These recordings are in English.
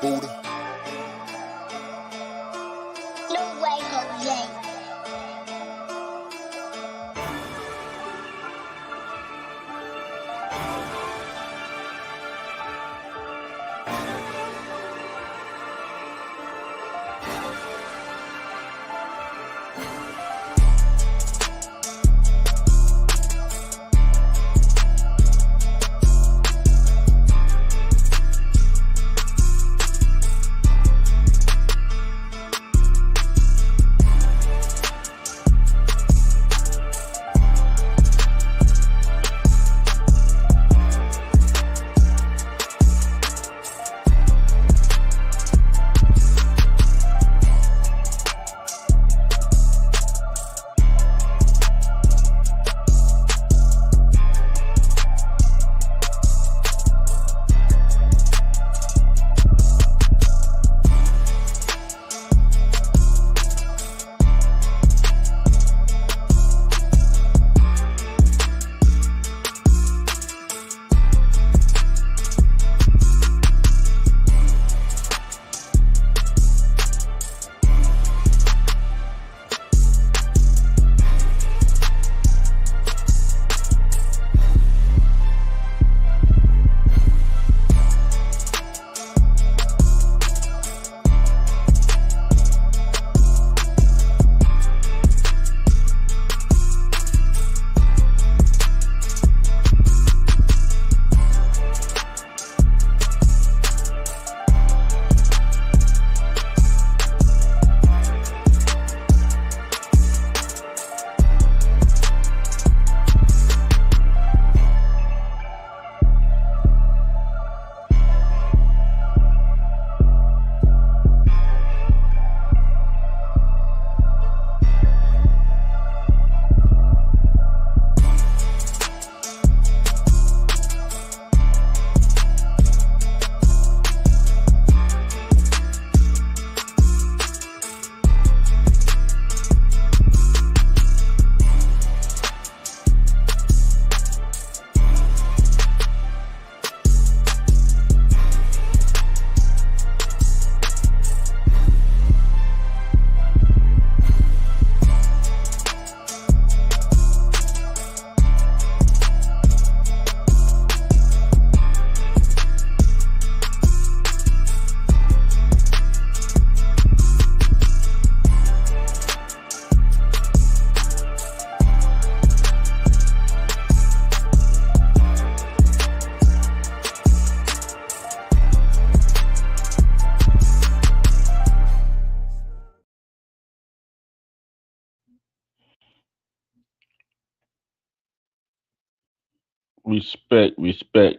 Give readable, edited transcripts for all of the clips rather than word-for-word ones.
Buddha. No way, Jose. respect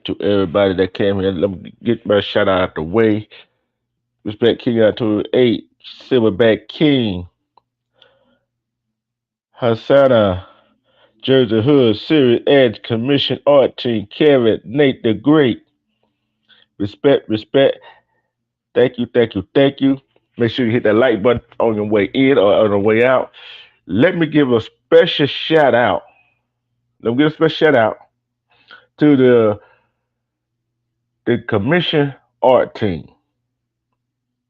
to everybody that came here. Let me get my shout out the way. Respect King out to 8, Silverback King, Hassana, Jersey Hood, Siri Edge, Commission Art Team, Kevin, Nate the Great. Respect. Thank you. Make sure you hit that like button on your way in or on the way out. Let me give a special shout out. Let me give a special shout out to the Commission Art Team.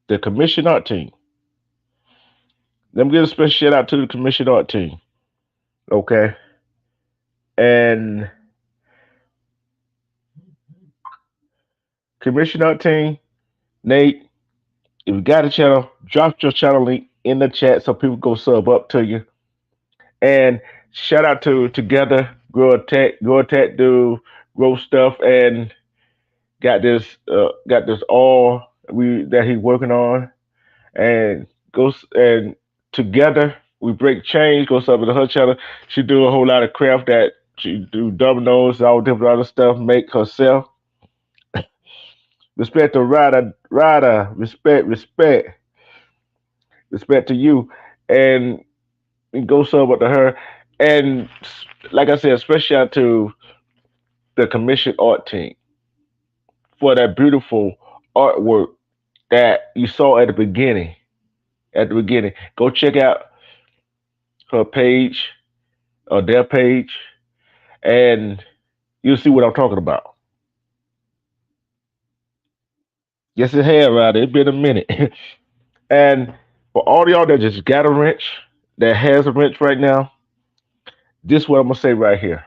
The Commission Art Team. Let me give a special shout out to the Commission Art Team. Okay. And Commission Art Team, Nate, if you got a channel, drop your channel link in the chat so people go sub up to you. And shout out to Together, Grow Tech do grow stuff and got this all we that he's working on and goes and together we break chains, goes up with her channel. She do a whole lot of craft that she do dominoes, all different other stuff, make herself. Respect to Ryder, respect to you. And it goes up to her. And like I said, especially out to the commission art team for that beautiful artwork that you saw at the beginning. At the beginning, go check out her page or their page, and you'll see what I'm talking about. Yes, it has, right? It's been a minute. And for all y'all that just got a wrench, that has a wrench right now, this is what I'm gonna say right here.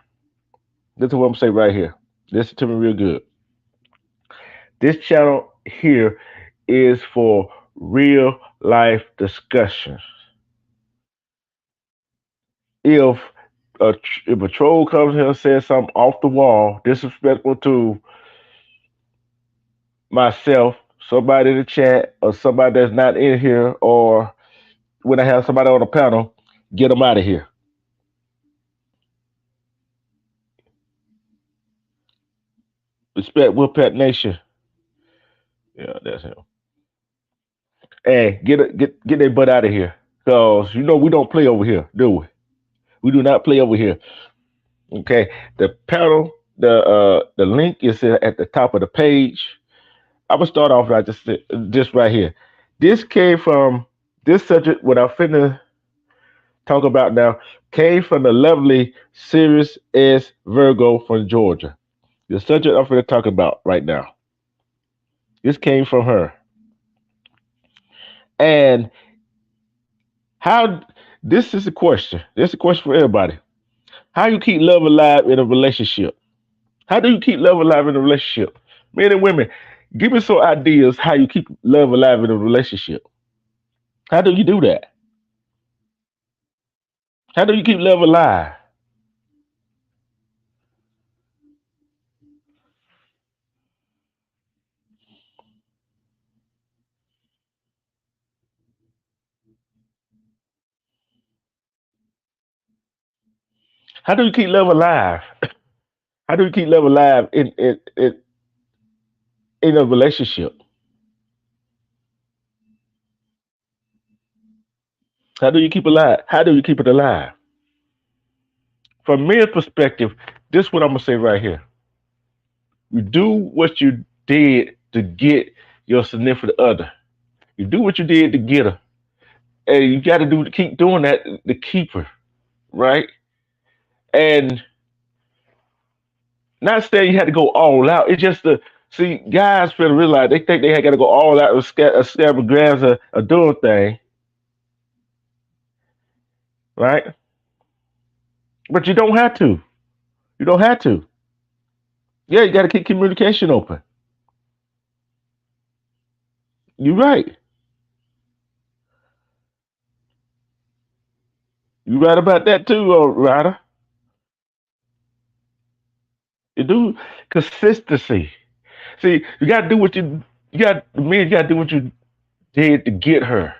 This is what I'm gonna say right here. Listen to me real good. This channel here is for real life discussions. If if a troll comes here and says something off the wall, disrespectful to myself, somebody in the chat, or somebody that's not in here, or when I have somebody on the panel, get them out of here. Respect Will Pet Nation. Yeah, that's him. Hey, get their butt out of here. Cause you know we don't play over here, do we? We do not play over here. Okay. The panel, the link is at the top of the page. I'm gonna start off right just right here. This came from this subject. What I'm finna talk about now came from the lovely Sirius S. Virgo from Georgia. The subject I'm going to talk about right now. This came from her. And how, this is a question. This is a question for everybody. How you keep love alive in a relationship? How do you keep love alive in a relationship? Men and women, give me some ideas how you keep love alive in a relationship. How do you do that? How do you keep love alive? How do you keep love alive? How do you keep love alive in a relationship? How do you keep alive? How do you keep it alive? From men's perspective, this is what I'm gonna say right here. You do what you did to get your significant other. You do what you did to get her, and you got to do keep doing that to keep her, right? And not saying you had to go all out. It's just the see guys feel realize they think they got to go all out with several grams of doing thing, right? But you don't have to. You don't have to. Yeah, you got to keep communication open. You're right. You right about that too, Ryder. You do consistency. See, you gotta do what you got. Men, you gotta do what you did to get her,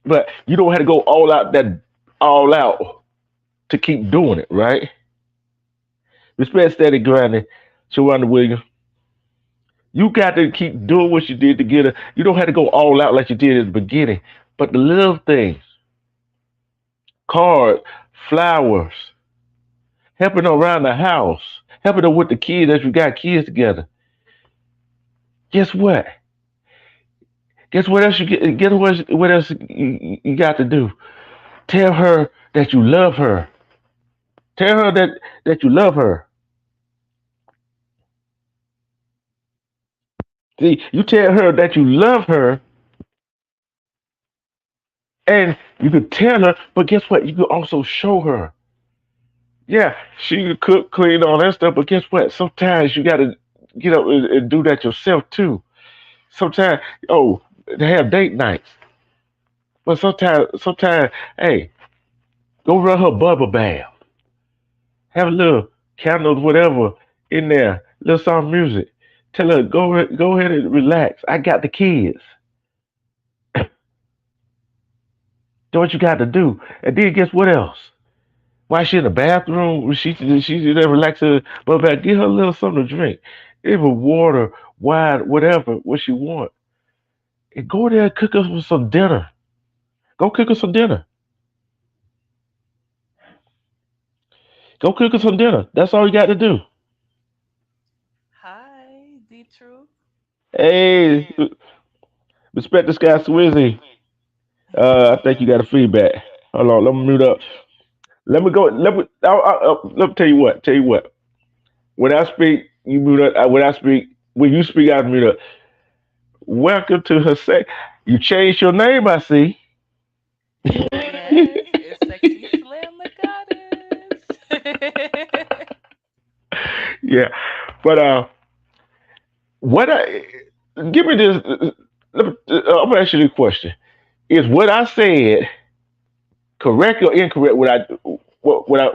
but you don't have to go all out to keep doing it, right? Respect steady grinding. Sharonda Williams. You got to keep doing what you did to get her. You don't have to go all out like you did at the beginning. But the little things, cards, flowers, helping her around the house, helping her with the kids as you got kids together. Guess what? Guess what else you get? Guess what else you got to do? Tell her that you love her. Tell her that you love her. See, you tell her that you love her, and you could tell her. But guess what? You could also show her. Yeah, she can cook, clean, all that stuff. But guess what? Sometimes you got to get up and do that yourself too. Sometimes, oh, they have date nights. But sometimes, hey, go run her bubble bath. Have a little candles, whatever, in there. Little soft music. Tell her go ahead and relax. I got the kids. Do what you got to do. And then guess what else? While she in the bathroom, she there relaxing, but back, get her a little something to drink. Even water, wine, whatever, what she want. And go there and cook us some dinner. Go cook us some dinner. Go cook us some dinner. That's all you got to do. Hi, the truth. Hey, respect this guy Swizzy. I think you got a feedback. Hold on, let me mute up. Let me go. Let me tell you what. Tell you what. When I speak, you mute up. When I speak, when you speak, I mute up. Welcome to her say. You changed your name, I see. Yes, it's sexy slim the goddess. Yeah, but what I give me this. I'm gonna ask you this question: is what I said correct or incorrect?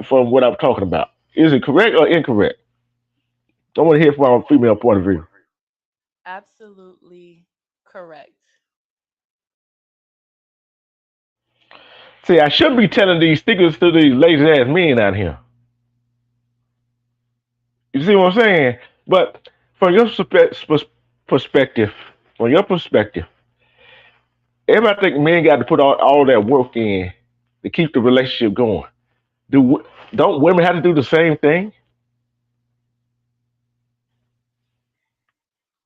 From what I'm talking about? Is it correct or incorrect? I want to hear from a female point of view. Absolutely correct. See, I shouldn't be telling these stickers to these lazy ass men out here. You see what I'm saying? But from your perspective, from your perspective, everybody think men got to put all that work in to keep the relationship going. Don't women have to do the same thing?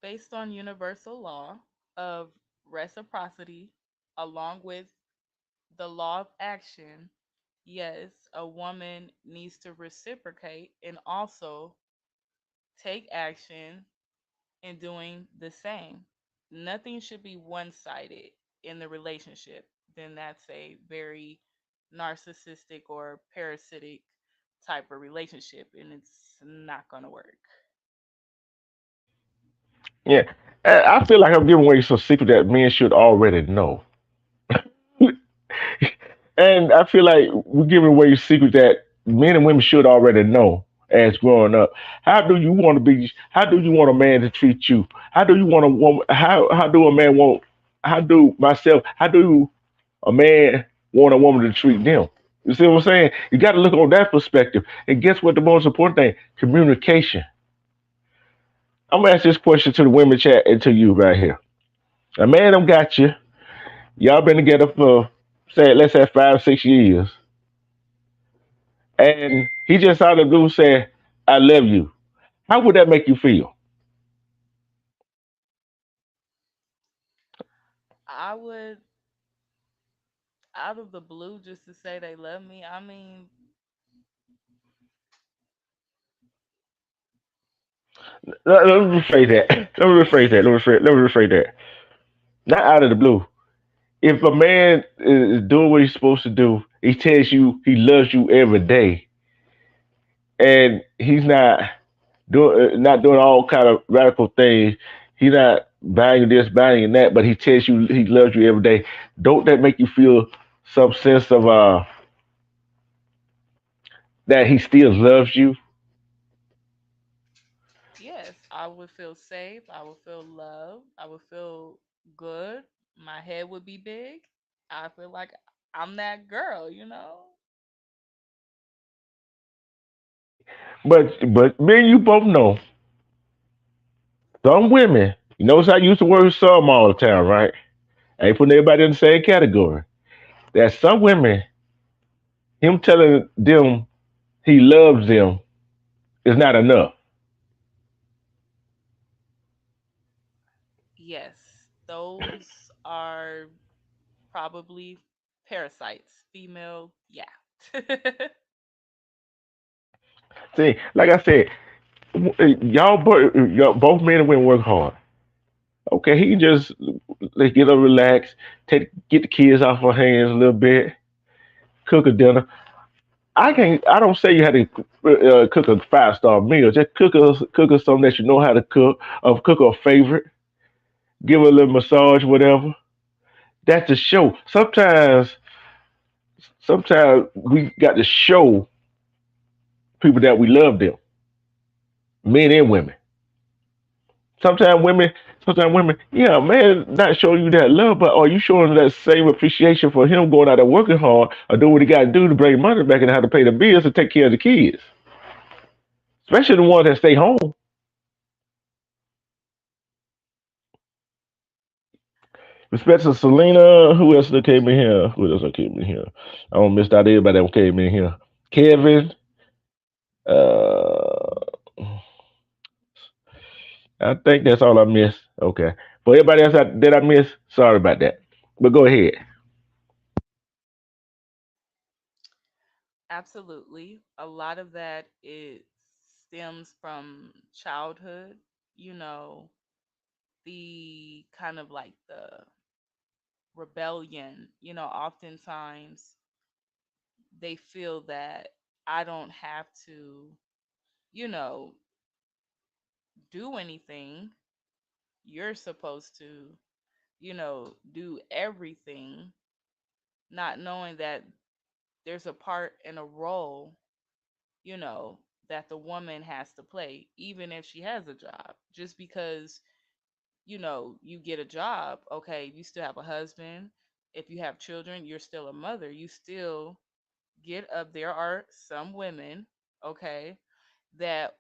Based on universal law of reciprocity, along with the law of action, yes, a woman needs to reciprocate and also take action in doing the same. Nothing should be one sided in the relationship. Then that's a very narcissistic or parasitic type of relationship, and it's not going to work. Yeah. I feel like I'm giving away some secret that men should already know. And I feel like we're giving away a secret that men and women should already know as growing up. How do you want to be? How do you want a man to treat you? How do you want a woman? How do a man want? How do myself? How do a man want a woman to treat them? You see what I'm saying? You got to look on that perspective. And guess what? The most important thing: communication. I'm gonna ask this question to the women chat and to you right here. A man don't got you. Y'all been together for say let's say 5 6 years, and he just out of the blue said, "I love you." How would that make you feel? I would, out of the blue, just to say they love me. I mean, Let me rephrase that. Let me rephrase that. Let me rephrase that. Not out of the blue. If a man is doing what he's supposed to do, he tells you he loves you every day, and he's not doing all kind of radical things. He's not buying you this, buying you that, but he tells you he loves you every day. Don't that make you feel some sense of that he still loves you? yes, I would feel safe. I would feel loved. I would feel good. My head would be big. I feel like I'm that girl, you know? but me and you both know some women. You notice I use the word some all the time, right? I ain't putting everybody in the same category. That some women, him telling them he loves them is not enough. Yes, those are probably parasites. Female, yeah. See, like I said, y'all both men and women work hard. Okay, he can just like get her relaxed, get the kids off her hands a little bit, cook a dinner. I can't. I don't say you had to cook a 5-star meal. Just cook her something that you know how to cook, or cook her a favorite. Give her a little massage, whatever. That's the show. Sometimes we got to show people that we love them, men and women. Sometimes women, yeah, man, not showing you that love, but are you showing that same appreciation for him going out there working hard or doing what he got to do to bring money back and how to pay the bills and take care of the kids, especially the ones that stay home. Respect to Selena. Who else that came in here? Who else that came in here? I don't missed out everybody that came in here. Kevin. Uh, I think that's all I missed. Okay. For everybody else that I missed, sorry about that. But go ahead. Absolutely. A lot of that it stems from childhood, you know, the kind of like the rebellion, oftentimes they feel that I don't have to, you know, do anything. You're supposed to, do everything, not knowing that there's a part and a role, you know, that the woman has to play, even if she has a job. Just because, you get a job, okay, you still have a husband. If you have children, you're still a mother. You still get up. There are some women, okay, that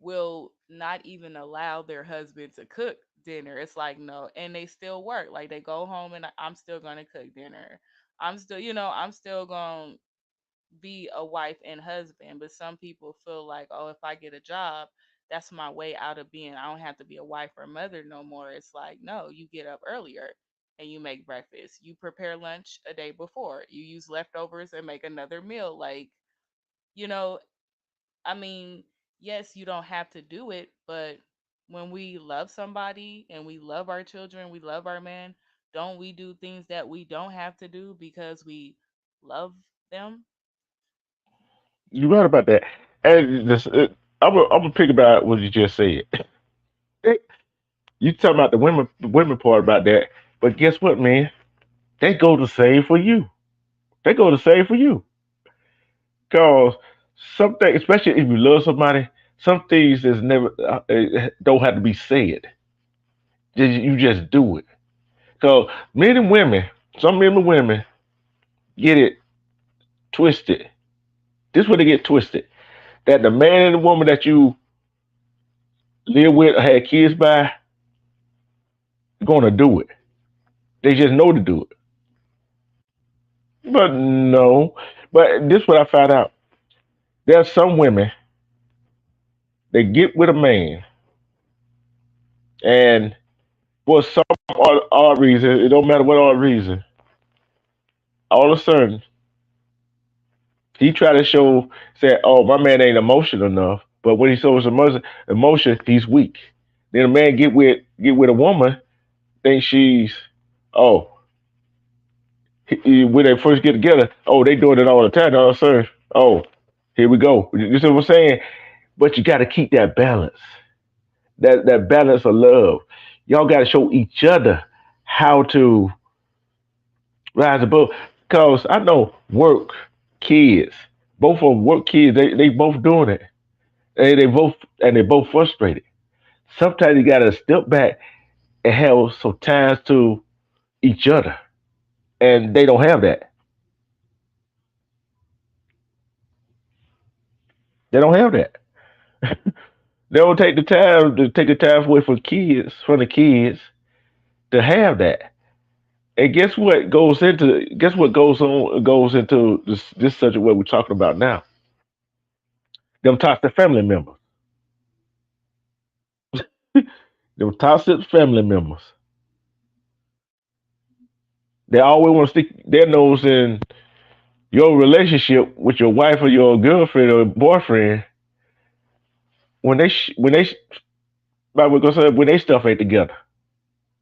will not even allow their husband to cook dinner. It's like, no, and they still work. Like they go home and I'm still going to cook dinner. I'm still, I'm still going to be a wife and husband. But some people feel like, oh, if I get a job, that's my way out of being, I don't have to be a wife or mother no more. It's like, no, you get up earlier and you make breakfast. You prepare lunch a day before. You use leftovers and make another meal. Like, you know, I mean, yes, you don't have to do it, but when we love somebody and we love our children, we love our man, don't we do things that we don't have to do because we love them? You're right about that. And this, I'm gonna pick about what you just said. You talking about the women part about that, but guess what, man? They go the same for you. They go the same for you. Cause something, especially if you love somebody, some things is never don't have to be said. You just do it. Cause men and women, some men and women get it twisted. This is where they get twisted. That the man and the woman that you live with or had kids by gonna do it. They just know to do it. But no. But this is what I found out. There are some women that get with a man and for some odd reason, it don't matter what odd reason, all of a sudden he try to show say, oh, my man ain't emotional enough. But when he shows emotion, he's weak. Then a man get with a woman, think she's oh, when they first get together, oh, they doing it all the time. All of a sudden, oh, here we go. You see what I'm saying? But you got to keep that balance, that balance of love. Y'all got to show each other how to rise above. Cause I know work, kids, both of them work kids. They both doing it. They both frustrated. Sometimes you got to step back and have some time to each other, and they don't have that. They don't have that. They don't take the time to take the time away from the kids to have that. And guess what goes into this subject what we're talking about now. Them toxic family members. Them toxic family members. They always want to stick their nose in your relationship with your wife or your girlfriend or boyfriend when they like we're gonna say when they stuff ain't together.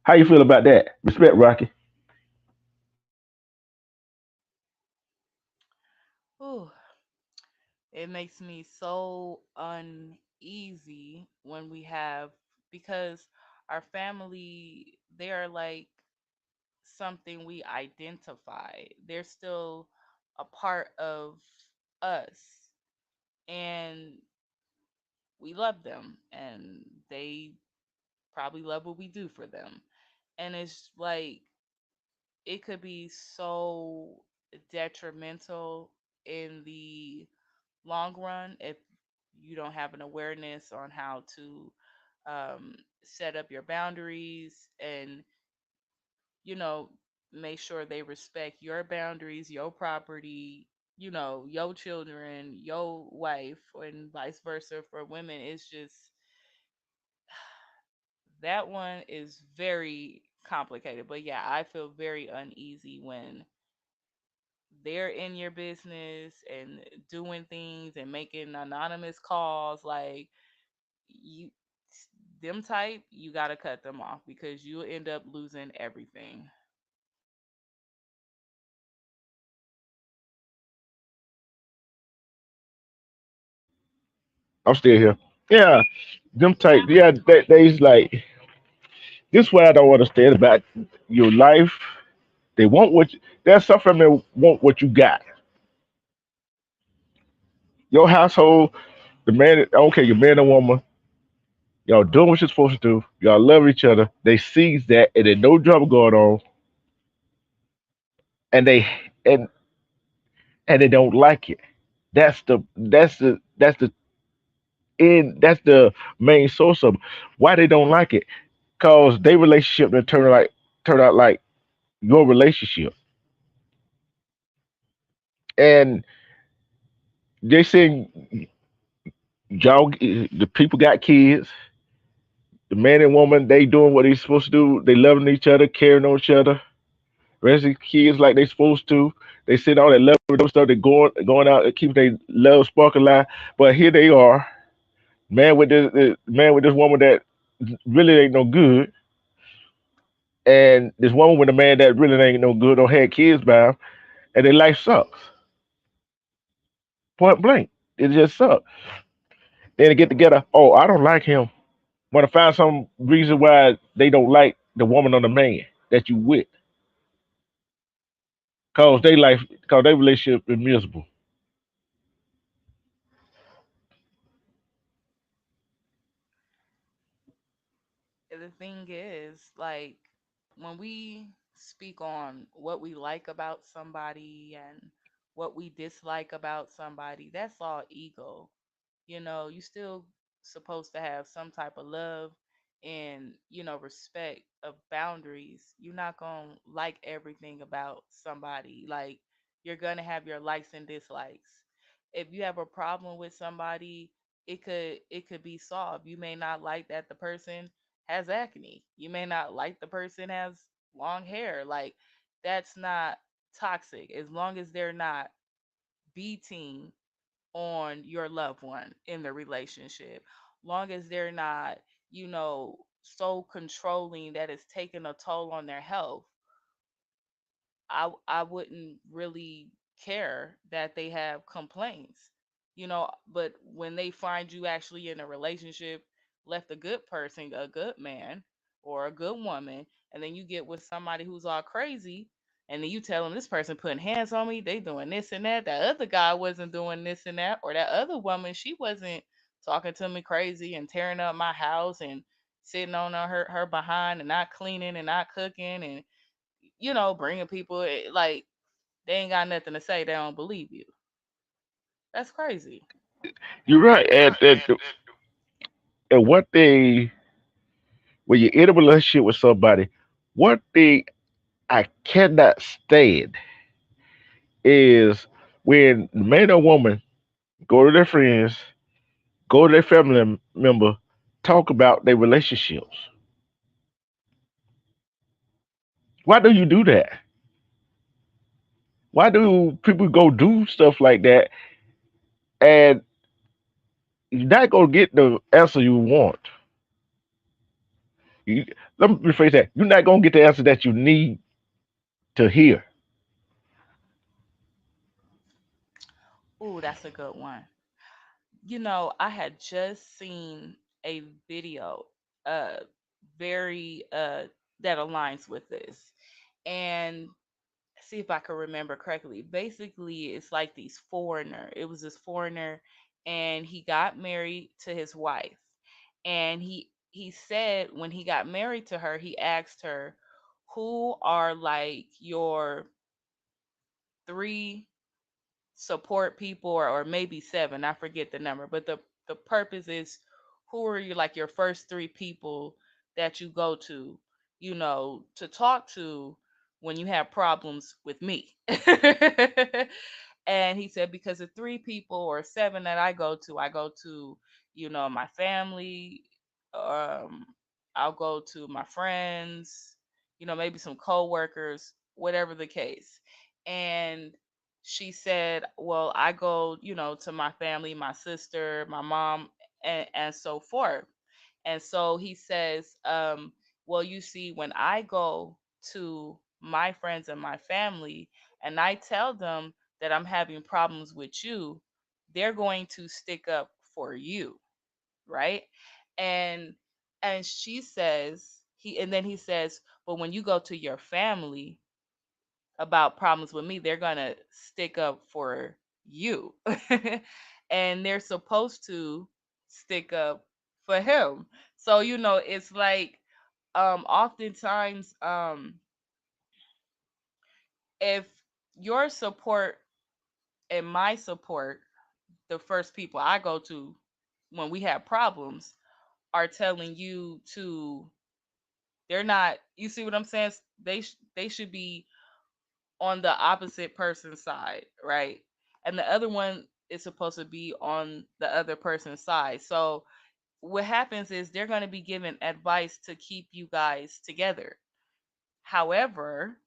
How you feel about that? Respect, Rocky. Whew. It makes me so uneasy when we have, because our family, they are like something we identify. They're still a part of us, and we love them, and they probably love what we do for them. And it's like it could be so detrimental in the long run if you don't have an awareness on how to set up your boundaries and, you know, make sure they respect your boundaries, your property, your children, your wife, and vice versa for women. It's just that one is very complicated. But yeah, I feel very uneasy when they're in your business and doing things and making anonymous calls. Like, you, them type, you got to cut them off because you'll end up losing everything. I'm still here. Yeah, them type. Yeah, they's like this. What I don't understand about your life. They want what there's some family want what you got. Your household, the man. I don't care, your man or woman. Y'all doing what you're supposed to do. Y'all love each other. They sees that, and there's no drama going on, and and and they don't like it. That's the main source of why they don't like it. Cause their relationship that turn out like your relationship, and they saying y'all the people got kids. The man and woman they doing what they supposed to do. They loving each other, caring on each other, raising kids like they supposed to. They said all that love stuff. They going out and keep their love spark alive. But here they are, man with this woman that really ain't no good, and this woman with a man that really ain't no good or had kids by him, and their life sucks. Point blank, it just sucks. Then they get together. Oh, I don't like him. Want to find some reason why they don't like the woman or the man that you with, cause their relationship is miserable. The thing is, like, when we speak on what we like about somebody and what we dislike about somebody, that's all ego. You still supposed to have some type of love and, respect of boundaries. You're not going to like everything about somebody. Like, you're going to have your likes and dislikes. If you have a problem with somebody, it could be solved. You may not like that the person has acne. You may not like the person has long hair. Like, that's not toxic as long as they're not beating on your loved one in the relationship. Long as they're not, so controlling that it's taking a toll on their health, I wouldn't really care that they have complaints, but when they find you actually in a relationship, left a good person, a good man or a good woman, and then you get with somebody who's all crazy, and then you tell them this person putting hands on me, they doing this and that, that other guy wasn't doing this and that, or that other woman, she wasn't talking to me crazy and tearing up my house and sitting on her behind and not cleaning and not cooking and bringing people like they ain't got nothing to say. They don't believe you. That's crazy. You're right. And And one thing, when you're in a relationship with somebody, one thing I cannot stand is when the man or woman go to their friends, go to their family member, talk about their relationships. Why do you do that? Why do people go do stuff like that and you're not gonna get the answer you want? You, let me rephrase that. You're not gonna get the answer that you need to hear. Ooh, that's a good one. I had just seen a video uh very that aligns with this. And see if I can remember correctly. Basically, it's like these foreigner. It was this foreigner and he got married to his wife. And he said when he got married to her, he asked her, "Who are like your three support people or maybe seven, I forget the number, but the purpose is who are you like your first three people that you go to, to talk to when you have problems with me." And he said, because the three people or seven that I go to, my family, um, I'll go to my friends, maybe some coworkers, whatever the case. And she said, "Well, I go, to my family, my sister, my mom, and so forth." And so he says, "Well, you see, when I go to my friends and my family and I tell them that I'm having problems with you, they're going to stick up for you, right?" And she says, and then he says, "But when you go to your family about problems with me, they're gonna stick up for you." And they're supposed to stick up for him. So, it's like oftentimes if your support and my support, the first people I go to when we have problems, are telling you to, they're not, you see what I'm saying? They should be on the opposite person's side, right? And the other one is supposed to be on the other person's side. So what happens is they're going to be given advice to keep you guys together. However,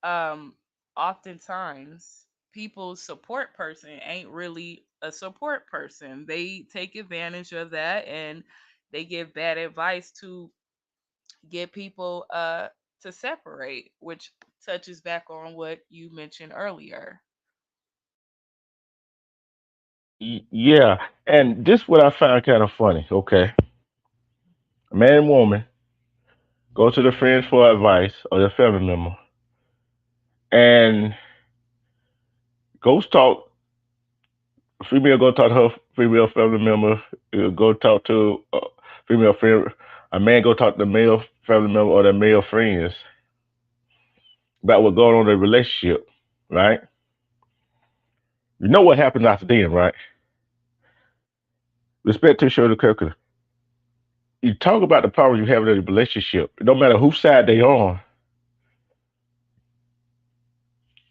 um oftentimes people's support person ain't really a support person. They take advantage of that and they give bad advice to get people to separate, which touches back on what you mentioned earlier. Yeah, and this what I found kind of funny. Okay, a man and woman go to their friends for advice or their family member, and go talk. Female go talk to her female family member. Go talk to female friend. A man go talk to the male family member or their male friends about what's going on in their relationship. Right? You know what happens after then, right? Respect to show the character. You talk about the problems you have in a relationship. No matter whose side they on,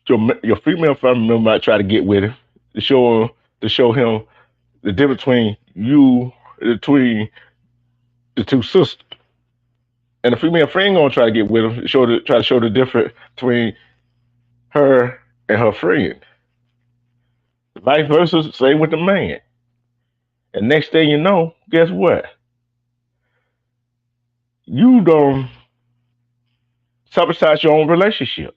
your female family member might try to get with him to show him the difference between the two sisters. And the female friend gonna try to get with him, try to show the difference between her and her friend. Vice versa, same with the man. And next thing you know, guess what? You don't sabotage your own relationship.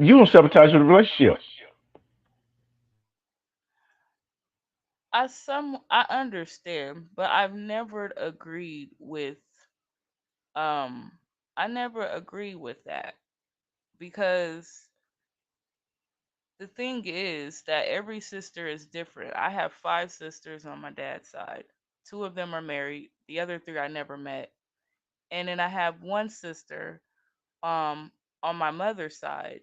You don't sabotage your relationship. I understand, but I've never agreed with um I never agree with that, because the thing is that every sister is different. I have five sisters on my dad's side. Two of them are married, the other three I never met. And then I have one sister um on my mother's side.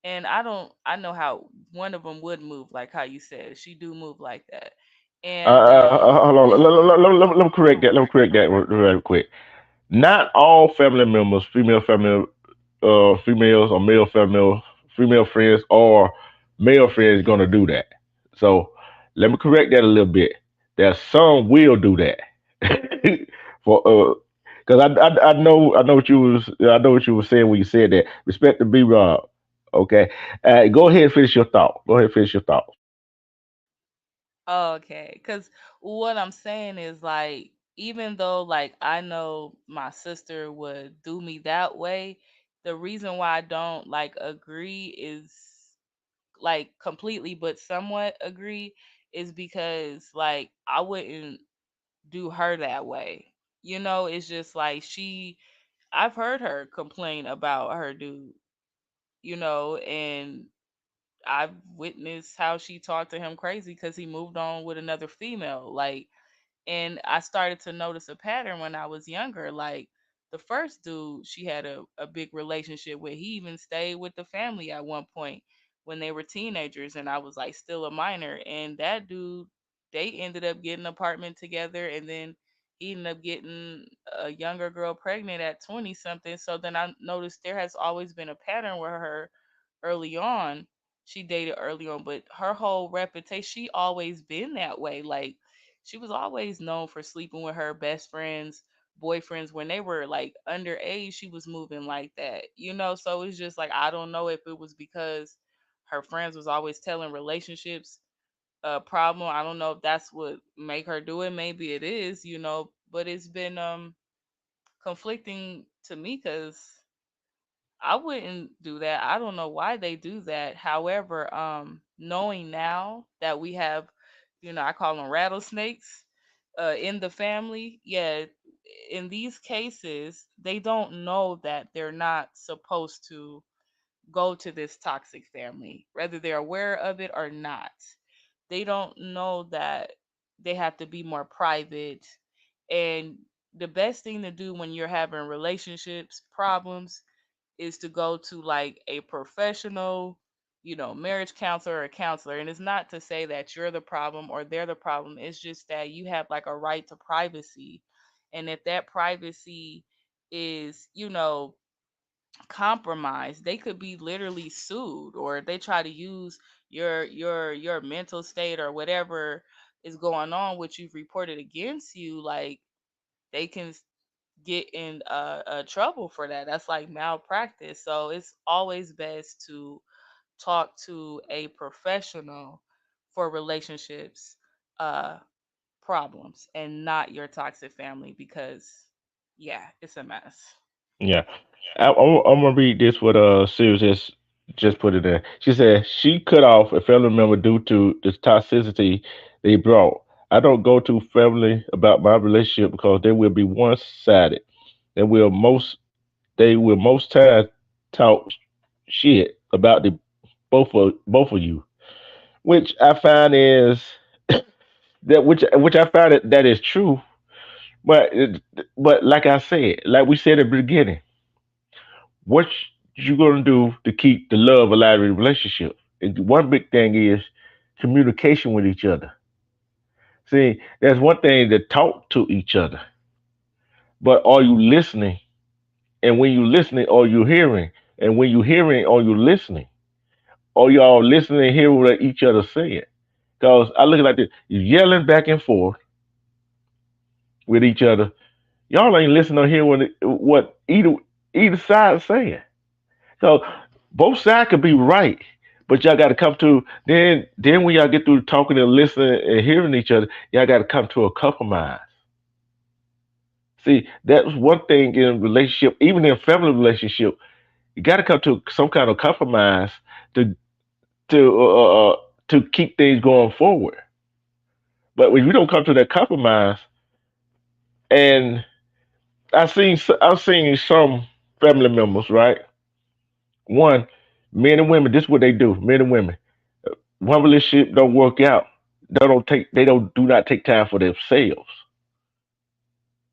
And I know how one of them would move like how you said. She do move like that. And Hold on. Let me correct that. Let me correct that real quick. Not all family members, females or female friends or male friends gonna do that. So let me correct that a little bit. There's some will do that. For because I know what you was I know what you were saying when you said that. Respect to B Rob. Okay. Go ahead and finish your thought. Go ahead and finish your thought. okay, cuz what I'm saying is like even though like I know my sister would do me that way, the reason why I don't like agree is like completely but somewhat agree is because like I wouldn't do her that way. You know, it's just like I've heard her complain about her dude, you know, and I've witnessed how she talked to him crazy because he moved on with another female. Like, and I started to notice a pattern when I was younger. Like, the first dude she had a big relationship with, he even stayed with the family at one point when they were teenagers, and I was like still a minor. And that dude, they ended up getting an apartment together, and then he ended up getting a younger girl pregnant at 20 something. So then I noticed there has always been a pattern with her early on. She dated early on, but her whole reputation, she always been that way. Like she was always known for sleeping with her best friends, boyfriends when they were like underage. She was moving like that, you know. So it's just like I don't know if it was because her friends was always telling relationships a problem. I don't know if that's what make her do it. Maybe it is, you know. But it's been conflicting to me because I wouldn't do that. I don't know why they do that. However, knowing now that we have, you know, I call them rattlesnakes in the family, yeah, in these cases, they don't know that they're not supposed to go to this toxic family, whether they're aware of it or not. They don't know that they have to be more private. And the best thing to do when you're having relationships problems is to go to like a professional, you know, marriage counselor or a counselor. And it's not to say that you're the problem or they're the problem. It's just that you have like a right to privacy. And if that privacy is, you know, compromised, they could be literally sued, or if they try to use your mental state or whatever is going on, which you've reported against you, like they can get in trouble for that. That's like malpractice. So it's always best to talk to a professional for relationships uh, problems and not your toxic family because, yeah, it's a mess. Yeah. I'm gonna read this what Sirius just put it in. She said she cut off a family member due to the toxicity they brought. I don't go to family about my relationship because they will be one sided. They will most times talk shit about the both of you, which I find is which I find that is true. But but like I said, like we said at the beginning, what you gonna do to keep the love alive in the relationship? And one big thing is communication with each other. See, there's one thing to talk to each other, but are you listening? And when you listening, are you hearing? And when you hearing, are you listening? Are y'all listening and hear what each other saying? Because I look at it like this: you yelling back and forth with each other. Y'all ain't listening or hear what either side is saying. So both sides could be right, but y'all got to come to then when y'all get through talking and listening and hearing each other, y'all got to come to a compromise. See, that's one thing in relationship, even in family relationship, you got to come to some kind of compromise to to uh, uh, uh, to keep things going forward. But when you don't come to that compromise, and I've seen some family members, right? One, men and women, this is what they do, men and women. One relationship don't work out, they don't do not take time for themselves.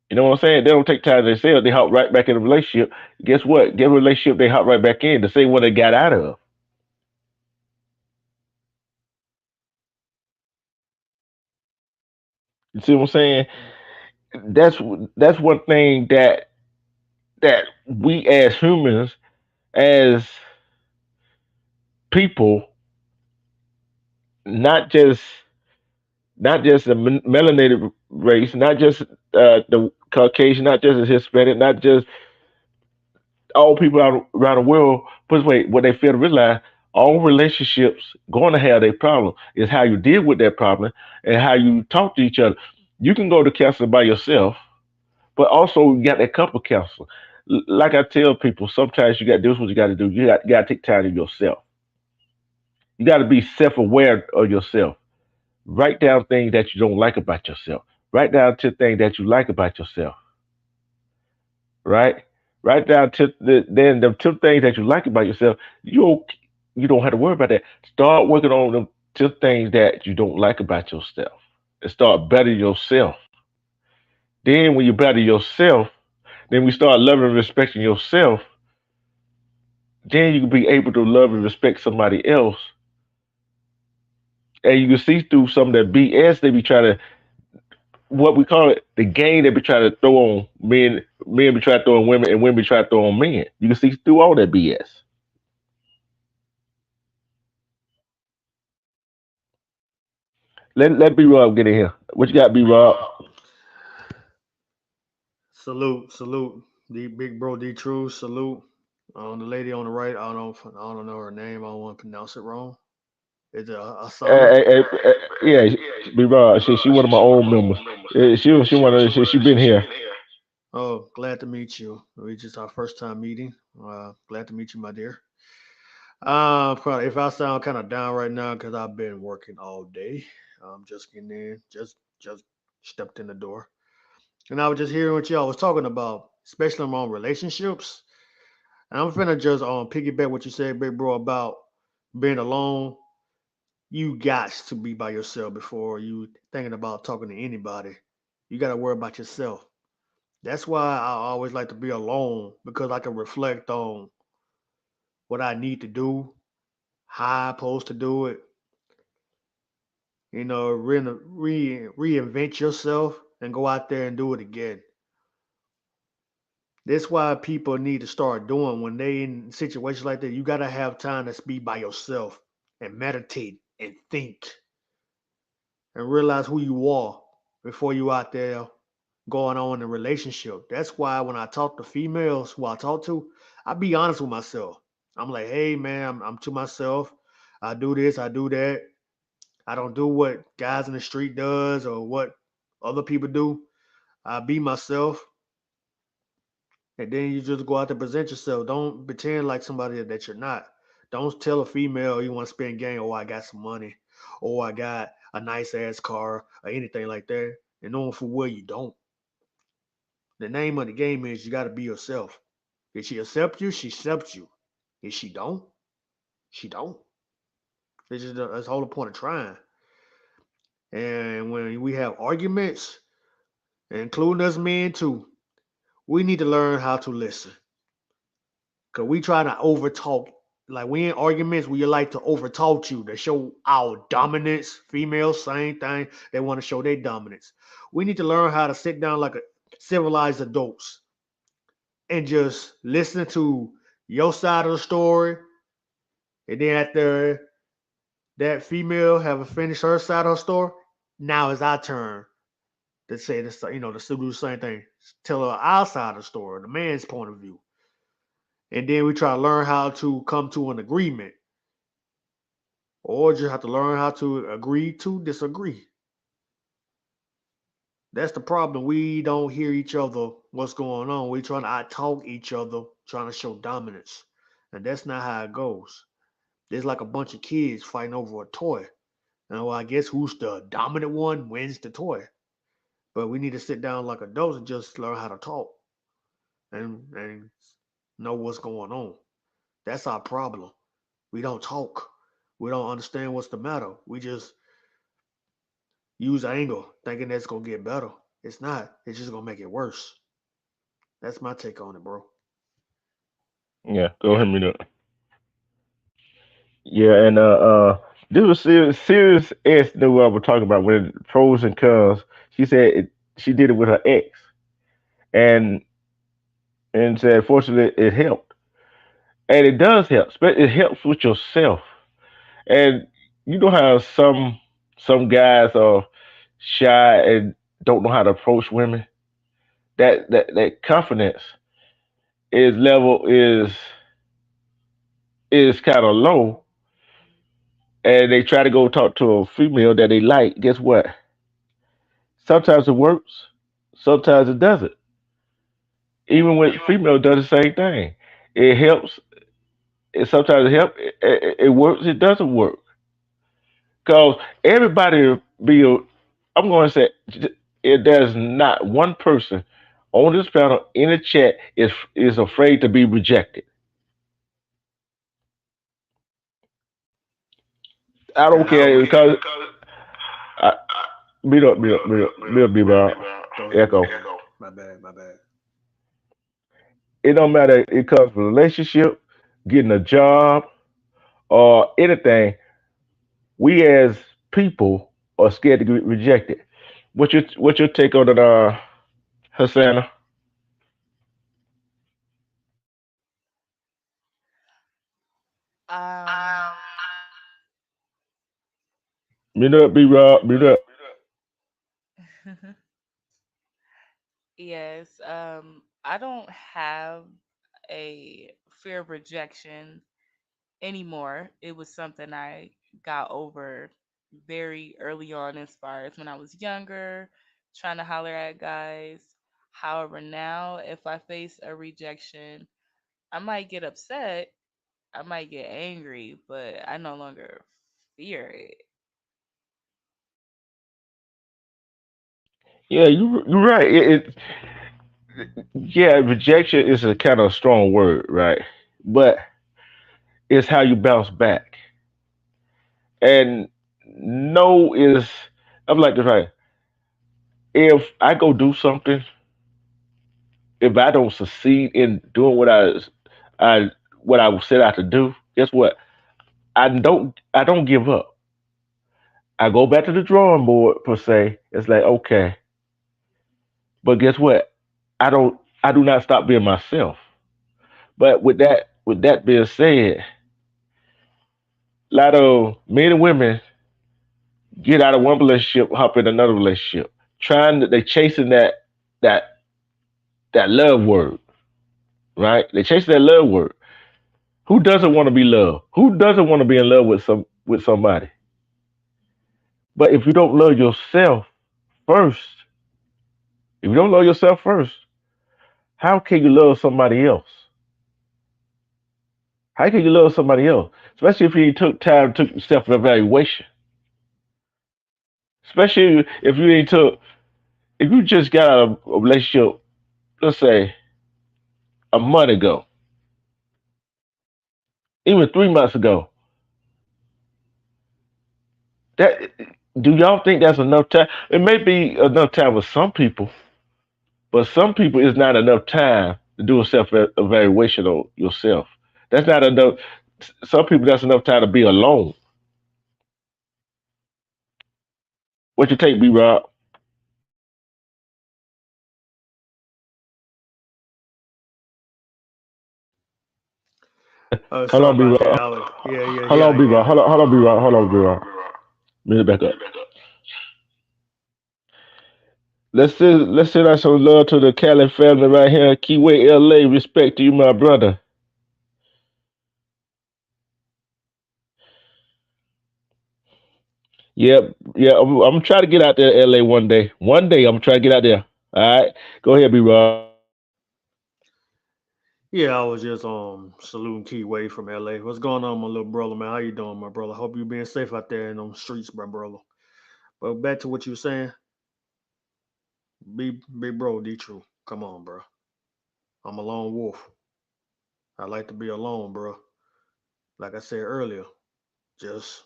You know what I'm saying? They don't take time for themselves. They hop right back in the relationship. Guess what? Get a relationship they hop right back in the same one they got out of. You see what I'm saying? That's that's one thing that we as humans, as people, not just not just the melanated race, not just the Caucasian, not just the Hispanic, not just all people out around the world. But wait, what they fail to realize, all relationships going to have their problem. Is how you deal with that problem and how you talk to each other. You can go to counseling by yourself, but also you got that couple counselor. Like I tell people, sometimes you got to do what you got to do. You got to take time to yourself. You got to be self-aware of yourself. Write down things that you don't like about yourself. Write down 10 things that you like about yourself. Right? Write down then the 10 things that you like about yourself. You don't have to worry about that. Start working on the 10 things that you don't like about yourself, and start bettering yourself. Then when you better yourself, then we start loving and respecting yourself. Then you can be able to love and respect somebody else, and you can see through some of that BS they be trying to, what we call it, the game they be trying to throw on men. Men be trying to throw on women, and women be trying to throw on men. You can see through all that BS. Let B Rob get in here. What you got, B Rob? Salute, salute. The big bro D True, salute. The lady on the right, I don't know her name. I don't want to pronounce it wrong. Is it Asana? Yeah, B Rob. She one of my old members. She one of she been here. Oh, glad to meet you. We just our first time meeting. Glad to meet you, my dear. Probably if I sound kind of down right now because I've been working all day. Just getting in, just stepped in the door, and I was just hearing what y'all was talking about, especially around relationships. And I'm finna just piggyback what you said, big bro, about being alone. You got to be by yourself before you thinking about talking to anybody. You got to worry about yourself. That's why I always like to be alone because I can reflect on what I need to do, how I'm supposed to do it. Reinvent yourself and go out there and do it again. That's why people need to start doing when they in situations like that. You got to have time to be by yourself and meditate and think and realize who you are before you out there going on in a relationship. That's why when I talk to females who I talk to, I be honest with myself. I'm like, hey man, I'm to myself. I do this, I do that. I don't do what guys in the street does or what other people do. I be myself, and then you just go out to present yourself. Don't pretend like somebody that you're not. Don't tell a female you want to spend game. Oh, I got some money. Oh, I got a nice ass car or anything like that. And knowing for where you don't. The name of the game is you got to be yourself. If she accept you, she accepts you. If she don't, she don't. That's the whole point of trying. And when we have arguments, including us men too, we need to learn how to listen. Cause we try to overtalk. Like we in arguments, we like to overtalk you to show our dominance. Females, same thing. They want to show their dominance. We need to learn how to sit down like a civilized adults and just listen to your side of the story. And then after that female have finished her side of her story, now it's our turn to say this. To do the same thing. Tell her our side of the story, the man's point of view, and then we try to learn how to come to an agreement, or just have to learn how to agree to disagree. That's the problem. We don't hear each other. What's going on? We trying to out talk each other, trying to show dominance, and that's not how it goes. There's like a bunch of kids fighting over a toy. And well, I guess who's the dominant one wins the toy. But we need to sit down like adults and just learn how to talk and know what's going on. That's our problem. We don't talk. We don't understand what's the matter. We just use anger, thinking that's gonna get better. It's not. It's just gonna make it worse. That's my take on it, bro. Yeah, go ahead, me. Yeah, and This was serious S knew what I was talking about when pros and cons. She said she did it with her ex, and said fortunately it helped, and it does help. It helps with yourself, and you know how some guys are shy and don't know how to approach women. That confidence is kind of low, and they try to go talk to a female that they like. Guess what? Sometimes it works, sometimes it doesn't. Even when female does the same thing, it helps. It sometimes it helps. It works. It doesn't work because everybody be. I'm going to say there's not one person on this panel in the chat is afraid to be rejected. I don't I care don't care because because I, meet up, be about go ahead, go echo. ahead. My bad, my bad. It don't matter. It comes from relationship, getting a job, or anything. We as people are scared to get rejected. What's your take on it, Hasana? Um, Meet up, be Rob, meet up. yes, I don't have a fear of rejection anymore. It was something I got over very early on as far as when I was younger, trying to holler at guys. However, now if I face a rejection, I might get upset, I might get angry, but I no longer fear it. Yeah, you're right. Yeah, rejection is a kind of strong word, right? But it's how you bounce back. And no is I'm like this, right. If I go do something, if I don't succeed in doing I what I set out to do, guess what? I don't give up. I go back to the drawing board per se. It's like okay, but guess what? I do not stop being myself. But with that being said, a lot of men and women get out of one relationship, hop in another relationship, they chasing that that love word, right? They chasing that love word. Who doesn't want to be loved? Who doesn't want to be in love with somebody? But if you don't love yourself first, if you don't love yourself first, how can you love somebody else? How can you love somebody else? Especially if you took time, took self evaluation. Especially if you ain't took, if you just got out of a relationship, let's say a month ago, even 3 months ago, that do y'all think that's enough time? It may be enough time with some people, but some people it's not enough time to do a self evaluation on yourself. That's not enough. Some people that's enough time to be alone. What you take, B Rob? Hold Sorry on, B about that. Rob. Yeah, yeah, Hold yeah, on, B yeah. Rob. Hold on, B Rob. Hold on, B Rob. Let me back up. Let's send out some love to the Cali family right here in Keyway, LA. Respect to you, my brother. Yep, yeah. I'm trying to get out there, LA, one day. One day, I'm trying to get out there. All right, go ahead, B Rob. Yeah, I was just saluting Keyway from LA. What's going on, my little brother, man? How you doing, my brother? Hope you being safe out there in them streets, my brother. But back to what you were saying, big bro, D True. Come on, bro. I'm a lone wolf. I like to be alone, bro. Like I said earlier, just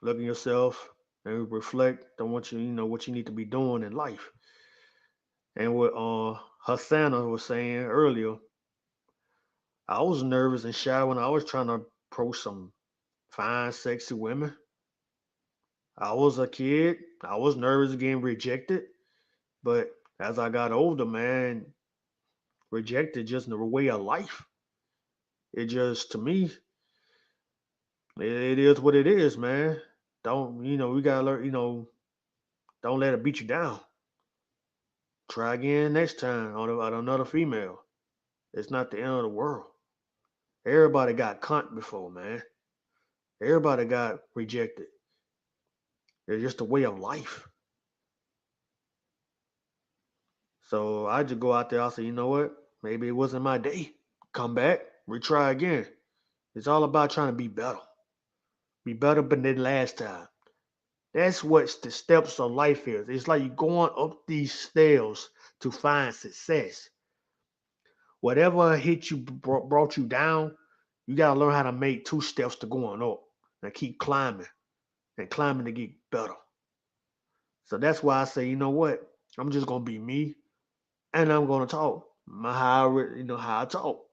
look at yourself and reflect on what what you need to be doing in life. And what Hasana was saying earlier, I was nervous and shy when I was trying to approach some fine, sexy women. I was a kid. I was nervous getting rejected, but as I got older, man, rejected just the way of life. It just to me, it is what it is, man. Don't we gotta learn. Don't let it beat you down. Try again next time on another female. It's not the end of the world. Everybody got cunt before, man. Everybody got rejected. It's just a way of life. So I just go out there. I say, you know what? Maybe it wasn't my day. Come back, retry again. It's all about trying to be better than last time. That's what the steps of life is. It's like you're going up these stairs to find success. Whatever hit you brought you down, you gotta learn how to make two steps to going up and keep climbing and climbing to get better. So that's why I say, you know what? I'm just gonna be me, and I'm gonna talk. How I talk.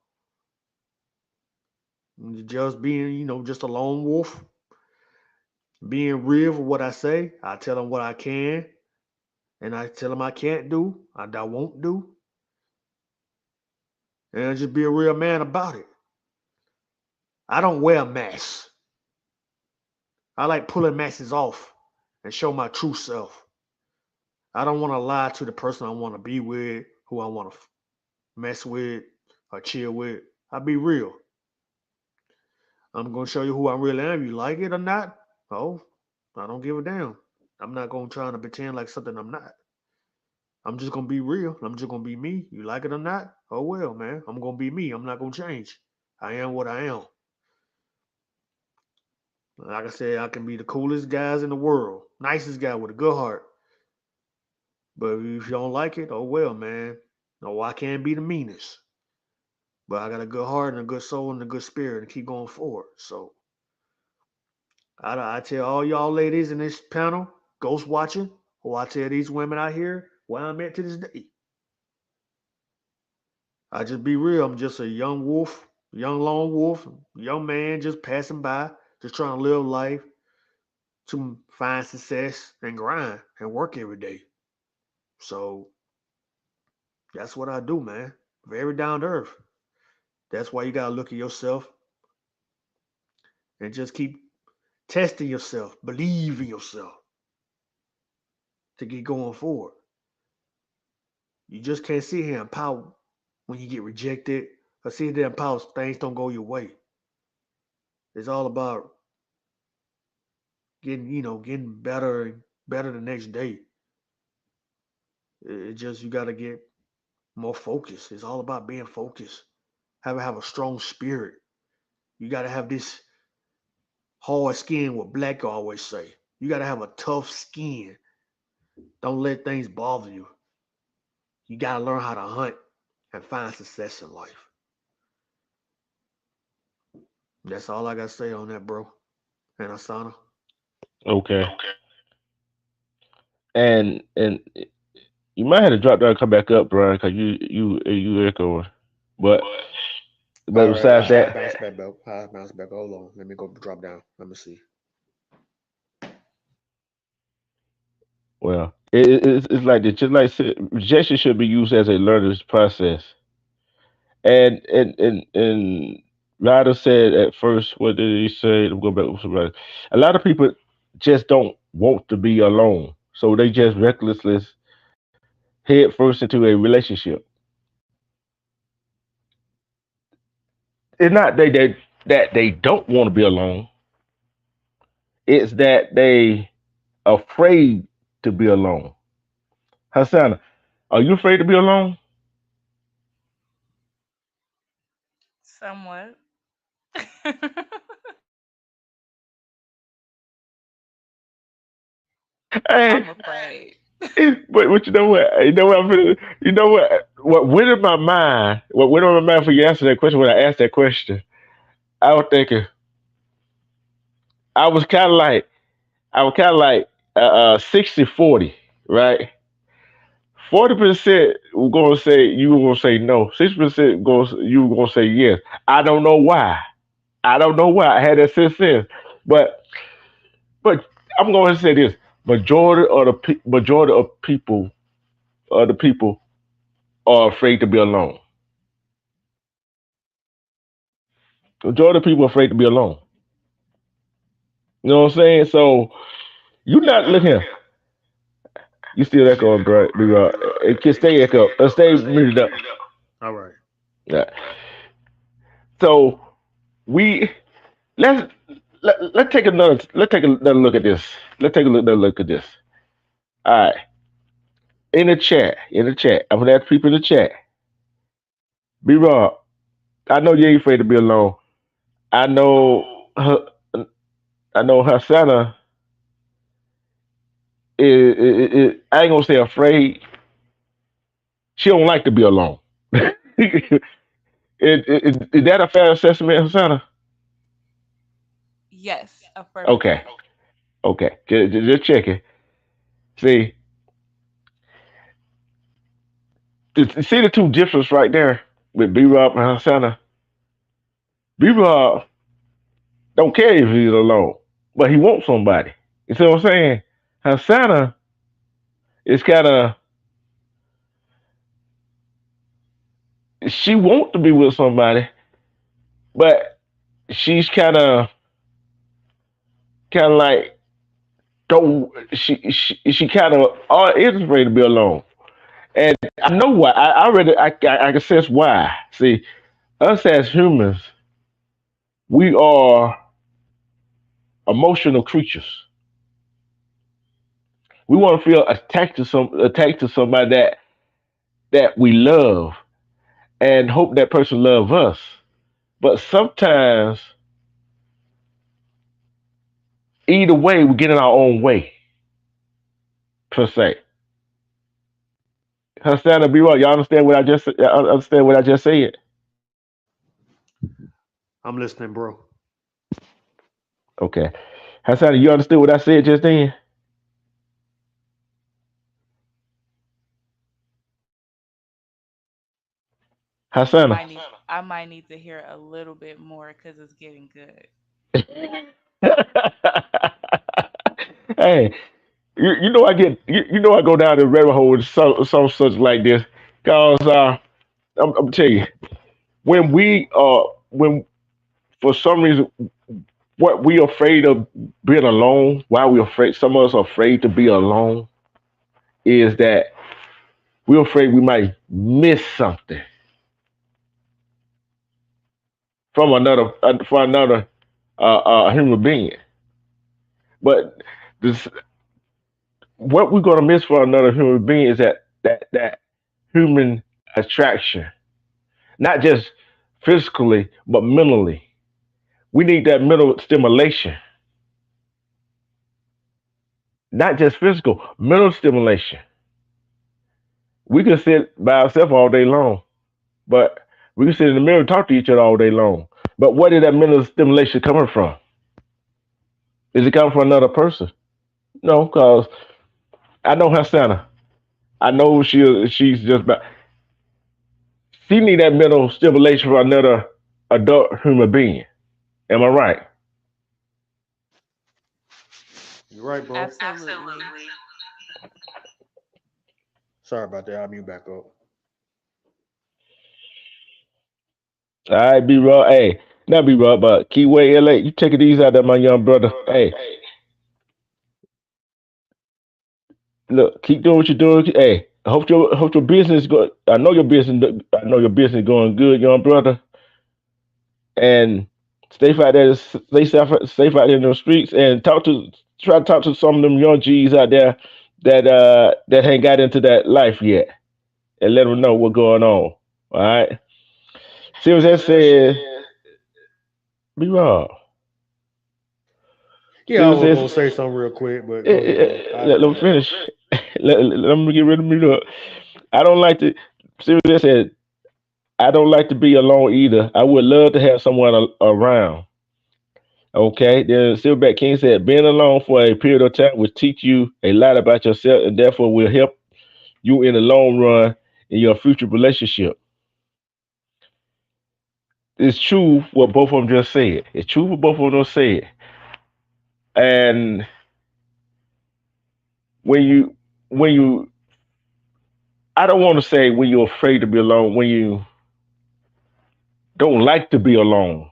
Just being, just a lone wolf, being real for what I say. I tell them what I can, and I tell them I can't do, I won't do, and just be a real man about it. I don't wear masks. I like pulling masks off and show my true self. I don't want to lie to the person I want to be with, who I want to mess with or chill with. I be real. I'm gonna show you who I really am. You like it or not? Oh, I don't give a damn. I'm not gonna try to pretend like something I'm not. I'm just gonna be real. I'm just gonna be me. You like it or not? Oh well, man. I'm gonna be me. I'm not gonna change. I am what I am. Like I said, I can be the coolest guys in the world, nicest guy with a good heart. But if you don't like it, oh well, man. No, I can't be the meanest. But I got a good heart and a good soul and a good spirit and keep going forward. So I tell all y'all ladies in this panel, ghost watching, or I tell these women out here where I'm at to this day. I just be real. I'm just a young wolf, young lone wolf, young man just passing by, just trying to live life to find success and grind and work every day. So that's what I do, man. Very down to earth. That's why you gotta look at yourself and just keep testing yourself, believe in yourself to get going forward. You just can't sit here and pout when you get rejected or sit there and pout things don't go your way. It's all about getting better and better the next day. It just you gotta get more focused. It's all about being focused. Have a strong spirit. You gotta have this hard skin, what Black always say. You gotta have a tough skin. Don't let things bother you. You gotta learn how to hunt and find success in life. That's all I gotta say on that, bro. And Asana. Okay. And you might have to drop down and come back up, Brian, because you echoing. But All right, besides I that, bounce back, bro. I bounce back. Hold on. Let me go drop down. Let me see. well, it's like this. Just like rejection should be used as a learner's process. And Ryder said at first, what did he say? Let me go back with somebody. A lot of people just don't want to be alone, so they just recklessly head first into a relationship. It's not that they don't want to be alone. It's that they afraid to be alone. Hassan, are you afraid to be alone? Somewhat. Hey, I'm afraid. but you know what? You know what? You know what? What went in my mind? What went on my mind for you to answer that question when I asked that question? I was thinking. I was kind of like. I was kind of like 60-40, right? 40% were gonna say you were gonna say no. 60% goes you were gonna say yes. I don't know why. I don't know why I had that sense. But but I'm going to say this: majority of the people are afraid to be alone. Majority of people are afraid to be alone. You know what I'm saying? So you're not looking. You still echoing, bro? It can stay echo. Stay muted up. All right. Yeah. So we let's let's take another look at this. Let's take another look at this. All right. In the chat, I'm gonna ask people in the chat. Be raw. I know you ain't afraid to be alone. I know her. I know her Santa I ain't gonna say afraid. She don't like to be alone. Is that a fair assessment, Hasana? Yes, Okay, affirmative. okay. Just checking. See, see the two differences right there with B Rob and Hasana. B Rob don't care if he's alone, but he wants somebody. You see what I'm saying? Hasana is kind of she wants to be with somebody, but she's kind of like don't she kind of is afraid to be alone. And I know why. I already I can sense why. See, us as humans, we are emotional creatures. We want to feel attached to somebody that we love and hope that person love us. But sometimes, either way, we get in our own way per se. Understand to be right? Y'all understand what I just said? I'm listening, bro. Okay, Hassan, you understood what I said just then? Hassan. I might need to hear a little bit more because it's getting good. Hey, you know I get you know I go down the rabbit hole with some such like this because I'm tell you when for some reason what we afraid of being alone, why we afraid some of us are afraid to be alone is that we're afraid we might miss something from another human being. But this what we're gonna miss for another human being is that human attraction, not just physically but mentally. We need that mental stimulation, not just physical, mental stimulation. We can sit by ourselves all day long, but we can sit in the mirror and talk to each other all day long. But where did that mental stimulation coming from? Is it coming from another person? No, because I know her Santa. I know she's just about she need that mental stimulation from another adult human being. Am I right? You're right, bro. Absolutely. Sorry about that. I'll mute back up. All right, B Raw. Hey, not B Raw, but Keyway LA. You take it easy out there, my young brother. Hey, look, keep doing what you're doing. Hey, I hope your business go. I know your business going good, young brother. And stay safe out there in the streets, and try to talk to some of them young G's out there that ain't got into that life yet, and let them know what's going on. All right. See what that said. Be wrong. Yeah, See I what was that gonna say something real quick, but go ahead, bro. I'll let be me quiet. finish. Let me get rid of me. Up. I don't like to. See what that said. I don't like to be alone either. I would love to have someone around. Okay. Then Silverback King said, being alone for a period of time will teach you a lot about yourself and therefore will help you in the long run in your future relationship. It's true what both of them just said. It's true what both of them said. And when you I don't want to say when you're afraid to be alone, when you don't like to be alone.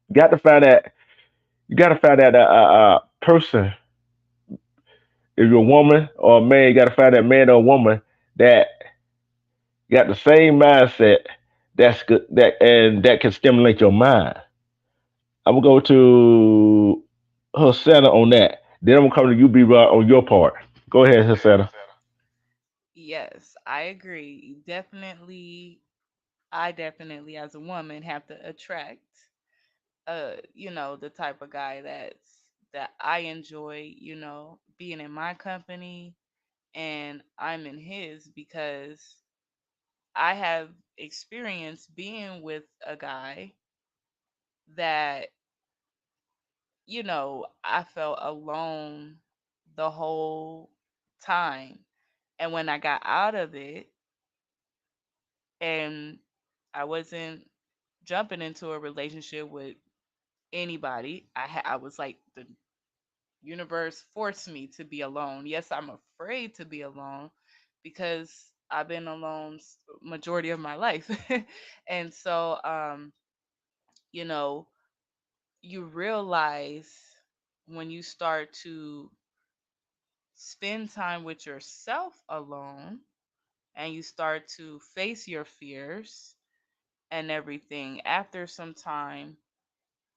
You got to find that you got to find that person. If you're a woman or a man, you got to find that man or a woman that got the same mindset that's good that and that can stimulate your mind. I'm gonna go to Hosanna on that. Then I'm gonna come to you, B Rod, on your part. Go ahead, Hosanna. Yes, I agree. Definitely, I definitely, as a woman, have to attract, the type of guy that I enjoy, being in my company and I'm in his because I have experience being with a guy that, I felt alone the whole time. And when I got out of it and I wasn't jumping into a relationship with anybody, I was like the universe forced me to be alone. Yes, I'm afraid to be alone because I've been alone majority of my life. And so you know, you realize when you start to spend time with yourself alone and you start to face your fears and everything, after some time,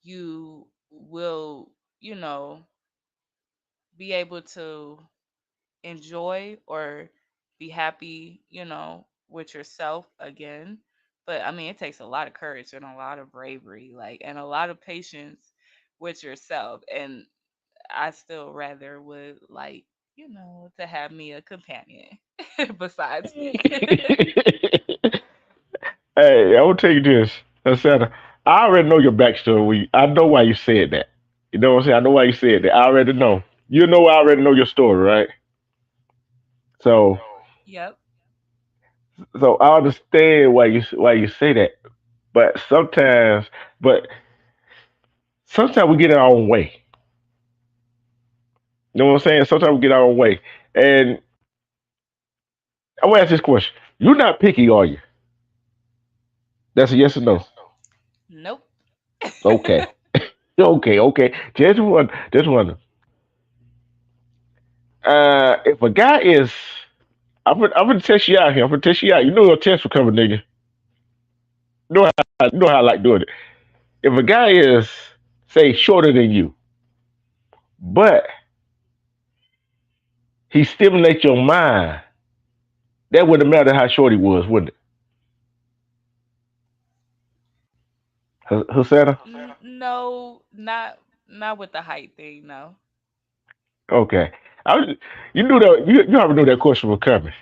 you will, be able to enjoy or be happy, with yourself again. But I mean, it takes a lot of courage and a lot of bravery, like, and a lot of patience with yourself. And I still rather would like, to have me a companion besides me. Hey, I will tell you this, Hosanna. I already know your backstory. I know why you said that. You know what I'm saying? I know why you said that. I already know. You know I already know your story, right? So Yep. so I understand why you say that. But but sometimes we get our own way. You know what I'm saying? Sometimes we get our own way. And I want to ask this question. You're not picky, are you? That's a yes or no. Nope. Okay. Okay. Just one. If a guy is I'm gonna test you out here. I'm gonna test you out. You know your test for coming, nigga. You know how I like doing it. If a guy is, say, shorter than you, but he stimulates your mind, that wouldn't matter how short he was, wouldn't it? Hosanna? No, not with the height thing, no. Okay. I was, you knew that you already knew that question was coming.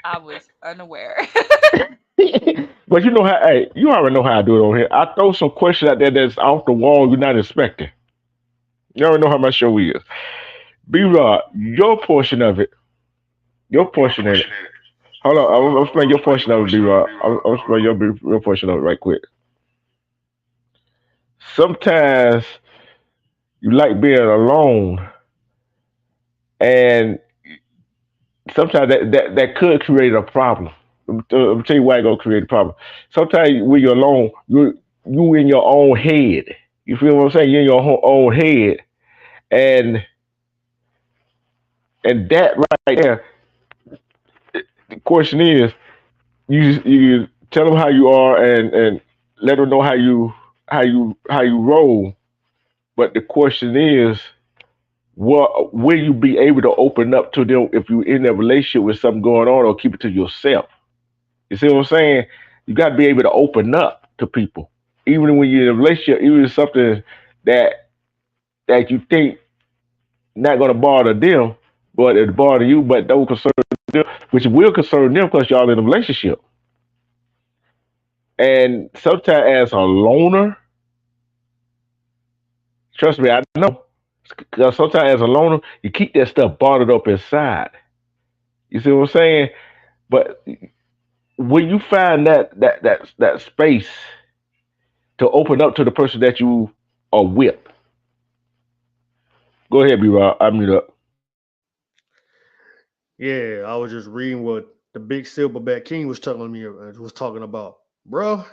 I was unaware. But you know how hey, you already know how I do it on here. I throw some questions out there that's off the wall you're not expecting. You already know how my show is. B Rod, your portion of it, your portion in it. Hold on, I'm explain your portion of it, B Rod. I'm explain your portion of it right quick. Sometimes you like being alone, and sometimes that could create a problem. I'm tell you why it's gonna create a problem. Sometimes when you're alone, you in your own head. You feel what I'm saying? You're in your own head, and that right there. The question is, you tell them how you are and let them know how you roll. But the question is, what will you be able to open up to them if you're in a relationship with something going on, or keep it to yourself? You see what I'm saying? You got to be able to open up to people, even when you're in a relationship, even if something that you think not going to bother them, but it bother you, but don't concern them, which will concern them because y'all in a relationship. And sometimes as a loner, trust me, I know. Because sometimes as a loner, you keep that stuff bottled up inside. You see what I'm saying? But when you find that space to open up to the person that you are with, Go ahead, B Rob. I mute up. Yeah, I was just reading what the big silverback king was telling me was talking about. Bro,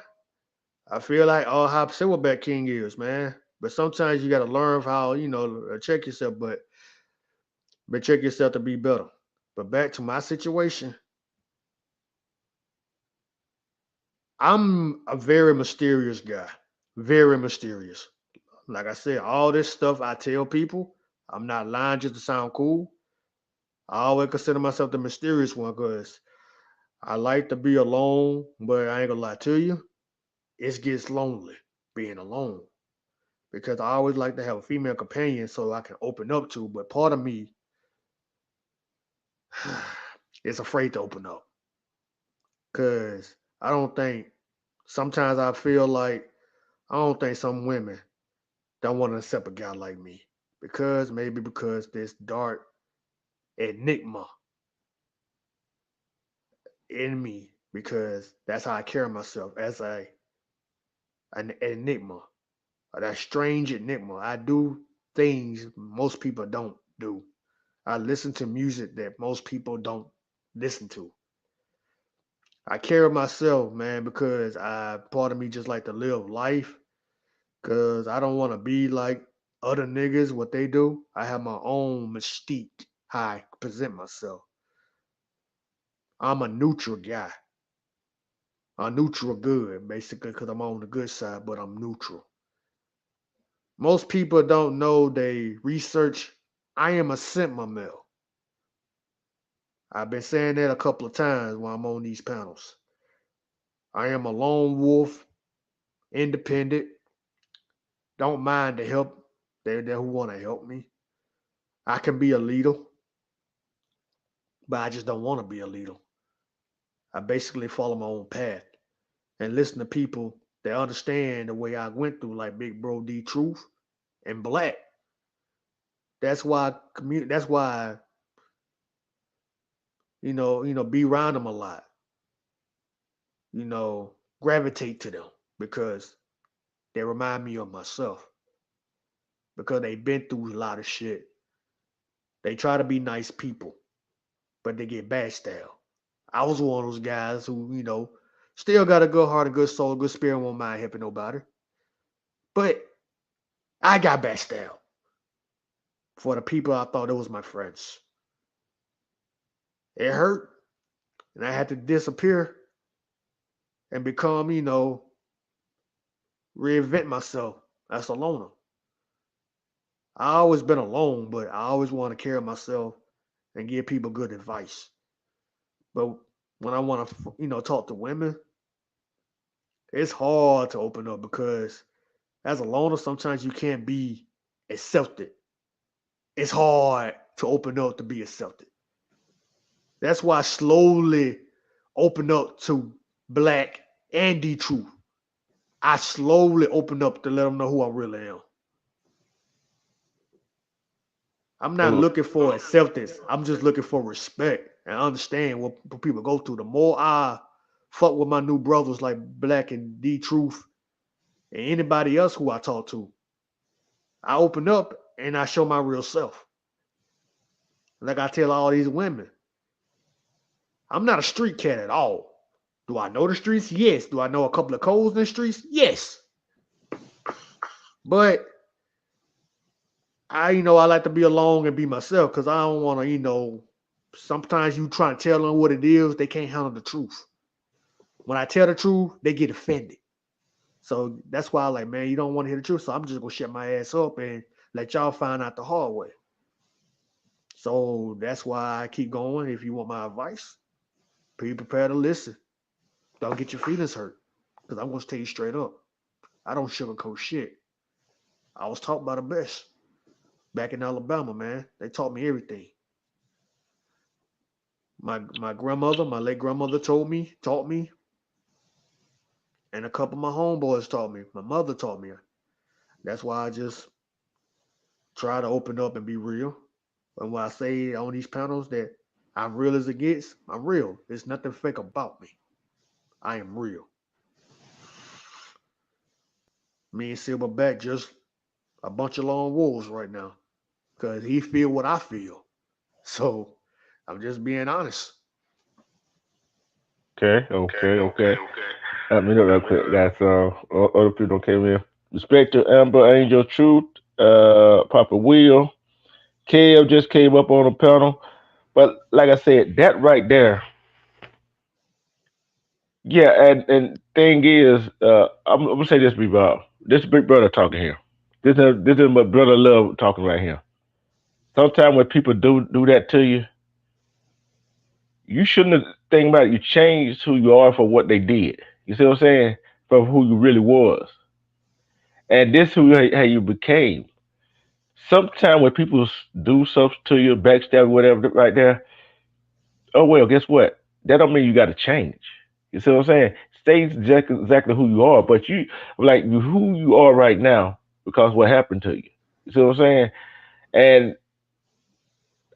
I feel like all how silverback king is, man. But sometimes you gotta learn how, check yourself, but check yourself to be better. But back to my situation, I'm a very mysterious guy. Very mysterious. Like I said, all this stuff I tell people, I'm not lying just to sound cool. I always consider myself the mysterious one because I like to be alone, but I ain't gonna lie to you, it gets lonely being alone because I always like to have a female companion so I can open up to. But part of me is afraid to open up because I don't think sometimes I feel like I don't think some women don't want to accept a guy like me because maybe because this dark enigma in me because that's how I carry myself as an enigma, that strange enigma. I do things most people don't do. I listen to music that most people don't listen to. I carry myself, man, because I part of me just like to live life. Cause I don't want to be like other niggas, what they do. I have my own mystique, how I present myself. I'm a neutral guy. I'm neutral good, basically, because I'm on the good side, but I'm neutral. Most people don't know they research. I am a Sigma male. I've been saying that a couple of times while I'm on these panels. I am a lone wolf, independent, don't mind the help. They who want to help me. I can be a leader, but I just don't want to be a leader. I basically follow my own path and listen to people that understand the way I went through, like Big Bro D Truth and Black. That's why be around them a lot. Gravitate to them because they remind me of myself because they've been through a lot of shit. They try to be nice people, but they get backstabbed. I was one of those guys who, still got a good heart, a good soul, a good spirit, won't mind helping nobody. But I got backstabbed for the people I thought it was my friends. It hurt, and I had to disappear and become, reinvent myself as a loner. I always been alone, but I always want to carry myself and give people good advice. But when I want to, talk to women, it's hard to open up because as a loner, sometimes you can't be accepted. It's hard to open up to be accepted. That's why I slowly open up to Black and D Truth. I slowly open up to let them know who I really am. I'm not Mm. looking for acceptance. I'm just looking for respect and understand what people go through. The more I fuck with my new brothers like Black and D Truth and anybody else who I talk to, I open up and I show my real self. Like I tell all these women, I'm not a street cat at all. Do I know the streets? Yes. Do I know a couple of codes in the streets? Yes. But I like to be alone and be myself because I don't want to, sometimes you try to tell them what it is, they can't handle the truth. When I tell the truth, they get offended. So that's why I like, man, you don't want to hear the truth. So I'm just gonna shut my ass up and let y'all find out the hard way. So that's why I keep going. If you want my advice, be prepared to listen. Don't get your feelings hurt. Because I'm gonna tell you straight up. I don't sugarcoat shit. I was taught by the best. Back in Alabama, man. They taught me everything. My grandmother, my late grandmother taught me, and a couple of my homeboys taught me. My mother taught me. That's why I just try to open up and be real. And when I say on these panels that I'm real as it gets, I'm real. There's nothing fake about me. I am real. Me and Silverback just a bunch of lone wolves right now. because he feel what I feel. So I'm just being honest. Okay, okay, okay. Let me know real quick, guys. Other people don't came in. Respect to Amber Angel Truth, Papa Will. Kev just came up on the panel. But like I said, that right there, yeah, and thing is, I'm gonna say this, Big Bob. This is Big Brother talking here. This is my brother love talking right here. Sometimes when people do that to you, you shouldn't have think about it. You changed who you are for what they did. You see what I'm saying? From who you really was, and this who how you became. Sometimes when people do stuff to you, backstab, whatever, right there, oh well, guess what? That don't mean you got to change. You see what I'm saying? Stay exactly who you are, but you like who you are right now because what happened to you. You see what I'm saying? And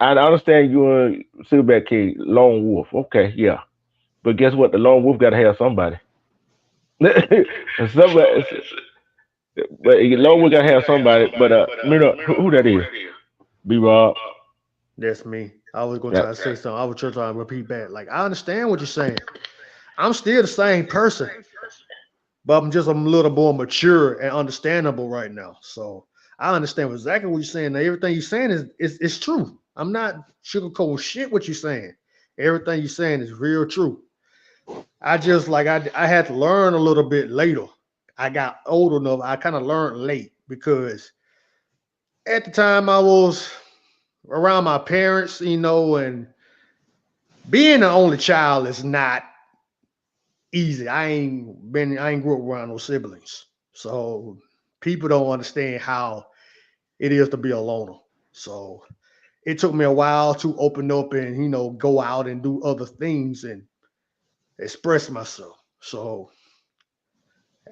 I understand you're a silverback king, lone wolf. Okay, yeah, but guess what? The lone wolf got to have somebody. Somebody, but lone wolf got to have somebody. But who that is? B Rob. That's me. I was gonna Yeah. try to say something. I was trying to repeat back. Like I understand what you're saying. I'm still the same person, but I'm a little more mature and understandable right now. So I understand exactly what you're saying. Now, everything you're saying is true. I'm not sugarcoating shit what you're saying. Everything you're saying is real true. I just like I had to learn a little bit later. I got old enough. I kind of learned late because at the time I was around my parents, and being the only child is not easy. I ain't grew up around no siblings. So people don't understand how it is to be a loner. So it took me a while to open up and, go out and do other things and express myself. So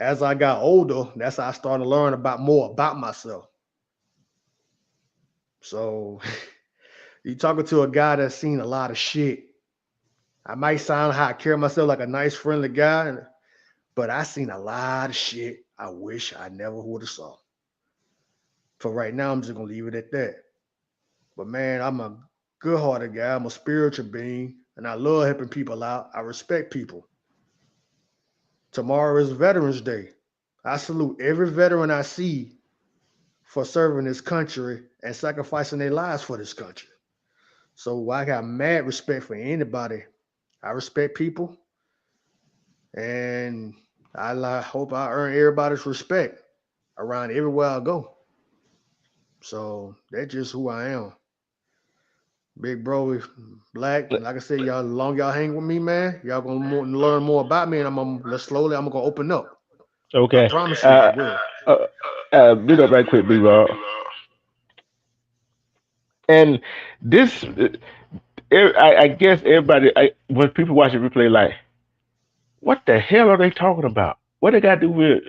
as I got older, that's how I started to learn about more about myself. So you talking to a guy that's seen a lot of shit. I might sound how I carry myself like a nice, friendly guy, but I seen a lot of shit I wish I never would have saw. For right now, I'm just gonna leave it at that. But man, I'm a good-hearted guy. I'm a spiritual being, and I love helping people out. I respect people. Tomorrow is Veterans Day. I salute every veteran I see for serving this country and sacrificing their lives for this country. So I got mad respect for anybody. I respect people, and hope I earn everybody's respect around everywhere I go. So that's just who I am. Big bro is black. Like I said, y'all, the long y'all hang with me, man, y'all gonna learn more about me, and I'm gonna open up. I Okay. promise you, I Uh, will. uh, Beat up right quick, B Rob. And this, I guess everybody, when people watch the replay, like, what the hell are they talking about? What they got to do with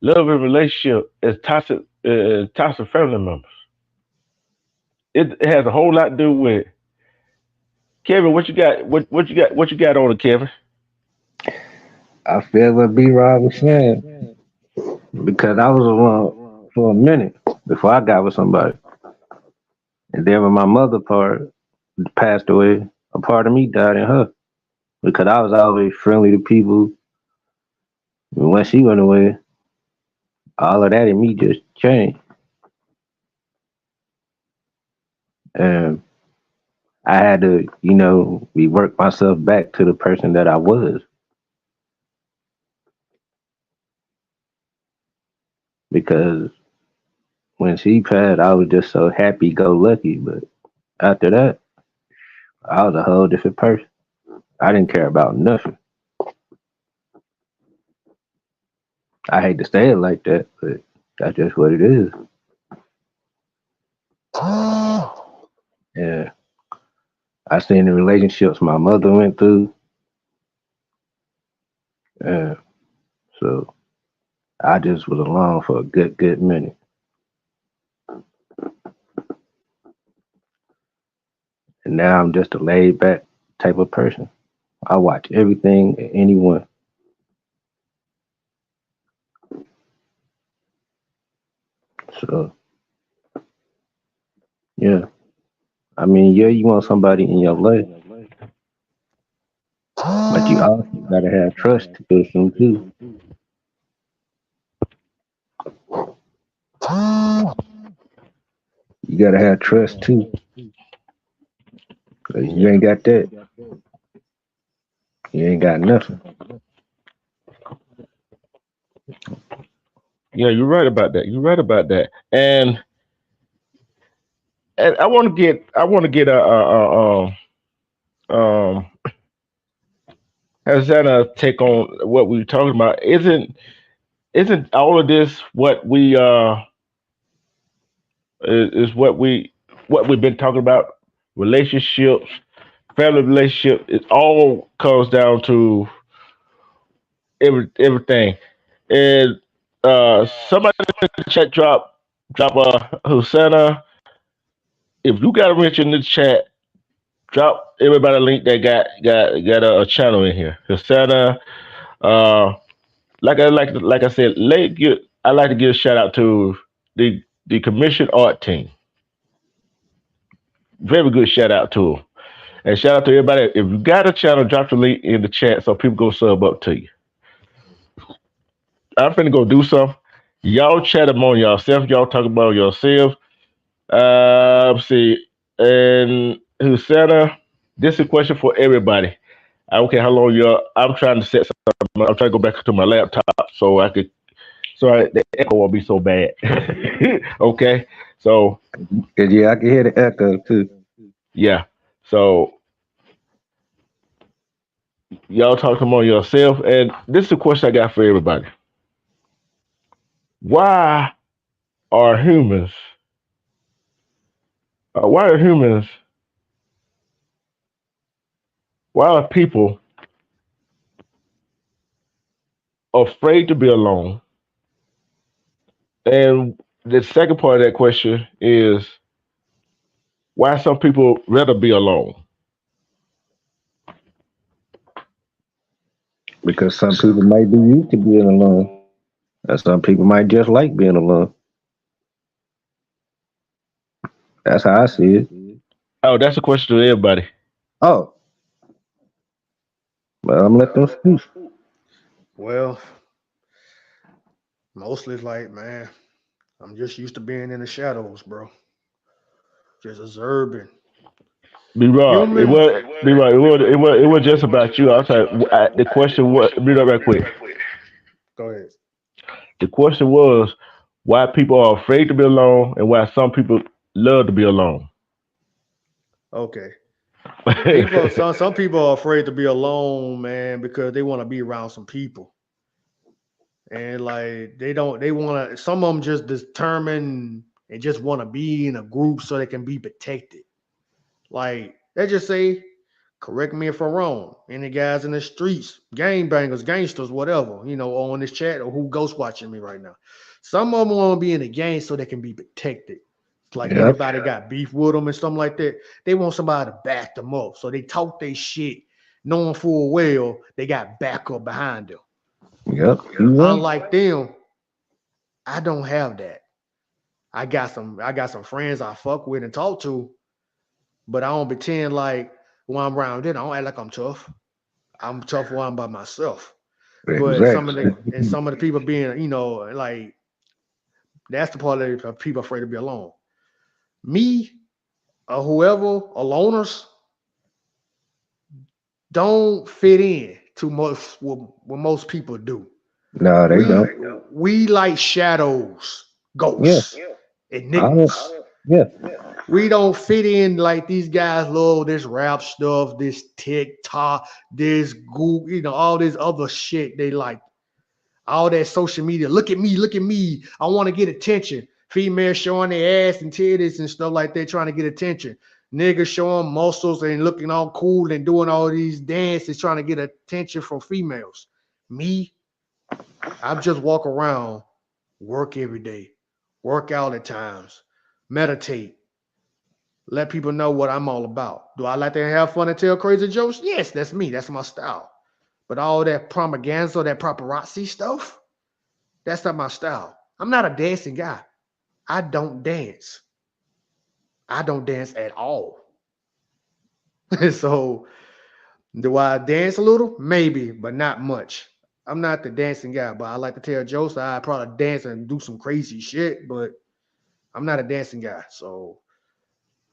love and relationship as toxic family members? It has a whole lot to do with Kevin. What you got? What you got? What you got on it, Kevin? I feel what B Rob was saying because I was alone for a minute before I got with somebody. And then when my mother part passed away, a part of me died in her because I was always friendly to people. And when she went away, all of that in me just changed. And I had to, rework myself back to the person that I was because when she passed, I was just so happy go lucky. But after that, I was a whole different person. I didn't care about nothing. I hate to say it like that, but that's just what it is. Yeah, I seen the relationships my mother went through, yeah. So I just was alone for a good minute, and now I'm just a laid back type of person. I watch everything and anyone. So Yeah. I mean, yeah, you want somebody in your life, but you also gotta have trust to push them too. You gotta have trust too. 'Cause you Yeah. ain't got that, you ain't got nothing. Yeah, you're right about that. You're right about that. And I want to get um has that a take on what we were talking about? Isn't all of this what we is what we've been talking about? Relationships, family relationship. It all comes down to everything. And somebody in the chat drop Hosanna. If you got a mention in the chat, drop everybody a link that got a channel in here. Hosanna, uh, like I said, I like to give a shout out to the commission art team. Very good shout out to them. And shout out to everybody. If you got a channel, drop the link in the chat so people go sub up to you. I'm finna go do something. Y'all chat among yourself. Y'all talk about yourself. Let's see. And Hosanna, this is a question for everybody. I don't care how long you're. I'm trying to set something. I'm trying to go back to my laptop so I could, the echo won't be so bad. Okay. So 'Cause yeah, I can hear the echo too. yeah. So y'all talk among yourself, and this is a question I got for everybody. Why are humans? Why are humans? Why are people afraid to be alone? And the second part of that question is why some people rather be alone. Because some people might be used to being alone, and some people might just like being alone. That's how I see it. Oh, that's a question to everybody. Oh, but I'm let them speak. Well, mostly it's like, man, I'm just used to being in the shadows, bro. Just observing. Be right. It Human. was be right. It was just about you. I was like, the question was be right, right quick. Go ahead. The question was why people are afraid to be alone and why some people love to be alone. Okay. People, some people are afraid to be alone, man, because they want to be around some people, and like they don't, they want to. Some of them just determined and just want to be in a group so they can be protected. Like they just say, correct me if I'm wrong. Any guys in the streets, gang bangers, gangsters, whatever, on this chat or who ghost watching me right now. Some of them want to be in the gang so they can be protected. It's like Yep, anybody got beef with them and something like that. They want somebody to back them up. So they talk their shit, knowing full well they got backup behind them. yep. You right. Unlike them, I don't have that. I got some friends I fuck with and talk to, but I don't pretend like when I'm around them, I don't act like I'm tough. I'm tough when I'm by myself. But Exactly. some of the people being, like that's the part of people afraid to be alone. Me or whoever, aloners, don't fit in to most what most people do. No, they We don't. we like shadows, Yeah. ghosts, I, enigmas. yeah. We don't fit in like these guys love this rap stuff, this TikTok, this Google, all this other shit they like. All that social media. Look at me, look at me. I want to get attention. Females showing their ass and titties and stuff like that, trying to get attention. Niggas showing muscles and looking all cool and doing all these dances, trying to get attention from females. Me, I just walk around, work every day, work out at times, meditate, let people know what I'm all about. Do I like to have fun and tell crazy jokes? Yes, that's me. That's my style. But all that propaganda, that paparazzi stuff, that's not my style. I'm not a dancing guy. I don't dance. I don't dance at all. So do I dance a little? Maybe, but not much. I'm not the dancing guy, but I like to tell jokes. I probably dance and do some crazy shit, but I'm not a dancing guy. So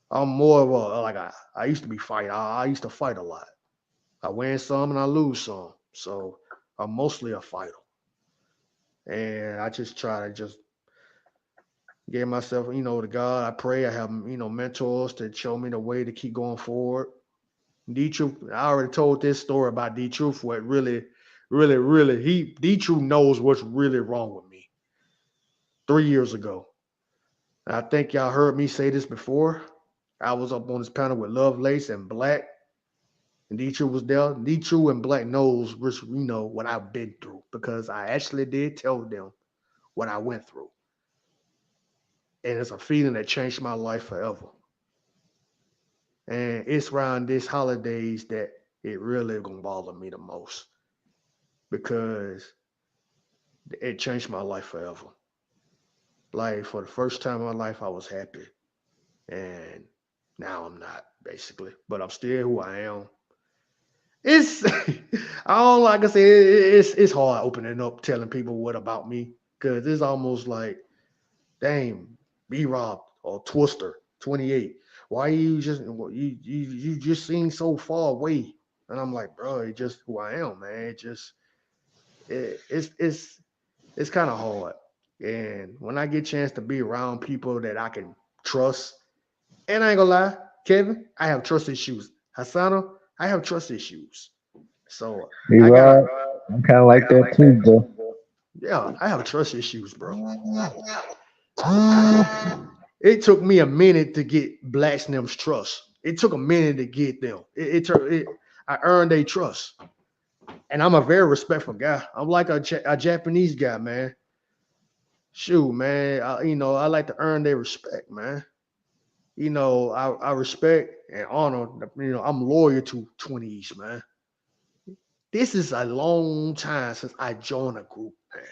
I'm more of a like I used to be fight. I used to fight a lot. I win some and I lose some. So I'm mostly a fighter. And I just try to just give myself, to God. I pray. I have, mentors to show me the way to keep going forward. D Truth, I already told this story about D Truth. What really, really, really, D Truth knows what's really wrong with me. 3 years ago, I think y'all heard me say this before. I was up on this panel with Love Lace and Black, and D Truth was there. D Truth and Black knows which what I've been through because I actually did tell them what I went through, and it's a feeling that changed my life forever. And it's around this holidays that it really gonna bother me the most because it changed my life forever. Like for the first time in my life, I was happy, and now I'm not basically, but I'm still who I am. It's I don't like I said it's hard opening up telling people what about me because it's almost like damn B Rob or Twister 28. Why you just you just seem so far away? And I'm like, bro, it's just who I am, man. It just it's kind of hard. And when I get a chance to be around people that I can trust, and I ain't gonna lie, Kevin, I have trust issues. Hassano, I have trust issues. So B I gotta, Rob, I'm kind of like that too, bro. yeah, I have trust issues, bro. It took me a minute to get Black Slim's trust. It took a minute to get them. I earned their trust, and I'm a very respectful guy. I'm like a Japanese guy, man. Shoot, man. I like to earn their respect, man. I respect and honor. I'm loyal to 20s, man. This is a long time since I joined a group, man.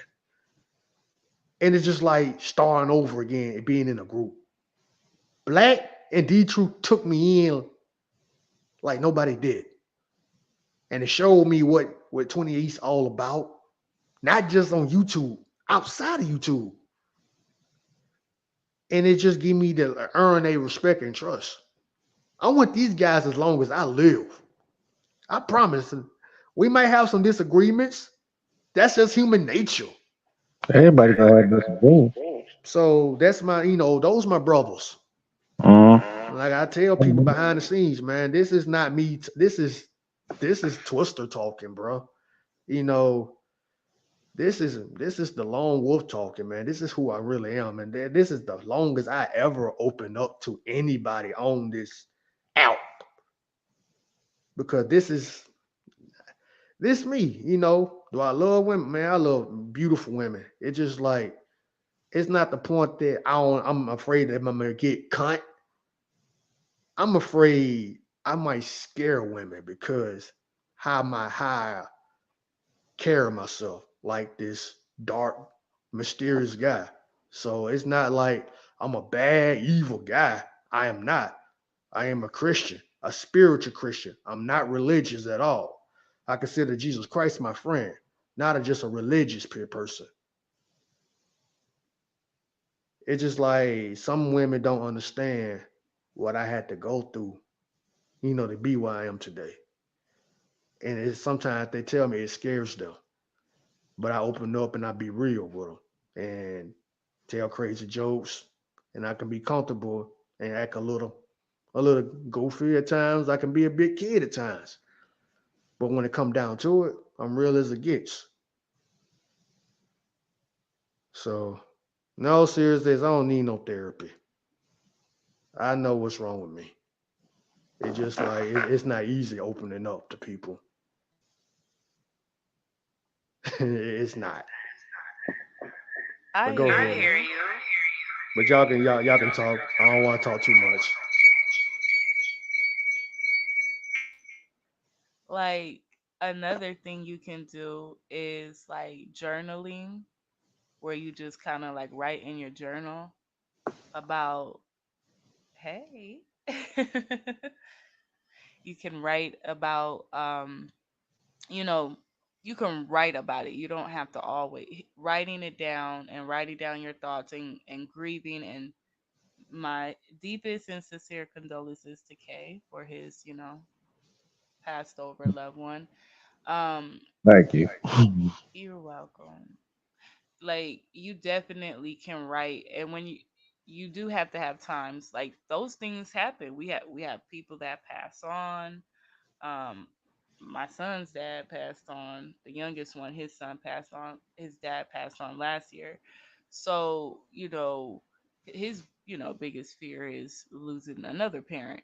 And it's just like starting over again and being in a group. Black and D Truth took me in like nobody did. And it showed me what 20 East all about. Not just on YouTube, outside of YouTube. And it just gave me to earn a respect and trust. I want these guys as long as I live. I promise. We might have some disagreements. That's just human nature. Everybody gonna have disagreements. So that's those my brothers. Mm. Like I tell people behind the scenes, man, this is not me. This is Twister talking, bro. You know, this is the lone wolf talking, man. This is who I really am, and this is the longest I ever open up to anybody on this out because this me. Do I love women? Man, I love beautiful women. It's just like it's not the point that I'm afraid that I'm gonna get cunt. I'm afraid I might scare women because how I carry myself like this dark, mysterious guy. So it's not like I'm a bad, evil guy. I am not. I am a Christian, a spiritual Christian. I'm not religious at all. I consider Jesus Christ my friend, not just a religious person. It's just like some women don't understand what I had to go through, to be where I am today. And sometimes they tell me it scares them, but I open up and I be real with them and tell crazy jokes, and I can be comfortable and act a little goofy at times. I can be a big kid at times, but when it come down to it, I'm real as it gets. So, no, seriously, I don't need no therapy. I know what's wrong with me. It's just like it's not easy opening up to people. It's not. But I go hear ahead, man. you. But y'all can talk. I don't want to talk too much. Like another thing you can do is like journaling, where you just kind of like write in your journal about Hey. You can write about you know, you can write about it. You don't have to always writing it down and writing down your thoughts and grieving and my deepest and sincere condolences to Kay for his, passed over loved one. Um, Thank you. you're welcome. Like you definitely can write, and when you do have to have times like those things happen. We have people that pass on. Um, my son's dad passed on. The youngest one, his son passed on. His dad passed on last year. So his biggest fear is losing another parent.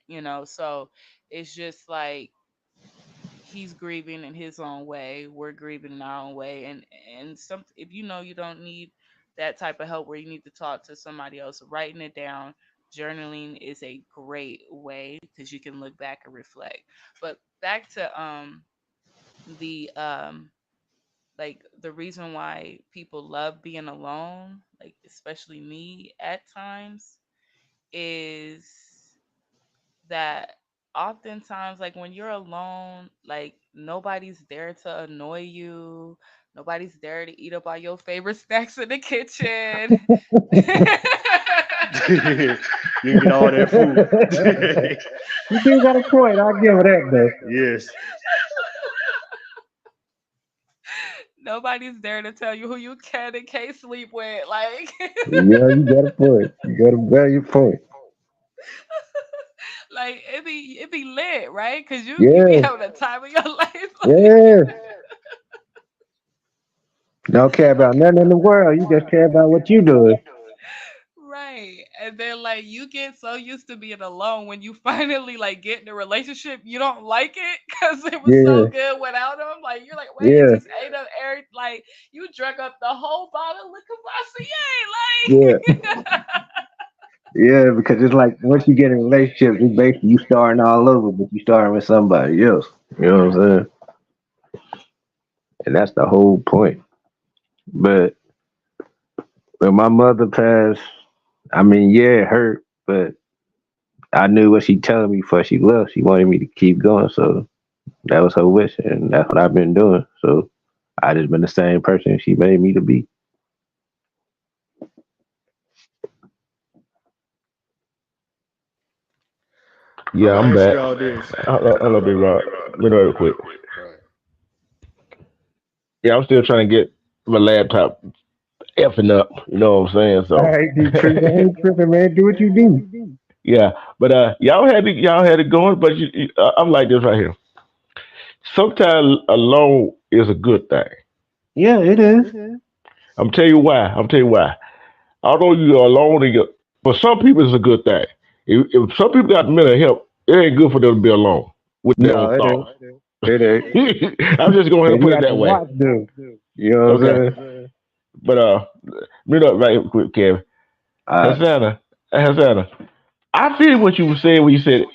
So it's just like he's grieving in his own way, we're grieving in our own way, and some if you don't need that type of help where you need to talk to somebody else, writing it down, journaling is a great way because you can look back and reflect. But back to the like the reason why people love being alone, like especially me at times, is that oftentimes like when you're alone, like nobody's there to annoy you, nobody's there to eat up all your favorite snacks in the kitchen. You get all that food. You do got a point. I'll give her that though. Yes. Nobody's there to tell you who you can and can't sleep with, like Yeah, you got a point. You got a very point. like it be lit, right? Because you be Yeah, having a time of your life. yeah. Don't care about nothing in the world. You just care about what you doing. Right. And then like you get so used to being alone when you finally like get in a relationship, you don't like it because it was so Yeah, good without him. Like you're like, wait, you yeah, just ate up every like you drank up the whole bottle of Cavassier. yeah, Like yeah. Because it's like once you get in a relationship, it's basically you starting all over, but you starting with somebody else. You know what I'm saying? And that's the whole point. But when my mother passed, I mean, yeah, it hurt, but I knew what she telling me before she left. She wanted me to keep going, so that was her wish, and that's what I've been doing. So I just been the same person she made me to be. I'm Yeah, gonna I'm ask back. y'all this. Hello, Big Rock. Let me know real quick. Right. Yeah, I'm still trying to get my laptop effing up. You know what I'm saying? I So, ain't do tripping. I ain't tripping, man. Do what you do. yeah. But y'all had it going. But I'm like this right here. Sometimes alone is a good thing. Yeah, it is. I'm tell you why. I'm tell you why. Although you're alone, for some people it's a good thing. If some people got mental health, it ain't good for them to be alone with their No, own it ain't. thoughts. It ain't. I'm just going ahead Cause and you put it got to that way. watch them. You know what Okay. I'm saying? But mute up right quick, Kevin. Uh, Hasana, Hasana. I feel what you were saying when you said,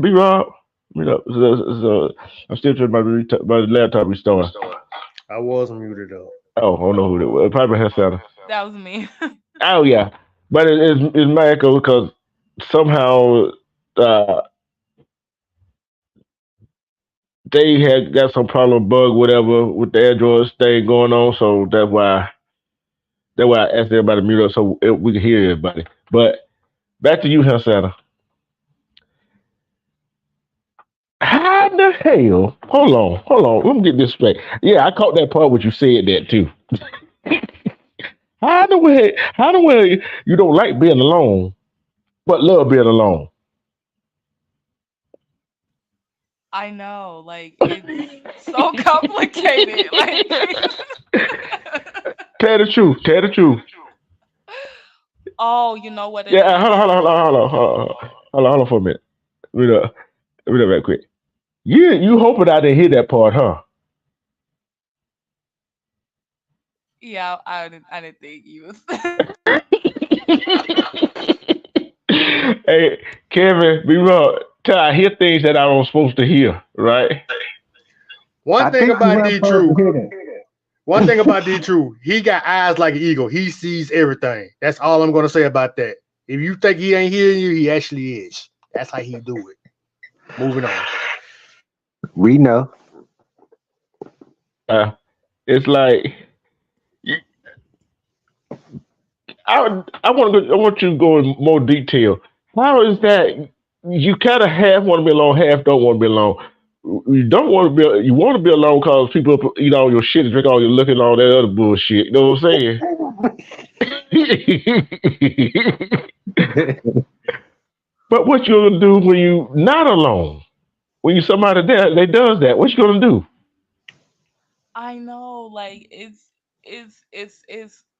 "Be Rob." Mute up. So, I'm still trying my laptop restoring. I was muted up. Oh, I don't know who it was. Probably Hasana. that was me. Oh yeah, but it's my echo because somehow uh, they had got some problem bug whatever with the Android thing going on, so that's why I asked everybody to mute up so we can hear everybody. But back to you, Hasana. How the hell? Hold on. Let me get this straight. Yeah, I caught that part when you said that too. How the way you don't like being alone, but love being alone? I know, like it's so complicated. Like Tell the truth. Tell the truth. oh, you know what it Yeah, hold on, is? hold on, hold on, hold on, hold on for a minute. Read up right quick. You hoping I didn't hear that part, huh? Yeah, I didn't think you was Hey, Kevin, be wrong. Tell I hear things that I don't supposed to hear, right? One I thing think you about weren't D supposed to True, hear that. one thing about D True, he got eyes like an eagle. He sees everything. That's all I'm gonna say about that. If you think he ain't hearing you, he actually is. That's how he do it. Moving on. We know. Uh, it's like I want you to go in more detail. How is that? You kind of half want to be alone, half don't want to be alone. You don't want to be. You want to be alone because people eat all your shit, drink all your liquor, and all that other bullshit. You know what I'm saying? But what you gonna do when you not alone? When you somebody there that does that, what you gonna do? I know, like it's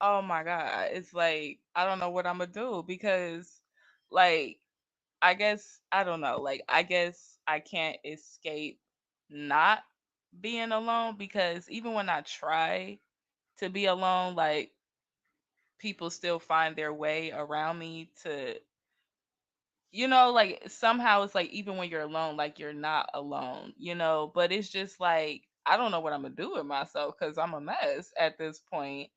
oh my God. It's like I don't know what I'm gonna do because like I guess I don't know. Like I guess I can't escape not being alone because even when I try to be alone, like people still find their way around me to like somehow it's like even when you're alone, like you're not alone, but it's just like I don't know what I'm gonna do with myself because I'm a mess at this point.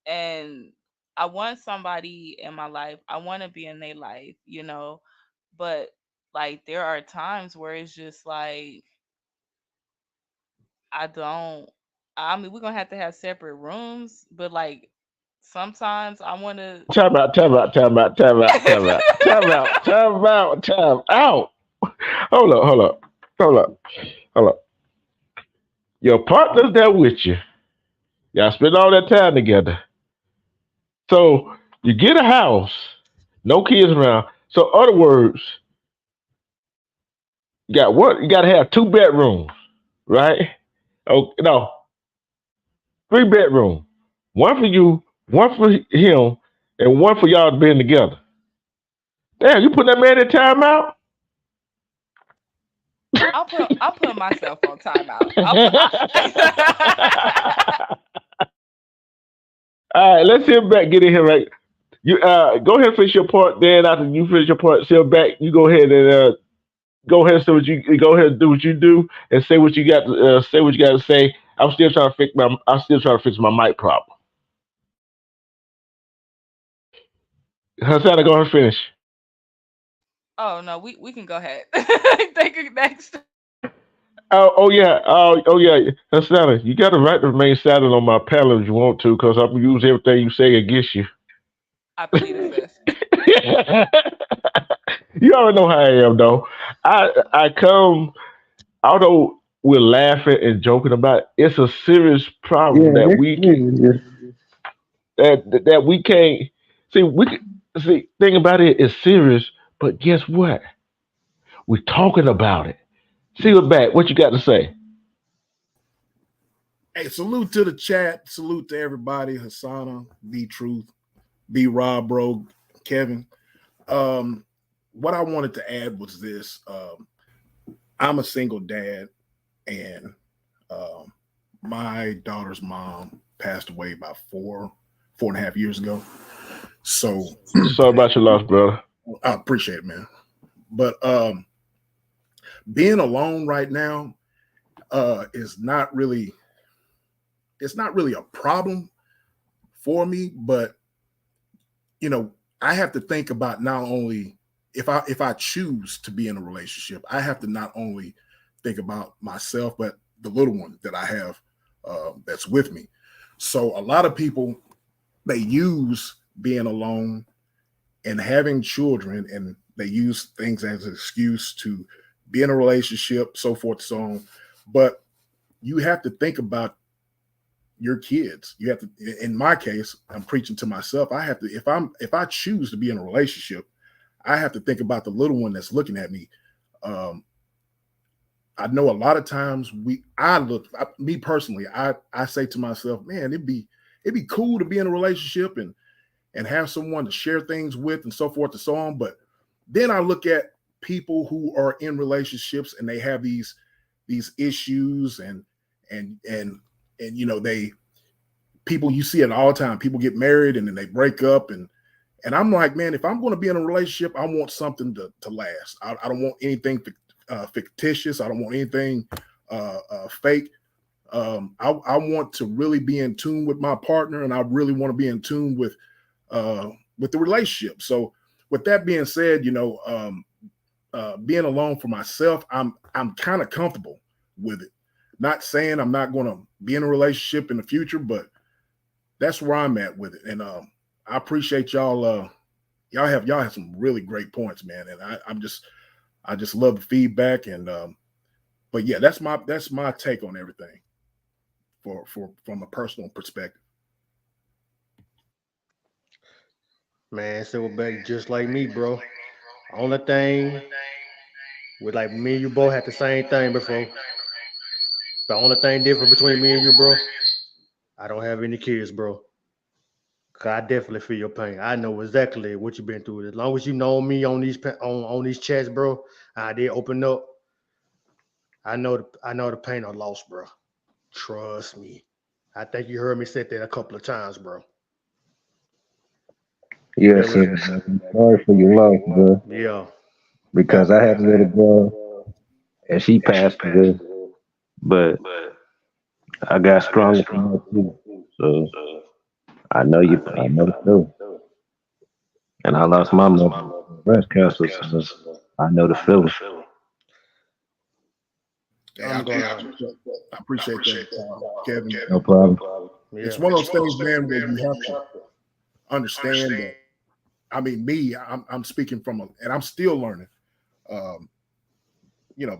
And I want somebody in my life, I want to be in their life, but like there are times where it's just like I don't I mean we're gonna have separate rooms, but like sometimes I want to. Time out, time out, time out, time out, time out, time out, time out, time out. Hold up, hold up, hold up, hold up. Your partner's there with you. Y'all spend all that time together. So you get a house, no kids around. So other words, you got what? You got to have two bedrooms, right? Oh no, three bedrooms. One for you, one for him, and one for y'all being together. Damn, you put that man in timeout? I'll put myself on timeout. I'll put I, All right, let's sit back, get in here. Right, you go ahead and finish your part. Then after you finish your part, sit back. You go ahead and go ahead and say what you go ahead and do what you do and say what you got to say what you got to say. I'm still trying to fix my mic problem. Hassan, go ahead and finish. oh no, we can go ahead. Take it next. Oh yeah, oh yeah, Hassan, you got the right to remain silent on my panel if you want to, because I'm gonna use everything you say against you. I plead the fifth. You already know how I am, though. I come, although we're laughing and joking about it, it's a serious problem Yeah, that this we is that we can't see. See. Thing about it is serious, but guess what? We're talking about it. See what back. What you got to say? Hey, salute to the chat. Salute to everybody. Hassana, B Truth, B Rob, bro, Kevin. Um, what I wanted to add was this. I'm a single dad, and um, my daughter's mom passed away about 4.5 years ago. So Sorry about your loss, brother. I appreciate it, man. But being alone right now is not really it's not really a problem for me, but you know, I have to think about not only if I choose to be in a relationship, I have to not only think about myself, but the little one that I have that's with me. So a lot of people they use being alone and having children, and they use things as an excuse to be in a relationship, so forth, so on. But you have to think about your kids. You have to, in my case, I'm preaching to myself. I have to, if I choose to be in a relationship, I have to think about the little one that's looking at me. Um, I know a lot of times me personally, I say to myself, man, it'd be cool to be in a relationship and have someone to share things with and so forth and so on. But then I look at people who are in relationships and they have these issues and they people you see it all the time. People get married and then they break up and I'm like, man, if I'm going to be in a relationship, I want something to last. I don't want anything fictitious. I don't want anything fake. I want to really be in tune with my partner, and I really want to be in tune with the relationship. So with that being said, being alone for myself, I'm kind of comfortable with it. Not saying I'm not going to be in a relationship in the future, but that's where I'm at with it. And I appreciate y'all. Y'all have some really great points, man. And I just love the feedback. And but yeah, that's my take on everything for from a personal perspective. Man, Silverback, just like me, bro. Only thing with like me and you both had the same thing before. The only thing different between me and you, bro, I don't have any kids, bro. 'Cause I definitely feel your pain. I know exactly what you've been through. As long as you know me on these chats, bro, I did open up. I know the pain of loss, bro. Trust me. I think you heard me say that a couple of times, bro. Yes, Very, sir. I'm sorry for your loss, bro. yeah. Because I had a little girl and she passed away, but I got stronger from her too. So I know the feeling. And I lost my mother to breast cancer, so I know the feeling. Hey, I'm gonna, I appreciate that, Kevin. No problem. It's yeah. one of those things, man, where you have to understand that. I mean, I'm speaking from and I'm still learning. Um,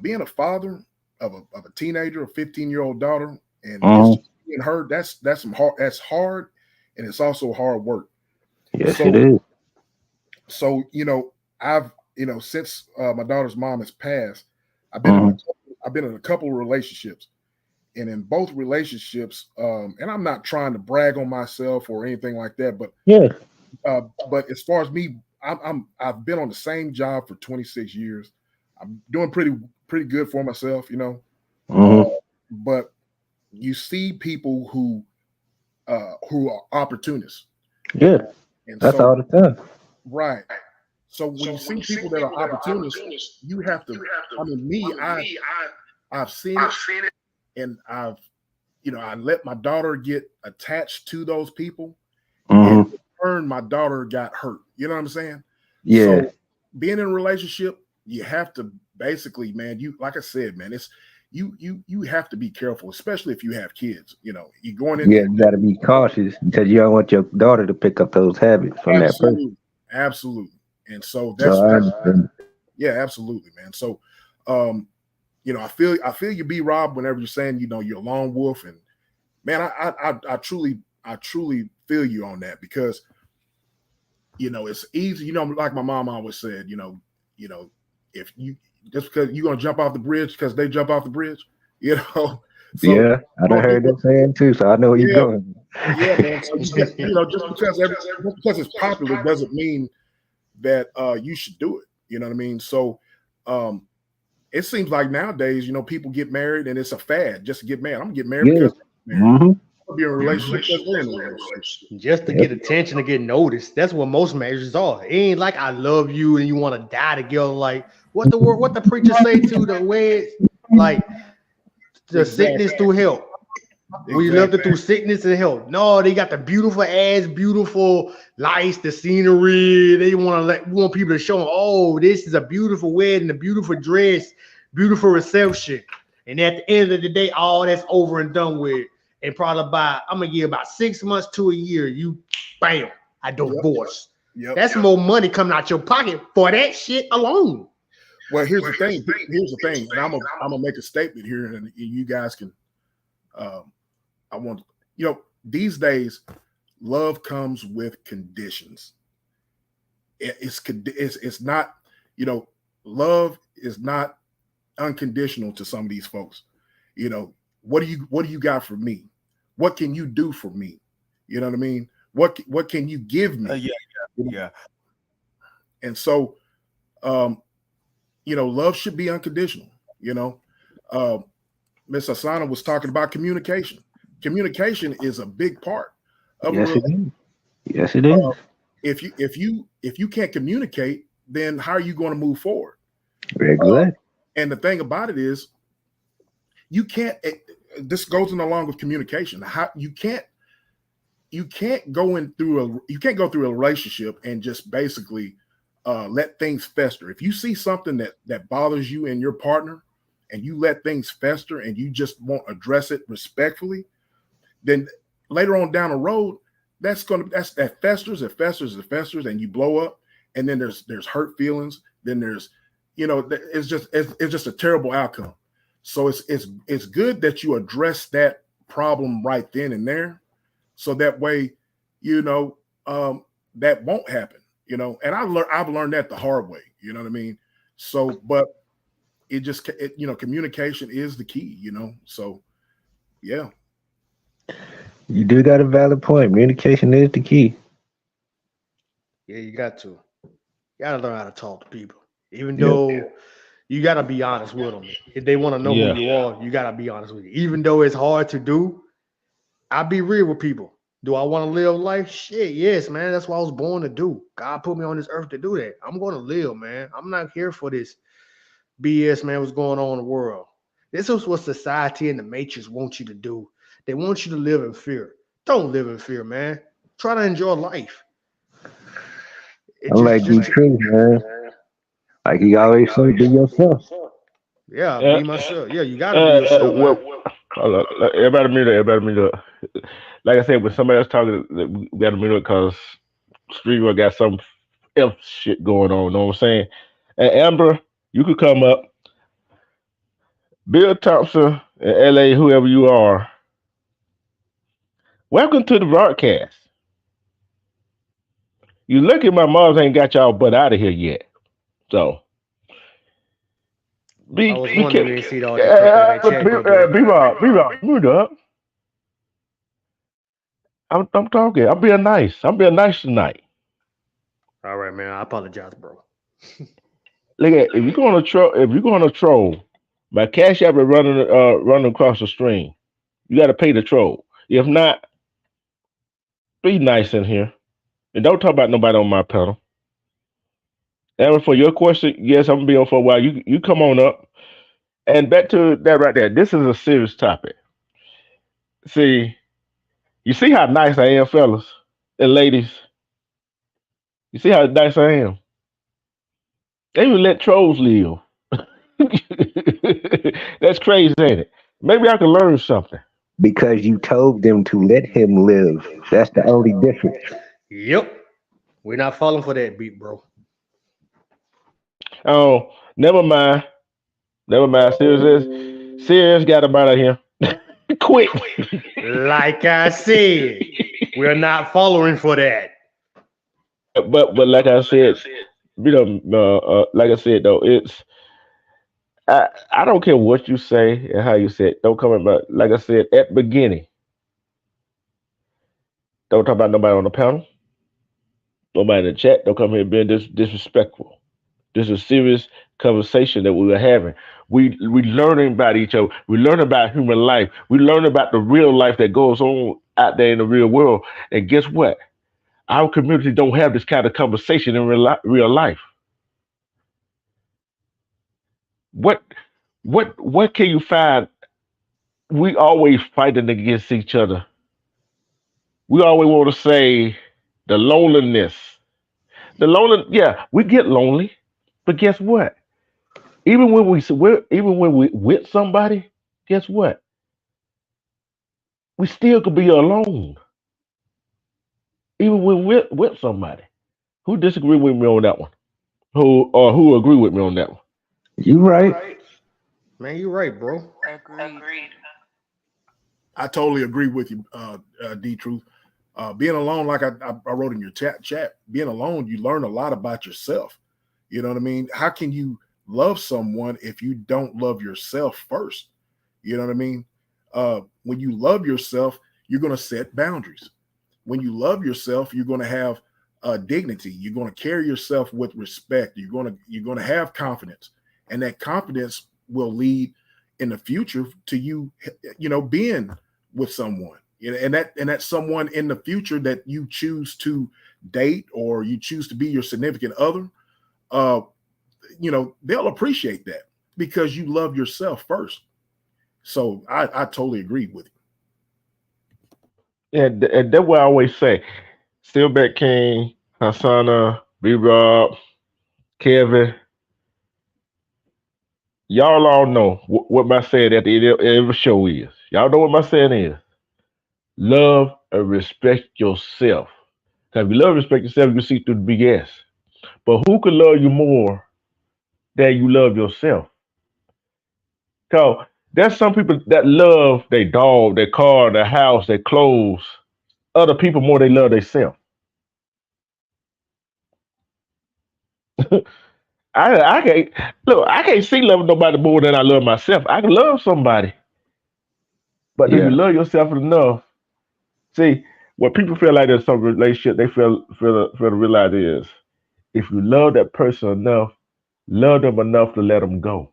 being a father of a teenager, a 15-year-old daughter, and it's Uh-huh. just being her. That's some hard. That's hard, and it's also hard work. Yes, it So, is. I've since my daughter's mom has passed, I've been in Uh-huh. a couple of relationships, and in both relationships, and I'm not trying to brag on myself or anything like that, Yeah. but as far as me, I've been on the same job for 26 years. I'm doing pretty good for myself, Uh, Uh-huh. but you see people who are opportunists, Yeah. and That's all so the time. right. So when you see people that are opportunists, you have to. I mean, I've seen it, and I let my daughter get attached to those people, and Uh-huh. in turn, my daughter got hurt. You know what I'm saying? Yeah. So being in a relationship, you have to basically, man, you like I said, man, it's you have to be careful, especially if you have kids. You're going in Yeah, and you gotta be cautious because you don't want your daughter to pick up those habits from that person. absolutely, absolutely. And so So I that's understand. yeah, absolutely, man. So um, I feel you be Rob whenever you're saying, you're a lone wolf, and man, I truly feel you on that because it's easy, like my mom always said, if you just because you're gonna jump off the bridge because they jump off the bridge, you know. So Yeah, I done don't heard get that saying too, so I know where you're yeah, going. yeah, man. So just because it's popular doesn't mean that you should do it. You know what I mean? So um it seems like nowadays, people get married and it's a fad just to get married. I'm gonna get married Yeah. because I'm married. Mm-hmm. I'm gonna be in a relationship because they're in a relationship. Just to Yep. get attention, to get noticed. That's what most marriages are. It ain't like I love you and you want to die together. Like what the preacher say to the weds, like the sickness Exactly. through health. We loved it Exactly. through sickness and health. No, they got the beautiful ass, beautiful lights, the scenery. They want people to show them, oh, this is a beautiful wedding, a beautiful dress, beautiful reception. And at the end of the day, all that's over and done with. And probably I'm gonna give about 6 months to a year, you bam, I Yep. divorce. Yep. That's more money coming out your pocket for that shit alone. Well, here's the thing. Here's the thing, and I'm gonna make a statement here, and you guys can. Um, I want these days, love comes with conditions. It's not love is not unconditional to some of these folks. What do you got for me? What can you do for me? You know what I mean? What can you give me? Yeah, yeah. And so love should be unconditional. You know, uh, Miss Asana was talking about communication. Communication is a big part of a Yes, it relationship. is. Yes, it is. If you can't communicate, then how are you going to move forward? Uh, Exactly. and the thing about it is, you can't. This goes in along with communication. How you can't go through a relationship and just basically let things fester. If you see something that bothers you and your partner, and you let things fester, and you just won't address it respectfully, then later on down the road, that festers, it festers, it festers, and you blow up, and then there's hurt feelings. Then there's, it's just a terrible outcome. So it's good that you address that problem right then and there, so that way, you know, that won't happen. And I've learned that the hard way. You know what I mean? So, but communication is the key. So yeah. You do got a valid point. Communication is the key. Yeah, you got to. You got to learn how to talk to people. Even Yep. though you got to be honest with them. If they want to know who Yeah. you are, you got to be honest with you. Even though it's hard to do, I be real with people. Do I want to live life? Shit, yes, man. That's what I was born to do. God put me on this earth to do that. I'm going to live, man. I'm not here for this BS, man. What's going on in the world? This is what society and the matrix want you to do. They want you to live in fear. Don't live in fear, man. Try to enjoy life. It I'm like just D Truth, man. Like he always say, be yourself. yeah, Uh, be myself. Yeah, you gotta be yourself, man. well, hold up. Everybody mute up. Everybody mute up. Like I said, when somebody else talking, we got to mute up because Streamer got some else shit going on. Know what I'm saying? And Amber, you could come up. Bill Thompson and LA, whoever you are, welcome to the broadcast. You lucky my mom's ain't got y'all butt out of here yet. So I be was be wondering careful. you didn't see all that purple in that chat though, Bill. Be mute up. I'm talking. I'm being nice. I'm being nice tonight. All right, man. I apologize, bro. Look at if you're going to troll, my cash app is running across the stream. You got to pay the troll. If not, be nice in here and don't talk about nobody on my panel. And for your question, yes, I'm gonna be on for a while. You come on up and back to that right there. This is a serious topic. See, you see how nice I am, fellas and ladies. You see how nice I am. They even let trolls live. That's crazy, ain't it? Maybe I can learn something. Because you told them to let him live. That's the only difference. Yep. We're not falling for that beat, bro. Oh, never mind. Never mind. Serious got him out of here. Quick. Like I said, we're not following for that. but like I said, like I said though, I don't care what you say and how you say it. Don't come about like I said at the beginning. Don't talk about nobody on the panel, nobody in the chat. Don't come here being disrespectful. This is a serious conversation that we were having. We learning about each other. We learn about human life. We learn about the real life that goes on out there in the real world. And guess what? Our community don't have this kind of conversation in real life. What what can you find? We always fighting against each other. We always want to say the loneliness. Yeah, we get lonely, but guess what? Even when we with somebody, guess what? We still could be alone, even when we're with somebody. Who disagree with me on that one? Who agree with me on that one? You right. Man, you're right, bro. Agreed. I totally agree with you, D Truth. Being alone, like I wrote in your chat, being alone, you learn a lot about yourself. You know what I mean? How can you love someone if you don't love yourself first? You know what I mean? When you love yourself, you're going to set boundaries. When you love yourself, you're going to have dignity. You're going to carry yourself with respect. You're going to have confidence, and that confidence will lead in the future to you, being with someone. And that someone in the future that you choose to date or you choose to be your significant other, they'll appreciate that because you love yourself first. So I totally agree with And that's what I always say. Steelback King, Hassana, B Rob. Kevin, y'all all know what my saying at the end of every show is. Y'all know what my saying is. Love and respect yourself. Because if you love and respect yourself, you see through the BS. But who can love you more than you love yourself? Because there's some people that love their dog, their car, their house, their clothes, other people more than they love themselves. I can't look. I can't see loving nobody more than I love myself. I can love somebody, but do you Yeah. love yourself enough? See, what people feel like in some relationship, they feel to realize is if you love that person enough, love them enough to let them go.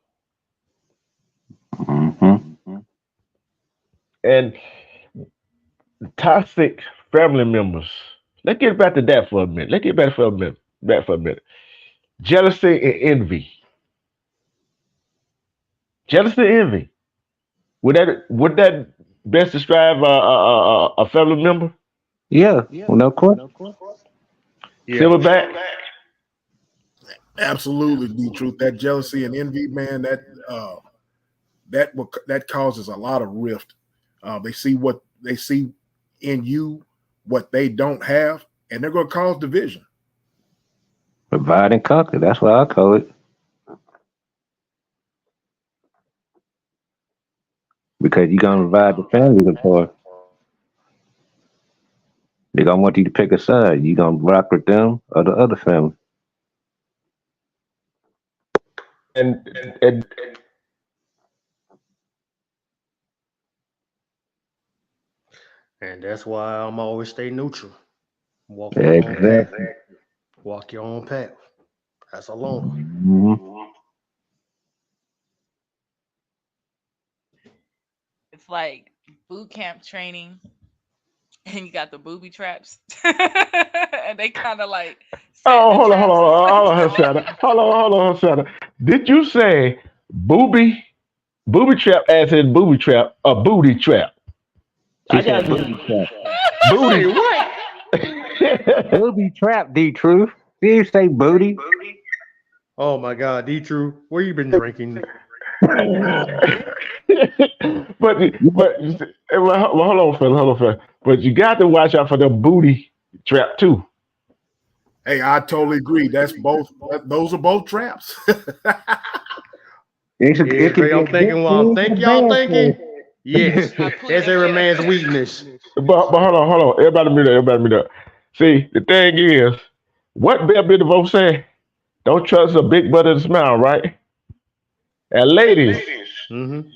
Mm-hmm. And toxic family members. Let's get back to that for a minute. Let's get back for a minute. Back for a minute. Jealousy and envy. Jealousy and envy. Would that best describe a family member? Yeah. Well, no question. Yeah. Silverback. Absolutely, the truth. That jealousy and envy, man, that causes a lot of rift. They see what they see in you, what they don't have, and they're going to cause division. Divide and conquer. That's what I call it. Because you're gonna divide the family apart. They're gonna want you to pick a side. You gonna rock with them or the other family. And And that's why I'm always stay neutral. Walk your own path. Exactly. Walk your own path. That's a loner. Hmm. It's like boot camp training, and you got the booby traps, and they kind of like setting oh, the hold on, hold traps on, on hold each on, other. Hashana. Hold on, Hashana. Did you say booby trap as in booby trap, a booty trap? She I said got booby trap. booty. Say what? Booby trap, D Truth. Did you say booty? Oh my God, D True, where you been drinking? but well, hold on, fella. But you got to watch out for the booty trap too. Hey, I totally agree. That's both. Those are both traps. Yeah, It could Trey, be a I'm good thinking while I'm thing and a thinking y'all bad thinking. Yes, I thing. plead that's the every fifth. man's weakness. But hold on. Everybody meet up. See, the thing is, what Bill Bill DeVoe said, don't trust a big butt and smile, right? And ladies, Mm-hmm.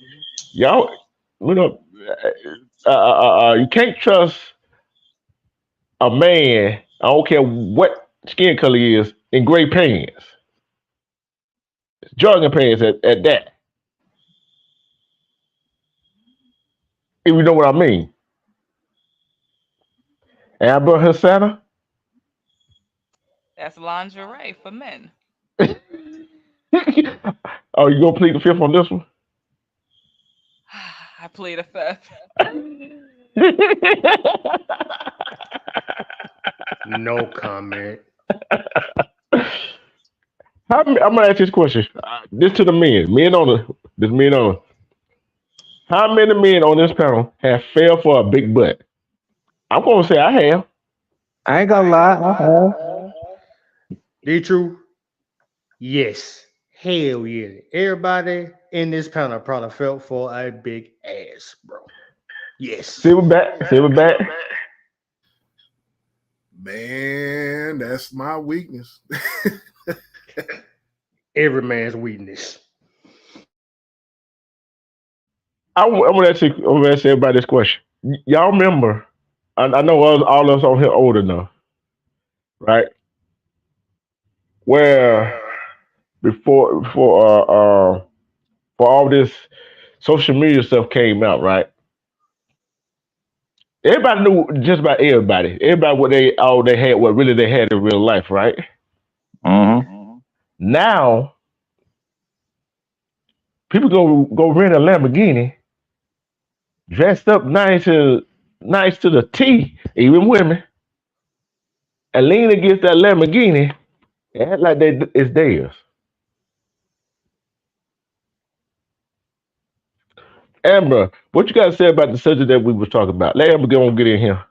y'all, you know, you can't trust a man, I don't care what skin color he is, in gray pants, jogging pants at that, if you know what I mean. Amber Hassana, That's lingerie for men. oh, you gonna plead the fifth on this one? I plead the fifth. No comment. I'm gonna ask this question. This to the men, this men on the. How many men on this panel have failed for a big butt? I'm gonna say I have. I ain't gonna lie, I have. D True, yes. Hell yeah. Everybody in this panel probably felt for a big ass, bro. Yes. Silverback. Man, that's my weakness. Every man's weakness. I'm gonna ask everybody this question. Y'all remember? I know all of us on here old enough, right? Where before for all this social media stuff came out, right? Everybody knew just about everybody. Everybody what they had, what really they had in real life, right? Mm-hmm. Now people go rent a Lamborghini, dressed up nice to the T, even women, and lean against that Lamborghini Act like it's theirs. Amber, what you got to say about the subject that we were talking about? Let Amber go and get in here.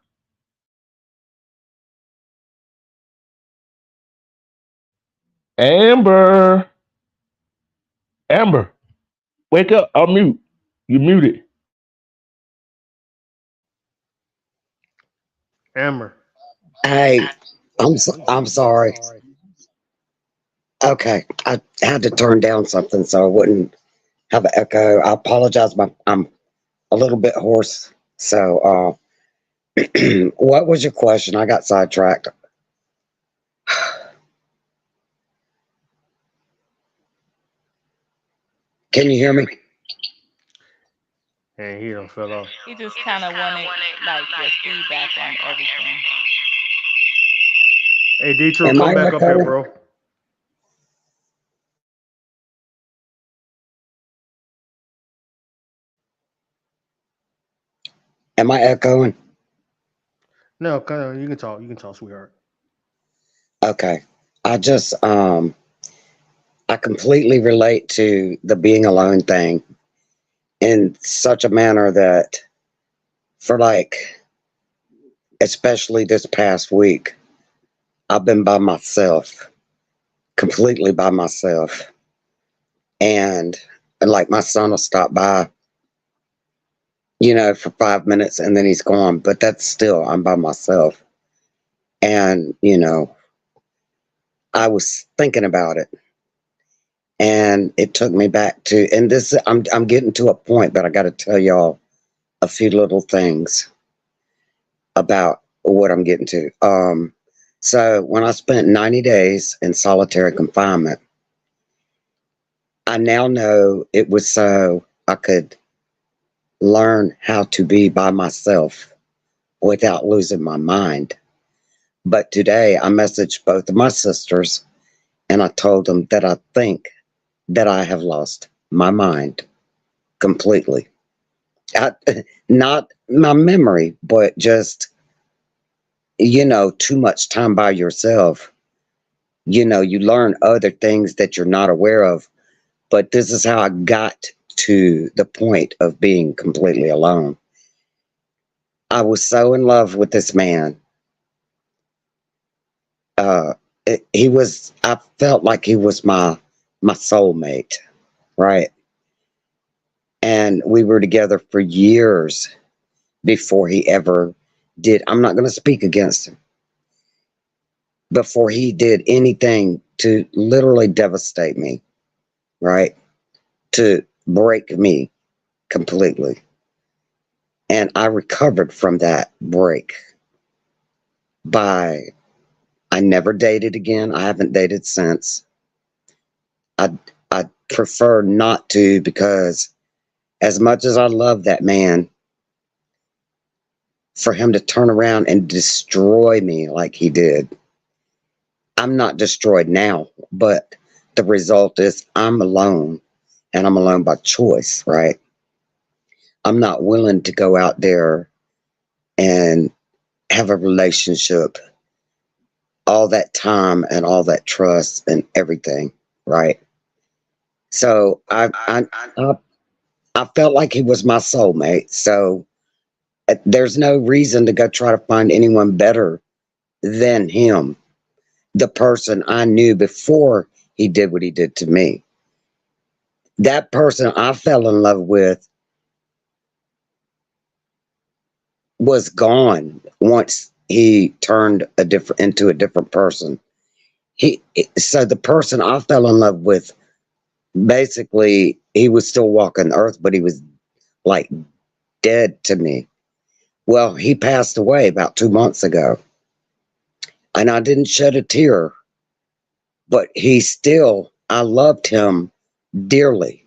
Amber, Amber, wake up. I'll mute. You muted. Amber. Hey, I'm sorry. Okay, I had to turn down something so I wouldn't have an echo. I apologize. I'm a little bit hoarse. So, what was your question? I got sidetracked. Can you hear me? And he done fell off. He just kind of wanted like your feedback on everything. Hey, D-True, Am come I back up here, echoing? bro. Am I echoing? No, you can talk. You can talk, sweetheart. Okay. I just I completely relate to the being alone thing in such a manner that for like especially this past week, I've been by myself, completely by myself. And like my son will stop by, for 5 minutes and then he's gone. But that's still, I'm by myself. And, I was thinking about it and it took me back to, and this, I'm getting to a point, but I got to tell y'all a few little things about what I'm getting to. So when I spent 90 days in solitary confinement, I now know it was so I could learn how to be by myself without losing my mind. But today I messaged both of my sisters and I told them that I think that I have lost my mind completely. I, not my memory, but just, too much time by yourself. You learn other things that you're not aware of. But this is how I got to the point of being completely alone. I was so in love with this man. Uh, I felt like he was my soulmate, right? And we were together for years before he ever did. I'm not going to speak against him. Before he did anything to literally devastate me, right? To break me completely. And I recovered from that break by I never dated again. I haven't dated since. I I prefer not to because as much as I love that man, for him to turn around and destroy me like he did, I'm not destroyed now, but the result is I'm alone and I'm alone by choice, right? I'm not willing to go out there and have a relationship all that time and all that trust and everything, right? So I felt like he was my soulmate. So there's no reason to go try to find anyone better than him, the person I knew before he did what he did to me. That person I fell in love with was gone once he turned into a different person. So the person I fell in love with, basically, he was still walking the earth, but he was like dead to me. Well, he passed away about 2 months ago, and I didn't shed a tear, but I loved him dearly.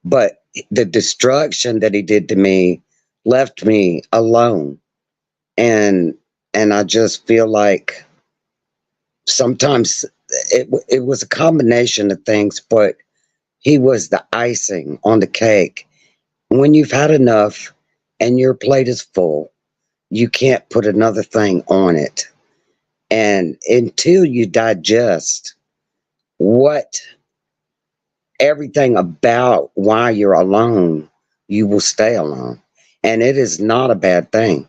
But the destruction that he did to me left me alone. And, and I just feel like sometimes it was a combination of things, but he was the icing on the cake. When you've had enough and your plate is full, you can't put another thing on it. And until you digest what everything about why you're alone, you will stay alone. And it is not a bad thing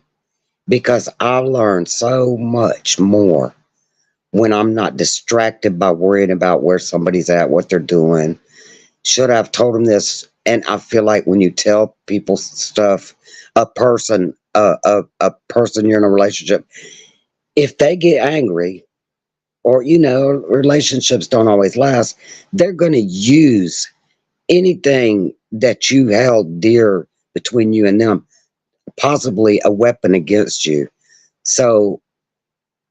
because I learned so much more when I'm not distracted by worrying about where somebody's at, what they're doing. Should I have told them this? And I feel like when you tell people stuff, a person you're in a relationship, if they get angry, or relationships don't always last, they're going to use anything that you held dear between you and them, possibly a weapon against you. So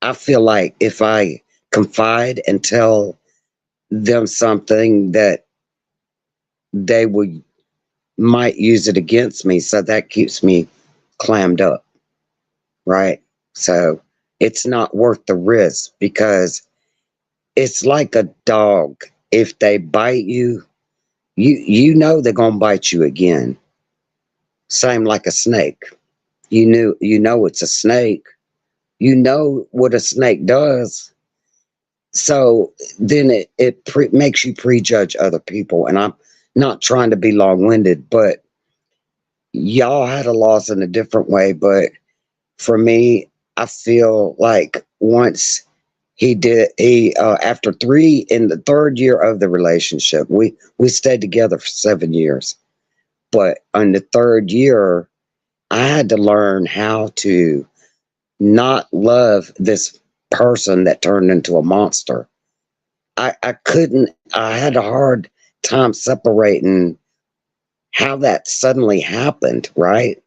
I feel like if I confide and tell them something, that they would might use it against me, so that keeps me clammed up, right? So it's not worth the risk, because it's like a dog. If they bite you, you know they're gonna bite you again. Same like a snake. You know it's a snake. You know what a snake does. So then it makes you prejudge other people. And I'm not trying to be long winded, but y'all had a loss in a different way. But for me, I feel like once he after three in the third year of the relationship, we stayed together for 7 years. But on the third year, I had to learn how to not love this person that turned into a monster. I couldn't, I had a hard time separating how that suddenly happened, right?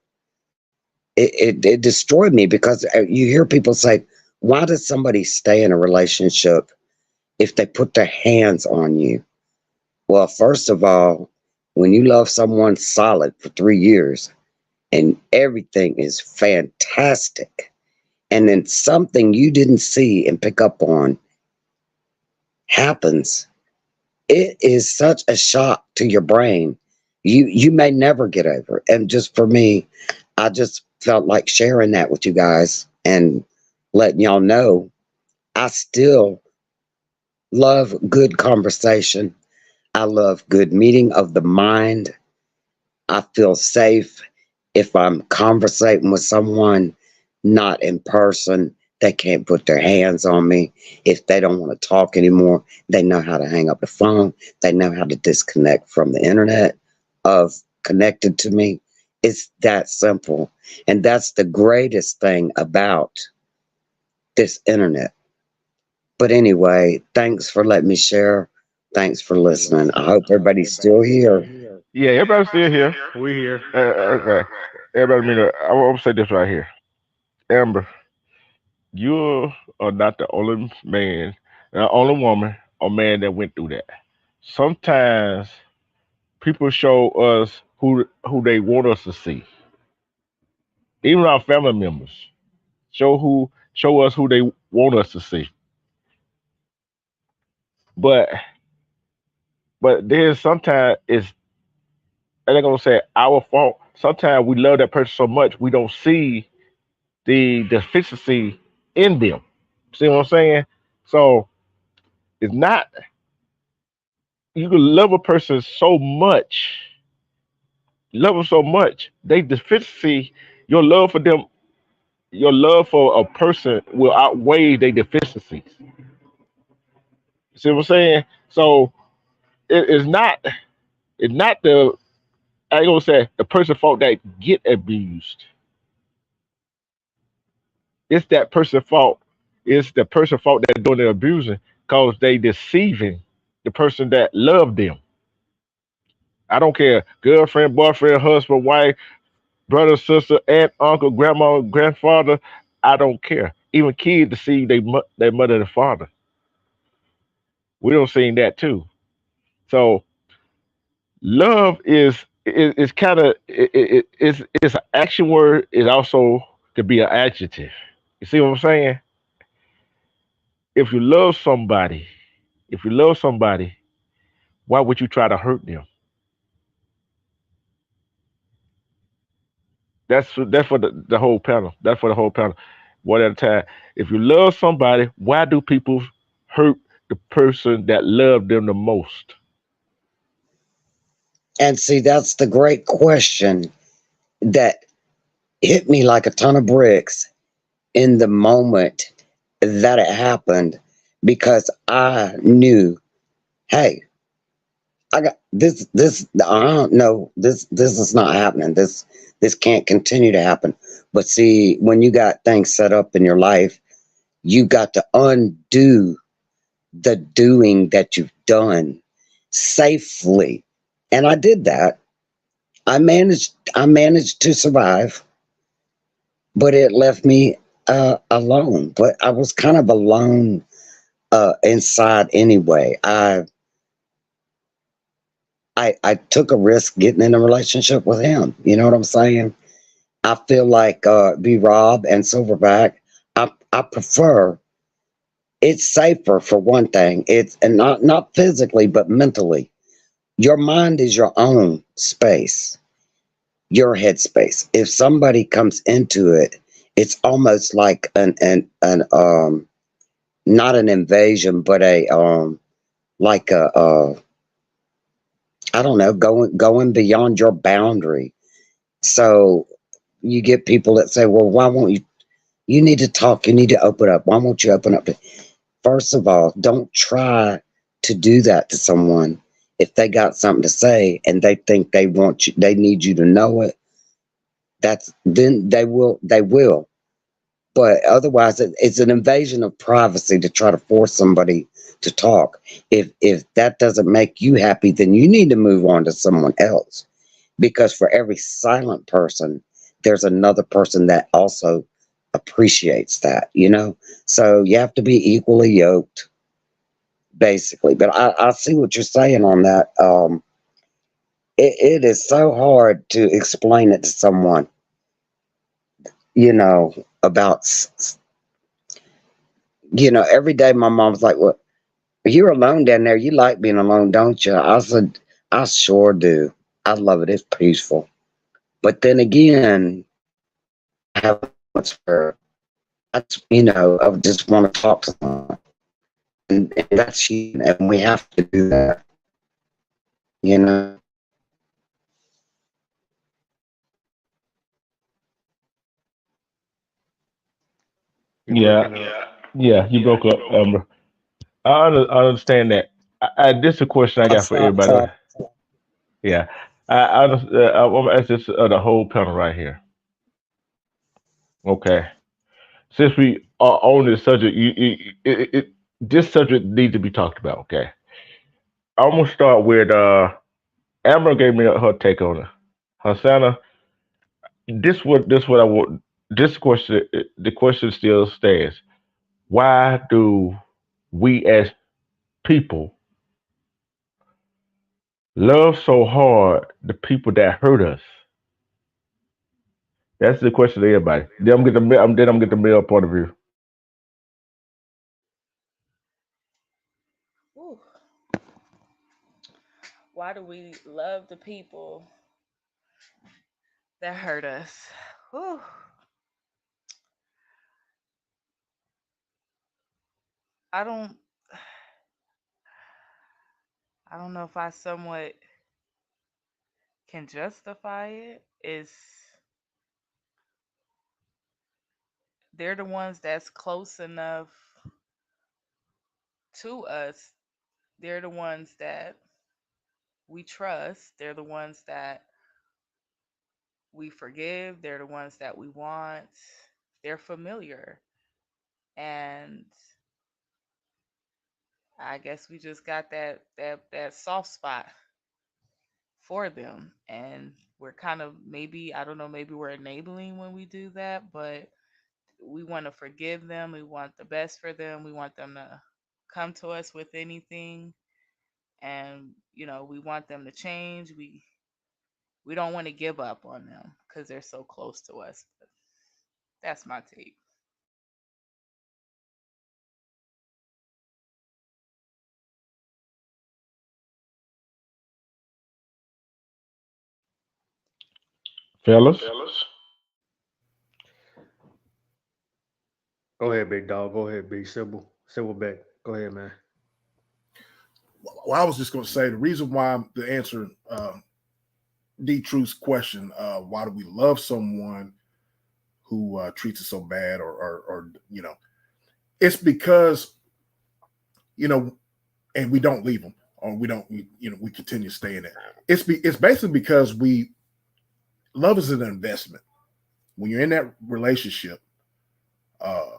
It destroyed me, because you hear people say, why does somebody stay in a relationship if they put their hands on you? Well, first of all, when you love someone solid for 3 years and everything is fantastic, and then something you didn't see and pick up on happens, it is such a shock to your brain. You may never get over it. And just for me, I just felt like sharing that with you guys and letting y'all know I still love good conversation. I love good meeting of the mind. I feel safe if I'm conversating with someone not in person. They can't put their hands on me. If they don't want to talk anymore, they know how to hang up the phone. They know how to disconnect from the internet of connected to me. It's that simple. And that's the greatest thing about this internet. But anyway, thanks for letting me share. Thanks for listening. I hope everybody's still here. Yeah, everybody's still here. We here. Okay. Everybody, I want to say this right here. Amber, you are not the only man, the only woman or man that went through that. Sometimes people show us who they want us to see. Even our family members show us who they want us to see. But then sometimes it's, and they're gonna say our fault. Sometimes we love that person so much we don't see the deficiency in them. See what I'm saying? So it's not, you can love a person so much, love them so much, they deficiency, your love for them, your love for a person will outweigh their deficiencies. See what I'm saying? So it's not the, I ain't gonna say the person fault that get abused. It's that person fault. It's the person fault that doing the abusing, cause they deceiving the person that loved them. I don't care, girlfriend, boyfriend, husband, wife, brother, sister, aunt, uncle, grandma, grandfather. I don't care. Even kids deceive their mother and father. We don't see that too. So love is kind of it's an action word. It also could be an adjective. You see what I'm saying? If you love somebody, if you love somebody, why would you try to hurt them? That's for the whole panel. That's for the whole panel. one at a time. If you love somebody, why do people hurt the person that loved them the most? And see, that's the great question that hit me like a ton of bricks in the moment that it happened, because I knew, hey, I got this I don't know, this is not happening. This can't continue to happen. But see, when you got things set up in your life, you got to undo the doing that you've done safely. And I did that. I managed to survive, but it left me alone. But I was kind of alone inside anyway. I took a risk getting in a relationship with him. You know what I'm saying? I feel like B Rob and Silverback. I prefer, it's safer for one thing. It's, and not physically but mentally. Your mind is your own space, your headspace. If somebody comes into it, it's almost like an not an invasion, but a like a I don't know, going beyond your boundary. So you get people that say, well, why won't you? You need to talk. You need to open up. Why won't you open up? First of all, don't try to do that to someone. If they got something to say and they think they want you, they need you to know it. That's, then they will. They will. But otherwise, it's an invasion of privacy to try to force somebody to talk. If that doesn't make you happy, then you need to move on to someone else, because for every silent person, there's another person that also appreciates that, you know? So you have to be equally yoked, basically. But I see what you're saying on that. It is so hard to explain it to someone, about, every day my mom's like, well, you're alone down there. You like being alone, don't you? I said, I sure do. I love it. It's peaceful. But then again, I have moments where I just want to talk to someone. And that's human, and we have to do that, you know? You're breaking Yeah, up. yeah, you broke up, Amber. I understand that. This is a question I I got for stopped everybody. talking. Yeah, I want to ask this the whole panel right here. Okay, since we are on this subject, this subject needs to be talked about. Okay, I'm gonna start with Amber gave me her take on it. Hasana, this what I want. This question, the question still stands. Why do we as people love so hard the people that hurt us? That's the question to everybody. Then I'm get the male point of view. Whew. Why do we love the people that hurt us? Whew. I don't I don't know if I somewhat can justify it. Is they're the ones that's close enough to us. They're the ones that we trust. They're the ones that we forgive. They're the ones that we want. They're familiar. And I guess we just got that soft spot for them. And we're kind of, maybe, I don't know, maybe we're enabling when we do that, but we want to forgive them. We want the best for them. We want them to come to us with anything, and we want them to change. We don't want to give up on them because they're so close to us. But that's my take. Fellas, Go ahead, big dog. Go ahead, big Sybil. Sybil back. Go ahead, man. Well, I was just going to say the reason why the answer D Truth's question, why do we love someone who treats us so bad, or it's because you know, and we don't leave them, or we don't, we continue staying there. It's basically because we love is an investment. When you're in that relationship, uh,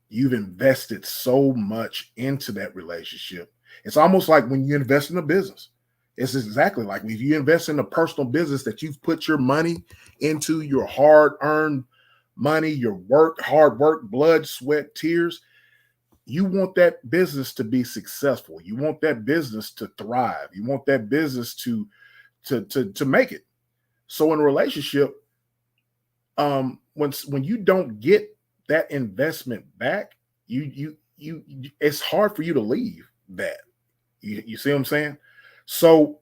you've invested so much into that relationship. It's almost like when you invest in a business. It's exactly like if you invest in a personal business that you've put your money into, your hard-earned money, your hard work, blood, sweat, tears. You want that business to be successful. You want that business to thrive. You want that business to make it. So in a relationship, when you don't get that investment back, you it's hard for you to leave that. You see what I'm saying? So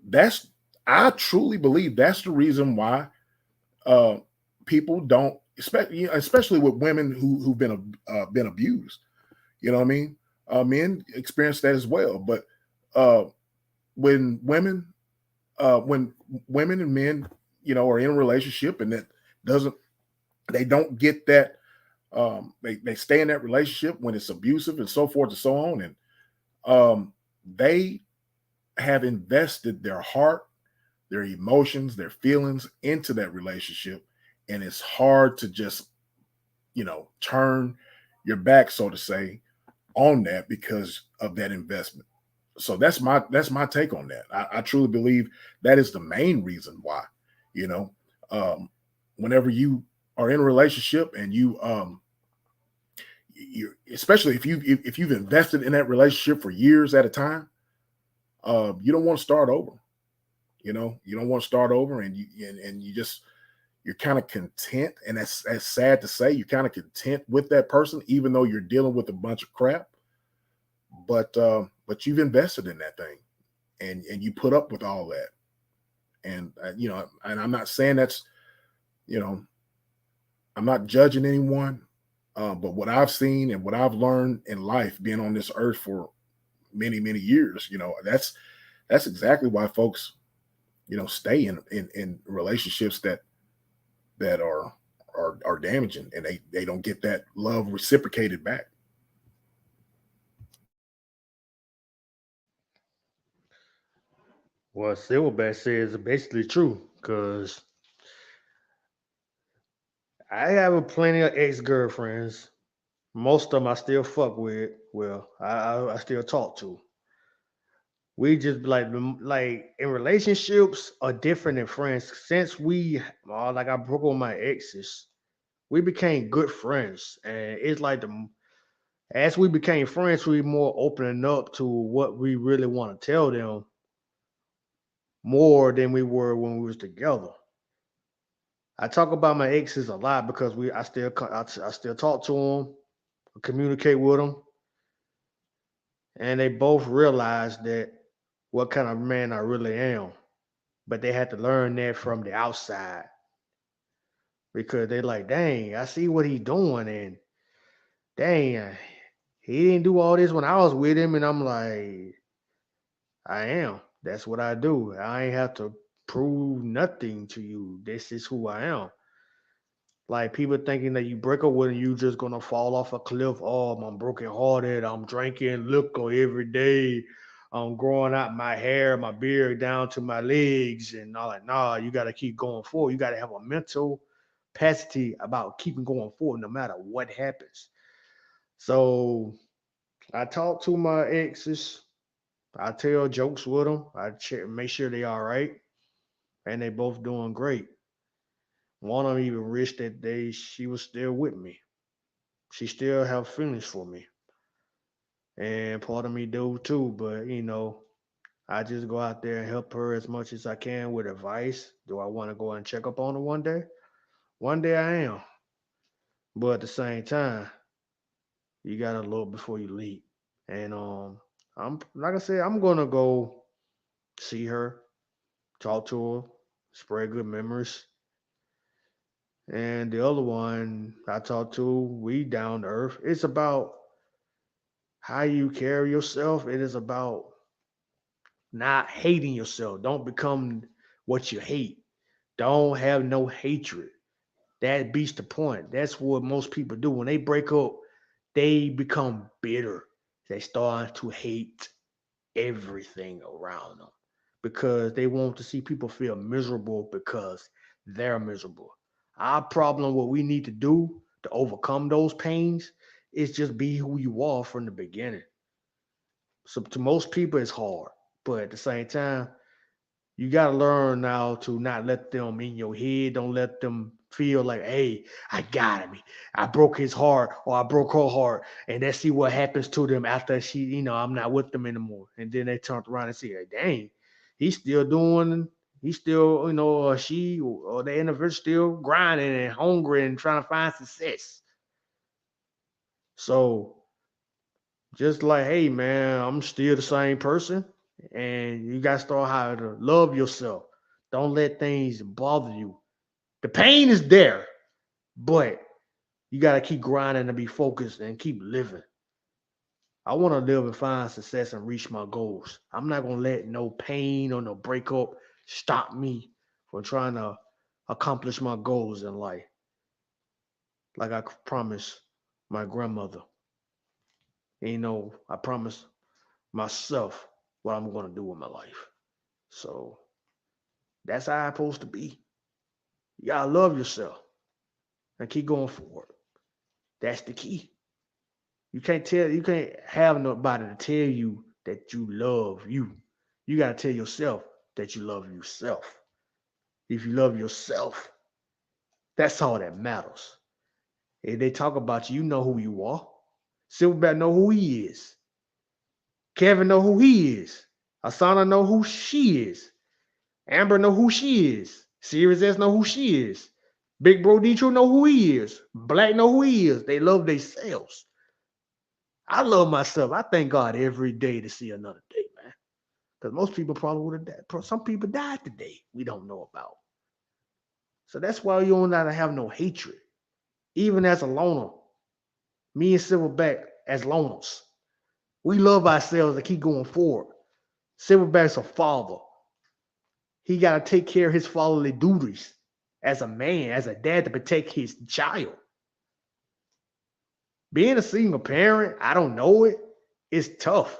that's I truly believe that's the reason why uh, people don't, especially with women who've been abused. You know what I mean? Men experience that as well, but uh, when when women and men, are in a relationship and that doesn't they don't get that they stay in that relationship when it's abusive and so forth and so on, and they have invested their heart, their emotions, their feelings into that relationship, and it's hard to just turn your back, so to say, on that because of that investment. So that's my take on that. I truly believe that is the main reason why. You know, um, whenever you are in a relationship and you especially if you've invested in that relationship for years at a time, you don't want to start over. You don't want to start over, and you just you're kind of content, and that's sad to say. You're kind of content with that person, even though you're dealing with a bunch of crap. But you've invested in that thing, and you put up with all that, and and I'm not saying that's you know I'm not judging anyone, but what I've seen and what I've learned in life, being on this earth for many years, that's exactly why folks stay in relationships that are damaging, and they don't get that love reciprocated back. What Silverback says is basically true because I have plenty of ex girlfriends. Most of them I still fuck with. Well, I still talk to. We just like in relationships are different than friends. Since like I broke up with my exes, we became good friends, and it's like the as we became friends, we more opening up to what we really want to tell them more than we were when we was together. I talk about my exes a lot because I still talk to them, communicate with them, and they both realize that what kind of man I really am. But they had to learn that from the outside because they like, dang, I see what he's doing, and dang, he didn't do all this when I was with him, and I'm like, I am. That's what I do. I ain't have to prove nothing to you. This is who I am. Like people thinking that you break up with him, you just gonna fall off a cliff. Oh, I'm broken hearted. I'm drinking liquor every day. I'm growing out my hair, my beard down to my legs, and all like, nah, you gotta keep going forward. You gotta have a mental capacity about keeping going forward no matter what happens. So I talk to my exes. I tell jokes with them. Make sure they all right, and they both doing great. One of them even wished that she was still with me. She still have feelings for me, and part of me do too. But I just go out there and help her as much as I can with advice. Do I want to go and check up on her one day? One day I am, but at the same time, you gotta look before you leap. And I'm like I said, I'm gonna go see her, talk to her, spread good memories, And the other one I talked to, we down to earth. It's about how you carry yourself. It is about not hating yourself. Don't become what you hate. Don't have no hatred. That beats the point. That's what most people do. When they break up, they become bitter. They start to hate everything around them because they want to see people feel miserable because they're miserable. Our problem, what we need to do to overcome those pains, is just be who you are from the beginning. So to most people, it's hard, but at the same time, you gotta learn now to not let them in your head. Don't let them feel like, hey, I got him. I broke his heart or I broke her heart. And let's see what happens to them after I'm not with them anymore. And then they turn around and say, hey, dang, he's still doing, he's still, or she or the individual still grinding and hungry and trying to find success. So just like, hey man, I'm still the same person, and you gotta start how to love yourself. Don't let things bother you. The pain is there, but you gotta keep grinding and be focused and keep living. I want to live and find success and reach my goals. I'm not gonna let no pain or no breakup stop me from trying to accomplish my goals in life. Like I promised my grandmother. And, I promised myself what I'm gonna do with my life. So that's how it's supposed to be. You gotta love yourself and keep going forward. That's the key. You can't have nobody to tell you that you love you. You gotta tell yourself that you love yourself. If you love yourself, that's all that matters. If they talk about you, you know who you are. Silverback know who he is. Kevin know who he is. Asana know who she is. Amber know who she is. Sirius S know who she is. Big Bro Detroit know who he is. Black know who he is. They love themselves. I love myself. I thank God every day to see another day, man. Because most people probably would have died. Some people died today we don't know about. So that's why you don't gotta have no hatred. Even as a loner, me and Silverback as loners, we love ourselves and keep going forward. Silverback's a father. He gotta take care of his fatherly duties as a man, as a dad to protect his child. Being a single parent, I don't know it. It's tough.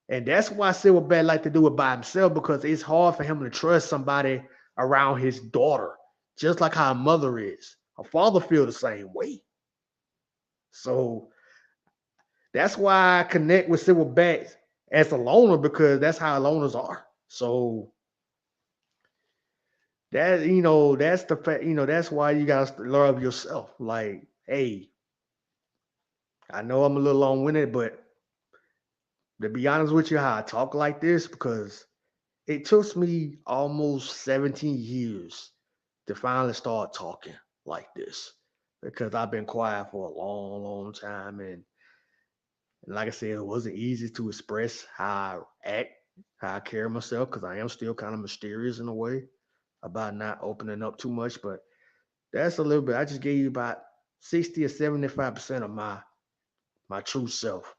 And that's why Silverback like to do it by himself because it's hard for him to trust somebody around his daughter, just like how a mother is. A father feel the same way. So that's why I connect with Silverback as a loner because that's how loners are. So that's the fact. That's why you gotta love yourself. Like, hey, I know I'm a little long winded, but to be honest with you, how I talk like this because it took me almost 17 years to finally start talking like this because I've been quiet for a long, long time. And like I said, it wasn't easy to express how I act, how I carry myself because I am still kind of mysterious in a way about not opening up too much. But that's a little bit. I just gave you about 60 or 75% of my true self.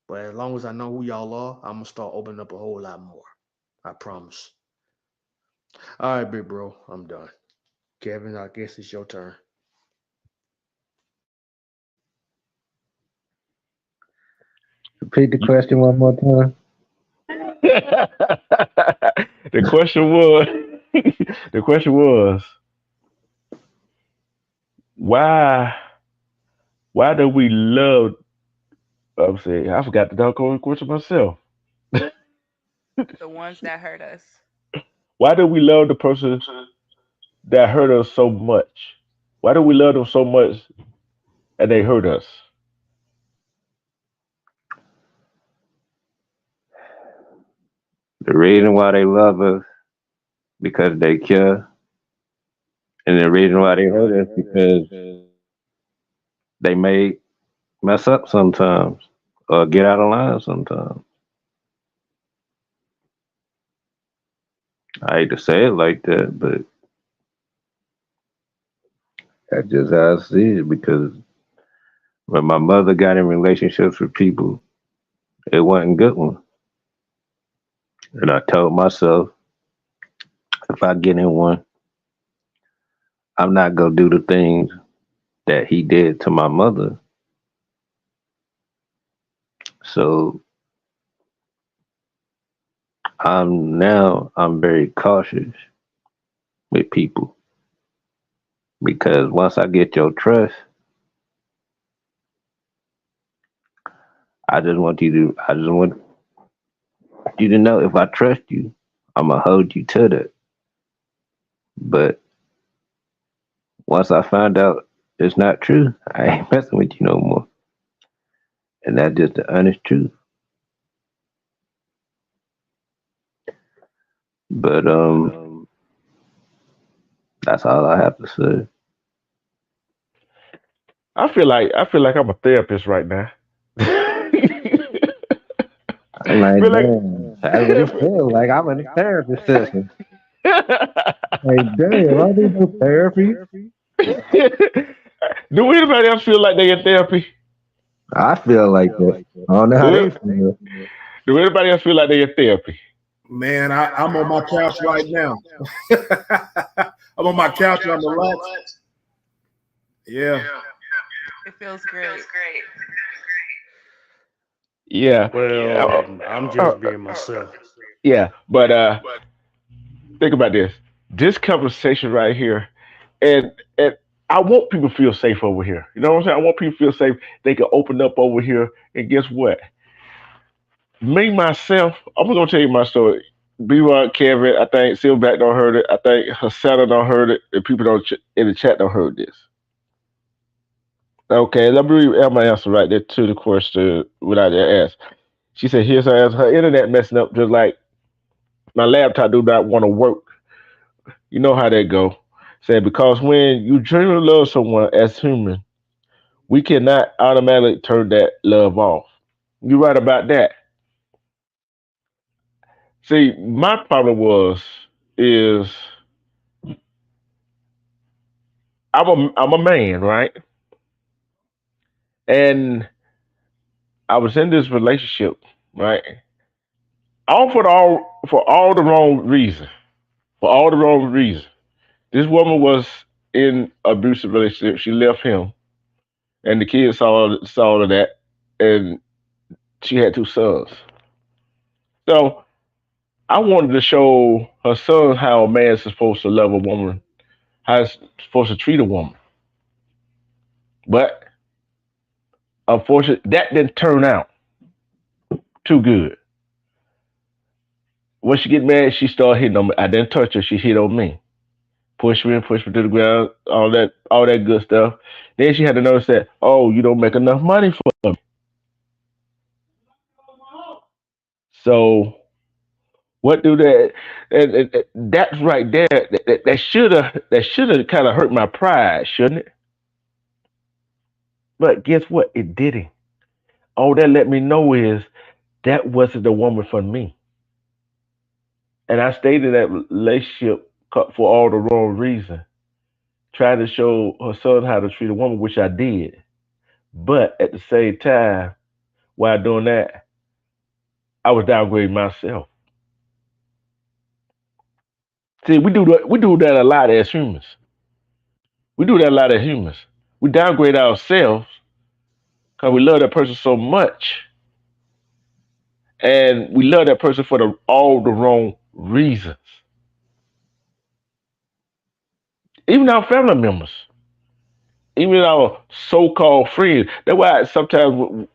But as long as I know who y'all are, I'm gonna start opening up a whole lot more. I promise. All right, big bro, I'm done. Kevin, I guess it's your turn. Repeat the question one more time. the question was, the question was, why, why do we love? I'm saying, I forgot the doggone question myself. The ones that hurt us. Why do we love the person that hurt us so much? Why do we love them so much and they hurt us? The reason why they love us because they care, and the reason why they hurt us because they may mess up sometimes or get out of line sometimes. I hate to say it like that, but That's just how I see it. Because when my mother got in relationships with people, it wasn't good one. And I told myself, if I get in one, I'm not gonna do the things that he did to my mother. So I'm very cautious with people because once I get your trust, I just want you to know if I trust you, I'm gonna hold you to that. But once I find out it's not true, I ain't messing with you no more. And that's just the honest truth. But that's all I have to say. I feel like I'm a therapist right now. I'm like, feel like damn, that's what it feels like. I'm in a therapy session. Like, damn, I need no therapy. Do anybody else feel like they in therapy? I feel like that. I don't know how Uh, they feel. Do anybody else feel like they in therapy? Man, I'm on my couch right now. I'm on my couch and I'm relaxed. Yeah. It feels great. Yeah. Well, I'm Uh, just being myself. yeah, but think about this. This conversation right here, and I want people to feel safe over here. You know what I'm saying? I want people to feel safe. They can open up over here, and guess what? Me myself, I'm gonna tell you my story. B Rod, Kevin, I think Silverback don't heard it. I think Hasana don't heard it, and people don't in the chat don't heard this. Okay, let me read my answer right there to the question without the ask. She said, "Here's her answer. Her internet messing up just like my laptop do not want to work. You know how that go." Said because when you genuinely love someone as human, we cannot automatically turn that love off. You right about that. See, my problem is I'm a man, right? And I was in this relationship, right? All for all the wrong reason. For all the wrong reason. This woman was in abusive relationship. She left him, and the kids saw all of that, and she had two sons. So I wanted to show her son how a man is supposed to love a woman, how it's supposed to treat a woman. But unfortunately, that didn't turn out too good. When she get mad, she started hitting on me. I didn't touch her. She hit on me, pushed me to the ground, all that good stuff. Then she had to notice that, oh, you don't make enough money for me. So what do that? And that's right there. That should have kind of hurt my pride, shouldn't it? But guess what? It didn't. All that let me know is that wasn't the woman for me. And I stayed in that relationship for all the wrong reason. Trying to show her son how to treat a woman, which I did. But at the same time, while doing that, I was downgrading myself. See, we do that a lot as humans. We do that a lot as humans. We downgrade ourselves because we love that person so much, and we love that person for all the wrong reasons. Even our family members, even our so-called friends. That's why sometimes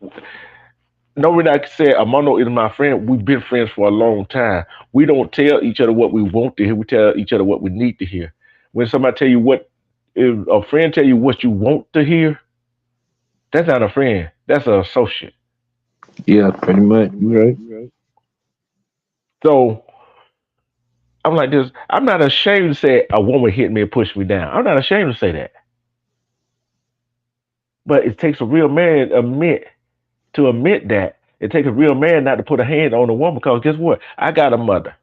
no reason I can say Amano is my friend. We've been friends for a long time. We don't tell each other what we want to hear. We tell each other what we need to hear. When somebody tell you what, if a friend tell you what you want to hear, that's not a friend. That's an associate. Yeah, pretty much. You right. So I'm like this. I'm not ashamed to say a woman hit me and pushed me down. I'm not ashamed to say that. But it takes a real man to admit that. It takes a real man not to put a hand on a woman because guess what? I got a mother.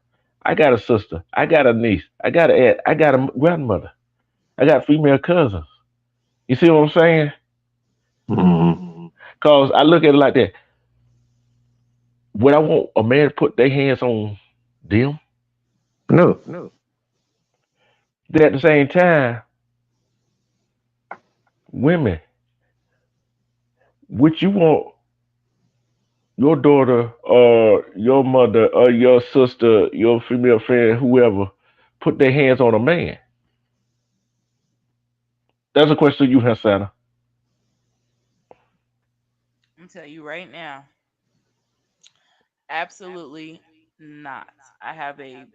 I got a sister. I got a niece. I got an aunt. I got a grandmother. I got female cousins. You see what I'm saying? Mm-hmm. Cause I look at it like that. Would I want a man to put their hands on them? No. Then at the same time, women, would you want your daughter or your mother or your sister, your female friend, whoever, put their hands on a man? That's a question you have, Santa. I'm tell you right now, absolutely not. I have a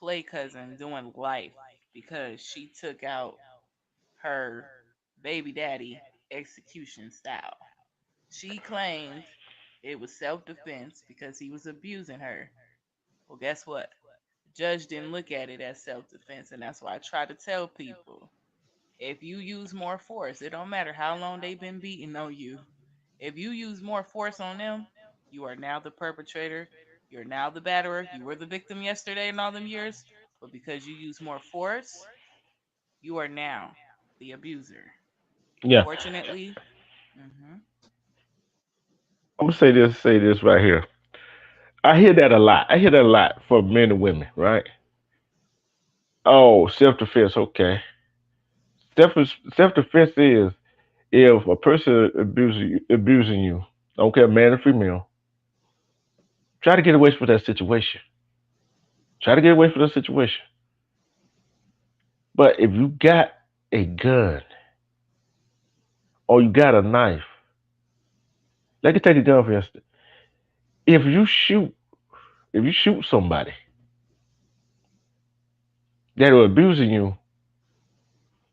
play cousin doing life because she took out her baby daddy execution style. She claimed it was self defense because he was abusing her. Well, guess what? Judge didn't look at it as self defense, and that's why I try to tell people if you use more force, it don't matter how long they've been beating on you. If you use more force on them, you are now the perpetrator. You're now the batterer. You were the victim yesterday and all them years, but because you use more force, you are now the abuser. Yeah, Unfortunately, I'm gonna say this right here. I hear that a lot. I hear that a lot for men and women, right? Oh, self defense. Okay, self defense is if a person abusing you, don't care man or female, try to get away from that situation. Try to get away from that situation. But if you got a gun or you got a knife, let me take a gun for instance. If you shoot, if you shoot somebody that are abusing you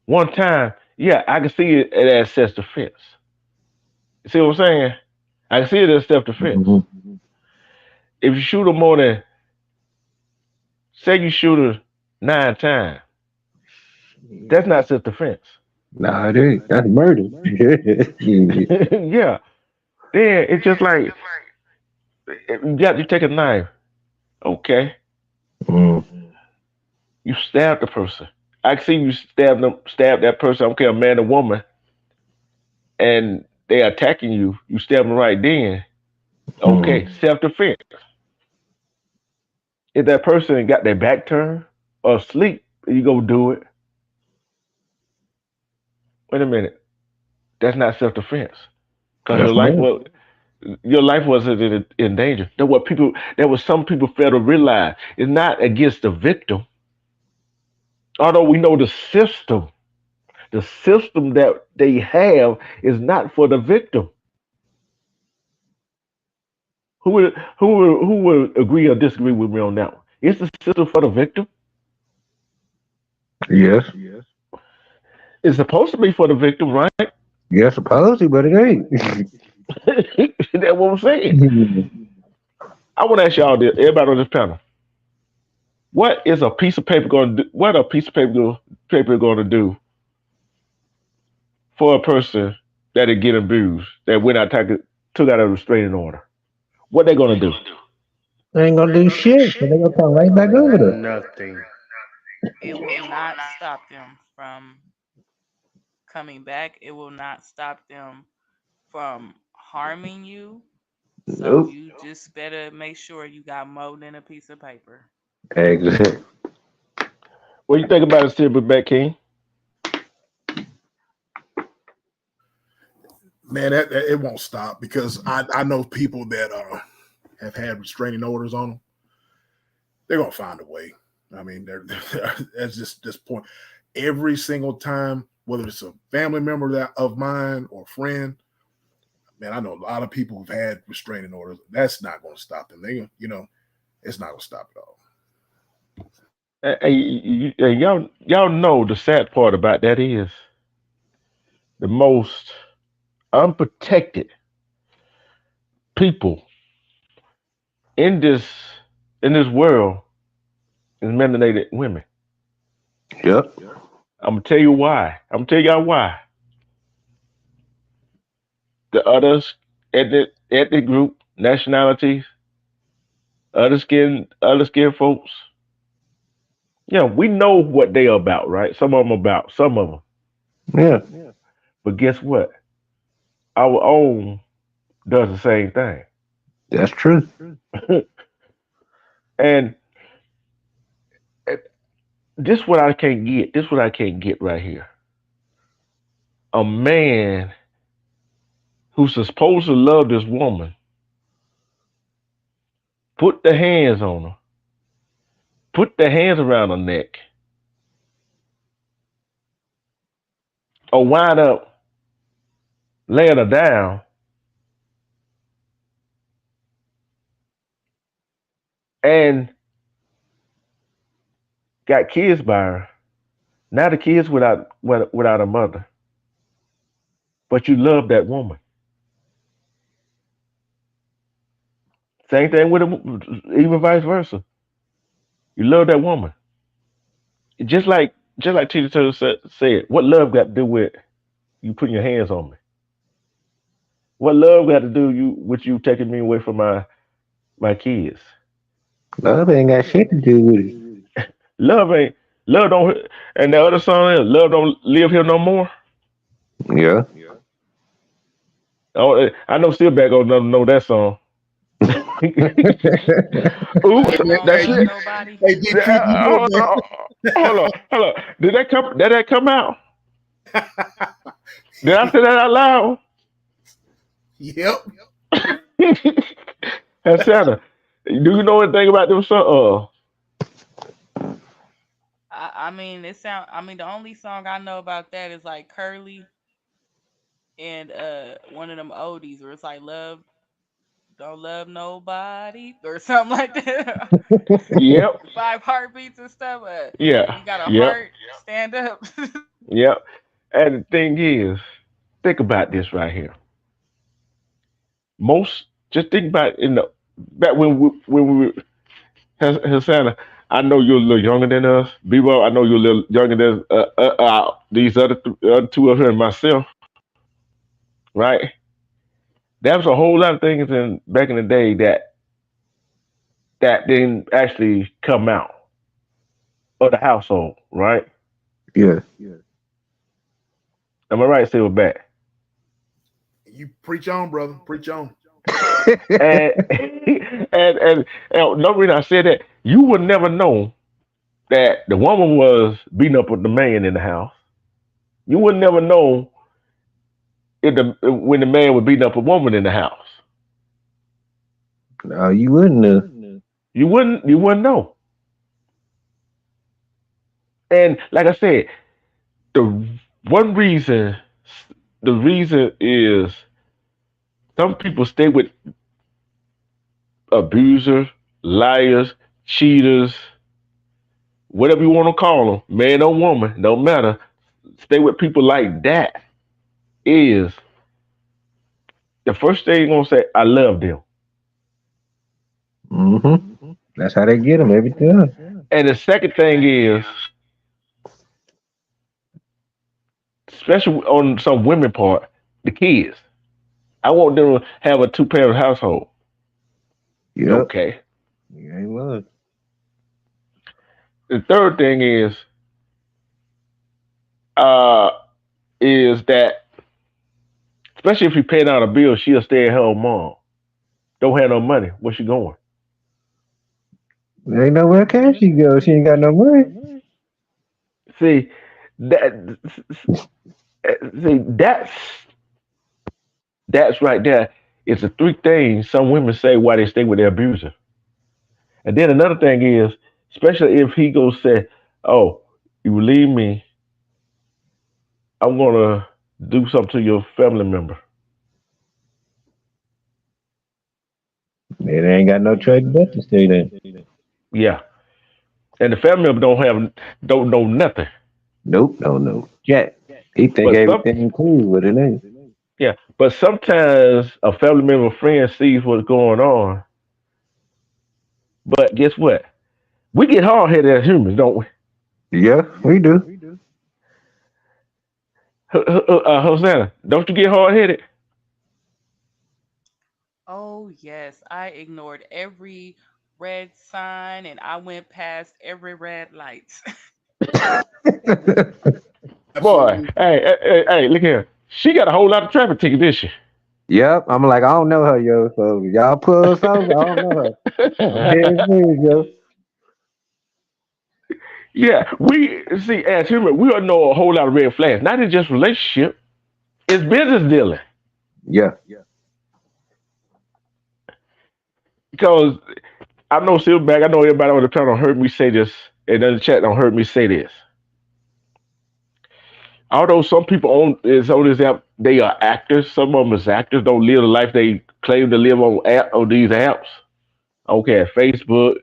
one time, yeah, I can see it as self defense. You see what I'm saying? I can see it as self defense. Mm-hmm. If you shoot her more than, say you shoot her 9 times, that's not self defense. Nah, it ain't. That's murder. Shit. Yeah. Then it's just like you take a knife. Okay, Mm. you stab the person. I can see you stab that person. I don't care, a man or woman, and they attacking you. You stab them right then. Okay, Mm. self defense. If that person got their back turned or asleep, you go do it. Wait a minute, that's not self defense because That's murder. your life wasn't in danger. That was some people fail to realize. It's not against the victim, although we know the system that they have is not for the victim. Who would agree or disagree with me on that one? Is the system for the victim? Yes. It's supposed to be for the victim, right? Yes, supposedly, but it ain't. That's what I'm saying. I want to ask y'all this, everybody on this panel. What is a piece of paper going to do? What a piece of paper going to do for a person that is getting abused that went out took out a restraining order? What they going to do? They ain't gonna do shit, but they gonna come right back over there. Nothing. it will not stop them from coming back. It will not stop them from harming you. So Nope. you just better make sure you got more than a piece of paper. Exactly. What do you think about it, Silverback King? Man, it won't stop because I know people that have had restraining orders on them. They're gonna find a way. I mean, that's just this point. Every single time, whether it's a family member of mine or friend, man, I know a lot of people who've had restraining orders. That's not going to stop them. It's not going to stop at all. And y'all know the sad part about that is the most unprotected people in this world is melanated women. Yep. I'm gonna tell you why. I'm gonna tell y'all why. The others ethnic group, nationalities, other skin folks. Yeah, we know what they are about, right? Some of them about some of them. Yeah, But guess what? Our own does the same thing. that's true. And uh, this what I can't get. This what I can't get right here. A man who's supposed to love this woman put the hands on her, put the hands around her neck, or wind up laying her down and got kids by her. Now the kids without a mother. But you love that woman. Same thing with even vice versa. You love that woman. Just like Tina Turner said, what love got to do with you putting your hands on me? What love got to do you with you taking me away from my kids? Love ain't got shit to do with it. Love ain't love don't and the other song is love don't live here no more. Yeah. Oh, I know Steelback gonna know that song. Oops, Love won't that's love it. nobody. Hey, DP, you know Hold on, hold on. Did that come out? that. Did I say that out loud? Yep. And Santa, do you know anything about them song? I mean, it sound. I mean, the only song I know about that is like Curly and one of them oldies where it's like love don't love nobody or something like that. Yep, Five heartbeats and stuff. yeah, You got a yep, heart, stand up. yep. And the thing is, think about this right here. Just think about back when we Santa. I know you're a little younger than us. B-Roll, I know you're a little younger than these other two of here and myself, right? There was a whole lot of things in back in the day that didn't actually come out of the household, right? Yeah. Am I right, Silverback? You preach on, brother. Preach on. And and no reason I said that you would never know that the woman was beating up with the man in the house. You would never know if when the man was beating up a woman in the house. No, you wouldn't have. You wouldn't know. And like I said, the one reason the reason is some people stay with abusers, liars, cheaters, whatever you want to call them, man or woman, don't matter. Stay with people like that is the first thing you're gonna say, I love them. Hmm. That's how they get them every time. And the second thing is, especially on some women part, the kids. I want them to have a two-parent household. Yep. Okay. You ain't lying. The third thing uh, is that especially if you paying out a bill, she a stay-at-home mom. Don't have no money. Where she going? There ain't nowhere can she go. She ain't got no money. See that. See that's right there. It's the three things some women say why they stay with their abuser. And then another thing is, especially if he goes say, "Oh, you leave me, I'm gonna do something to your family member." They ain't got no choice but to stay there. Yeah, and the family member don't know nothing. Nope, no, no. Jack. He think But some everything cool with it ain't. yeah, but sometimes a family member friend sees what's going on. But guess what? We get hard headed as humans, don't we? Yeah, we do. Hosanna, don't you get hard headed? Oh yes, I ignored every red sign and I went past every red light. Boy, Absolutely. hey, look here. She got a whole lot of traffic tickets, did she? Yep. I'm like, I don't know her, yo. So y'all pull us over. I don't know her. I'm dead serious, yo. Yeah, we see as human, we all know a whole lot of red flags. Not in just relationship, it's business dealing. Yeah. Because I know Silverback, I know everybody on the panel heard me say this, and in the chat don't heard me say this. Although some people on this app, they are actors. Some of them is actors, don't live the life they claim to live on these apps. Okay, Facebook,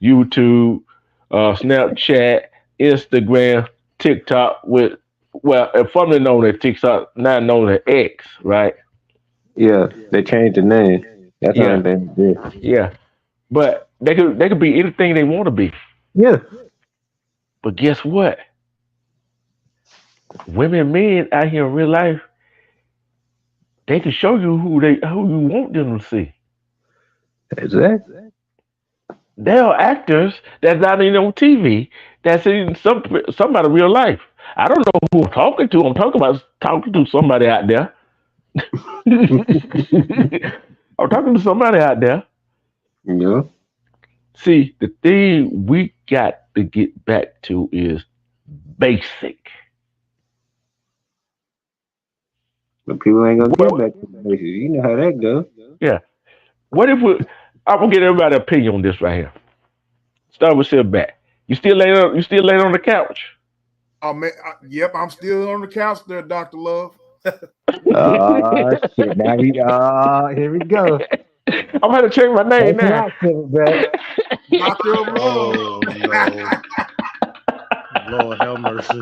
YouTube, Snapchat, Instagram, TikTok. Formerly known as TikTok, now known as X, right? Yeah. They changed the name. That's the Yeah, only thing they did. yeah. But they could be anything they want to be. Yeah. But guess what? Women, and men out here in real life, they can show you who you want them to see. Exactly. There are actors that's not even on TV that's in somebody real life. I don't know who I'm talking to. I'm talking to somebody out there. I'm talking to somebody out there. Yeah. See, the thing we got to get back to is basic. But people ain't gonna get What? back to the basics. You know how that go. Yeah. What if we? I'm gonna get everybody's opinion on this right here. Start with sit back. You still laying on? You still laying on the couch? Oh man, yep, I'm still on the couch there, Doctor Love. Oh shit! Now here we go. I'm gonna change my name That's now. not Silverback. Doctor of Love. Oh no. Lord have mercy.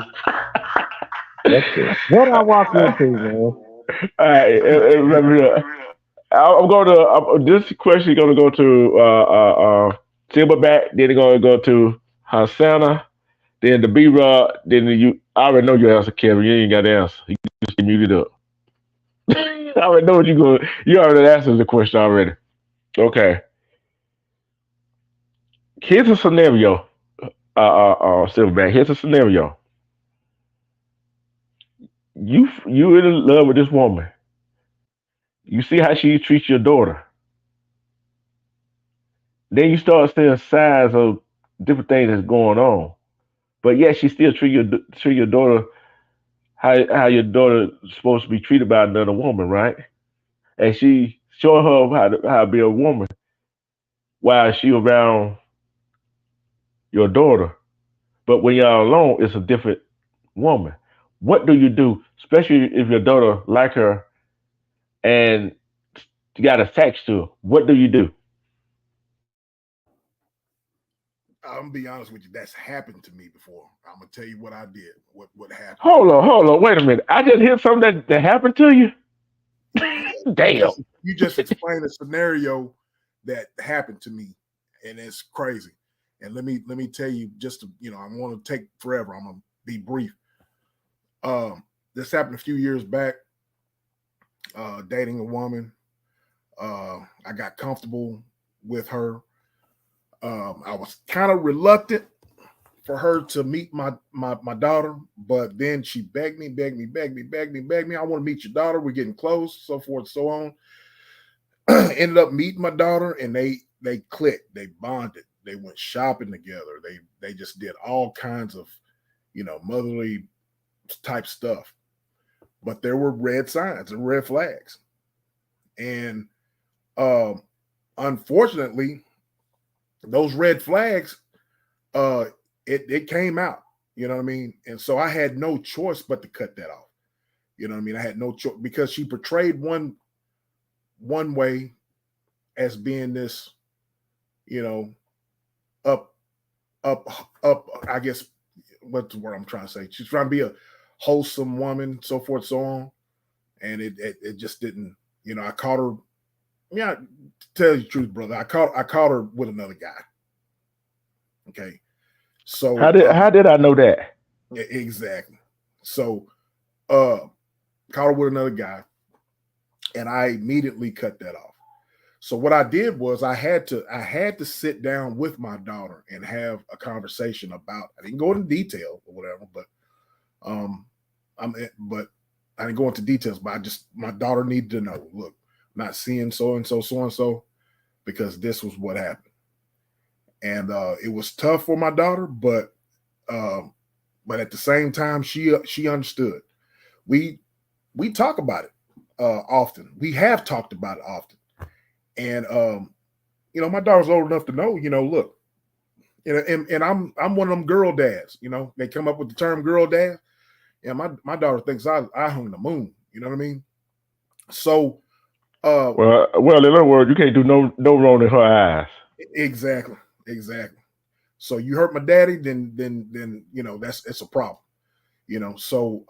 What I walk into, man? All right, let me. I'm going to this question is going to go to Silverback. Then it's going to go to Hasana. Then the B Rod. Then you. I already know your answer, Kevin. You ain't got the answer. You just get muted up. I already know what you going. You already answered the question already. Okay. Here's a scenario. Silverback. Here's a scenario. You in love with this woman. You see how she treats your daughter. Then you start seeing signs of different things that's going on. But yet she still treat your daughter how your daughter is supposed to be treated by another woman, right? And she showing her how to be a woman while she around your daughter. But when y'all alone, it's a different woman. What do you do, especially if your daughter like her and you got attached to her? What do you do? I'm gonna be honest with you. That's happened to me before. I'm gonna tell you what I did. What happened? Hold on, wait a minute. I just hear something that happened to you. You Damn. just explained a scenario that happened to me, and it's crazy. And let me tell you, just to, I want to take forever. I'm gonna be brief. This happened a few years back. Dating a woman. I got comfortable with her. I was kind of reluctant for her to meet my daughter, but then she begged me. I want to meet your daughter. We're getting close, so forth, so on. Ended up meeting my daughter, and they clicked. They bonded. They went shopping together. They just did all kinds of motherly type stuff. But there were red signs and red flags, and um, unfortunately, those red flags it came out. You know what I mean? And so I had no choice but to cut that off. You know what I mean? I had no choice because she portrayed one way as being this, you know, up, up. I guess what's the word I'm trying to say? She's trying to be a wholesome woman, so forth, so on, and it just didn't. I caught her. Yeah, to tell you the truth, brother, I caught her with another guy. Okay, How so did I know that? exactly. So uh, caught her with another guy, and I immediately cut that off. So what I did was I had to sit down with my daughter and have a conversation about. I didn't go into detail or whatever, but but I didn't go into details. But I just my daughter needed to know. Look, I'm not seeing so and so because this was what happened, and it was tough for my daughter, um, but at the same time, she understood. We we talk about it often. We have talked about it often, and my daughter's old enough to know. Look, and I'm one of them girl dads. They come up with the term girl dad. Yeah, my daughter thinks I hung the moon. You know what I mean? So, uh, Well, in other words, you can't do no wrong in her eyes. exactly, exactly. So you hurt my daddy, then that's a problem. So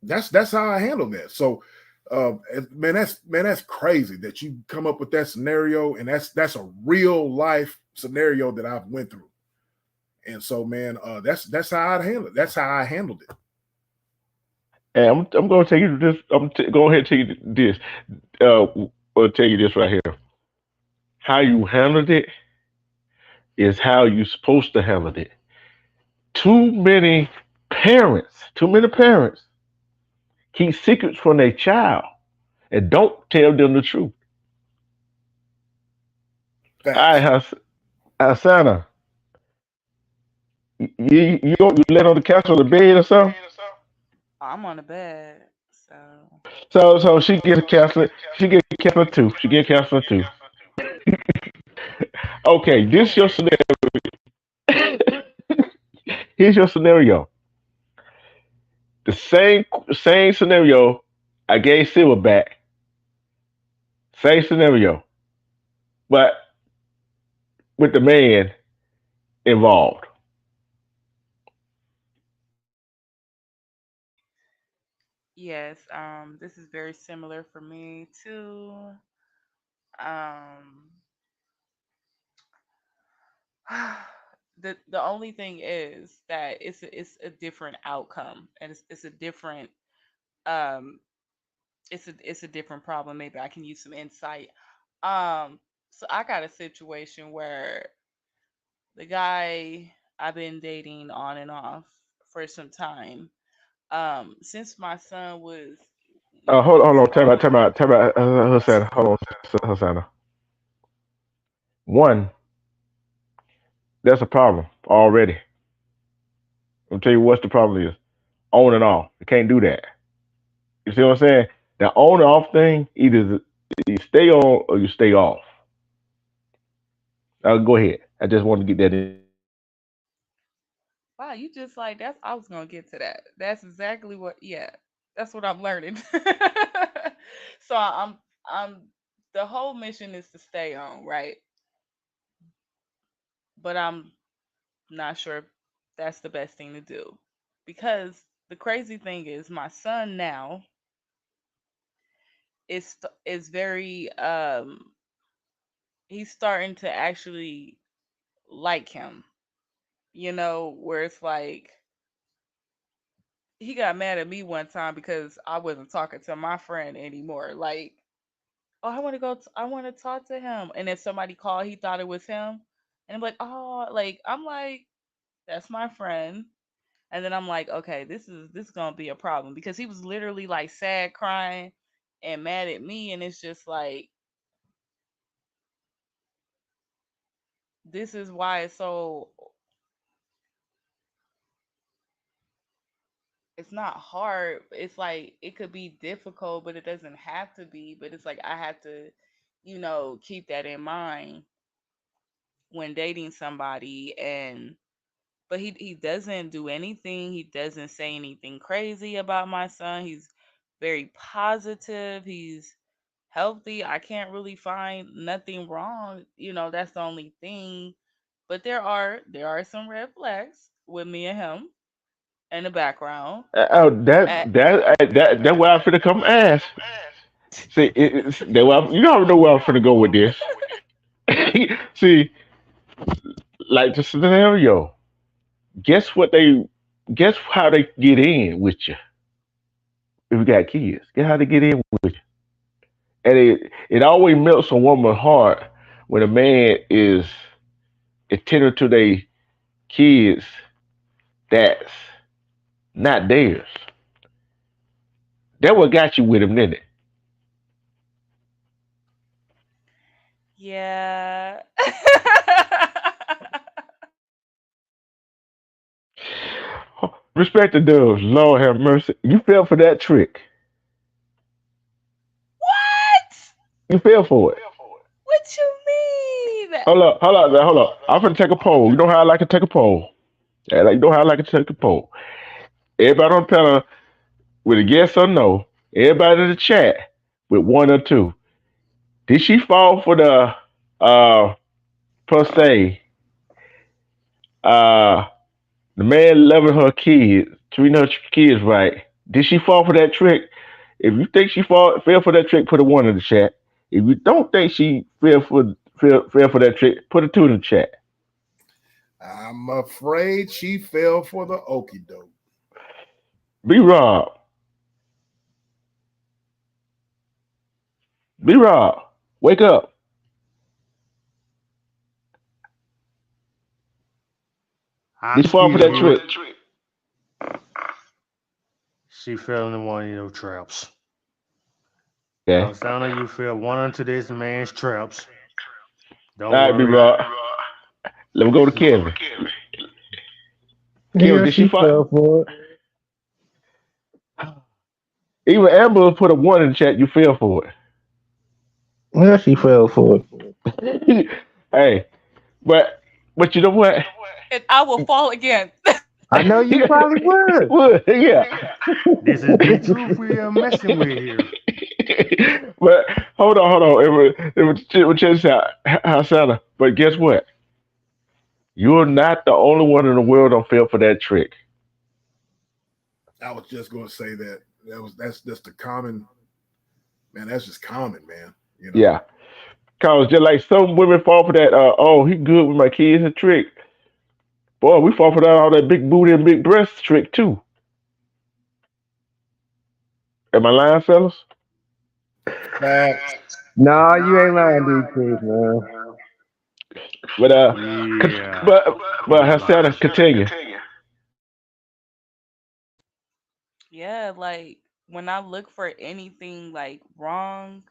that's how I handle that. So, man, that's crazy that you come up with that scenario, and that's a real life scenario that I've went through. And so, man, that's how I handle it. That's how I handled it. And I'm going to tell you this. Go ahead and tell you this. I'll tell you this right here. How you handled it is how you supposed to handle it. Too many too many parents keep secrets from their child and don't tell them the truth. All right, Facts. Hasana, you lay on the couch or the bed or something. I'm on the bed, so So she get a counselor. She get a counselor too. She get a counselor too. Okay, this your scenario. Here's your scenario. The same scenario I gave Silverback. Same scenario, but with the man involved. yes, this is very similar for me too. Um, the only thing is that it's a different outcome, and it's a different um it's a different problem. Maybe I can use some insight. Um, so I got a situation where the guy I've been dating on and off for some time. Since my son was, Hold he's on. Time out, Hosanna. Hold on, Hosanna. One, that's a problem already. I'll tell you what's the problem is. On and off. You can't do that. You see what I'm saying? The on and off thing, either you stay on or you stay off. Go ahead. I just want to get that in. wow, you just like that's. I was gonna get to that. That's exactly what. Yeah, that's what I'm learning. So I'm the whole mission is to stay on, right? But I'm not sure if that's the best thing to do because the crazy thing is my son now is very he's starting to actually like him. Where it's like he got mad at me one time because I wasn't talking to my friend anymore. Like, oh, I want to go. I want to talk to him, and then somebody called. He thought it was him, and I'm like, oh, like I'm like, that's my friend. And then I'm like, okay, this is gonna be a problem because he was literally like sad, crying, and mad at me, and it's just like this is why it's not hard. It's like it could be difficult, but it doesn't have to be. But it's like I have to, keep that in mind when dating somebody. And but he doesn't do anything. He doesn't say anything crazy about my son. He's very positive. He's healthy. I can't really find nothing wrong. That's the only thing. But there are some red flags with me and him in the background. That's where I'm finna come ask. See, you already know where I'm finna go with this. See, like the scenario. Guess what they? Guess how they get in with you if you got kids. Guess how they get in with you. And it always melts a woman's heart when a man is tender to their kids that's not theirs. That what got you with him, didn't it? Yeah. Respect the doves. Lord have mercy. You fell for that trick. What? You fell for it. What you mean? Hold up. I'm gonna take a poll. You know how I like to take a poll. Yeah, like, you know how I like to take a poll. Everybody on the panel with a yes or no. Everybody in the chat with one or two. Did she fall for the per se uh the man loving her kids, treating her kids right? Did she fall for that trick? If you think she fell for that trick, put a one in the chat. If you don't think she fell for that trick, put a two in the chat. I'm afraid she fell for the okey doke. Be Rob. Be Rob. Wake up. I'm Did she fall for that still trick? here. She fell in one of your traps. Okay. Alexander, you fell one into this man's traps. All Don't right, Be worry. Rob. Let me go to Kevin. Kevin, Yeah, did she she fall? fell for it. Even Amber put a one in the chat. You fell for Yeah, she fell for it. it. Hey, but you know what? And I will fall again. I know you probably would. Would, yeah. This is the truth we are messing with here. But hold on. It was just how Santa. But guess what? You're not the only one in the world that fell for that trick. I was just going to say that that's just a common man. That's just common, man. You know. Yeah. Cause just like some women fall for that, oh, he good with my kids a trick. Boy, we fall for that all that big booty and big breast trick too. Am I lying, fellas? Facts. Nah, you ain't lying, D Chris, man. But Yeah, but you ain't Santa lying. continue. Yeah, like when I look for anything like wrong,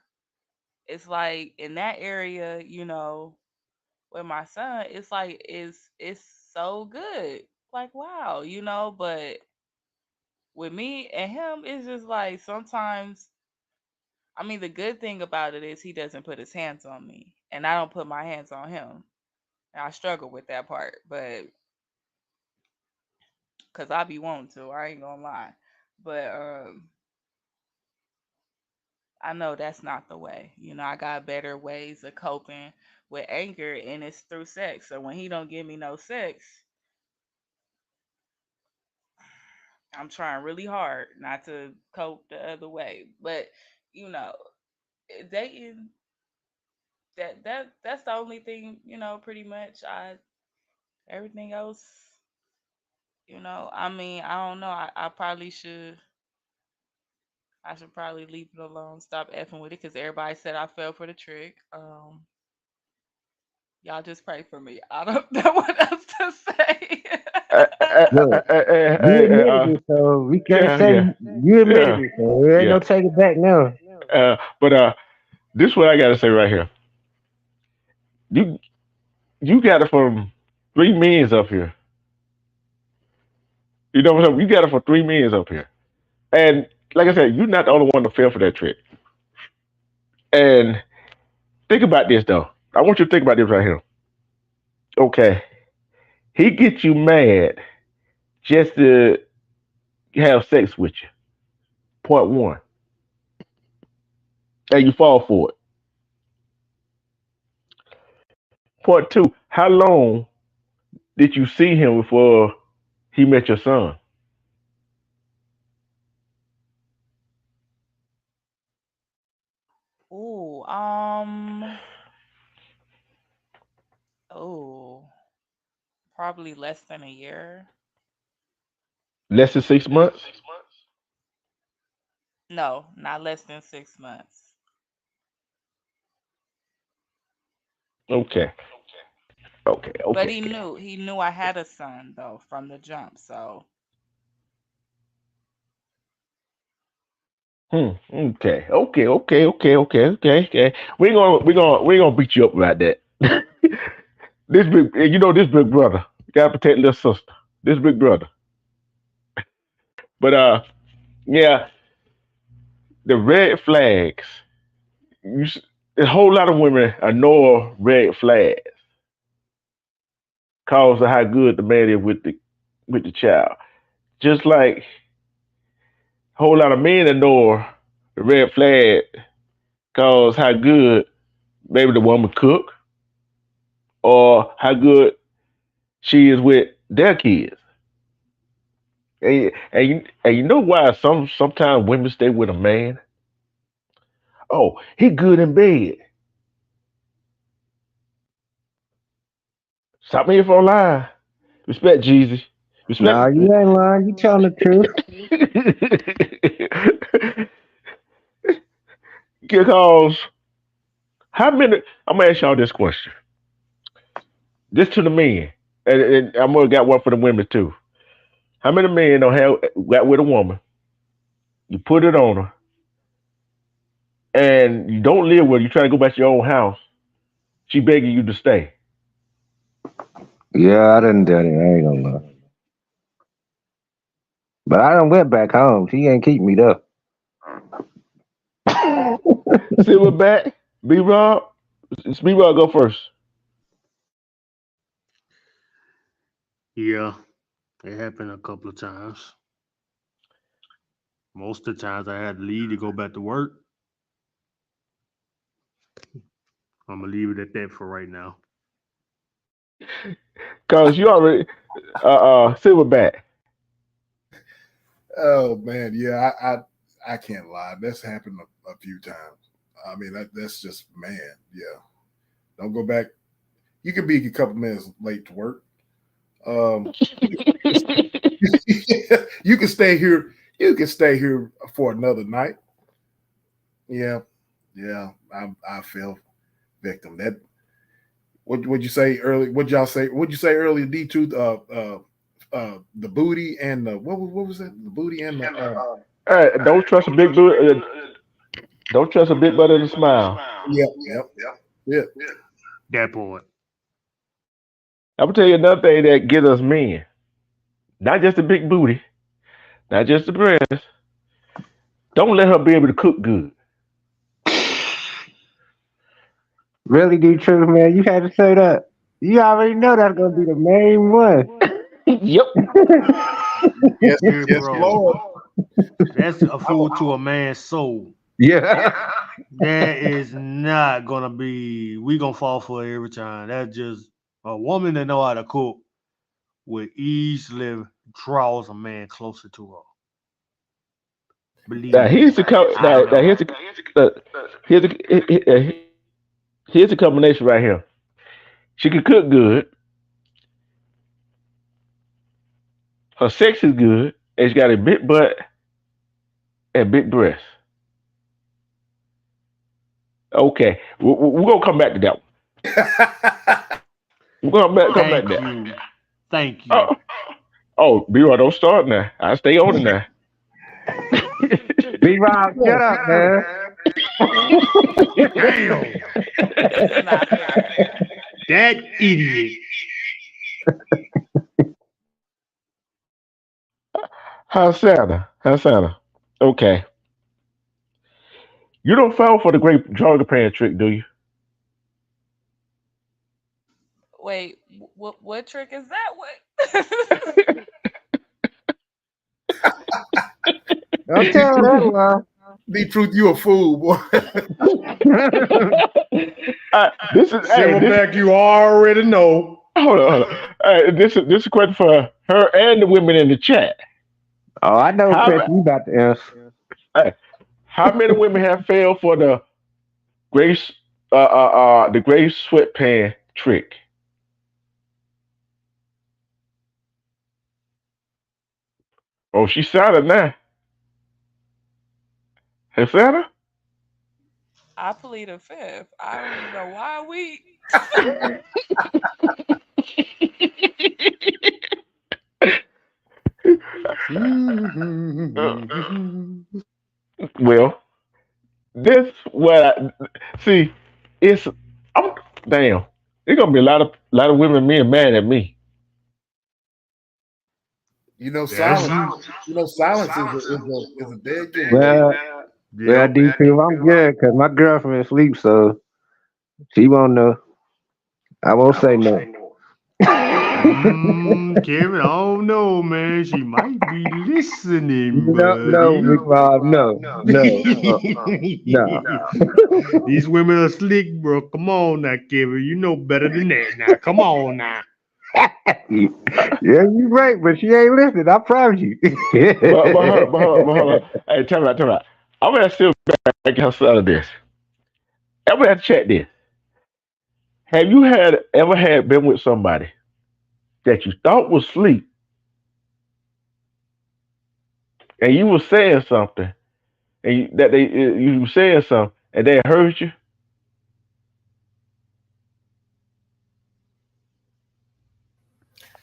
it's like in that area, with my son, it's like it's so good. Like wow, but with me and him, it's just like sometimes I mean the good thing about it is he doesn't put his hands on me and I don't put my hands on him. And I struggle with that part, but cuz I be wanting to, I ain't going to lie. But I know that's not the way. I got better ways of coping with anger and it's through sex. So when he don't give me no sex, I'm trying really hard not to cope the other way. But, you know, dating that's the only thing, pretty much I everything else, I mean, I don't know. I should probably leave it alone, stop effing with it cuz everybody said I fell for the trick. Y'all just pray for me. I don't know what else to say. Look, you admitted it, so we can't Yeah, say yeah, you admitted yeah, it, so there ain't yeah. no taking back now. But this is what I gotta say right here. You you got it from 3 millions up here. You know what I'm saying? You got it for 3 millions up here. And like I said, you're not the only one to fail for that trick. And think about this though. I want you to think about this right here. Okay. He gets you mad just to have sex with you. Point one. And you fall for it. Point two, how long did you see him before he met your son? Ooh, oh, probably less than a year. Less than 6 months? No, not less than 6 months. Okay. Okay. But Okay. he knew I had a son though from the jump. So Okay. Okay. We ain't gonna beat you up about that. This big, this big brother gotta protect little sister. This big brother, but yeah, the red flags. A whole lot of women ignore red flags cause of how good the man is with the child. Just like a whole lot of men ignore the red flag cause how good maybe the woman cook or how good she is with their kids. And you know why sometimes women stay with a man? Oh, he good in bed. Stop me if I'm lying. Respect Jesus. Respect. Nah, you ain't lying. You telling the truth. Because how many? I'm gonna ask y'all this question. This to the men, and I'm gonna got one for the women too. How many men don't have got with a woman? You put it on her, and you don't live with her. You try to go back to your own house. She begging you to stay. Yeah, I done done it. I ain't gonna lie. But I done went back home. She ain't keep me there. Silverback, B Rob. B Rob go first. Yeah, it happened a couple of times. Most of the times I had to leave to go back to work. I'm gonna leave it at that for right now. Cause you already Silverback. Oh man, yeah, I can't lie. That's happened a few times. I mean, that's just man. Yeah, don't go back. You can be a couple minutes late to work. Um, you can stay here. You can stay here for another night. Yeah, yeah. I fell victim. That what would you say early? What y'all say? What'd you say earlier? D two. The booty and the what was that? The booty and the Don't trust a big boot. Don't trust a big butt and a smile. yep, yep, yeah. That part. I'm gonna tell you another thing that get us men. Not just the big booty, not just the breast. Don't let her be able to cook good. Really, D Truth, man, you had to say that. You already know that's gonna be the main one. Yep. Yes, Hey, yes, bro, Lord. that's a fool to a man's soul. Yeah. That is not gonna be. We gonna fall for it every time. That's just a woman that know how to cook will easily draws a man closer to her. Believe Now me, here's the I know. uh, here's here's the combination right here. She can cook good. Her sex is good, and she got a big butt and big breasts. Okay, we're gonna come back to that one. We're gonna come back to Thank that. you, thank you. Oh, oh, B-Roy, don't start now. I stay on it now. B Rob, shut up, man. Damn, This is not fair. that idiot. How's Santa? How's Santa? Okay, you don't fall for the great jogger pan trick, do you? Wait, what trick is that? What? Don't tell that The truth, you a fool, boy. lie. This is hey, this Silverback, you already know. hold on. Hey, this is a question for her and the women in the chat. Oh, I know what How question you about to answer. hey, how many women have failed for grace the gray sweatpant trick? Oh, she Santa now. Hey Santa? I plead a fifth. I don't even know why we. Well, See, it's I'm damn. There's gonna be a lot of women men mad at me. You know, That's silence. You know, silence is a dead giveaway. Well, well, yep. D2, I'm good because my girlfriend sleeps, so she won't know. I won't say no. Kevin, I don't know, man. She might be listening, No, no, buddy. Big Bob, no, no, no. These women are slick, bro. Come on now, Kevin. You know better than that. Now, come on now. Yeah, you right, but she ain't listening. I promise you. But hold on. Hey, tell me out. I'm gonna still back house out of this. I'm gonna have to check this. Have you had ever had been with somebody that you thought was asleep and you were saying something and you were saying something and they heard you?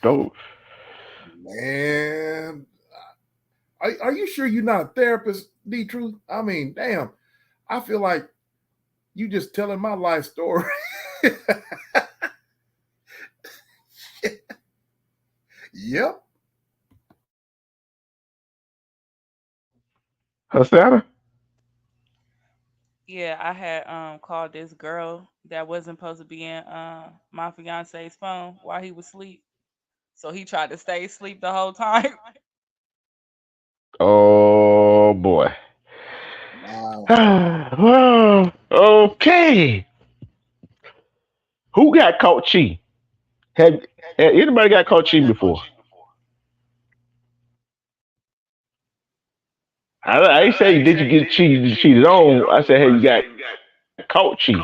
Don't. Man, are you sure you're not a therapist, D Truth? I mean, damn, I feel like you just telling my life story. Yep. Hasana? Yeah, I had called this girl that wasn't supposed to be in my fiance's phone while he was asleep. So he tried to stay asleep the whole time. Oh boy. Wow. Well, okay. Who got caught cheating? Have anybody got caught cheating before? I ain't say did you get cheated on. I said hey you got caught cheating.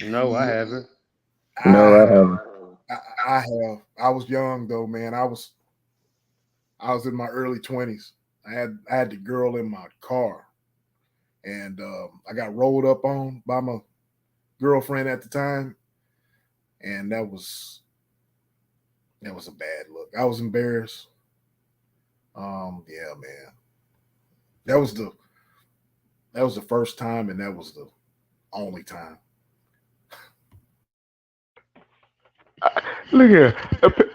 No, I haven't. I No, I have. haven't. I have. I was young though, man. I was in my early 20s. I had the girl in my car, and I got rolled up on by my girlfriend at the time, and that was a bad look. I was embarrassed. Yeah, man. That was the that was the first time, and that was the only time. Look here.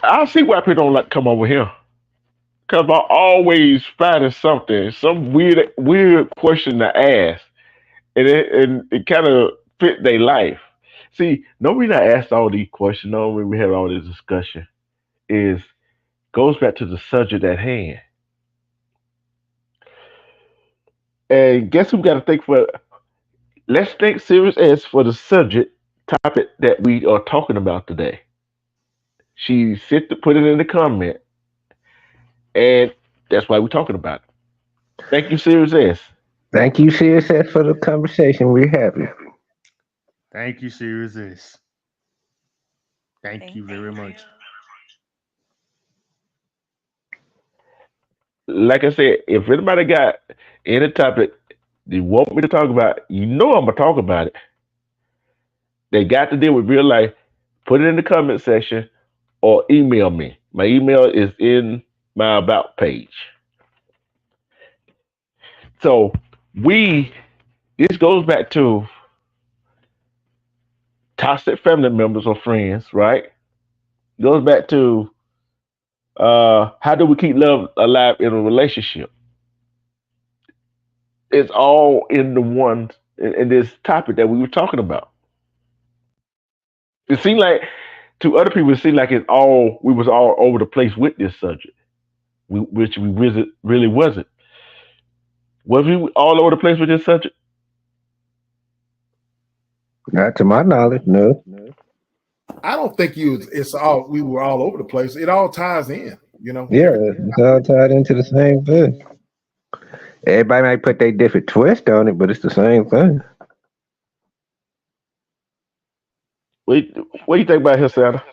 I see why people don't like to come over here. Cause I always finding something, some weird question to ask, and it kind of fit their life. See, no reason I asked all these questions, no when we had all this discussion, is goes back to the subject at hand. And guess who got to think for? Let's think serious as for the subject topic that we are talking about today. She sent to put it in the comment, and that's why we're talking about it. Thank you, Serious S. Thank you, CSS, for the conversation. We're happy. Thank you, Series S. Thank you Thank very you. much. Like I said, if anybody got any topic they want me to talk about, you know I'm gonna talk about it. They got to deal with real life. Put it in the comment section or email me. My email is in my about page. So we this goes back to toxic family members or friends, right? Goes back to how do we keep love alive in a relationship? It's all in the one in this topic that we were talking about. It seemed like to other people, it seemed like it's all we was all over the place with this subject, which we really wasn't. Was we all over the place with this subject? Not to my knowledge, no. I don't think you. It's all we were all over the place. It all ties in. Yeah, Everything. it's all tied into the same thing. Everybody might put their different twist on it, but it's the same thing. What do you think about here, Santa?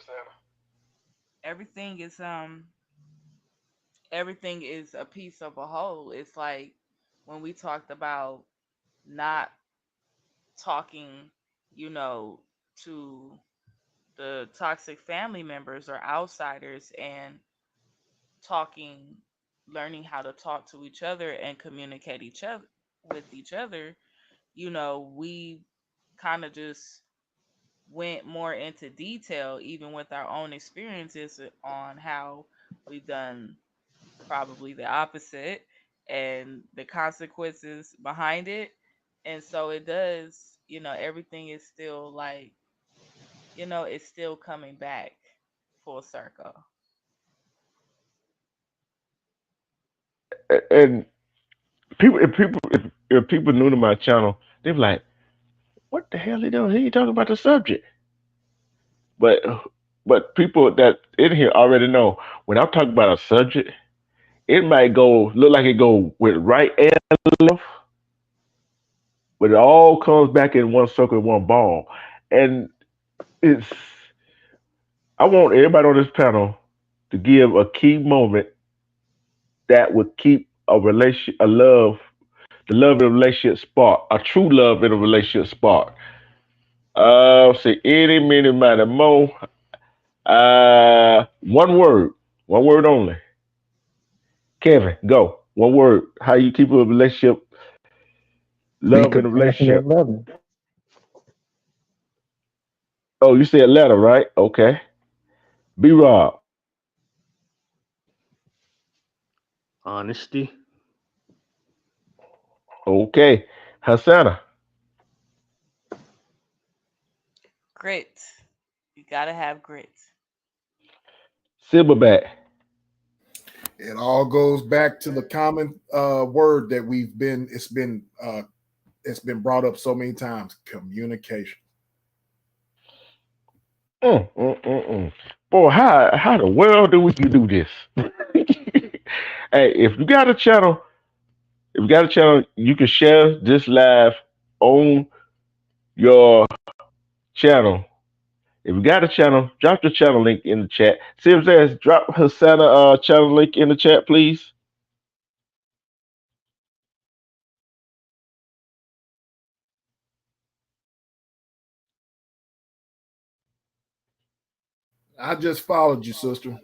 Everything is everything is a piece of a whole. It's like when we talked about not talking, you know, to the toxic family members or outsiders and talking, learning how to talk to each other and communicate each other. with each other, we kind of just went more into detail, even with our own experiences on how we've done probably the opposite and the consequences behind it. And so it does, everything is still like, it's still coming back full circle. And if people new to my channel, they're like, "What the hell he doing? He ain't talking about the subject." But people that in here already know when I'm talking about a subject, it might go look like it go with right and left, but it all comes back in one circle, in one ball. And it's I want everybody on this panel to give a key moment that would keep the love in a relationship spark, a true love in a relationship spark. Say any, many, minor, mo. One word only. Kevin, go. One word. How you keep a relationship, Be love in a compassionate, relationship. loving. Oh, you said letter, right? Okay. B Rob. Honesty. Okay. Hassana. Grit. You gotta have grit. Silverback. It all goes back to the common word that it's been brought up so many times: communication. Mm. Boy, how the world do we do this? Hey, if you got a channel, you can share this live on your channel. If you got a channel, drop the channel link in the chat. See if there's drop Hasana channel link in the chat, please. I just followed you, sister.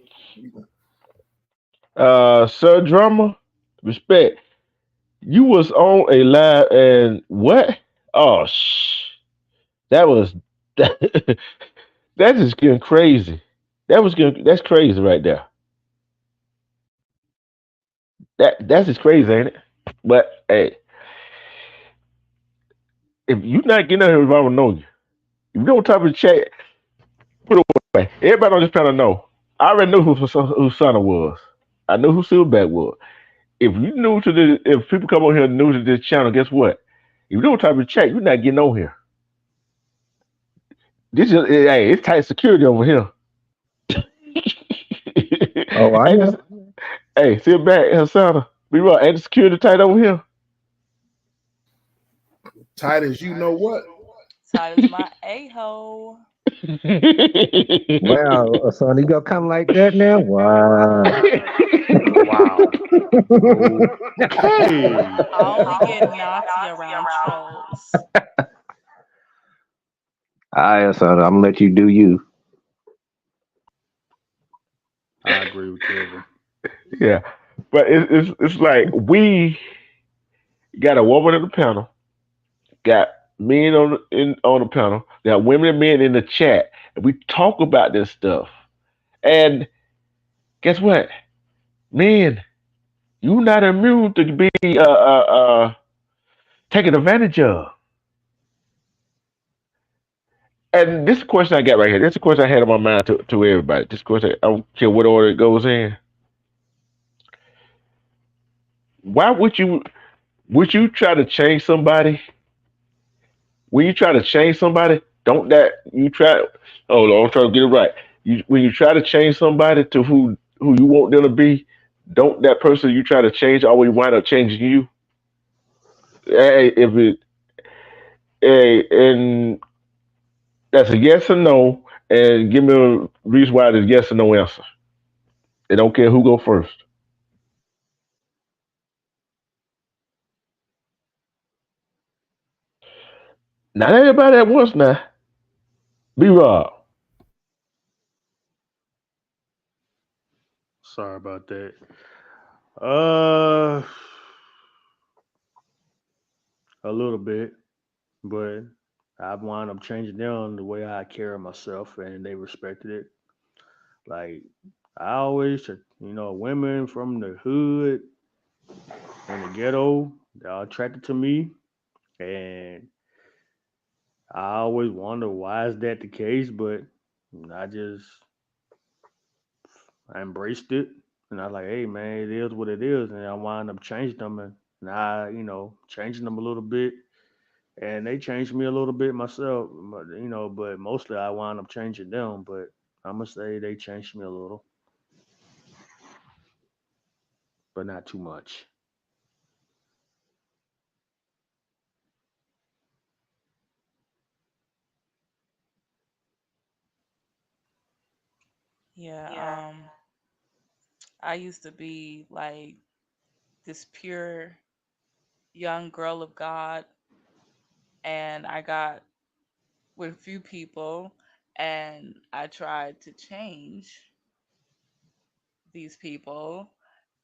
Sir Drummer, respect. You was on a live and what? Oh that was that, that is getting crazy. That's crazy right there. That's just crazy, ain't it? But hey, if you not getting out here if I don't know you, if you don't type in the chat, put it away. Everybody on this panel know. I already knew who Sana was. I knew who Silverback was. If you new to this, if people come on here new to this channel, guess what? If you don't type in the chat, you're not getting on here. This is hey, it's tight security over here. Oh, I Ain't know. this, hey, sit back, Hasana. Be right. Ain't the security tight over here? Titus, you know what? Tight as my a hole. Wow, son, you gonna come like that now? Wow. Wow. Okay. I only get naughty around trolls. All right, son, I'm gonna let you do you. I agree with Kevin. Yeah, but it's like we got a woman on the panel, got men on the panel, got women and men in the chat, and we talk about this stuff. And guess what, men, you not immune to be taken advantage of. And this question I got right here. This is a question I had in my mind to everybody. This question, I don't care what order it goes in. Why would you try to change somebody? When you try to change somebody, don't that you try? Oh no, I'm trying to get it right. When you try to change somebody to who you want them to be, don't that person you try to change always wind up changing you? Hey, if it, hey, and that's a yes or no, and give me a reason why it's yes or no answer. They don't care who go first. Not everybody at once now. Be Rob. Sorry about that. Uh a little bit, but I wound up changing them the way I carry myself, and they respected it. Like I always, women from the hood and the ghetto, they're attracted to me, and I always wonder why is that the case, but I just I embraced it, and I was like, hey man, it is what it is, and I wound up changing them, and I, changing them a little bit, and they changed me a little bit myself, but mostly I wound up changing them, but I'm gonna say they changed me a little, but not too much. Yeah, I used to be like this pure young girl of God, and I got with a few people, and I tried to change these people,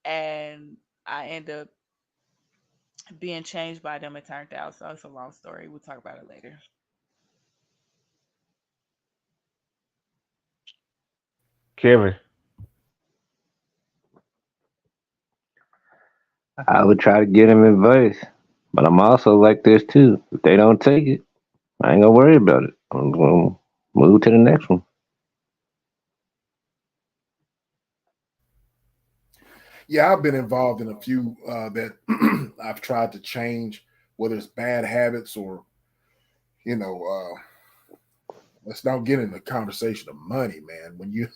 and I end up being changed by them. It turned out, so it's a long story. We'll talk about it later. Kevin. I would try to give them advice, but I'm also like this too. If they don't take it, I ain't gonna worry about it. I'm gonna move to the next one. Yeah, I've been involved in a few that I've tried to change, whether it's bad habits or you know, let's not get in the conversation of money, man. When you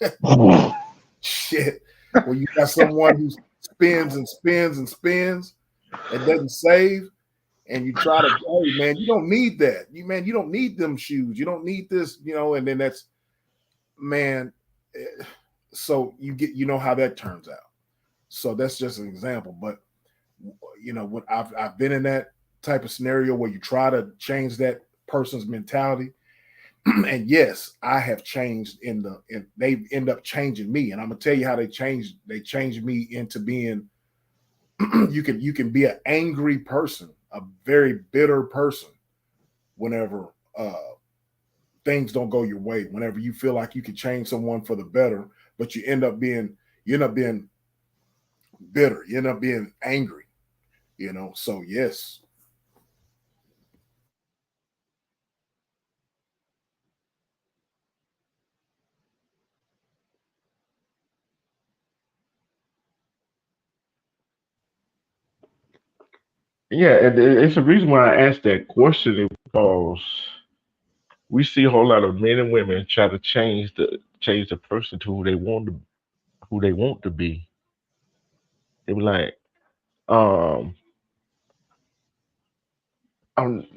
shit, when you got someone who spends and spends and spends and doesn't save, and you try to, hey man, you don't need that. You don't need them shoes. You don't need this, and then that's man. So you know how that turns out. So that's just an example. But when I've been in that type of scenario where you try to change that person's mentality, and yes, I have changed and they end up changing me. And I'm gonna tell you how they changed. They changed me into being you can be an angry person, a very bitter person whenever things don't go your way. Whenever you feel like you can change someone for the better, but you end up being bitter. You end up being angry. So yes. Yeah, and it's the reason why I asked that question is because we see a whole lot of men and women try to change the person to who they want to be. They be like, um,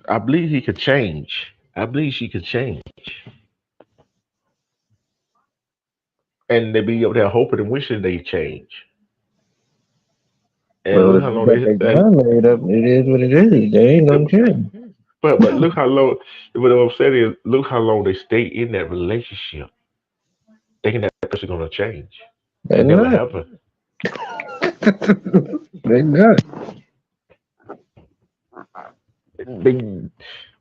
I believe he could change. I believe she could change, and they be up there hoping and wishing they change. And Well, look if how you long got they. their mind made up, it is what it is. They ain't gonna change. But look how long. What I'm saying is, look how long they stay in that relationship, thinking that person gonna change. They It never not. happened. They not. They,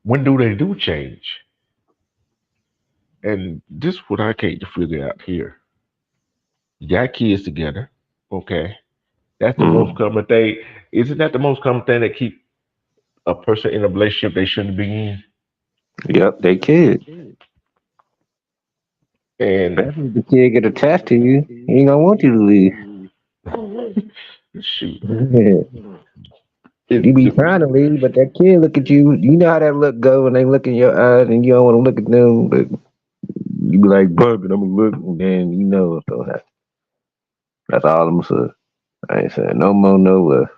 when do they do change? And this is what I can't figure out here. You got kids together, okay? That's the most Mm. common thing. Isn't that the most common thing that keep a person in a relationship they shouldn't be in? Yep, they kids. And Especially if the kid get attached to you, he ain't gonna want you to leave. shoot, You be it, trying to leave, but that kid look at you. You know how that look go when they look in your eyes, and you don't want to look at them, but you be like, "Fuck it, I'm gonna look," and then you know what's gonna happen. That's all I'm saying. I ain't saying no more, no less.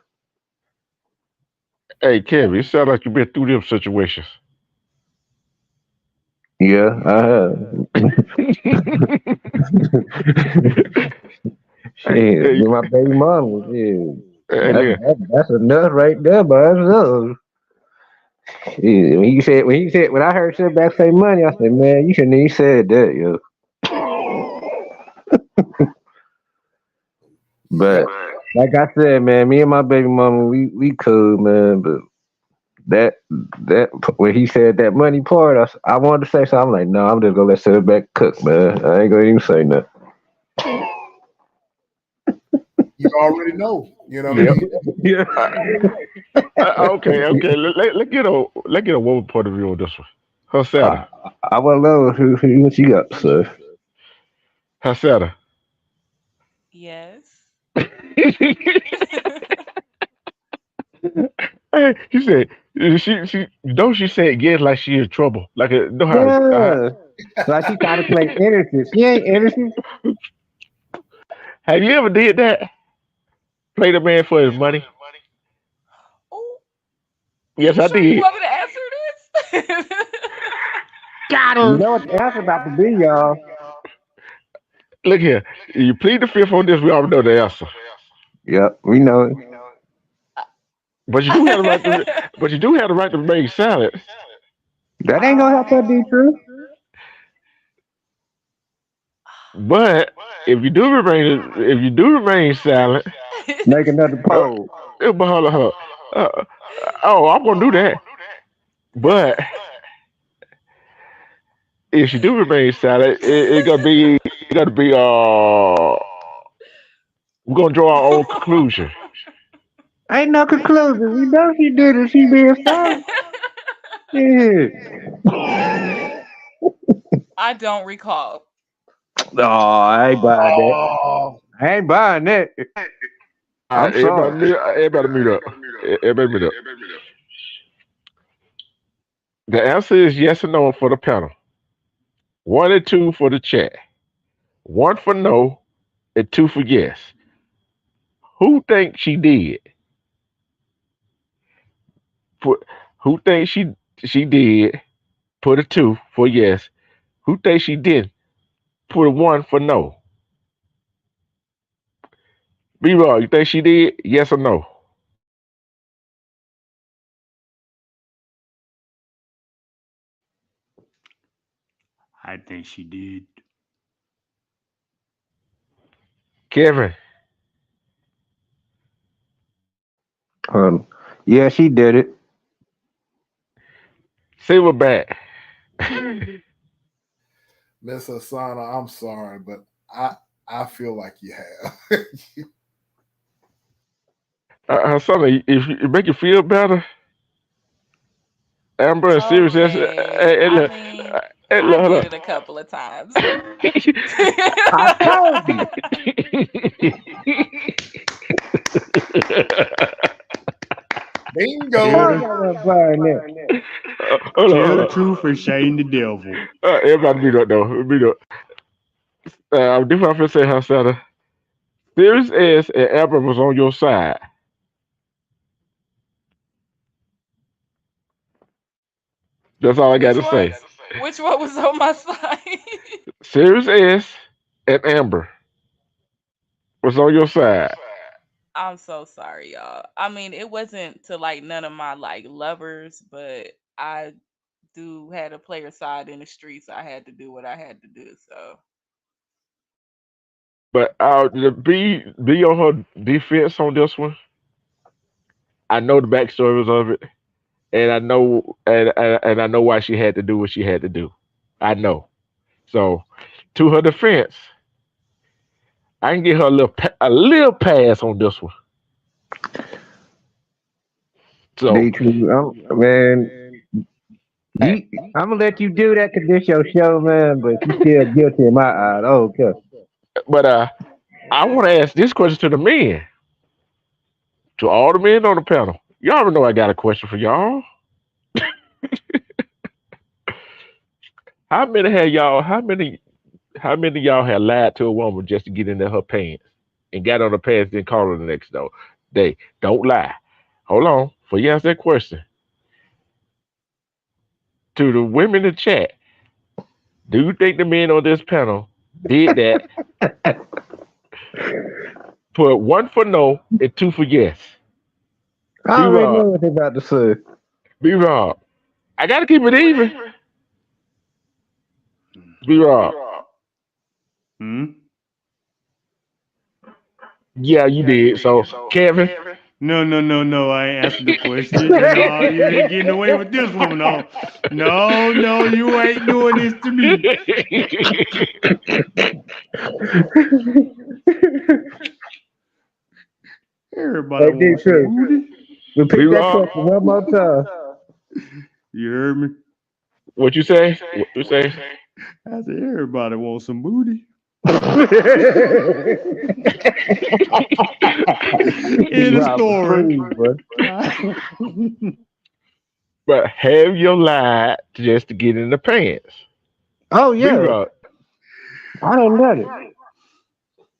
hey, Kevin, it sounds like you've been through them situations. Yeah, I have. Hey, Shit, hey, with my baby mama, yeah. hey, That's look, that's enough right there by itself. Yeah, when I heard shit back say money, I said, man, you shouldn't even said that, yo. But Yep. like I said, man, me and my baby mama, we cool, man. But that that when he said that money part, I wanted to say something. I'm like, no, I'm just gonna let sit back cook, man. I ain't gonna even say nothing. You already know. You know what I Yep. mean? Yeah, Uh, okay, okay. Let get a woman point of view on this one. I, Hasada, I want to know what you got, sir. Hasada. Yes. Hey, she said she don't she said yes like she in trouble. Like know how Yeah, like she trying to play innocent. She ain't innocent. have you ever did that? Play the man for his money? Oh, Yes, you I sure you did. want me to answer this? Got You her. know what the answer about to be, y'all. Look here. You plead the fifth on this, we already know the answer. Yep, we know it. But you do have the right to but you do have the right to remain silent. That ain't gonna help her be true. But if you do remain silent, Make another uh, poll. but hold on, hold on. Oh, I'm gonna do that. But if you do remain silent, it gotta be we're gonna draw our own conclusion. Ain't no conclusion. We know she did it. She being silent. Yeah. I don't recall. Oh, I ain't buying that. Oh, I ain't buying that. I'm sorry. Everybody mute up. Everybody mute up. The answer is yes or no for the panel. One and two for the chat. One for no and two for yes. Who thinks she did? Put who thinks she did? Put a two for yes. Who thinks she didn't? Put a one for no. Be raw. You think she did? Yes or no? I think she did. Kevin, Yeah, she did it. Silverback. Miss Asana, I'm sorry, but I feel like you have. Something if it make you feel better, Amber and Sirius. Okay. I Look, mean, I look, did hold it a couple of times. I told you. Bingo. Tell Told the you I wasn't buying that. hold on, tell hold the on. truth and shame the devil. Everybody beat up though. Beat up. This what I'm finna say, Hasana. Sirius S and Amber was on your side. That's all I got Which to one? say. Which one was on my side? Sirius S and Amber was on your side. I'm so sorry, y'all. I mean, it wasn't to like none of my like lovers, but I do had a player side in the streets. I had to do what I had to do. So But to be on her defense on this one. I know the backstories of it, and I know why she had to do what she had to do. I know. So, to her defense, I can give her a little pass on this one. So, Be true. Man, eh, I'm gonna let you do that 'cause this your show, man. But you still guilty in my eyes. Oh, okay. but I want to ask this question to the men, to all the men on the panel. Y'all already know I got a question for y'all. How many have y'all? How many of y'all have lied to a woman just to get into her pants and got on her pants, then call her the next day? Don't lie. Hold on. For you ask that question to the women in the chat, do you think the men on this panel did that? Put one for no and two for yes. I Be already Rob. know what they about to say. Be Rob. I gotta keep it even. Be Rob. Hmm? Yeah, you did. So Kevin. No, no, no, no. I ain't answered the question. No, you ain't getting away with this one. No, no, no. You ain't doing this to me. Everybody Hey, D wants some True. booty. B Repeat that Rob, question one more time. You heard me? what you say? What you say? I said everybody wants some booty. In the Robert, story. please, bro. But have your lie just to get in the pants. Oh B yeah, Rob, I done done it.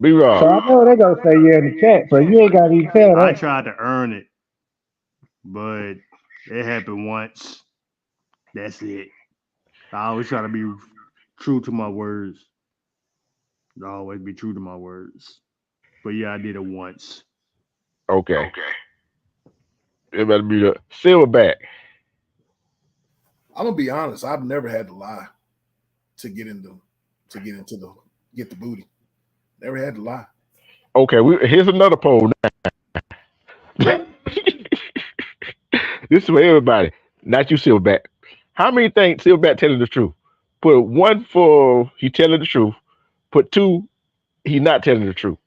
B So Rob. I know they gonna say yeah in the chat, so you ain't gotta even tell I that. tried to earn it, but it happened once. That's it. I always try to be true to my words. I always be true to my words. But yeah, I did it once. Okay. It better be the silverback. I'm gonna be honest. I've never had to lie to get into the get the booty. Never had to lie. Okay, here's another poll. This is for everybody, not you, Silverback. How many think Silverback telling the truth? Put one for he telling the truth. Put two, he not telling the truth.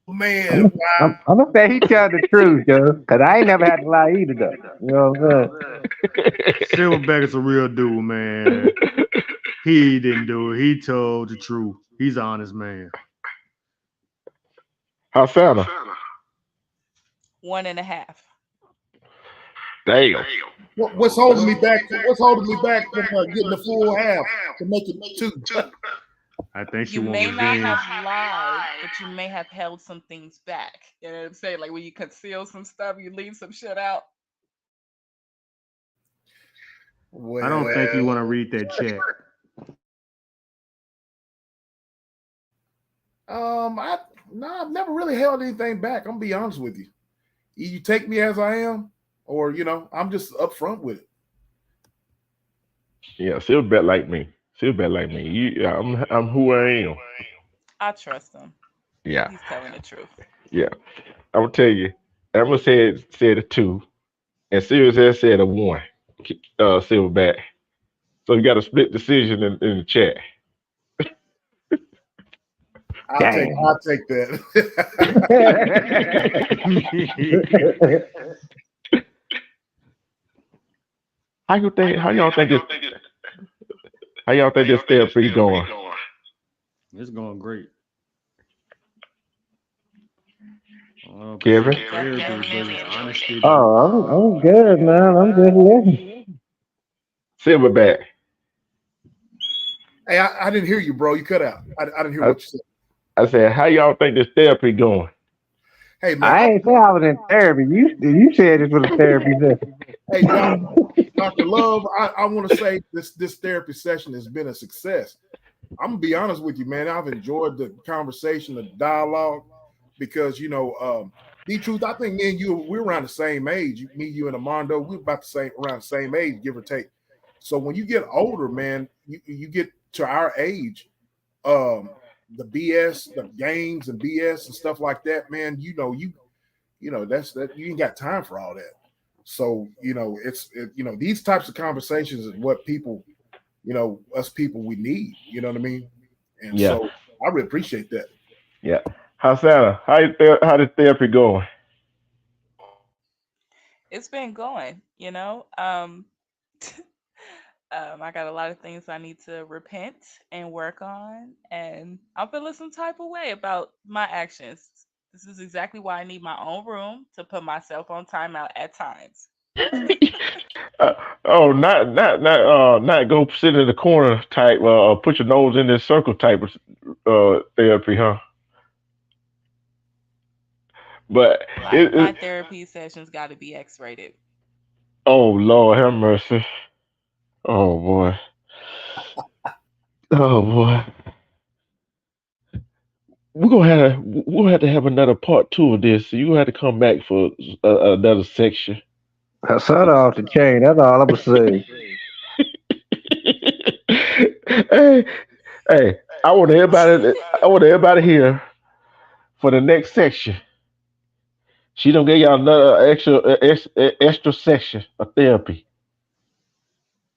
Man, I'm gonna say he tell the truth, yo, cause I ain't never had to lie either, though. You know what I'm saying? Silverback is a real dude, man. He didn't do it. He told the truth. He's an honest man. Hasana, One and a half. damn. what's holding me back? What's holding me back from getting the full half to make it two? I think she You want may not revenge. have lied, but you may have held some things back. You know what I'm saying? Like when you conceal some stuff, you leave some shit out. I don't think you want to Well, read that chat. I no, I've never really held anything back. I'm gonna be honest with you. You take me as I am, or I'm just upfront with it. Yeah, Silverback like me. Silverback like me. I'm who I am. I trust him. Yeah, He's telling the truth. yeah. I'm gonna tell you. Emma said a two, and Sirius S said a one. Silverback. So you got a split decision in the chat. Damn. I'll take that. How you think? How y'all think this? How y'all think this therapy going? It's going great. Kevin? Appreciate therapy, Definitely but it's enjoying it. honesty though. Oh, I'm good, man. I'm just living. Silverback. Hey, I didn't hear you, bro. You cut out. I didn't hear I, what you said. I said, how y'all think this therapy going? Hey, man. I ain't say I was in therapy. You said this was a therapy session. Hey, Dr. Love, I want to say this therapy session has been a success. I'm gonna be honest with you, man. I've enjoyed the conversation, the dialogue, because the truth. I think me and you, we're around the same age. Me, you, and Armando, we're about the same around the same age, give or take. So when you get older, man, you get to our age, the BS, the games and BS and stuff like that, man. That's that you ain't got time for all that. So these types of conversations is what people, us people we need. You know what I mean? And Yeah, so I really appreciate that. yeah. Hasana, how the therapy going? It's been going. I got a lot of things I need to repent and work on, and I'm feeling some type of way about my actions. This is exactly why I need my own room to put myself on timeout at times. Oh, not go sit in the corner type. Put your nose in this circle type of therapy, huh? But Like it, my it therapy sessions got to be X-rated. oh Lord have mercy. Oh boy. Oh boy. We're gonna have to have another part two of this. So you gonna have to come back for another section. I saw it off the chain. That's all I'm gonna say. Hey, hey, I want everybody here for the next section. She don't get y'all another extra section of therapy.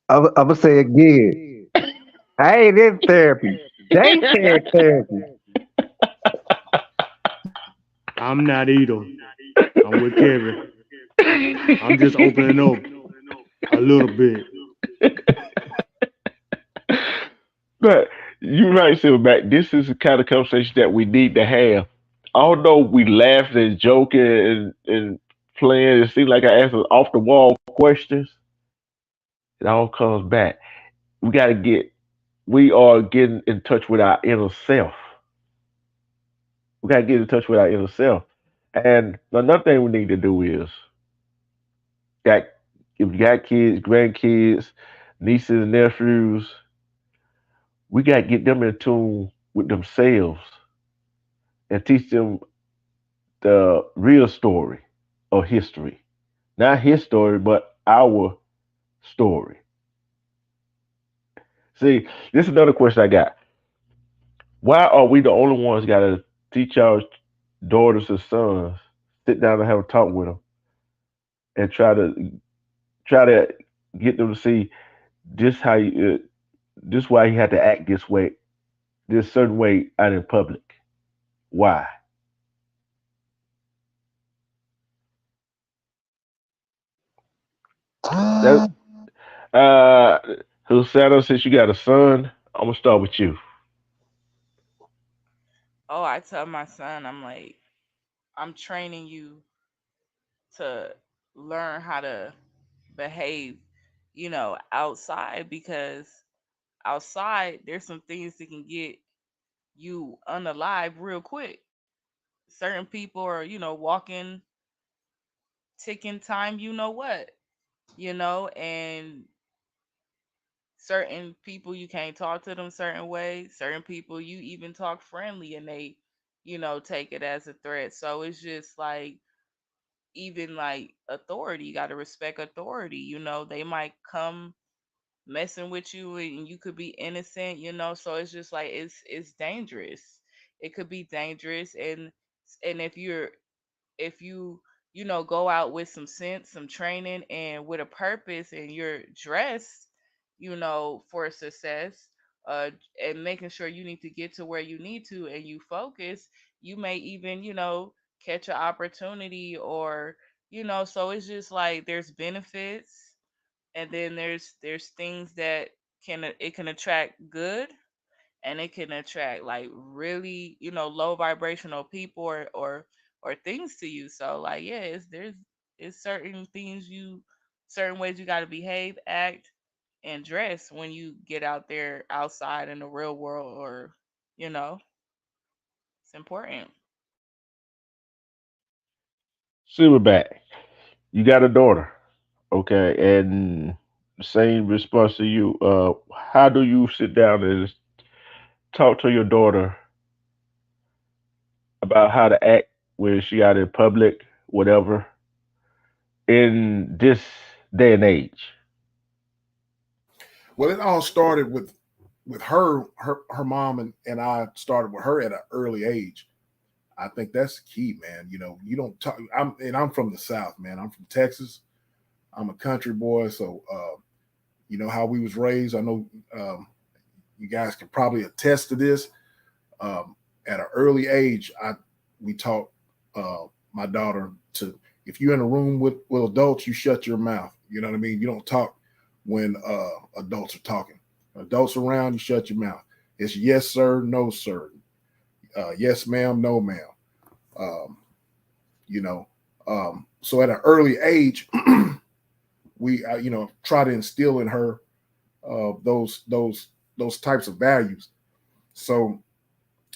I'm gonna say again. I ain't in therapy. They said therapy. I'm not either. I'm with Kevin. I'm just opening up a little bit. But you're right, Silverback. This is the kind of conversation that we need to have. Although we laugh and joking and playing, it seems like I ask off the wall questions. It all comes back. We got to get. We are getting in touch with our inner self. We got to get in touch with our inner self. And another thing we need to do is got if you got kids, grandkids, nieces and nephews, we got to get them in tune with themselves and teach them the real story of history. Not his story, but our story. See, this is another question I got. Why are we the only ones got to teach our daughters and sons, sit down and have a talk with them, and try to get them to see this how you, this why he had to act this way, this certain way out in public. Why? That uh, Hussein, since you got a son, I'm gonna start with you. Oh, I tell my son, I'm like, I'm training you to learn how to behave, outside because outside there's some things that can get you unalive real quick. Certain people are, walking, ticking time, and certain people you can't talk to them certain ways. Certain people you even talk friendly and they, take it as a threat. So it's just like even like authority, you got to respect authority. They might come messing with you and you could be innocent, so it's just like it's dangerous. It could be dangerous, and if you go out with some sense, some training, and with a purpose, and you're dressed, for success, uh and making sure you need to get to where you need to, and you focus, you may even catch an opportunity, or so it's just like there's benefits, and then there's things that it can attract good, and it can attract like really low vibrational people, or things to you. So like, yeah, it's certain things, certain ways you got to behave, act, and dress when you get out there outside in the real world, or you know it's important. Silverback, you got a daughter, okay, and same response to you. How do you sit down and talk to your daughter about how to act when she out in public, whatever, in this day and age? Well, it all started with her mom and I started with her at an early age. I think that's the key, man. You don't talk. I'm from the South, man. I'm from Texas. I'm a country boy, so you know how we was raised. I know you guys can probably attest to this. At an early age, I we taught my daughter to, if you're in a room with adults, you shut your mouth. You know what I mean? You don't talk when adults are talking. Adults around, you shut your mouth. It's yes sir, no sir, yes ma'am, no ma'am. Um, you know, so at an early age, we try to instill in her those types of values. So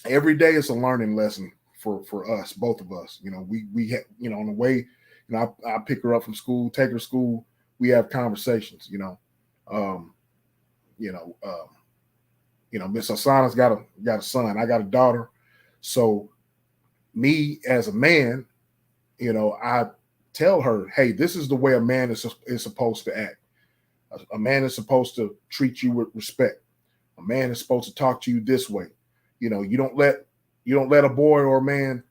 every day is a learning lesson for us, both of us. On the way, I pick her up from school, take her to school. We have conversations. Um, you know, um, Miss Asana's got a son. I got a daughter. So me as a man, I tell her, hey, this is the way a man is supposed to act. A man is supposed to treat you with respect. A man is supposed to talk to you this way. You don't let a boy or a man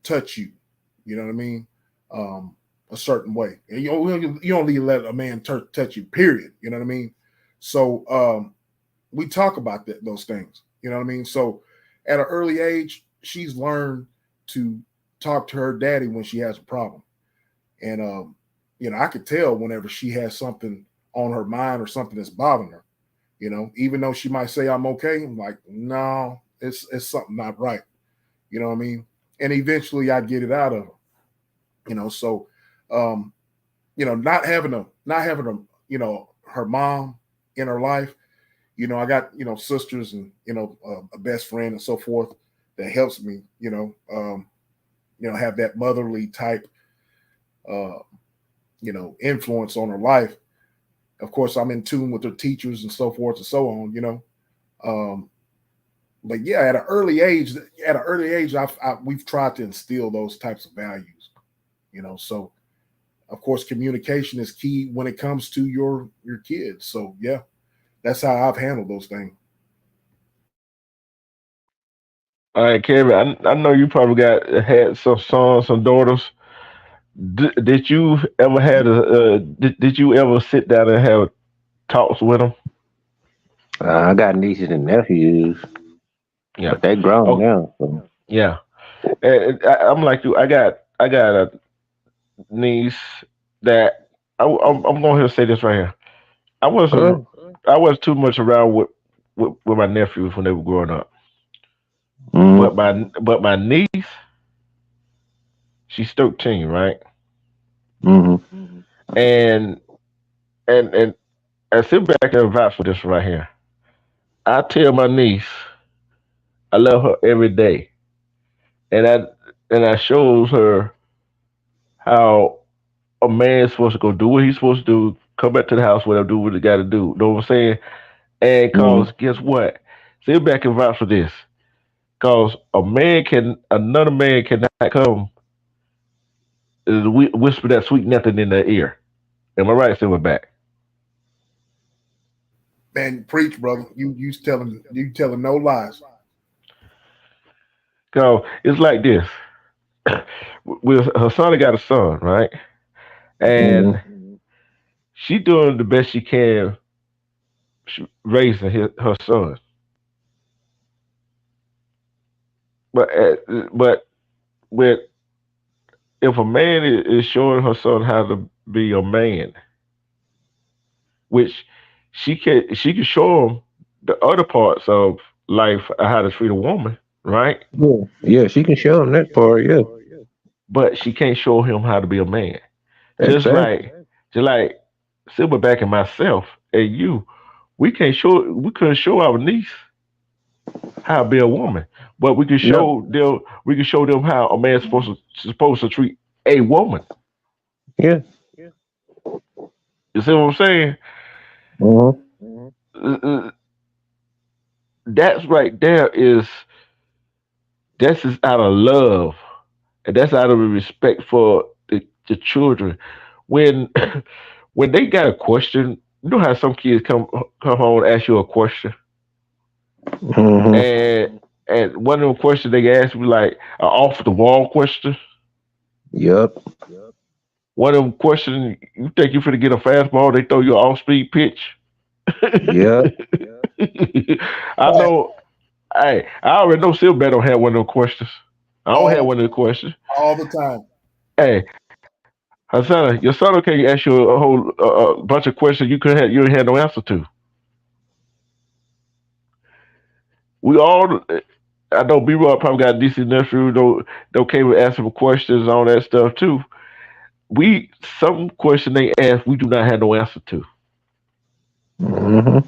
touch you. You know what I mean? A certain way. And you don't need to let a man touch you, period. You know what I mean? So we talk about those things. You know what I mean? So at an early age, she's learned to talk to her daddy when she has a problem. And I could tell whenever she has something on her mind or something that's bothering her. Even though she might say I'm okay, I'm like, no, it's something not right. You know what I mean? And eventually I get it out of her. So um, not having a her mom in her life. I got sisters and a best friend and so forth that helps me. Have that motherly type uh, influence on her life. Of course, I'm in tune with her teachers and so forth and so on. Um, but yeah, at an early age, we've tried to instill those types of values. So of course, communication is key when it comes to your kids. So yeah, that's how I've handled those things. All right, Kevin. I know you probably had some sons, some daughters. Did you ever had a did you ever sit down and have talks with them? I got nieces and nephews, Yeah. but they grown Oh, now. So. yeah. I'm like you. I got a niece that I'm going to say this right here. I wasn't Uh, I was too much around with my nephews when they were growing up. mm, But my niece, she's 13, right? mm, And and and sit back and vouch for this right here. I tell my niece I love her every day, and I shows her how a man's supposed to go do what he's supposed to do, come back to the house, whatever, do what he got to do. Know what I'm saying? And cause mm, guess what? Sit back and vouch for this. Cause another man cannot come whisper that sweet nothing in their ear. Am I right, Silverback? Man, preach, brother. You telling no lies. Cause it's like this. With her son got a son, right? And mm, she doing the best she can raising her son. But with if a man is showing her son how to be a man, which she can show him the other parts of life, how to treat a woman, right? yeah, yeah. She can show them that part. Yeah, But she can't show him how to be a man. Just exactly. like just like Silverback and myself and you, we couldn't show our niece how to be a woman, but No. we can show them how a man's supposed to treat a woman. Yeah. You see what I'm saying? Mm-hmm. Uh, That's right there is that's just out of love, and that's out of respect for the children. When when they got a question, you know how some kids come home and ask you a question, Mm-hmm. and one of them questions they ask me like an off the wall question. Yep. One of them questions you think you finna get a fastball, they throw you an off speed pitch. Yep. I know. Hey, I already know Silver don't have one of them questions. I don't have all one of the questions. all the time. Hey, Hassan, your son can ask you a whole bunch of questions you had no answer to. We all, I know B Rob probably got DC nephew, don't came with asking for questions and all that stuff too. We some question they ask we do not have no answer to, Mm-hmm.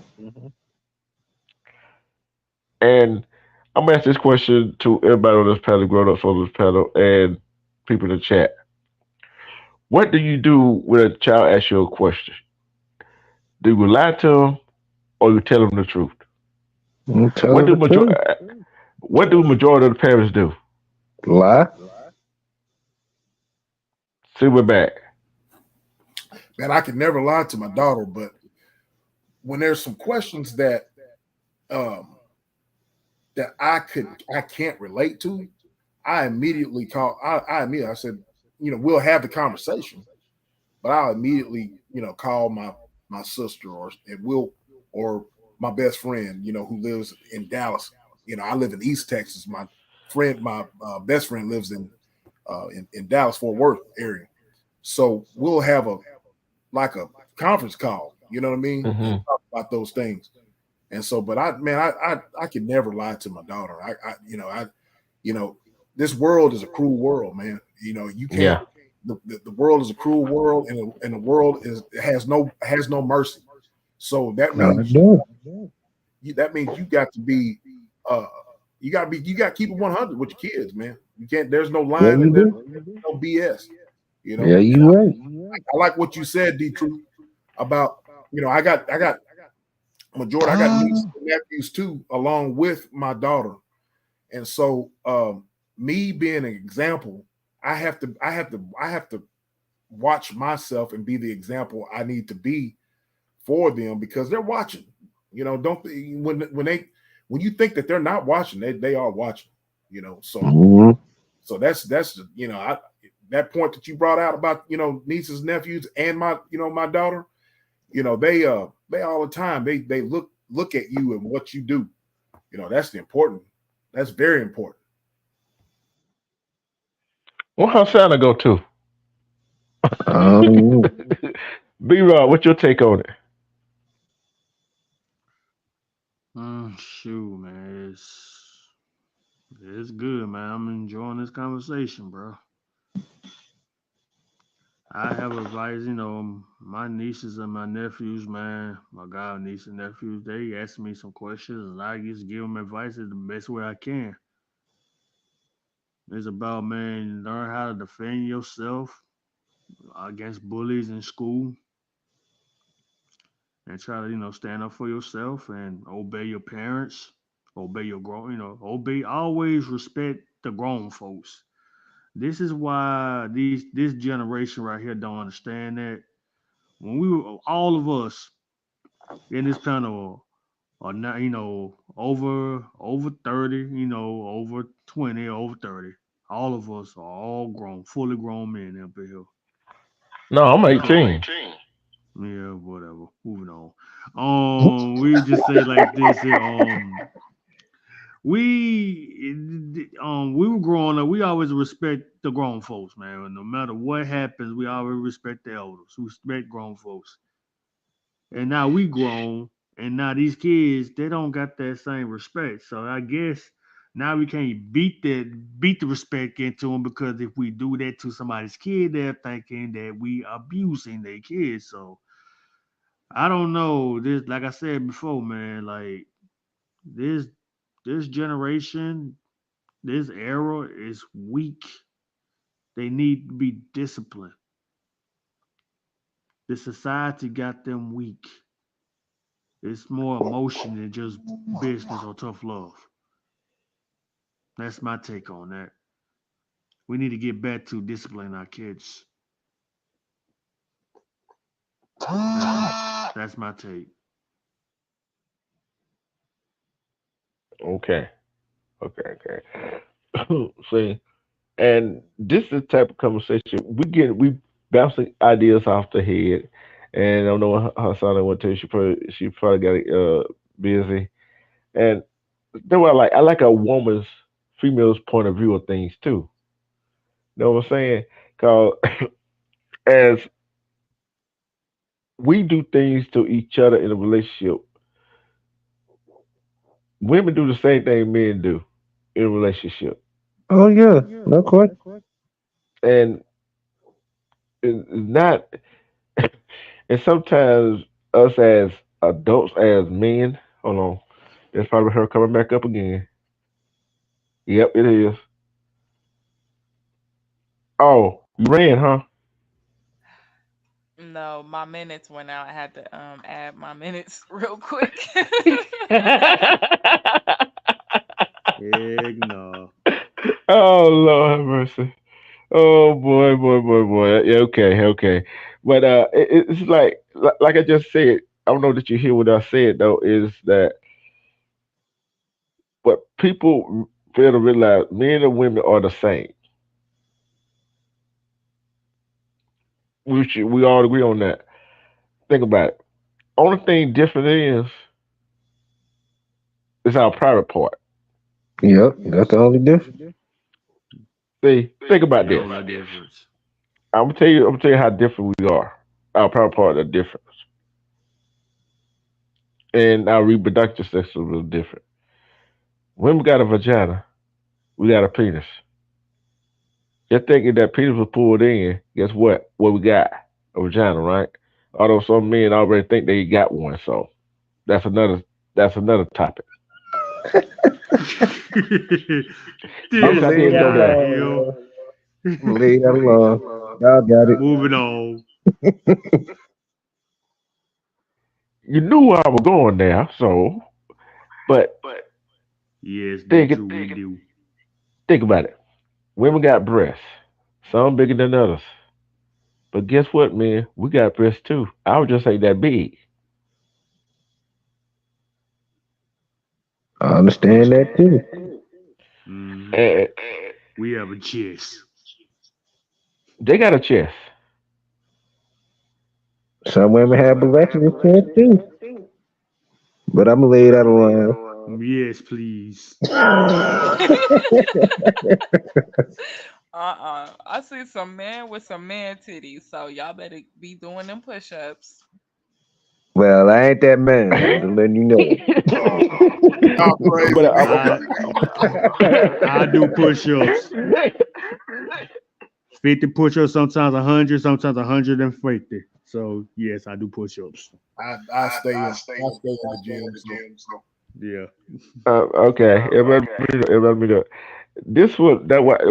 and I'm gonna ask this question to everybody on this panel, grown ups on this panel, and people in the chat. What do you do when a child asks you a question? Do you lie to them or you tell them the truth? Tell What her do the truth. majority of the parents do? Lie. See, we're back. Man, I could never lie to my daughter, but when there's some questions um that I can't relate to, I immediately called. I said, we'll have the conversation, but I'll immediately, call my sister and will or my best friend, who lives in Dallas. I live in East Texas. My best friend lives in Dallas Fort Worth area. So we'll have a like a conference call. You know what I mean, and Hmm. talk about those things. And so, but I can never lie to my daughter. You know, this world is a cruel world, man. You can't. Yeah. The world is a cruel world, and the world has no mercy. So that No, I means do. you got to be uh you got to keep it 100 with your kids, man. You can't. There's no Yeah, line you and there's do. no BS. Yeah, And you right. I like what you said, D. Truth, about I got majority. I got nieces and nephews too, along with my daughter. And so, me being an example, I have to watch myself and be the example I need to be for them because they're watching. Don't when you think that they're not watching, they are watching. So Hmm. that's that point that you brought out about nieces nephews and my daughter. They all the time they look at you and what you do. That's the important. That's very important. Well, how Santa go too? Um, B Rod, what's your take on it? Shoot, man, it's good, man. I'm enjoying this conversation, bro. I have advice, my nieces and my nephews, man, my god nieces and nephews, they ask me some questions and I just give them advice in the best way I can. It's about, man, learn how to defend yourself against bullies in school and try to, stand up for yourself and obey your parents, obey your obey, always respect the grown folks. This is why this generation right here don't understand that. When we were all of us in this panel are now, over 30, over 20, over 30. All of us are all grown, fully grown men up in here. No, I'm No, I'm 18. 18. Yeah, whatever. Moving on. We just say like this here. We were growing up. We always respect the grown folks, man. No matter what happens, we always respect the elders. We respect grown folks. And now we grown, and now these kids they don't got that same respect. So I guess now we can't beat the respect into them because if we do that to somebody's kid, they're thinking that we abusing their kids. So I don't know. This, like I said before, man, like this this generation, this era is weak. They need to be disciplined. The society got them weak. It's more emotion than just business or tough love. That's my take on that. We need to get back to disciplining our kids. That's my take. Okay. Okay. Okay. See, and this is the type of conversation we bouncing ideas off the head, and I don't know what Hasana went to. She probably got busy, and that's what I like a woman's female's point of view of things too. You know what I'm saying? Cause as we do things to each other in a relationship, women do the same thing men do in a relationship, oh yeah, no question. and it's not. And sometimes us as adults, as men, hold on, that's probably her coming back up again. Yep, it is. Oh, you ran, huh? No, my minutes went out. I had to add my minutes real quick. Heck no. Oh Lord have mercy. Oh boy, boy, boy, boy. Yeah, okay, okay. But it's like I just said. I don't know that you hear what I said though. Is that what people? fail to realize men and women are the same. We all agree on that. Think about it. Only thing different is our private part. Yep, that's the only difference. See, think The about this. only difference. I'm gonna tell you how different we are. Our private part are different, and our reproductive system is different. Women got a vagina, we got a penis. Just thinking that penis was pulled in, guess what? What we got? A vagina, right? Although some men already think they got one, so that's another that's another topic. I'm Wish This I gonna leave didn't that go guy there. alone, here. man. I'm gonna leave that alone. Y'all got it. Moving on. You knew where I was going there, so but Yes, that think it true. We do. think about it. Women got breasts, some bigger than others. But guess what, man? We got breasts too. I would just say that big. I understand that too. Hmm. And We have a chest. they got a chest. Some women have erections too, but I'm gonna leave that alone. Yes, please. I see some men with some man titties, so y'all better be doing them push-ups. Well, I ain't that man. I'm just letting you know. Y'all but crazy, man. I I do push-ups. 50 push-ups, sometimes 100, sometimes 150. So yes, I do push-ups. I stay in the gym, so Yeah. okay, everybody me know. This was that what,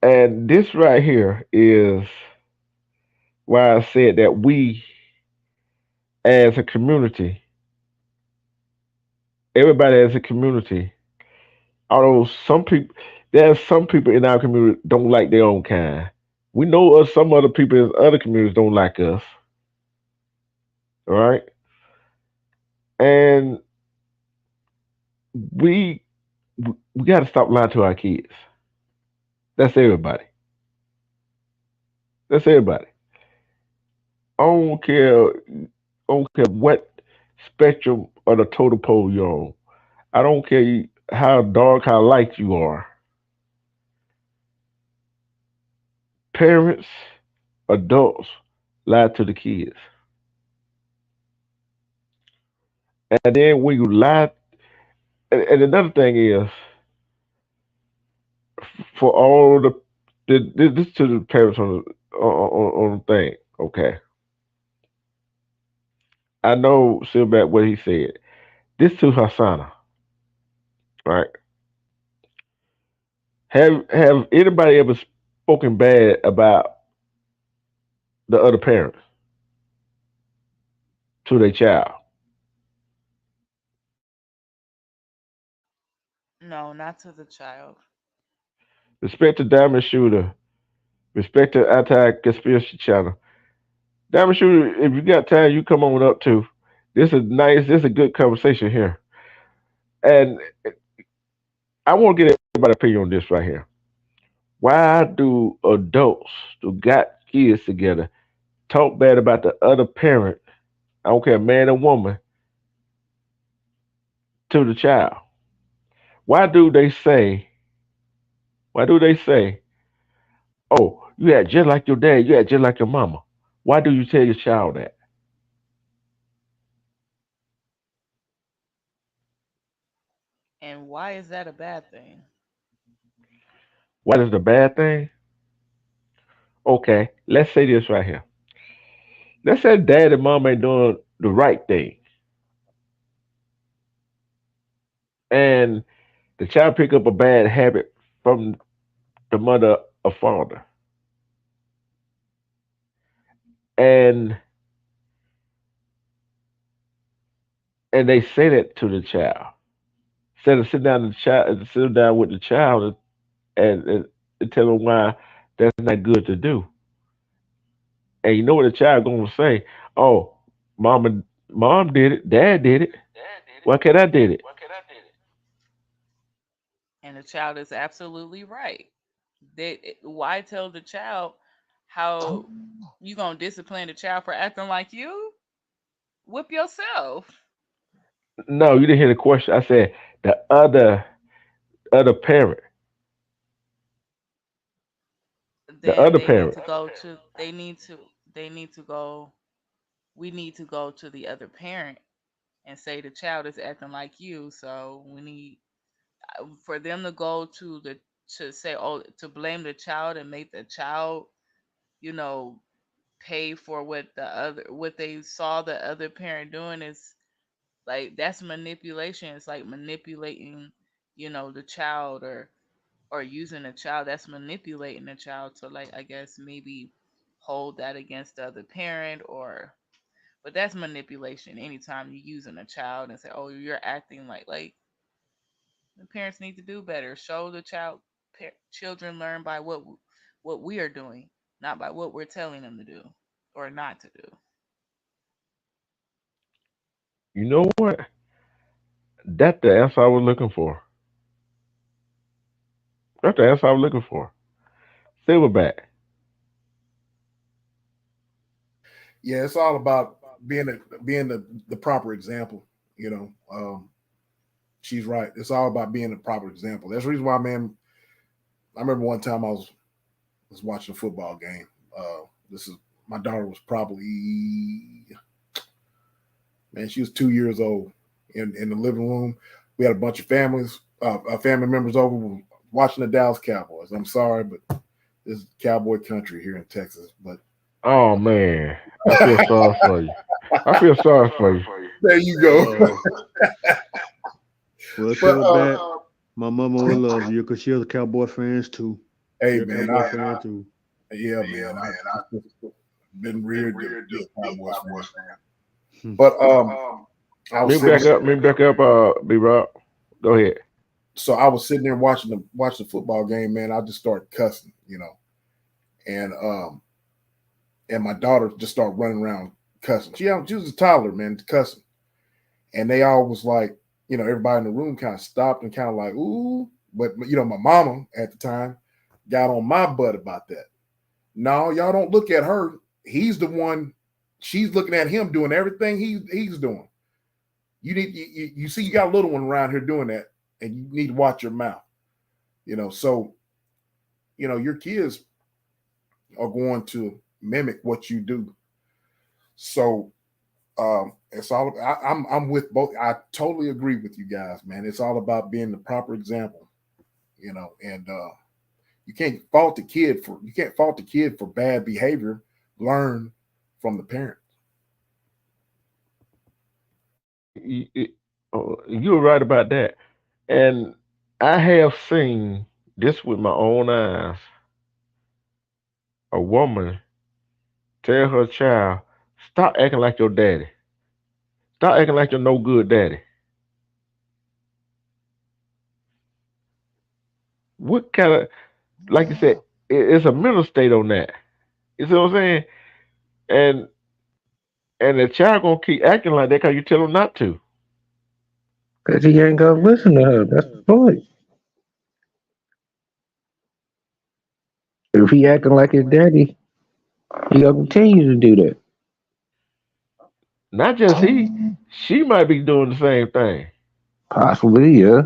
and this right here is why I said that we, as a community, everybody as a community, although there are some people in our community don't like their own kind. We know of some other people in other communities don't like us, all right? And we we got to stop lying to our kids. That's everybody. That's everybody. I don't care. I don't care what spectrum of the total pole you're on. I don't care how dark, how light you are. Parents, adults lie to the kids, and then when you lie, and another thing is for all this to the parents on the thing. Okay, I know Silback what he said. This to Hasana, right? Have anybody ever spoken bad about the other parent to their child? No, not to the child. Respect the Diamond Shooter. Respect the anti-conspiracy channel. Diamond Shooter, if you got time, you come on up too. This is nice. This is a good conversation here. And I want to get everybody's opinion on this right here. Why do adults who got kids together talk bad about the other parent, I don't care, man or woman, to the child? Why do they say, why do they say, oh, you act just like your dad, you act just like your mama? Why do you tell your child that? And why is that a bad thing? What is the bad thing? Okay, let's say this right here. Let's say dad and mom ain't doing the right thing, and the child pick up a bad habit from the mother or father, and they say that to the child. Instead of sit down with the child and tell them why that's not good to do. And you know what the child gonna say? Oh, mom did it, dad did it. Why can't I did it? And the child is absolutely right. Why tell the child how you gonna discipline the child for acting like you? Whip yourself. No, you didn't hear the question. I said the other parent, the Then other they need parent. to go to. They need to go. We need to go to the other parent and say the child is acting like you. So we need for them to go to the to say oh to blame the child and make the child you know pay for what they saw the other parent doing is like that's manipulation. It's like manipulating the child or using a child. That's manipulating a child to like I guess maybe hold that against the other parent or but that's manipulation anytime you're using a child and say oh you're acting like the parents need to do better. Show the children learn by what we are doing, not by what we're telling them to do or not to do. You know what? That's the answer I was looking for. That's the answer I was looking for. Silverback. Yeah, it's all about being the proper example. You know, she's right. It's all about being the proper example. That's the reason why, man. I remember one time I was watching a football game. This is my daughter was probably, man, she was 2 years old in the living room. We had a bunch of family members over watching the Dallas Cowboys. I'm sorry, but this is cowboy country here in Texas. But Oh man, I feel sorry for you. I feel sorry for you. there you go. Uh, well, But tell Bat my mama will love you because she was a Cowboy fans too. hey, She a man, Cowboy fan too. yeah, man, I've been reared to be a Cowboys fan. Hmm. But I was Let me sitting back there, up. Let me back up. B Rob. Go ahead. so I was sitting there watching the football game, man. I just started cussing, and my daughter just started running around cussing. She was a toddler, man, cussing, and they all was like, everybody in the room kind of stopped and kind of like, ooh, but my mama at the time got on my butt about that. No, y'all don't look at her. He's the one. She's looking at him doing everything he's doing. You see you got a little one around here doing that, and you need to watch your mouth. So your kids are going to mimic what you do. So it's all I'm with both. I totally agree with you guys, man. It's all about being the proper example, and you can't fault the kid for bad behavior. Learn from the parent. You, you you were right about that. And I have seen this with my own eyes. A woman tell her child, "Stop acting like your daddy. Stop acting like your no good daddy." What kind of, like you said, it's a mental state on that. You see what I'm saying? And and the child gonna keep acting like that because you tell him not to. Cause he ain't gonna listen to her. That's the point. If he acting like his daddy, he gonna continue to do that. Not just he, she might be doing the same thing. Possibly, yeah.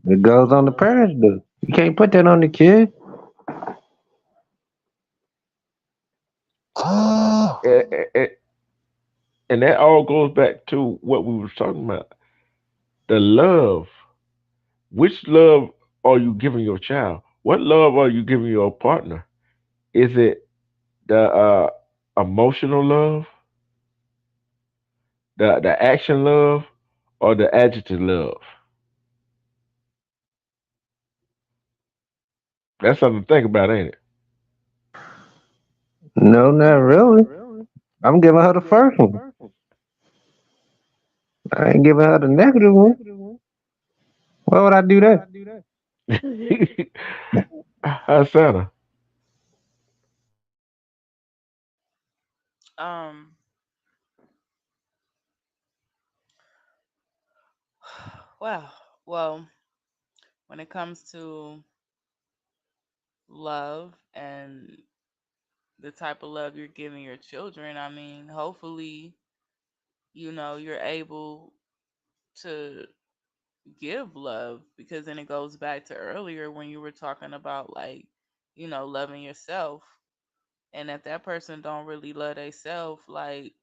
It goes on the parents do. You can't put that on the kid. And, and that all goes back to what we were talking about. The love. Which love are you giving your child? What love are you giving your partner? Is it the emotional love, the action love, or the adjective love? That's something to think about, ain't it? No, not really. I'm giving her the first one. I ain't giving her the negative one. Why would I do that? How Santa? Um, wow. Well, when it comes to love and the type of love you're giving your children, I mean, hopefully, you're able to give love, because then it goes back to earlier when you were talking about, like, loving yourself. And if that person don't really love themselves, like,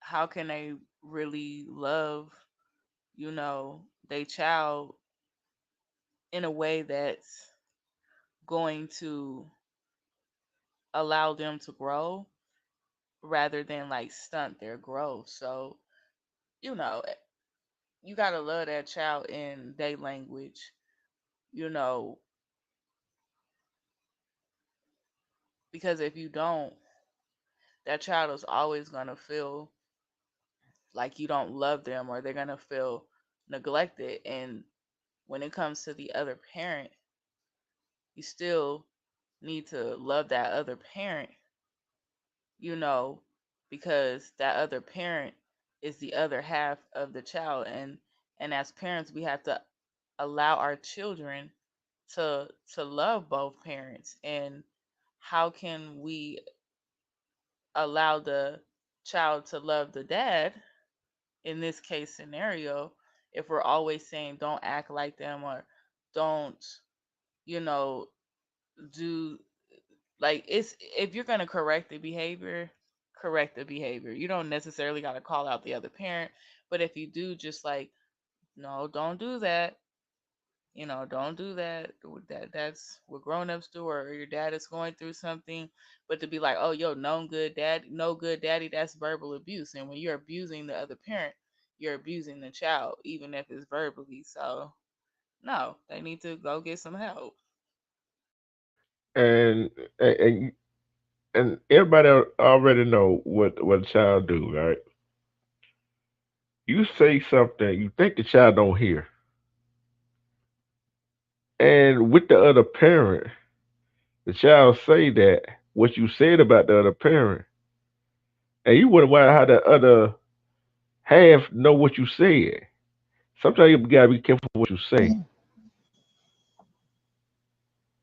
how can they really love, their child in a way that's going to allow them to grow rather than like stunt their growth? So, you know, you got to love that child in their language, you know, because if you don't, that child is always going to feel like you don't love them, or they're going to feel neglected. And when it comes to the other parent, you still need to love that other parent, you know, because that other parent is the other half of the child. And as parents, we have to allow our children to love both parents. And how can we allow the child to love the dad in this case scenario if we're always saying don't act like them, or don't, you know do, like, it's, if you're going to correct the behavior. You don't necessarily got to call out the other parent, but if you do, just like, no, don't do that. Don't do that. That's what grown-ups do, or your dad is going through something. But to be like, oh, yo, no good daddy, that's verbal abuse. And when you're abusing the other parent, you're abusing the child, even if it's verbally. So no, they need to go get some help. And and and everybody already know what a child do, right? You say something, you think the child don't hear, and with the other parent, the child say that what you said about the other parent, and you wonder why how the other half know what you said. Sometimes you gotta be careful what you say.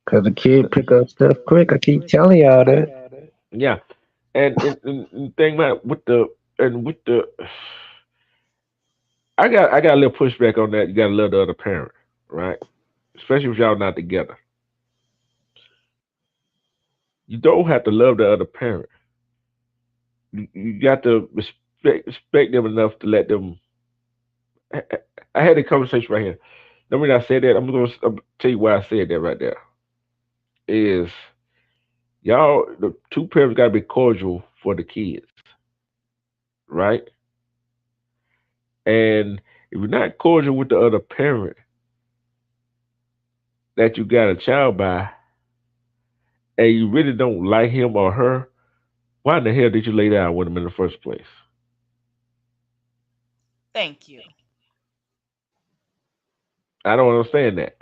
Cause the kid pick up stuff quick. I keep telling y'all that. Yeah, and the thing about with the, I got a little pushback on that. You gotta love the other parent, right? Especially if y'all not together. You don't have to love the other parent. You got to respect them enough to let them. I, I had a conversation right here. The reason I said that, I'm tell you why I said that right there. Is y'all the two parents got to be cordial for the kids, right? And if you're not cordial with the other parent that you got a child by, and you really don't like him or her, why in the hell did you lay down with him in the first place? Thank you. I don't understand that.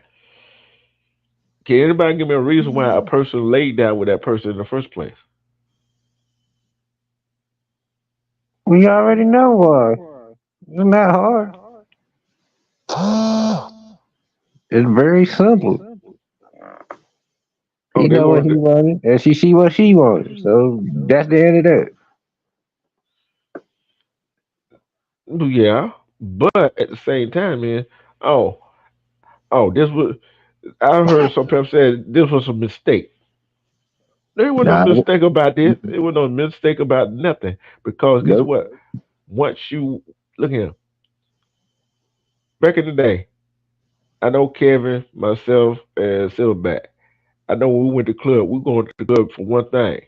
Can anybody give me a reason why a person laid down with that person in the first place? We already know why. It's not hard. It's very simple. Oh, He they know what wanted he to wanted, and she see what she wanted. So that's the end of that. yeah, but at the same time, man, oh, this was, I heard some people say this was a mistake. There was no Nah, mistake about this. There was no mistake about nothing. Because guess nope. what? Once you look here, back in the day, I know Kevin, myself, and Silverback. I know when we went to the club, we going to the club for one thing.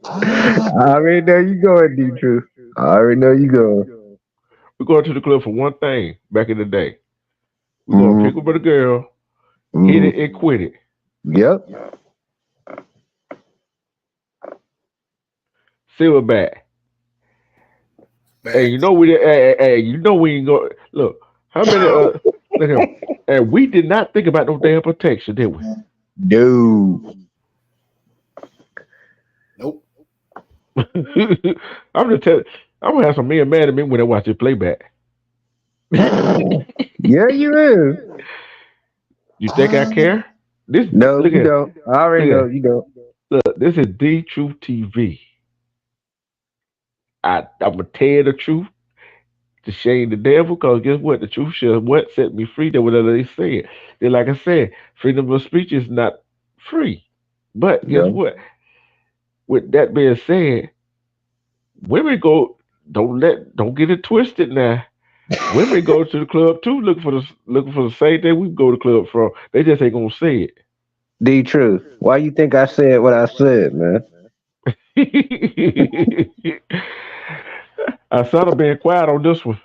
I already know you going, D True. I already know you going. We going to the club for one thing back in the day. We gonna Mm, pick up with a girl, hit it mm, and quit it. yep. Silverback. And you Facts. know you know we ain't go look, how many look here. And we did not think about no damn protection, did we? Dude. Nope. I'm just telling I'm gonna have some men mad at me when they watch this playback. Yeah, you is. You think I care? This No, look you at don't. I already look know at you don't. look. This is the Truth TV. I'm gonna tell you the truth to shame the devil, because guess what? The truth shall what set me free. That whatever they say. Then, like I said, freedom of speech is not free. But guess No. what? With that being said, women go. Don't get it twisted now. Women go to the club too, looking for the same thing we go to the club from. They just ain't gonna say The truth. Why you think I said what I said, man? it. I thought of being quiet on this one.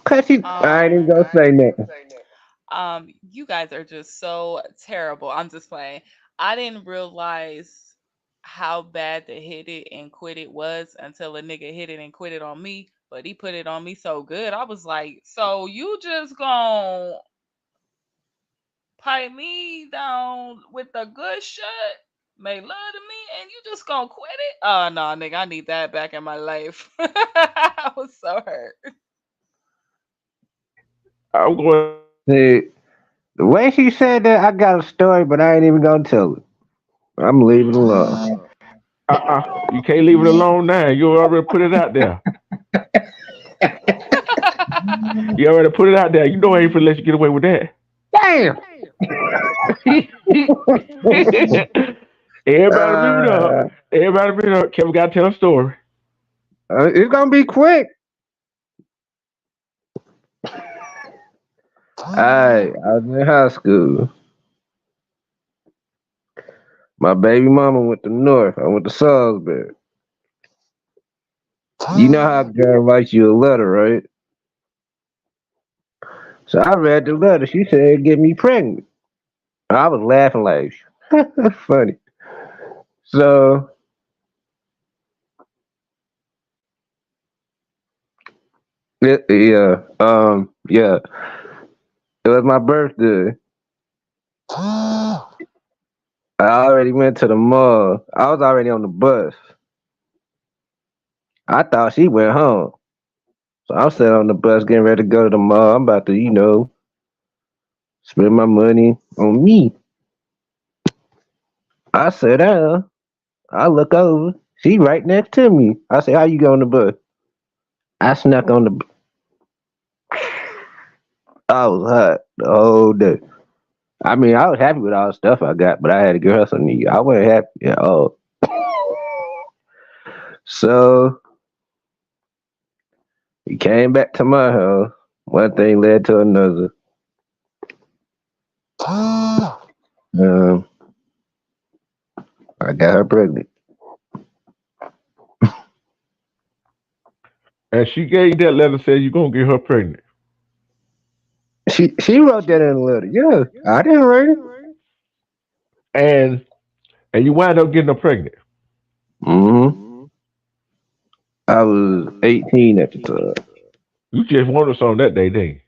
Cause you, I ain't Um, even gonna say nothing. you guys are just so terrible. I'm just playing. I didn't realize how bad the hit it and quit it was until a nigga hit it and quit it on me. But he put it on me so good. I was like, so you just gonna pipe me down with the good shit, make love to me, and you just gonna quit it? Oh no, nigga, I need that back in my life. I was so hurt. I'm going. See, the way she said that, I got a story, but I ain't even gonna tell it. I'm leaving it alone. You can't leave it alone now. You already put it out there. You already put it out there. You know I ain't finna let you get away with that. Damn. Everybody mute up. Uh, Everybody mute up. Kevin got to tell a story. it's gonna be quick. I was in high school. My baby mama went to North. I went to Salisbury. You know how a girl writes you a letter, right? So I read the letter. She said, "Get me pregnant." I was laughing like, that's funny. So yeah. It was my birthday. I already went to the mall. I was already on the bus. I thought she went home. So I'm sitting on the bus getting ready to go to the mall. I'm about to, spend my money on me. I sit down. I look over. She right next to me. I say, "How you going on the bus?" I snuck on the. I was hot the whole day. I mean, I was happy with all the stuff I got, but I had to give her some need. I wasn't happy at all. So we came back to my house. One thing led to another. Um, I got her pregnant. And she gave you that letter said you're gonna get her pregnant. She wrote that in a letter. Yeah, I didn't write it. And and you wind up getting her pregnant. Hmm. I was 18 at the time. You just wanted something that day, didn't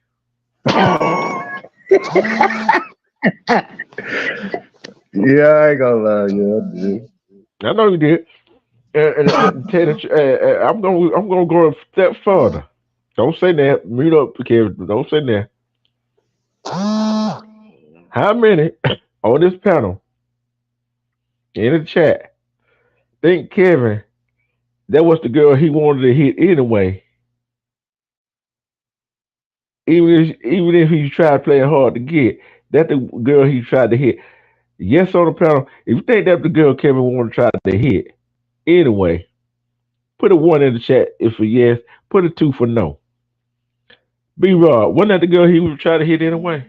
Yeah, I ain't gonna lie, yeah, I did. you? I know you did. And tell you the I'm gonna go a step further. Don't say that. Mute up, Kevin. Don't say that. How many on this panel in the chat think Kevin that was the girl he wanted to hit anyway, even if he tried playing hard to get, that the girl he tried to hit. Yes on the panel. If you think that's the girl Kevin wanted to try to hit anyway, put a one in the chat if for yes, put a two for no. B Rod, wasn't that the girl he was trying to hit anyway?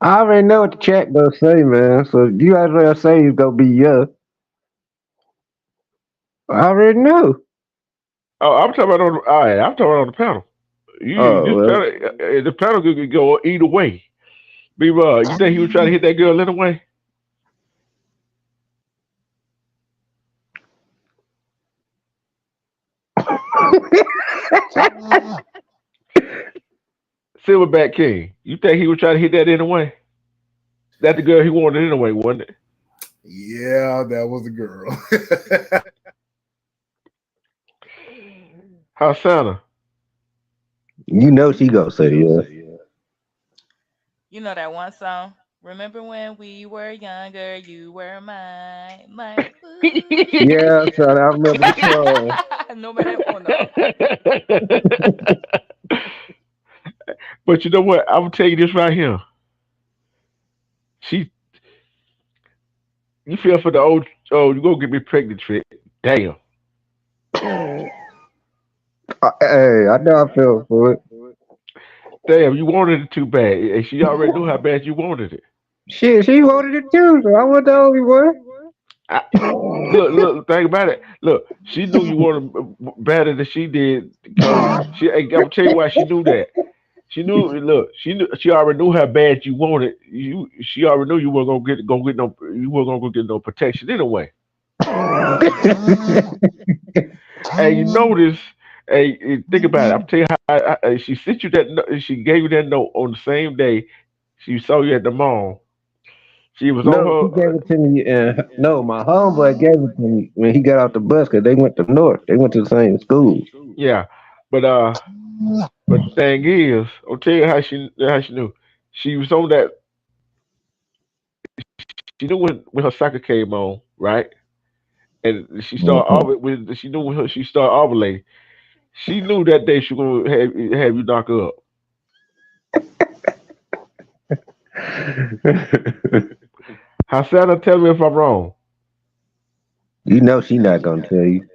I already know what the chat gonna say, man. So you guys well say it's gonna be yeah. I already know. Oh, I'm talking about all right, I'm talking about on the panel. You Oh this well, panel the panel could go either way. B Rod, you think he was trying to hit that girl anyway? Silverback King, you think he was trying to hit that anyway? That the girl he wanted anyway, wasn't it? Yeah, that was a girl. Hasana. You know she gonna say yeah. You know that one song? Remember when we were younger, you were my boo. Yeah, son, I remember the song. Número uno. But you know what? I'm gonna tell you this right here. She, you feel for the old, oh, you gonna get me pregnant trick. Damn, Hey, I know I feel for it. damn, you wanted it too bad, and she already knew how bad you wanted it. Shit, she voted it too, so I was the only one. I, look, think about it. Look, she knew you wanted better than she did because she. I'm gonna tell you why she knew that. She knew. Look, she knew. She already knew how bad you wanted. You. She already knew you weren't gonna get no. You weren't gonna go get no protection anyway. And you notice. Hey, think about it. I'm telling you how she sent you that. She gave you that note on the same day she saw you at the mall. She was on No, she her. gave it to me. No, my homeboy gave it to me when he got off the bus because they went to North. They went to the same school. Yeah, but but the thing is, I'll tell you how she knew. She was on that. She knew when her soccer came on, right? And she started Mhm. when she knew she started ovulating. She knew that day she was gonna have you knock her up. Hassan, tell me if I'm wrong. You know she not gonna tell you.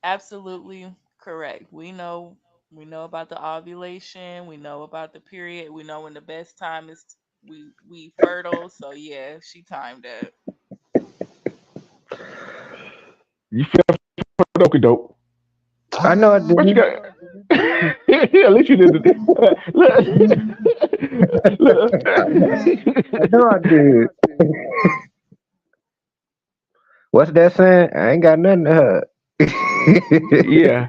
Absolutely correct. We know about the ovulation, we know about the period, we know when the best time is we fertile. So yeah, she timed that. You feel for the dope. I know I What you did. got? Yeah, at least you did. Look, look. I know I did. What's that saying? I ain't got nothing to hide. Yeah,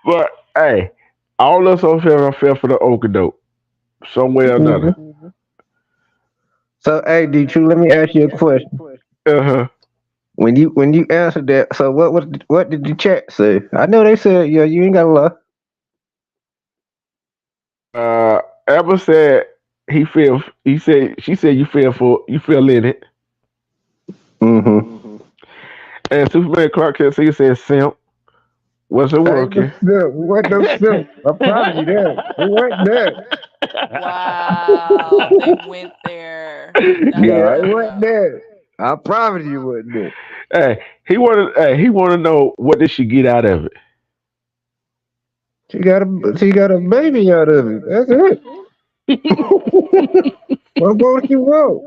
but hey, all us on here fell for the dope some way or another. Mhm. So, hey, D True, let me ask you a question. Uh huh. When you answered that, so what did the chat say? I know they said, yeah, you ain't got a lot. Amber said he feel. He said she said you feel in it. Mm-hmm. And Superman Clark Kent he said simp wasn't I ain't no working. simp. We wasn't no simp. I promise you that. We wasn't that. Wow, they went there. That's No, Yeah. it fucked wasn't up. that. I promise you it wasn't that. Hey, he wanted to know what did she get out of it. She got a baby out of it. That's it. What more she want?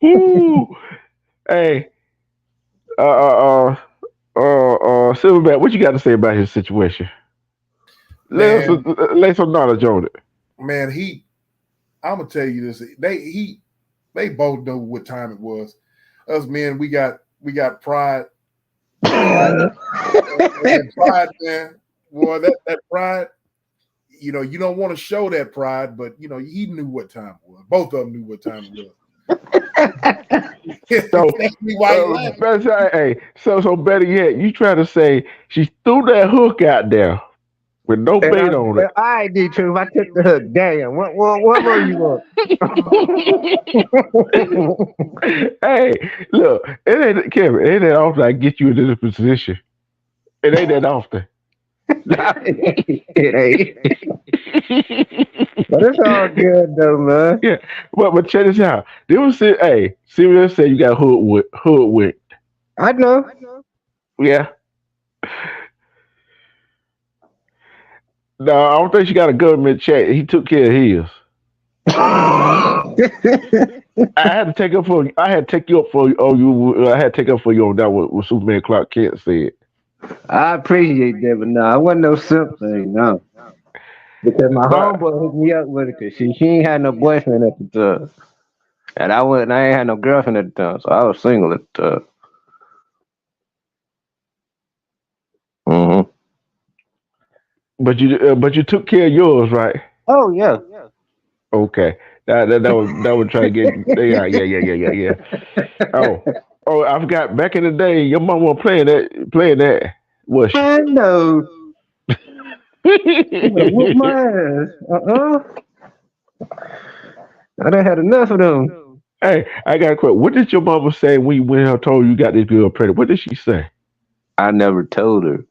Woo. Hey, uh, uh, Silverback, what you got to say about his situation? Let us Man, lay some knowledge on it. man, he. I'm gonna tell you this. They both know what time it was. Us men, we got pride, and pride, man. Boy, that pride. You don't want to show that pride, but he knew what time it was. Both of them knew what time it was. So, That's me why he laughing. hey, so better yet, you try to say she threw that hook out there with no And bait on I did too. I took the hook. Damn. What more you want? it. Hey, look, it ain't Kevin. It ain't that often I get you into this position. It ain't that often. It ain't. But it's all good though, man. Yeah, but check this out. They was say, hey, Sylvia said you got hood with. I know. Yeah. No, I don't think she got a government check. He took care of his. I had to take up for. I had to take you up for. Oh, you. I had to take up for you on that. What Superman Clark Kent said. I appreciate that, but no, I wasn't no simp thing, no. Because my But homeboy hooked me up with it because she ain't had no boyfriend at the time. And I ain't had no girlfriend at the time, so I was single at the time. Hmm. but you took care of yours, right? Oh yeah. Okay. That would try to get. Yeah. Oh, I forgot. Back in the day, your mom was playing that. Was she? I know. You better whoop my ass. I done had enough of them. Hey, I got a question. What did your mama say when you went and told you got this girl pregnant? What did she say? I never told her.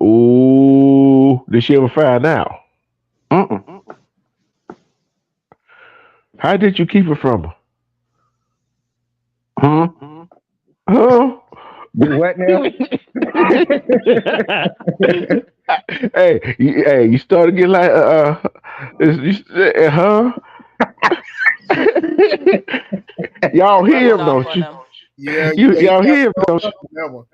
Ooh, did she ever find out? Mm-mm. How did you keep it from her? Hmm? Huh? Do what now? Hey, you started getting like, huh? Y'all hear Rubbing him, off don't on you? them. Yeah, You yeah, you y'all got hear him, me on don't that you? one.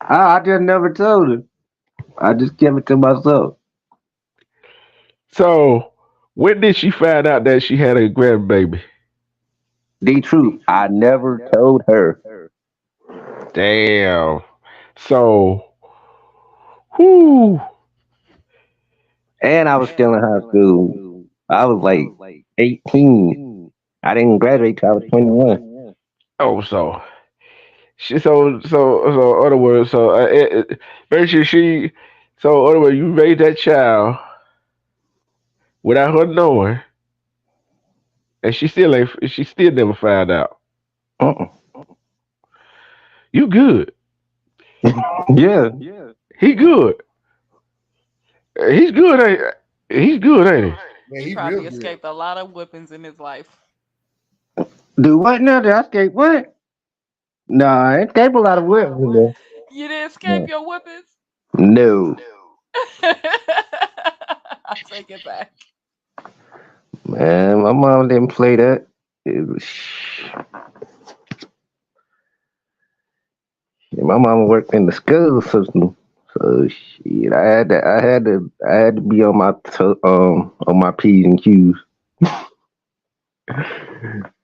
I just never told her. I just kept it to myself. So when did she find out that she had a grandbaby? The truth, I never told her. Damn. So, whoo. And I was still in high school. I was like 18. I didn't graduate till I was 21. Oh, so other words, basically so other words, you raised that child without her knowing, and she still never found out. Uh-uh. You good? Yeah. He good? He's good, he's good, ain't Yeah, He he real probably good. escaped a lot of whippings in his life. Do what now? Did I escape what? No, I ain't escaped a lot of whips in there. You didn't escape No. your whippings? No. I take it back. Man, my mom didn't play that. It was, my mama worked in the school system. So shit, I had to be on on my P's and Q's.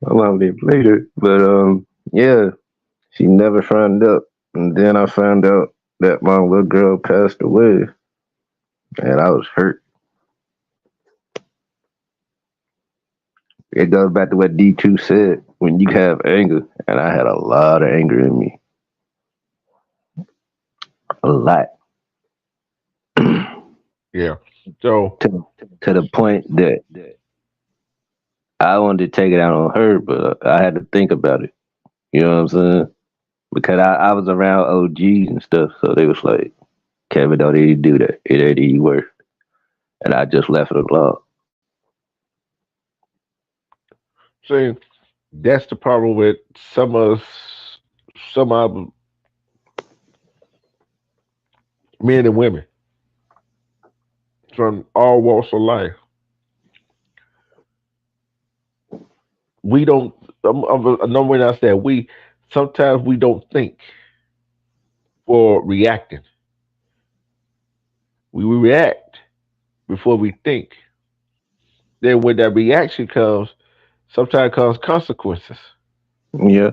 My mom didn't play that. But yeah, she never found out. And then I found out that my little girl passed away, and I was hurt. It goes back to what D2 said when you have anger, and I had a lot of anger in me, a lot, Yeah. So to the point that I wanted to take it out on her, but I had to think about it. You know what I'm saying? Because I was around OGs and stuff, so they was like, Kevin, don't even do that. It ain't even worth. And I just left it alone. see, that's the problem with some of men and women from all walks of life. We don't. No, when I said we, sometimes we don't think for reacting. We react before we think. Then when that reaction comes, sometimes comes consequences. Yeah.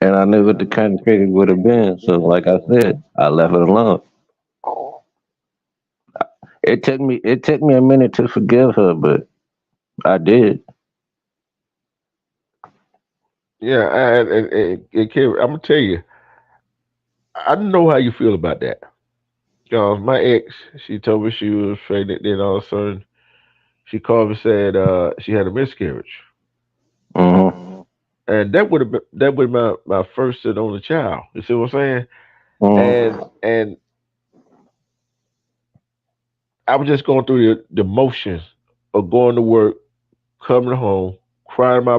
And I knew what the consequences would have been. So, like I said, I left it alone. It took me a minute to forgive her, but I did. Yeah, I'm gonna tell you, I know how you feel about that. My ex, she told me she was pregnant. Then all of a sudden, she called me and said she had a miscarriage, Mm-hmm. and that would my first and only child. You see what I'm saying? Mm-hmm. And I was just going through the motions of going to work, coming home, crying my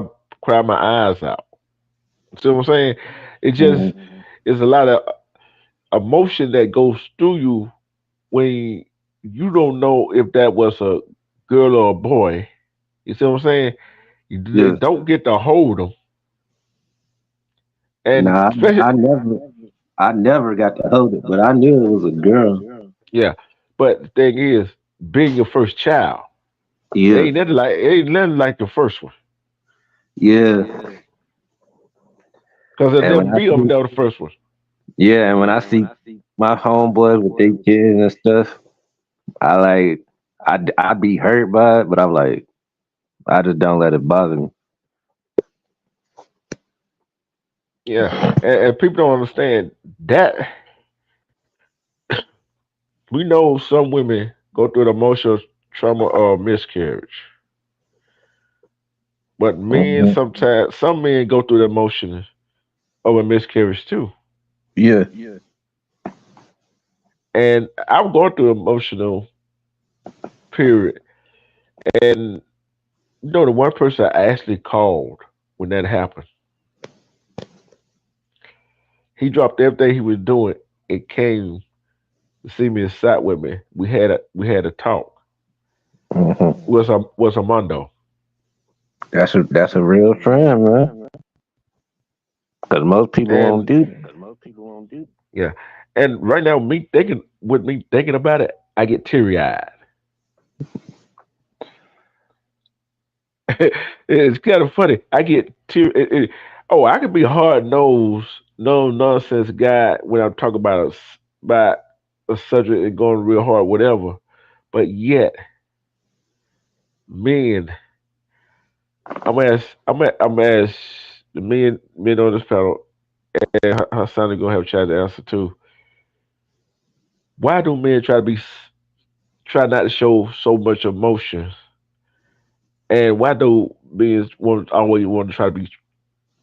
eyes out. See what I'm saying? It just Mm-hmm. is a lot of emotion that goes through you when you don't know if that was a girl or a boy. You see what I'm saying? You Yeah. don't get to hold them, and Nah, especially I never got to hold it, but I knew it was a girl. yeah. But the thing is, being your first child, Yeah. it ain't nothing like the first one, Yeah. because it'll And never when I be up see, there the first one. yeah, and when I see my homeboys with their kids and stuff, I like, I be hurt by it, but I'm like, I just don't let it bother me. Yeah, and people don't understand that. We know some women go through the emotional trauma of miscarriage, but men Hmm. sometimes some men go through the emotion of a miscarriage too. Yeah. And I'm going through emotional period, and the one person I actually called when that happened, he dropped everything he was doing and came to see me and sat with me. We had a talk. Hmm. Was Armando. That's a real friend, man. Because most people won't And do that. yeah. And right now me thinking about it, I get teary eyed. It's kind of funny. I get teary. Oh, I could be hard nosed, no nonsense guy when I'm talking about a subject and going real hard, whatever. But yet, men, I'm ask the men on this panel, and Hassan is gonna have a chance to answer too. Why do men try not to show so much emotion, and why do men always want to try to be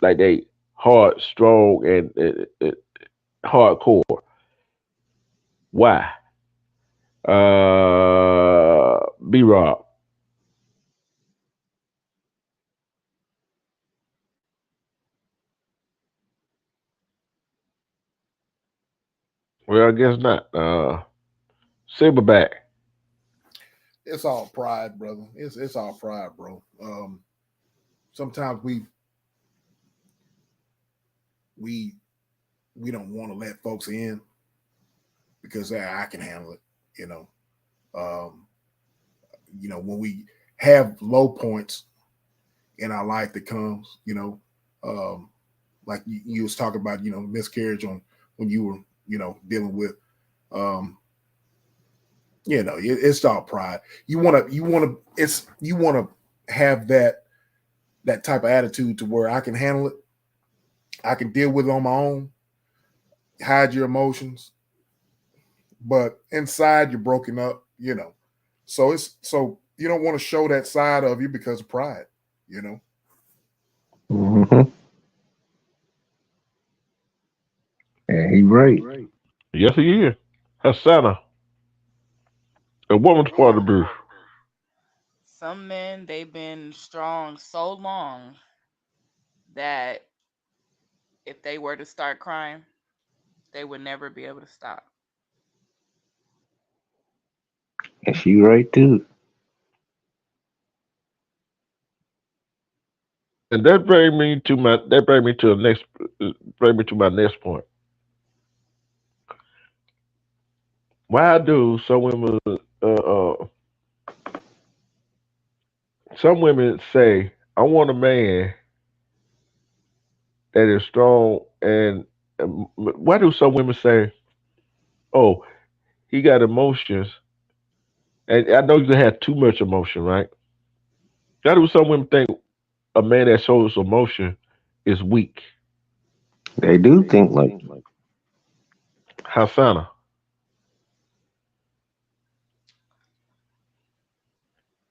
like they hard, strong, and hardcore? Why? B Rob. Well, I guess not. Silverback. It's all pride, brother. It's all pride, bro. Sometimes we we don't want to let folks in because I can handle it. You know, um, when we have low points in our life that comes, um, like you was talking about, miscarriage on when you were, dealing with, um, it's all pride. You want to have that type of attitude to where I can handle it. I can deal with it on my own. Hide your emotions, but inside you're broken up. So you don't want to show that side of you because of pride, you know. Hmm. And he right. Yes, he is. Hassana. A woman's part of the truth. Some men, they've been strong so long that if they were to start crying, they would never be able to stop. And she right too. And that bring me to my next point. Why do some women say, I want a man that is strong, and why do some women say, oh, he got emotions, and I know you can have too much emotion, right? Why do some women think a man that shows emotion is weak? They do think like Hasana.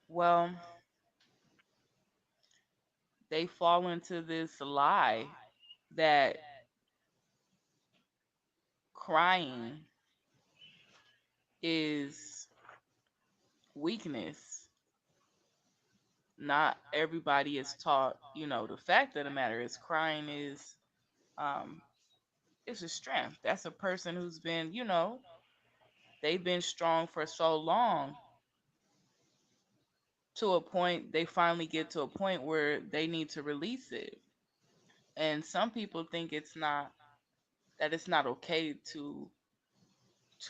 Well, they fall into this lie that crying is weakness. Not everybody is taught, the fact of the matter is crying is um it's a strength. That's a person who's been, they've been strong for so long to a point they finally get to a point where they need to release it. And some people think it's not okay to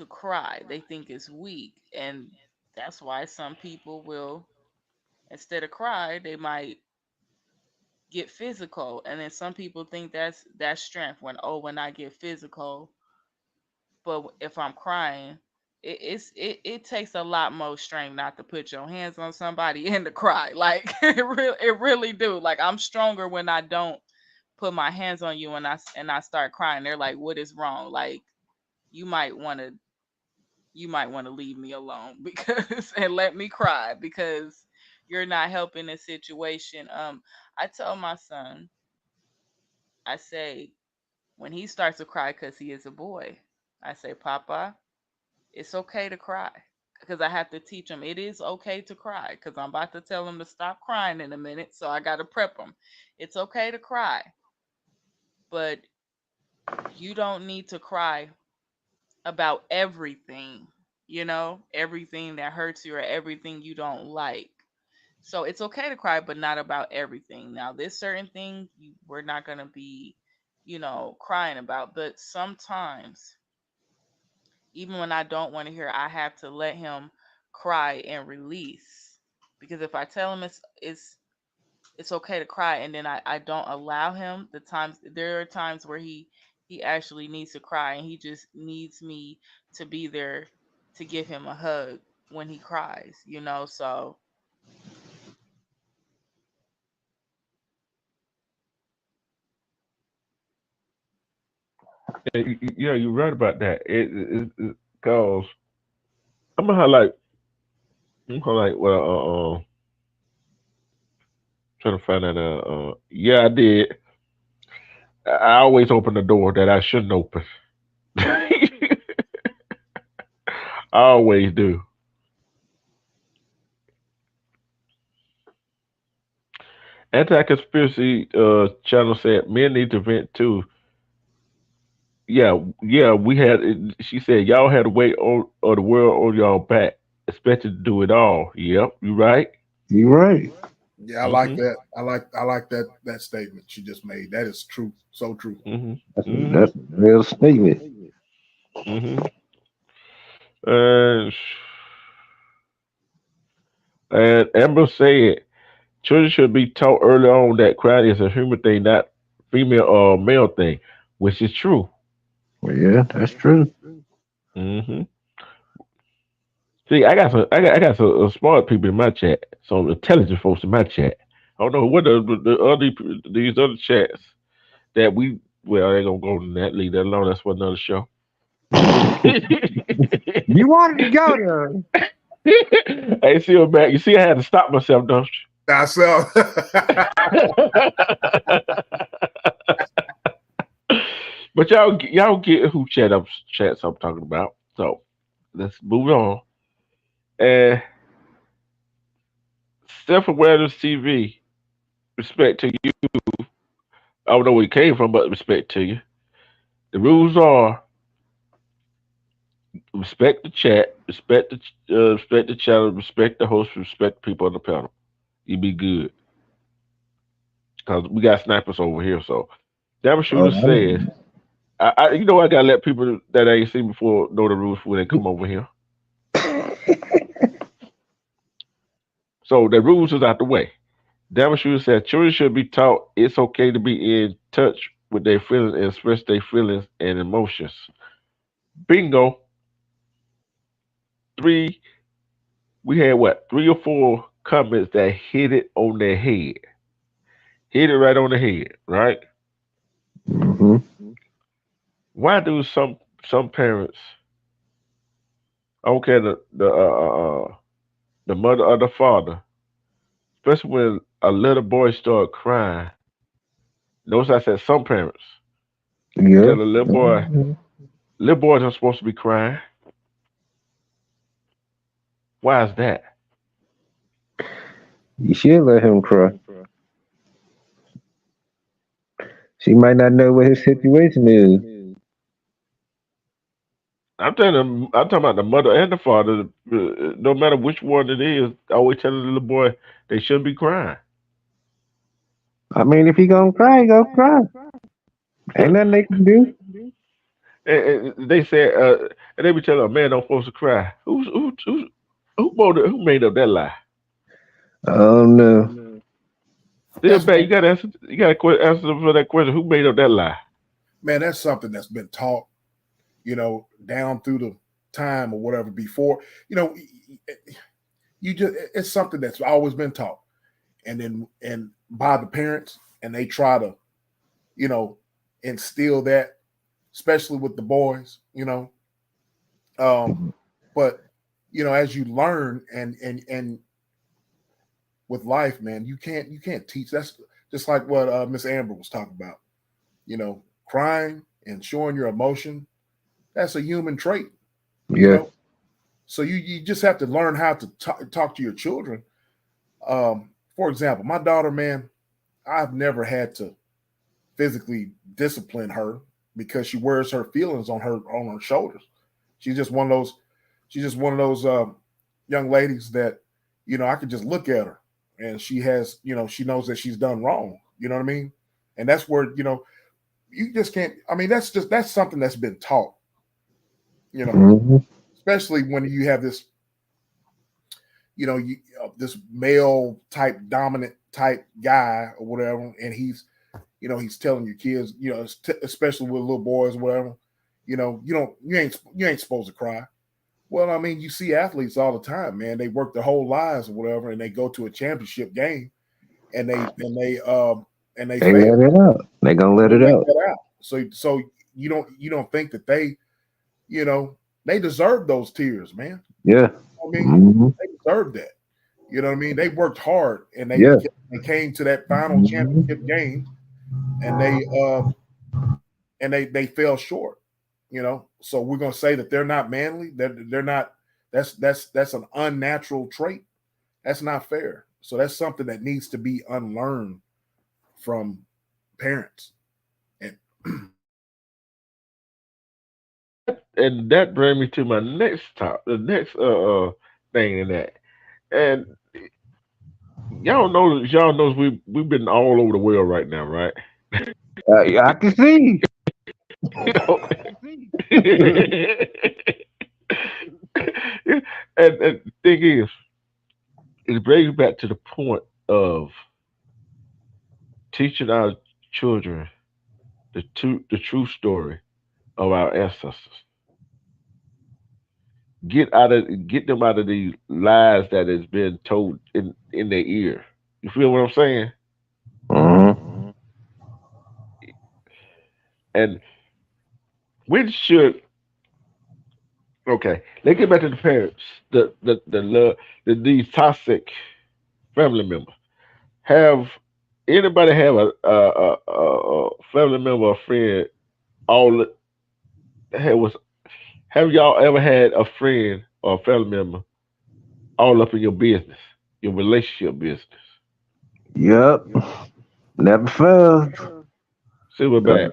cry. They think it's weak, and that's why some people will, instead of cry, they might get physical. And then some people think that's strength, when I get physical, but if I'm crying, it takes a lot more strength not to put your hands on somebody and to cry. Like it really do. Like I'm stronger when I don't put my hands on you and I start crying. They're like, "What is wrong?" Like you might want to you might want to leave me alone because and let me cry because you're not helping the situation. I tell my son, I say when he starts to cry because he is a boy, I say, Papa, it's okay to cry. Because I have to teach him it is okay to cry. Because I'm about to tell him to stop crying in a minute. So I got to prep him. It's okay to cry, but you don't need to cry about everything, everything that hurts you or everything you don't like. So it's okay to cry, but not about everything. Now, there's certain things we're not going to be, crying about. But sometimes, even when I don't want to hear, I have to let him cry and release. Because if I tell him it's okay to cry and then I don't allow him, there are times where he actually needs to cry and he just needs me to be there to give him a hug when he cries. So Yeah, you're right about that. It cause I'm gonna highlight. I'm gonna highlight. Well, trying to find out. Yeah, I did. I always open the door that I shouldn't open. I always do. Anti-conspiracy channel said men need to vent too. Yeah, yeah, we had. She said y'all had to wait on the world on y'all back, expected to do it all. Yep, you right. You right. Yeah, I like Mhm. that. I like that statement she just made. That is true. So true. Mhm. That's a, Mhm. that's a real statement. Mhm. And and Amber said children should be taught early on that crying is a human thing, not female or male thing, which is true. Well, yeah, that's true. Hmm. See, I got some smart people in my chat, some intelligent folks in my chat. I don't know what the other these other chats that we well, I ain't gonna go to that. Leave that alone. That's for another show. You wanted to go there. Hey, see you back. You see, I had to stop myself, don't Myself. you? But y'all get who chats I'm talking about. So let's move on. And self awareness TV, respect to you. I don't know where it came from, but respect to you. The rules are respect the chat, respect the channel, respect the host, respect the people on the panel. You be good because we got snipers over here. So Dabber Oh, Shooter says, I gotta let people that I ain't seen before know the rules when they come over here. So the rules is out the way. Dabber Shooter said children should be taught it's okay to be in touch with their feelings and express their feelings and emotions. Bingo. Three, we had what, 3 or 4 comments that hit it on their head. Hit it right on the head, right? mm-hmm. Why do some parents, I don't care the mother or the father, especially when a little boy start crying. Notice I said some parents Yeah. tell a little boys are supposed to be crying. Why is that? You should let him cry. She might not know what his situation is. I'm talking about the mother and the father. No matter which one it is, always telling the little boy they shouldn't be crying. I mean, if he gonna cry, he gonna cry. Ain't nothing they can do. And they said, and they be telling a man don't supposed to cry. Who made up that lie? Oh no. Still That's bad. You got to answer for that question. Who made up that lie? man, that's something that's been taught, down through the time or whatever before. You just it's something that's always been taught. And by the parents, and they try to, you know, instill that, especially with the boys, um, But as you learn and with life, man, you can't teach. That's just like what Miss Amber was talking about. Crying and showing your emotion. That's a human trait. You Yeah. know, so you just have to learn how to talk to your children. For example, my daughter, man, I've never had to physically discipline her because she wears her feelings on her shoulders. She's just one of those. She's just one of those young ladies that I could just look at her and she has she knows that she's done wrong. You know what I mean? And that's where you just can't. I mean, that's something that's been taught. You know, Hmm. especially when you have this this male type dominant type guy or whatever, and he's telling your kids, especially with little boys or whatever, you ain't supposed to cry. Well, I mean, you see athletes all the time, man. They work their whole lives or whatever, and they go to a championship game and they They fail. let it out. They gonna let They it let out. that out. So you don't think that you know they deserve those tears, man. Yeah. I mean, Hmm. they deserve that. You know what I mean? They worked hard and Yeah. they came to that final Hmm. championship game and they fell short. So we're gonna say that they're not manly. That they're not. That's an unnatural trait. That's not fair. So that's something that needs to be unlearned from parents. And And that brings me to my next top, the next thing in that. And y'all knows we've been all over the world right now, right? I can see. And the thing is, it brings back to the point of teaching our children the true story of our ancestors. Get them out of these lies that has been told in their ear. You feel what I'm saying? Hmm. And when should okay, let's get back to the parents, the love, these toxic family members. Have anybody have a family member or friend all was have y'all ever had a friend or a family member all up in your business, your relationship business? Yep. Never fails. Silverback.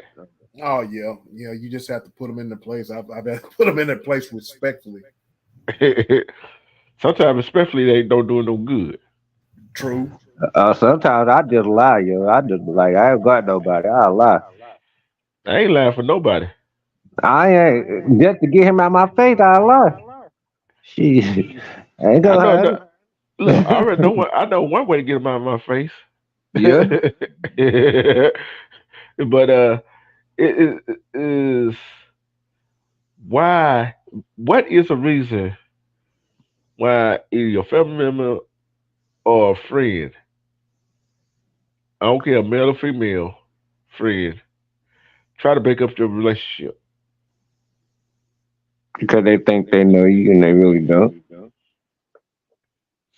oh yeah, you just have to put them in the place. I've had to put them in their place respectfully. Sometimes, especially, they don't do no good. True. Sometimes I just lie, yo. I just like I ain't got nobody. I lie. I ain't lying for nobody. I ain't just to get him out my face. I lie. Shit, I ain't I know. gonna. Look, I already know what. I know one way to get them out of my face. Yeah, But it is why. What is a reason why either your family member or a friend, I don't care, male or female, friend, try to break up your relationship? because they think they know you and they really don't.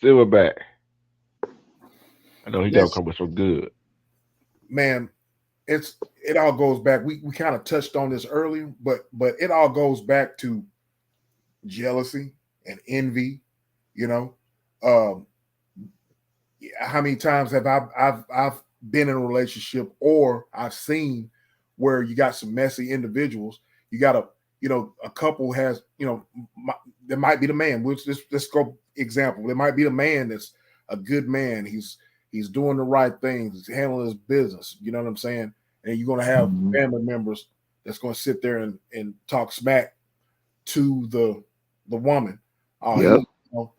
Silverback. I know he gonna That's come with some good. man. It all goes back. We kind of touched on this earlier, but it all goes back to jealousy and envy. You know, um, how many times have I've been in a relationship or I've seen where you got some messy individuals. You got a couple has there might be the man. Let's go example. There might be the man that's a good man. He's doing the right things. He's handling his business. You know what I'm saying? And you're gonna have Mhm. family members that's gonna sit there and talk smack to the woman. Oh, Yep,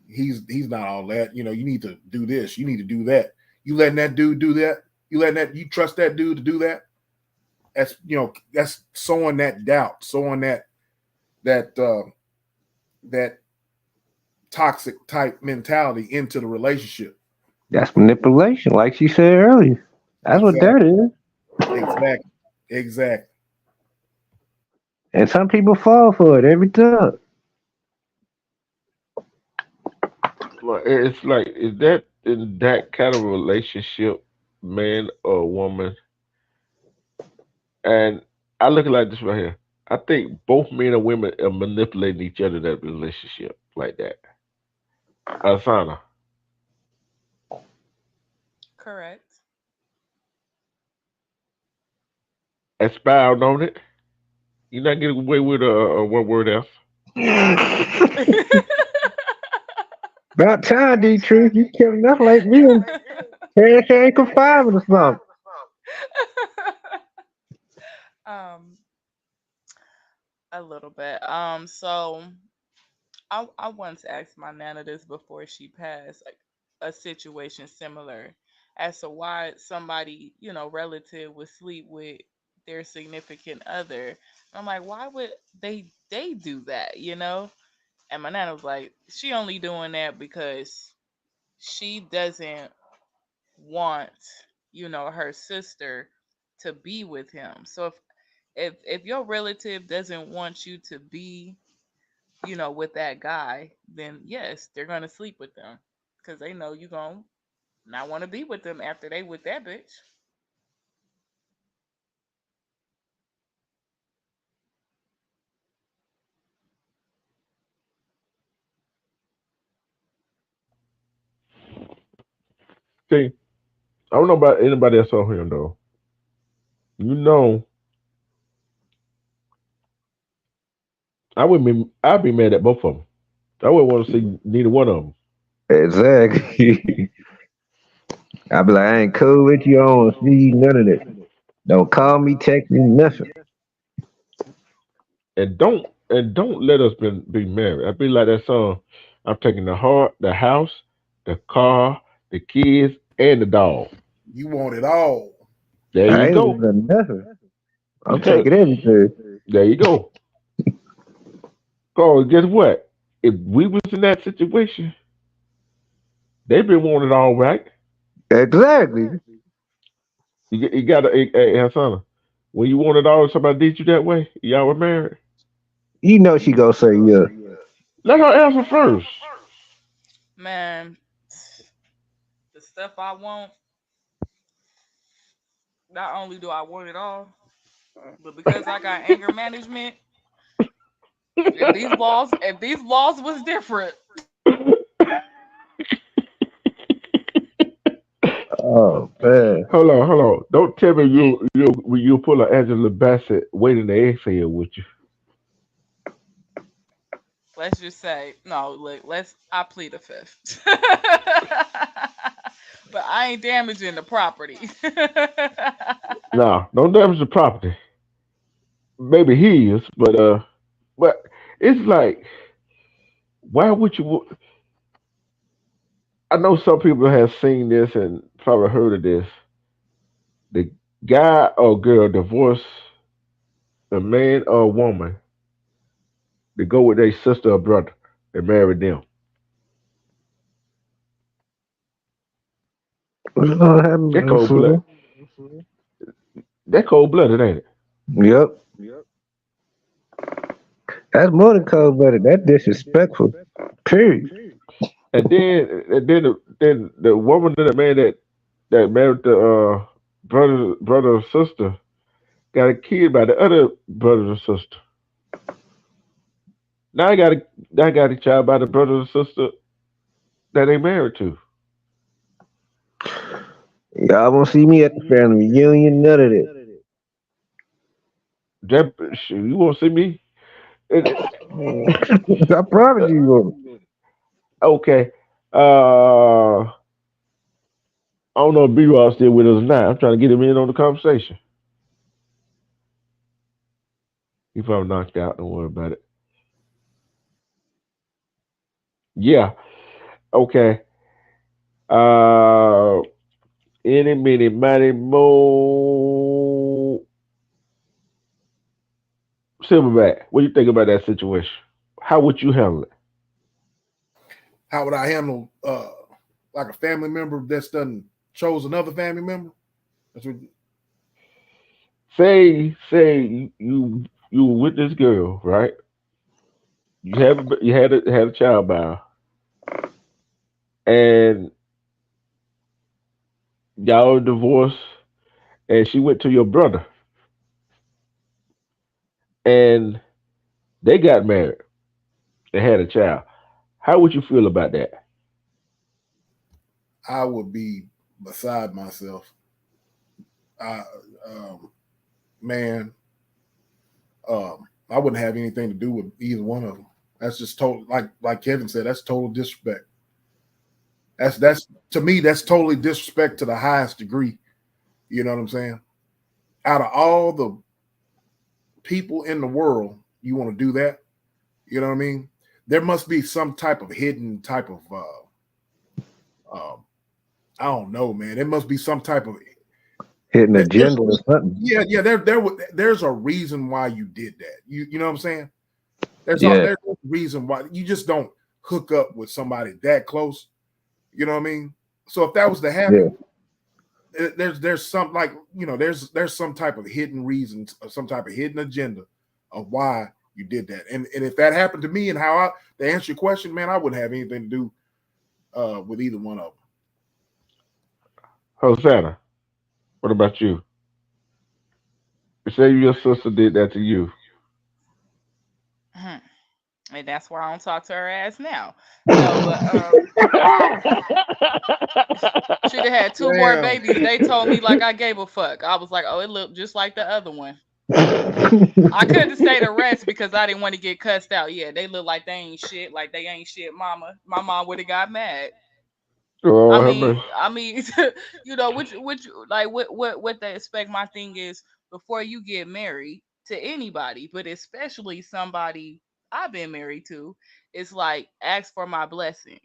he's not all that. You need to do this. You need to do that. You letting that dude do that? You trust that dude to do that? That's sowing that doubt, sowing that that toxic type mentality into the relationship. that's manipulation, like she said earlier. That's what that Exactly. is. Exactly. Exactly. And some people fall for it every time. It's like is that in that kind of relationship, man or woman? And I look at it like this right here. I think both men and women are manipulating each other in that relationship like that. Asana, Correct. expound on it. You're not getting away with a one word else. About time, D Truth. You killing us like me and Harris ain't confinement or something. um, a little bit. So I once asked my nana this before she passed, like a situation similar as to why somebody, relative would sleep with their significant other. I'm like, why would they do that, And my nana was like, she only doing that because she doesn't want, her sister to be with him. So if your relative doesn't want you to be, with that guy, then yes, they're gonna sleep with them because they know you gonna not want to be with them after they with that bitch. See, I don't know about anybody else on here though. You know, I'd be mad at both of them. I wouldn't want to see neither one of them. Exactly. I be like, I ain't cool with you. I don't see none of this. Don't call me, text me, nothing. And don't let us be married. I'd be like that song. I'm taking the heart, the house, the car, the kids, and the dog. You want it all. There I you ain't go. losing nothing. I'm taking everything. There you go. Cause guess what? If we was in that situation, they've been wanting it all right. Exactly. You got to, hey, Hassan, when you want it all, somebody did you that way. Y'all were married. You know she gonna say yeah. Let her answer first. Man, the stuff I want, not only do I want it all, but because I got anger management, if these laws was different, Oh man. Hold on. Don't tell me you pull a Angela Bassett waiting the exhale with you. let's just say no. Look, I plead the fifth, but I ain't damaging the property. Nah, don't damage the property. Maybe he is, but it's like, why would you? I know some people have seen this and probably heard of this. The guy or girl divorce a man or a woman to go with their sister or brother and marry them. What's gonna happen, That cold blood. Sue? That cold blooded, ain't it? Yep. That's more than cold blooded. That's disrespectful. Period. And then the woman and the man that married the brother or sister got a kid by the other brother or sister. Now I got a child by the brother or sister that they married to. Y'all won't see me at the family reunion, none of this. That shit, you won't see me. I promise you won't. Okay. I don't know if B Rob still with us or not. I'm trying to get him in on the conversation. He probably knocked out. Don't worry about it. Yeah. Okay. Uh, any, mini, mighty, mo. Silverback. What do you think about that situation? How would you handle it? How would I handle like a family member that's done chose another family member? That's what, Say you were with this girl, right? You had a child by her. and y'all divorced, and she went to your brother, and they got married. They had a child. How would you feel about that? I would be beside myself. I, man, I wouldn't have anything to do with either one of them. That's just total, like Kevin said, that's total disrespect. That's to me, that's totally disrespect to the highest degree. You know what I'm saying? Out of all the people in the world, you want to do that? You know what I mean? There must be some type of hidden type of uh, I don't know, man. There must be some type of Hitting there's agenda or something. yeah, there's a reason why you did that. You know what I'm saying? Yeah, There's a reason why you just don't hook up with somebody that close. You know what I mean? So if that was to yeah. happen, there's some like there's some type of hidden reasons or some type of hidden agenda of why you did that. And if that happened to me and how I to answer your question, man, I wouldn't have anything to do with either one of Hosanna, what about you? Say your sister did that to you. Mhm. And that's why I don't talk to her ass now. No, but she'd have had two more them. babies. They told me like I gave a fuck. I was like, oh, it looked just like the other one. I couldn't say the rest because I didn't want to get cussed out. Yeah, they look like they ain't shit, like they ain't shit, mama. My mom would have got mad. I Oh, have mean, mercy. I mean, which, like, what they expect. My thing is, before you get married to anybody, but especially somebody I've been married to, it's like ask for my blessing.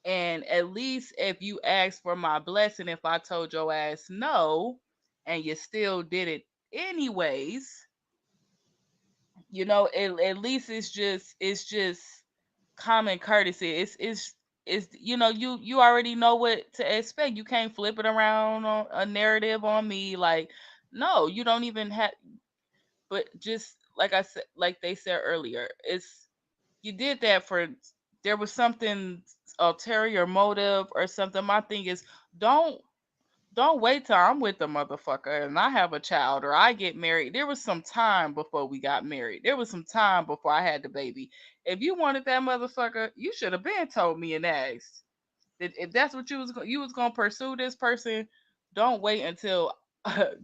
And at least if you ask for my blessing, if I told your ass no, and you still did it anyways, at least it's just common courtesy. It's you already know what to expect. You can't flip it around on a narrative on me. Like, no, you don't even have. But just like I said, like they said earlier, it's you did that for there was something ulterior motive or something. My thing is don't don't wait till I'm with the motherfucker and I have a child or I get married. There was some time before we got married. There was some time before I had the baby. If you wanted that motherfucker, you should have been told me and asked. If that's what you was gonna pursue this person, don't wait until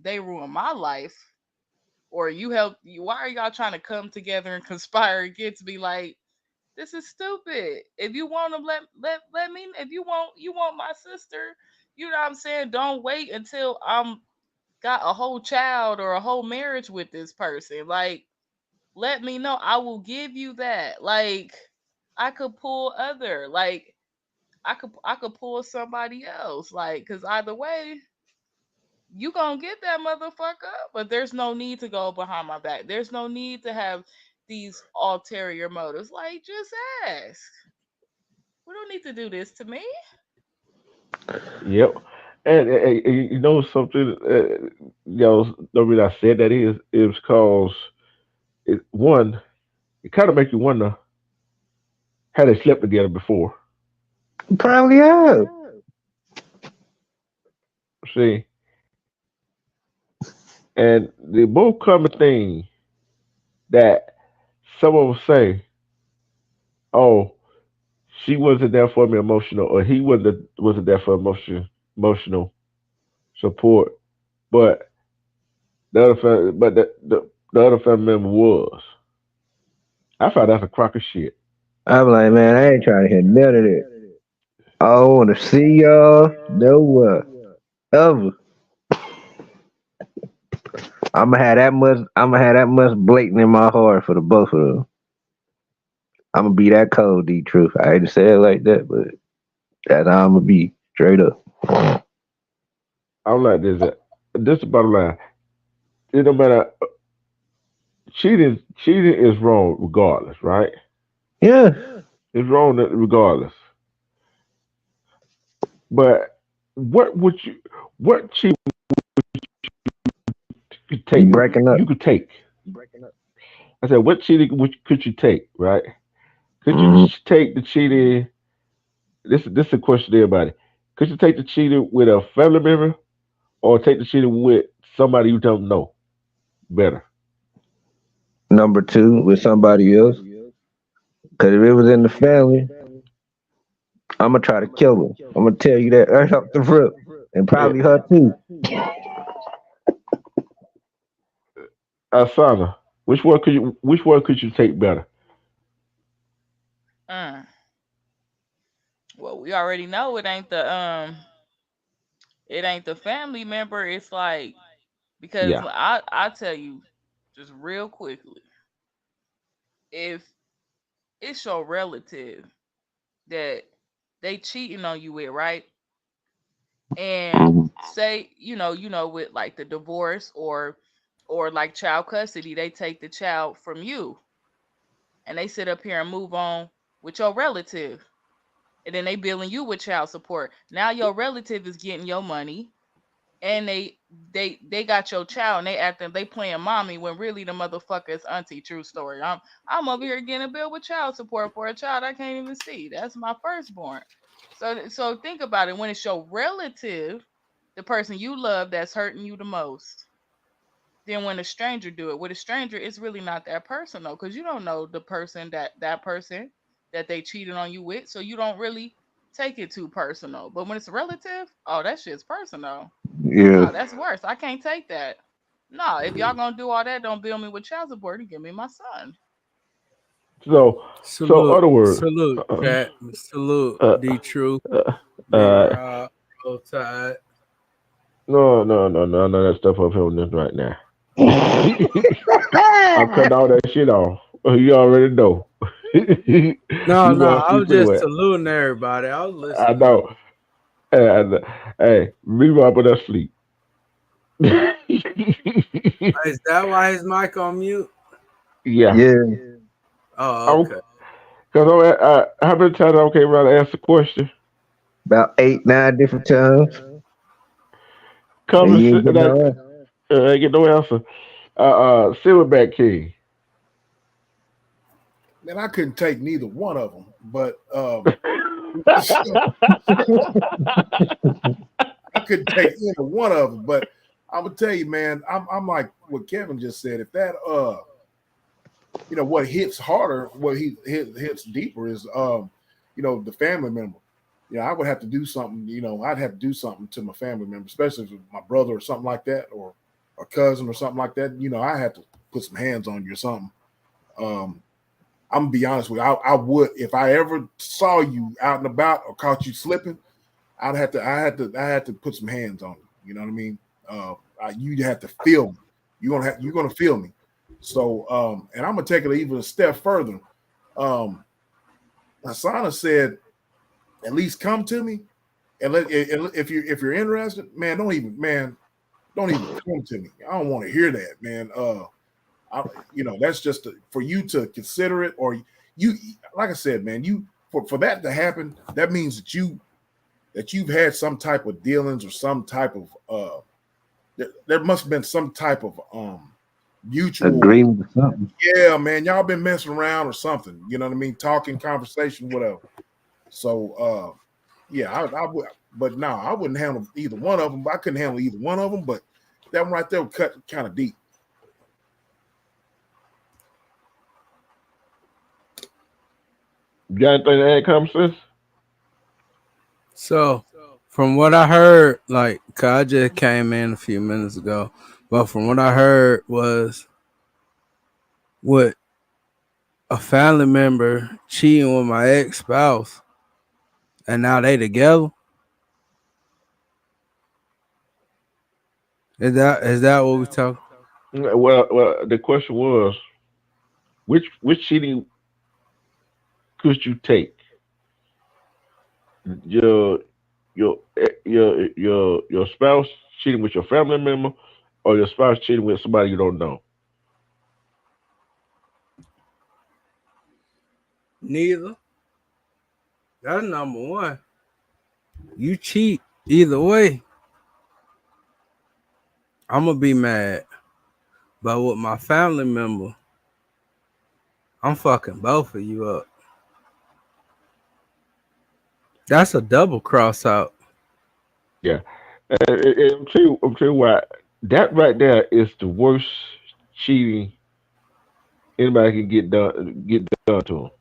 they ruin my life or you help. Why are y'all trying to come together and conspire against me? Like this is stupid. If you want them, let me. If you want my sister, you know what I'm saying. Don't wait until I'm got a whole child or a whole marriage with this person. Like, let me know. I will give you that. Like, I could pull other. Like, I could pull somebody else. Like, cause either way, you gonna get that motherfucker. But there's no need to go behind my back. There's no need to have these ulterior motives. Like, just ask. We don't need to do this to me. Yep. And you know something, the reason I said that is because one, it kind of makes you wonder how they slept together before. Probably have. See, and the most common thing that someone will say, "Oh, she wasn't there for me emotional, or he wasn't there for emotional support," but the other family member was. I thought that's a crock of shit. I'm like, man, I ain't trying to hear none of that. I want to see y'all. No, ever. I'm gonna have that much. I'm gonna have that much blatant in my heart for the both of them. I'm gonna be that cold, D. Truth. I hate to say it like that, but that's how I'm gonna be straight up. I'm like this is the bottom line. It don't matter. Cheating is wrong regardless, right? Yeah, It's wrong regardless. But what would you what cheat could you take breaking up. you could take? I said what cheating could you take, right? Could you Hmm. take the cheating This is a question to everybody. Could you take the cheating with a family member or take the cheating with somebody you don't know better? Number two with somebody else. Because if it was in the family, I'm gonna try to kill her. I'm gonna tell you that right off the rip, and Eh, probably her too. Asana, which one could you take better? Mm. Well, we already know it ain't the family member. It's like because Yeah. I tell you just real quickly, if it's your relative that they cheating on you with, right? And Mhm. say, with like the divorce or like child custody, they take the child from you and they sit up here and move on with your relative. And then they billing you with child support. Now your relative is getting your money and they got your child and they playing mommy when really the motherfucker is auntie. True story. I'm over here getting a bill with child support for a child I can't even see. That's my firstborn. So think about it. When it's your relative, the person you love that's hurting you the most, then when a stranger do it with a stranger, it's really not that personal because you don't know the person that person that they cheated on you with, so you don't really take it too personal. But when it's a relative, oh, that shit's personal. Yeah. No, that's worse. I can't take that. No, if y'all gonna do all that, don't bill me with child support and give me my son. So Salute, other words, salute, uh, chat. Salute, uh, D Truth, uh, B uh, Rob, Roll Tide. no, none of that stuff up here on this right now. I'm cutting all that shit off. You already know. No, You no, gonna I see was through just it. saluting everybody. I was I listening know. though. And, hey, me Robert asleep. Is that why his mic on mute? Yeah. Yeah. Oh, I'm, okay. cause how many times I came around to ask a question? About 8, 9 different times, Come and and you ain't sit, get and no answer. I get no answer. Silverback King. Man, I couldn't take neither one of them, but I couldn't take either one of them. But I'm gonna tell you, man, I'm like what Kevin just said. If that what hits harder, what hits deeper is the family member. I would have to do something. I'd have to do something to my family member, especially if it's my brother or something like that, or a cousin or something like that. I had to put some hands on you or something. Um, I'm gonna be honest with you. I would if I ever saw you out and about or caught you slipping. I had to put some hands on you. You know what I mean? You have to feel me. You're gonna feel me. So and I'm gonna take it even a step further. Um, Asana said, at least come to me and if you're interested, man, don't even come to me. I don't want to hear that, man. That's just for you to consider it, or you, like I said, man, for that to happen, that means that you've had some type of dealings or some type of there must have been some type of mutual. Agreement or something. Yeah, man, y'all been messing around or something. You know what I mean? Talking, conversation, whatever. So yeah, I would, but no, I wouldn't handle either one of them. I couldn't handle either one of them, but that one right there would cut kind of deep. You got anything to add, common sense? So, from what I heard, like, 'cause I just came in a few minutes ago, but from what I heard was with a family member cheating with my ex spouse, and now they together. Is that what we talking? Well, the question was, which cheating could you take? Your your spouse cheating with your family member, or your spouse cheating with somebody you don't know? Neither. That's number one. You cheat either way, I'm gonna be mad. But with my family member, I'm fucking both of you up. That's a double cross out. Yeah, and I'm tell you why. That right there is the worst cheating anybody can get done to them. No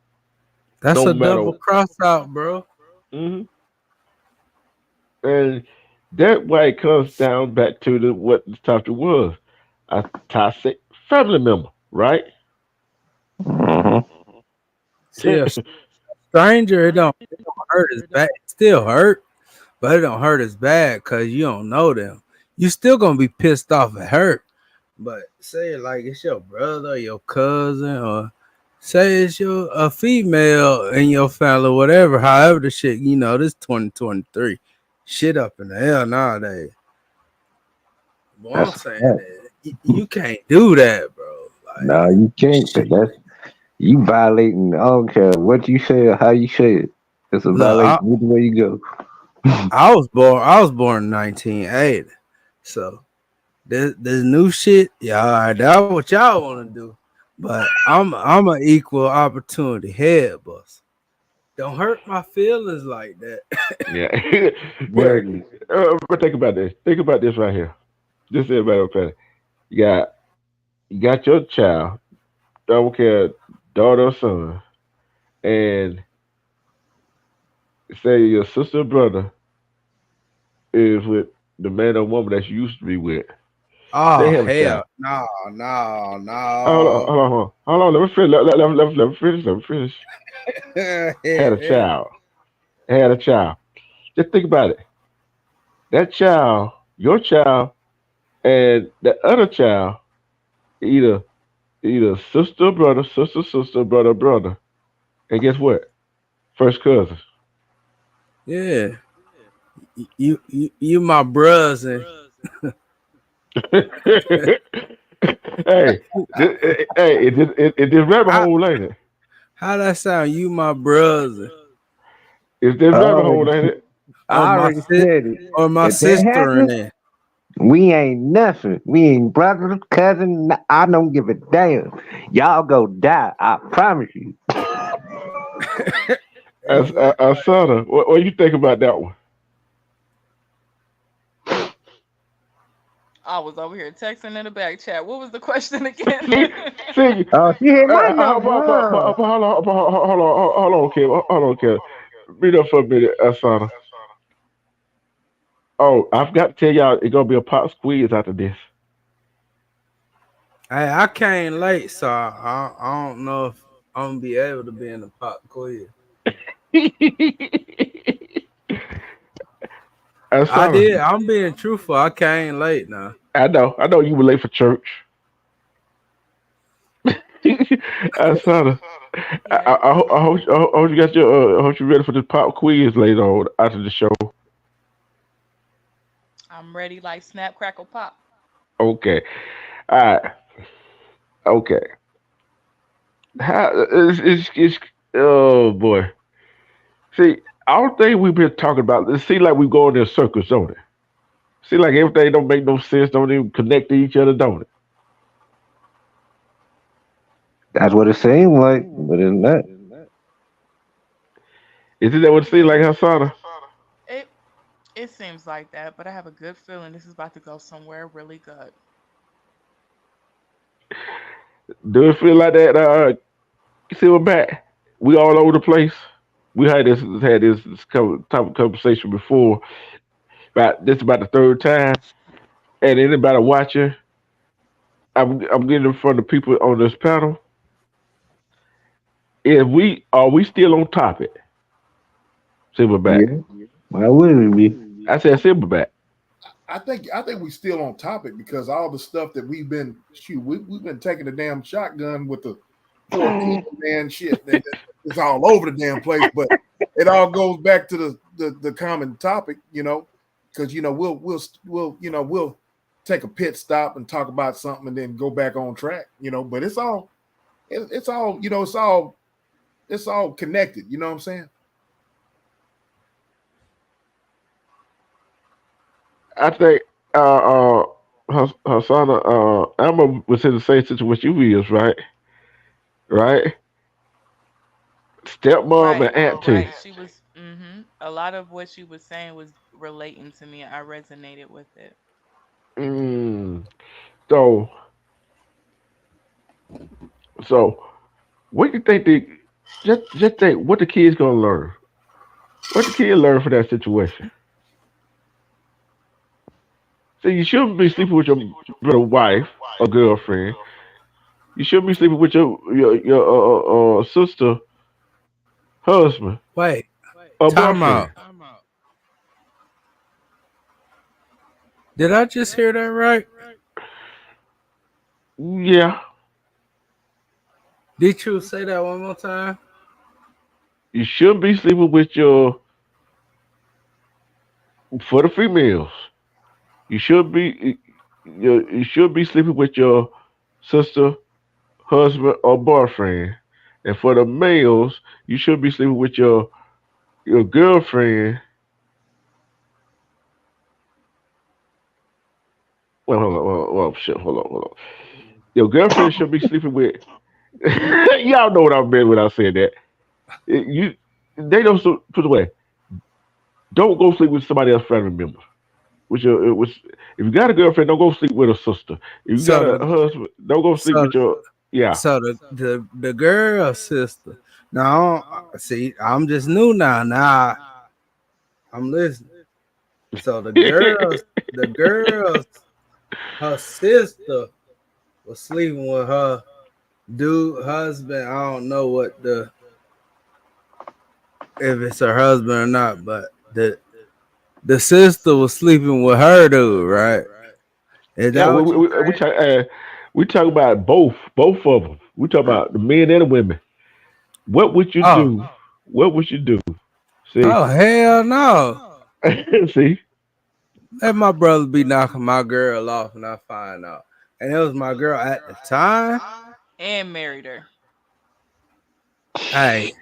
That's a matter. double cross out, bro. Hmm. And that why it comes down back to what the topic was, a toxic family member, right? Hmm. See, a stranger, it don't hurt as bad. It still hurt, but it don't hurt as bad because you don't know them. You still gonna be pissed off and hurt. But say like it's your brother, your cousin, or say it's your a female in your family, whatever. However, the shit, this 2023, shit up in the air nowadays. What I'm That's a saying fact. is, you can't do that, bro. No, Like, you can't. 'Cause shit. that's you violating. I don't care what you say or how you say it. It's a Look, violation either way you go. I was born in 1980, so this new shit, yeah, all right, that's what y'all want to do. But I'm an equal opportunity head boss. Don't hurt my feelings like that. Yeah. But Exactly. but think about this. Think about this right here. Just everybody okay. You got you got your child, don't care, daughter or son, and say your sister or brother is with the man or woman that you used to be with. They Oh have a child. hell, no, no, Hold on, no. hold on, hold on. Hold on, let me finish. Let me finish. Let me finish. Had a child. Had a child. Just think about it. That child, your child, and the other child, either sister, brother, sister, brother, brother. And guess what? First cousins. Yeah, you my bros, and Hey, hey, it did rabbit how hole, ain't it? how that sound? You my bros, It's this I rabbit hole, already, ain't it? or I my already said it. or my If that sister in happens, there. we ain't nothing. We ain't brothers, cousin. I don't give a damn. Y'all go die. I promise you. As Asana, what you think about that one? I was over here texting in the back chat. What was the question again? See, see. Oh, she hit my How number. Huh? hold on, Kim. Hold on, Kim. Read up for a minute, Asana. Oh, I forgot to tell y'all, it's gonna be a pop squeeze after this. Hey, I came late, so I don't know if I'm gonna be able to be in the pop quiz. I Asana, did. I'm being truthful. I came late now. I know you were late for church. Asana, Yes. I hope you got your, I hope you ready for this pop quiz later on after the show. I'm ready like snap crackle pop. Okay, all right, okay. How it's oh boy. See, all thing we've been talking about, it seems like we go in circles, don't it? See, like everything don't make no sense, don't even connect to each other, don't it? That's what it seemed like, but it's not. Isn't that what it seems like, Hasana? It it seems like that, but I have a good feeling this is about to go somewhere really good. Do it feel like that? See, we're back. We all over the place. We type of conversation before, but this about the third time, and anybody watching, I'm getting in front of people on this panel. If we are we still on topic? Silverback. Yeah. Why would it be? I said Silverback. I think we still on topic because all the stuff that we've been we've been taking the damn shotgun with the 14 man shit and it's all over the damn place, but it all goes back to the common topic, because we'll take a pit stop and talk about something and then go back on track, but it's all it's all connected, you know what I'm saying? I think Hasana, Emma was in the same situation you is, right? Right? Stepmom Right, and auntie. right. She was. A lot of what you was saying was relating to me. I resonated with it. Mm. So, so what do you think just think what the kids gonna learn? What the kids learn from that situation? See, you shouldn't be sleeping with your brother wife or girlfriend. You shouldn't be sleeping with your sister husband Wait, or time boyfriend. out. Did I just hear that right? Yeah, Did you say that one more time? you shouldn't be sleeping with your for the females. You should be you should be sleeping with your sister husband or boyfriend. And for the males, you should be sleeping with your girlfriend. Well, hold on, shit, hold on. Your girlfriend should be sleeping with. Y'all know what I meant when I said that. You, they don't put away. Don't go sleep with somebody else's family member. Which, if you got a girlfriend, don't go sleep with a sister. If you got So a the husband, don't go sleep so with your yeah. so the girl sister. Now see, I'm just new now. Now I'm listening. So the girls, her sister was sleeping with her dude husband. I don't know what the if it's her husband or not, but the sister was sleeping with her dude, right? Is Yeah, that what you we talk about both of them. We talk about the men and the women. What would you oh do? What would you do? See, oh hell no. see, Let my brother be knocking my girl off and I find out. And it was my girl at the time. And married her. Hey,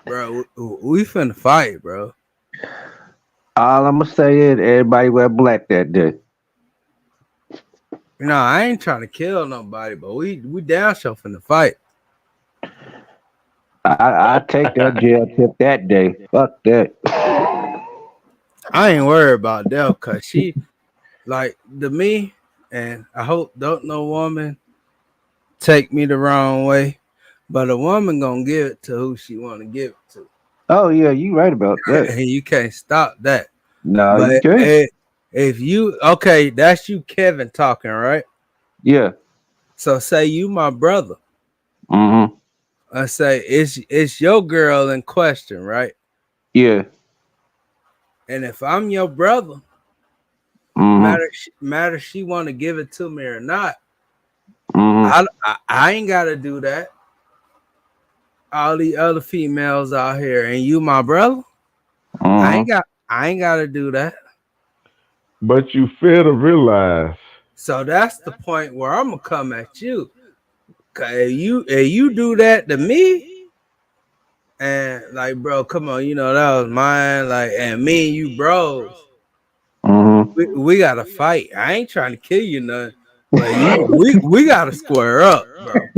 bro, we finna fight, bro. All I'm gonna say is everybody wear black that day. No, I ain't trying to kill nobody, but we down sure finna fight. I take that jail tip that day. Fuck that. I ain't worried about that cause she like the me, and I hope don't no woman take me the wrong way. But a woman gonna give it to who she wanna give it to. Oh yeah, you right about that. And you can't stop that. No, you But can't. if you okay, that's you Kevin talking, right? Yeah. So say you my brother. Mm-hmm. I say it's your girl in question, right? Yeah. And if I'm your brother, Mm-hmm. matter she want to give it to me or not, Mm-hmm. I ain't gotta do that. All the other females out here, and you my brother, Mm-hmm. I ain't gotta do that. but you fail to realize. So that's the point where I'm gonna come at you. 'Cause if you do that to me, and like, bro, come on, that was mine. Like, and me and you, bros, Mm-hmm. we gotta fight. I ain't trying to kill you, nothing, but we gotta square up, bro.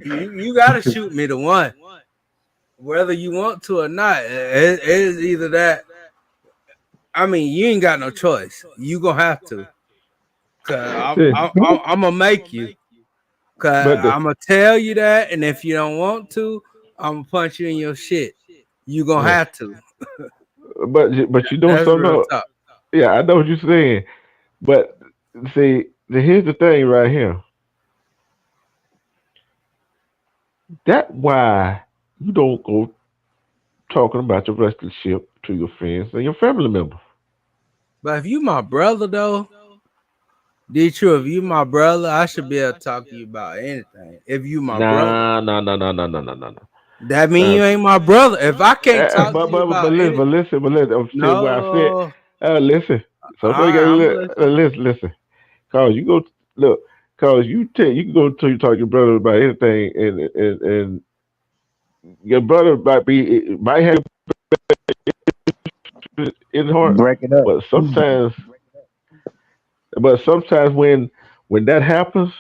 You gotta shoot me the one, whether you want to or not. It is either that. I mean, you ain't got no choice. You gonna have to, cause Yeah, I'm gonna make you. Cause but the, I'm gonna tell you that, and if you don't want to, I'm gonna punch you in your shit. You gonna yeah, have to. but you know That's something. real Else? talk. Yeah, I know what you're saying. But see, here's the thing right here. That why you don't go talking about your relationship to your friends and your family members. But if you my brother though, D true, if you my brother, I should be able to talk to you about anything. If you my brother. Nah, nah, nah, nah, nah, nah, nah, nah, nah. That mean Nah. you ain't my brother. If I can't talk to you But about listen, any I'm saying what I said. no, Listen. all Sometimes you right, gotta I'm listening. listen. Cause you go look. Cause you can go to you talk to your brother about anything, and your brother might have it in his heart, Break it up. but sometimes when that happens,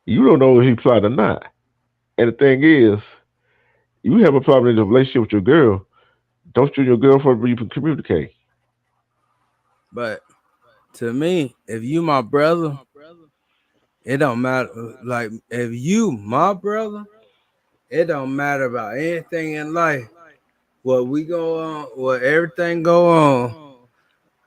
you don't know if he plot or not. And the thing is, You have a problem in the relationship with your girl. Don't you and your girlfriend even communicate? But to me, if you my brother, it don't matter. Like if you my brother, it don't matter about anything in life. What we go on, what everything go on.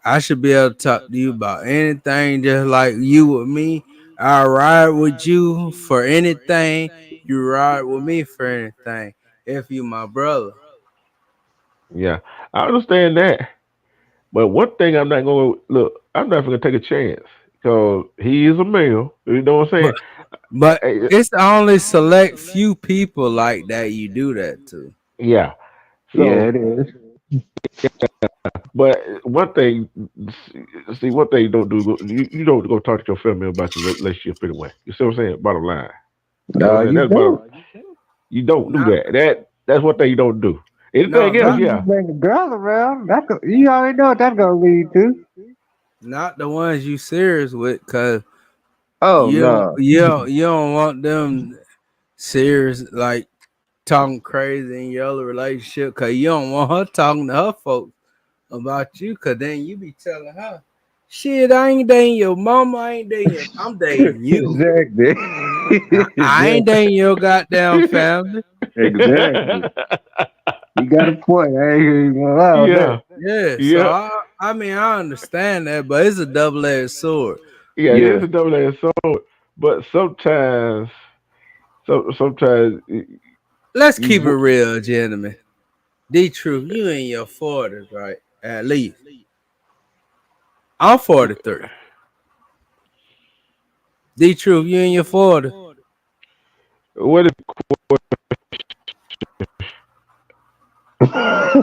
I should be able to talk to you about anything, just like you with me. I ride with you for anything. You ride with me for anything. If you my brother, Yeah, I understand that. But one thing I'm not going to look, I'm not going to take a chance because he is a male. You know what I'm but saying? but Eh, it's only select few people like that you do that to. yeah. Yeah, So, it is. but one thing, see, one thing you don't do, you don't go talk to your family about your relationship anyway. You see what I'm saying? Bottom line. You know No, what I'm saying? you That's bottom. don't. You don't do Not that. That's one thing you don't do. no, Anything else, You not just yeah. bring a girl around. You already know what that's gonna lead to. not the ones you serious with, cause Oh no. you don't want them serious like talking crazy in your other relationship, cause you don't want her talking to her folks about you, cause then you be telling her, shit, I ain't dating your mama, I ain't dating your, I'm dating you. Exactly. I ain't exactly. dating your goddamn family. Exactly. You got a point. I ain't even gonna lie on that. yeah, Yeah, so yeah, I mean I understand that, but it's a double edged sword. yeah. It is Yeah. a double-edged sword, but sometimes Let's you, keep it real, gentlemen. The truth, you in your 40s, right? At least. I'm 43. The truth, you in your 40s. what if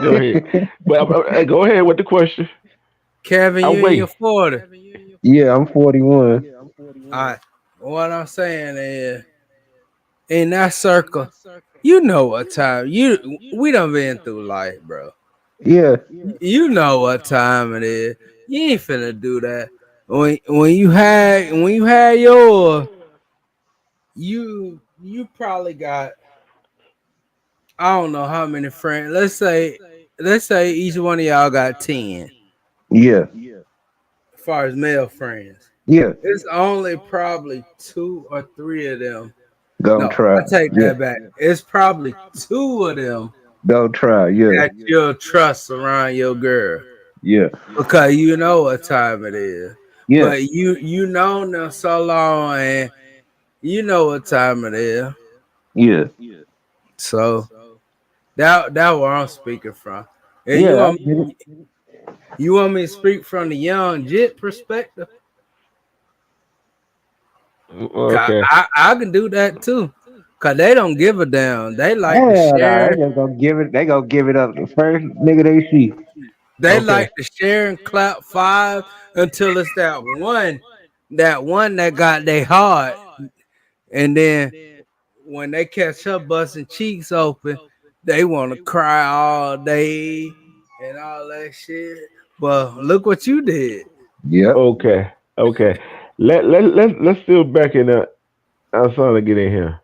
go ahead, but go ahead with the question. Kevin, you I'm in your waiting. 40s. yeah, I'm 41. Alright. What I'm saying is, in that circle, you know what time. We done been through life, bro. Yeah. You know what time it is. You ain't finna do that. When you had yours, you probably got I don't know how many friends. Let's say each one of y'all got 10 Yeah. as far as male friends. Yeah. It's only probably two or three of them. Gonna No, try. I take Yeah. that back. It's probably two of them Gonna try. Yeah. that you'll trust around your girl. Yeah. Because you know what time it is. Yeah. But you know them so long and you know what time it is. Yeah. So that where I'm speaking from. And Yeah. I get it. you want me to speak from the young jit perspective? Cause Okay. I can do that too. Cause they don't give a damn. They like to Hell nah. They share. just gonna give it. They gonna give it up the first nigga they see. They Okay. like to share and clap five until it's that one that got their heart. And then when they catch her busting cheeks open, they want to cry all day and all that shit. But look what you did. Yep. Okay. Okay. Let's still back in the outside to get in here.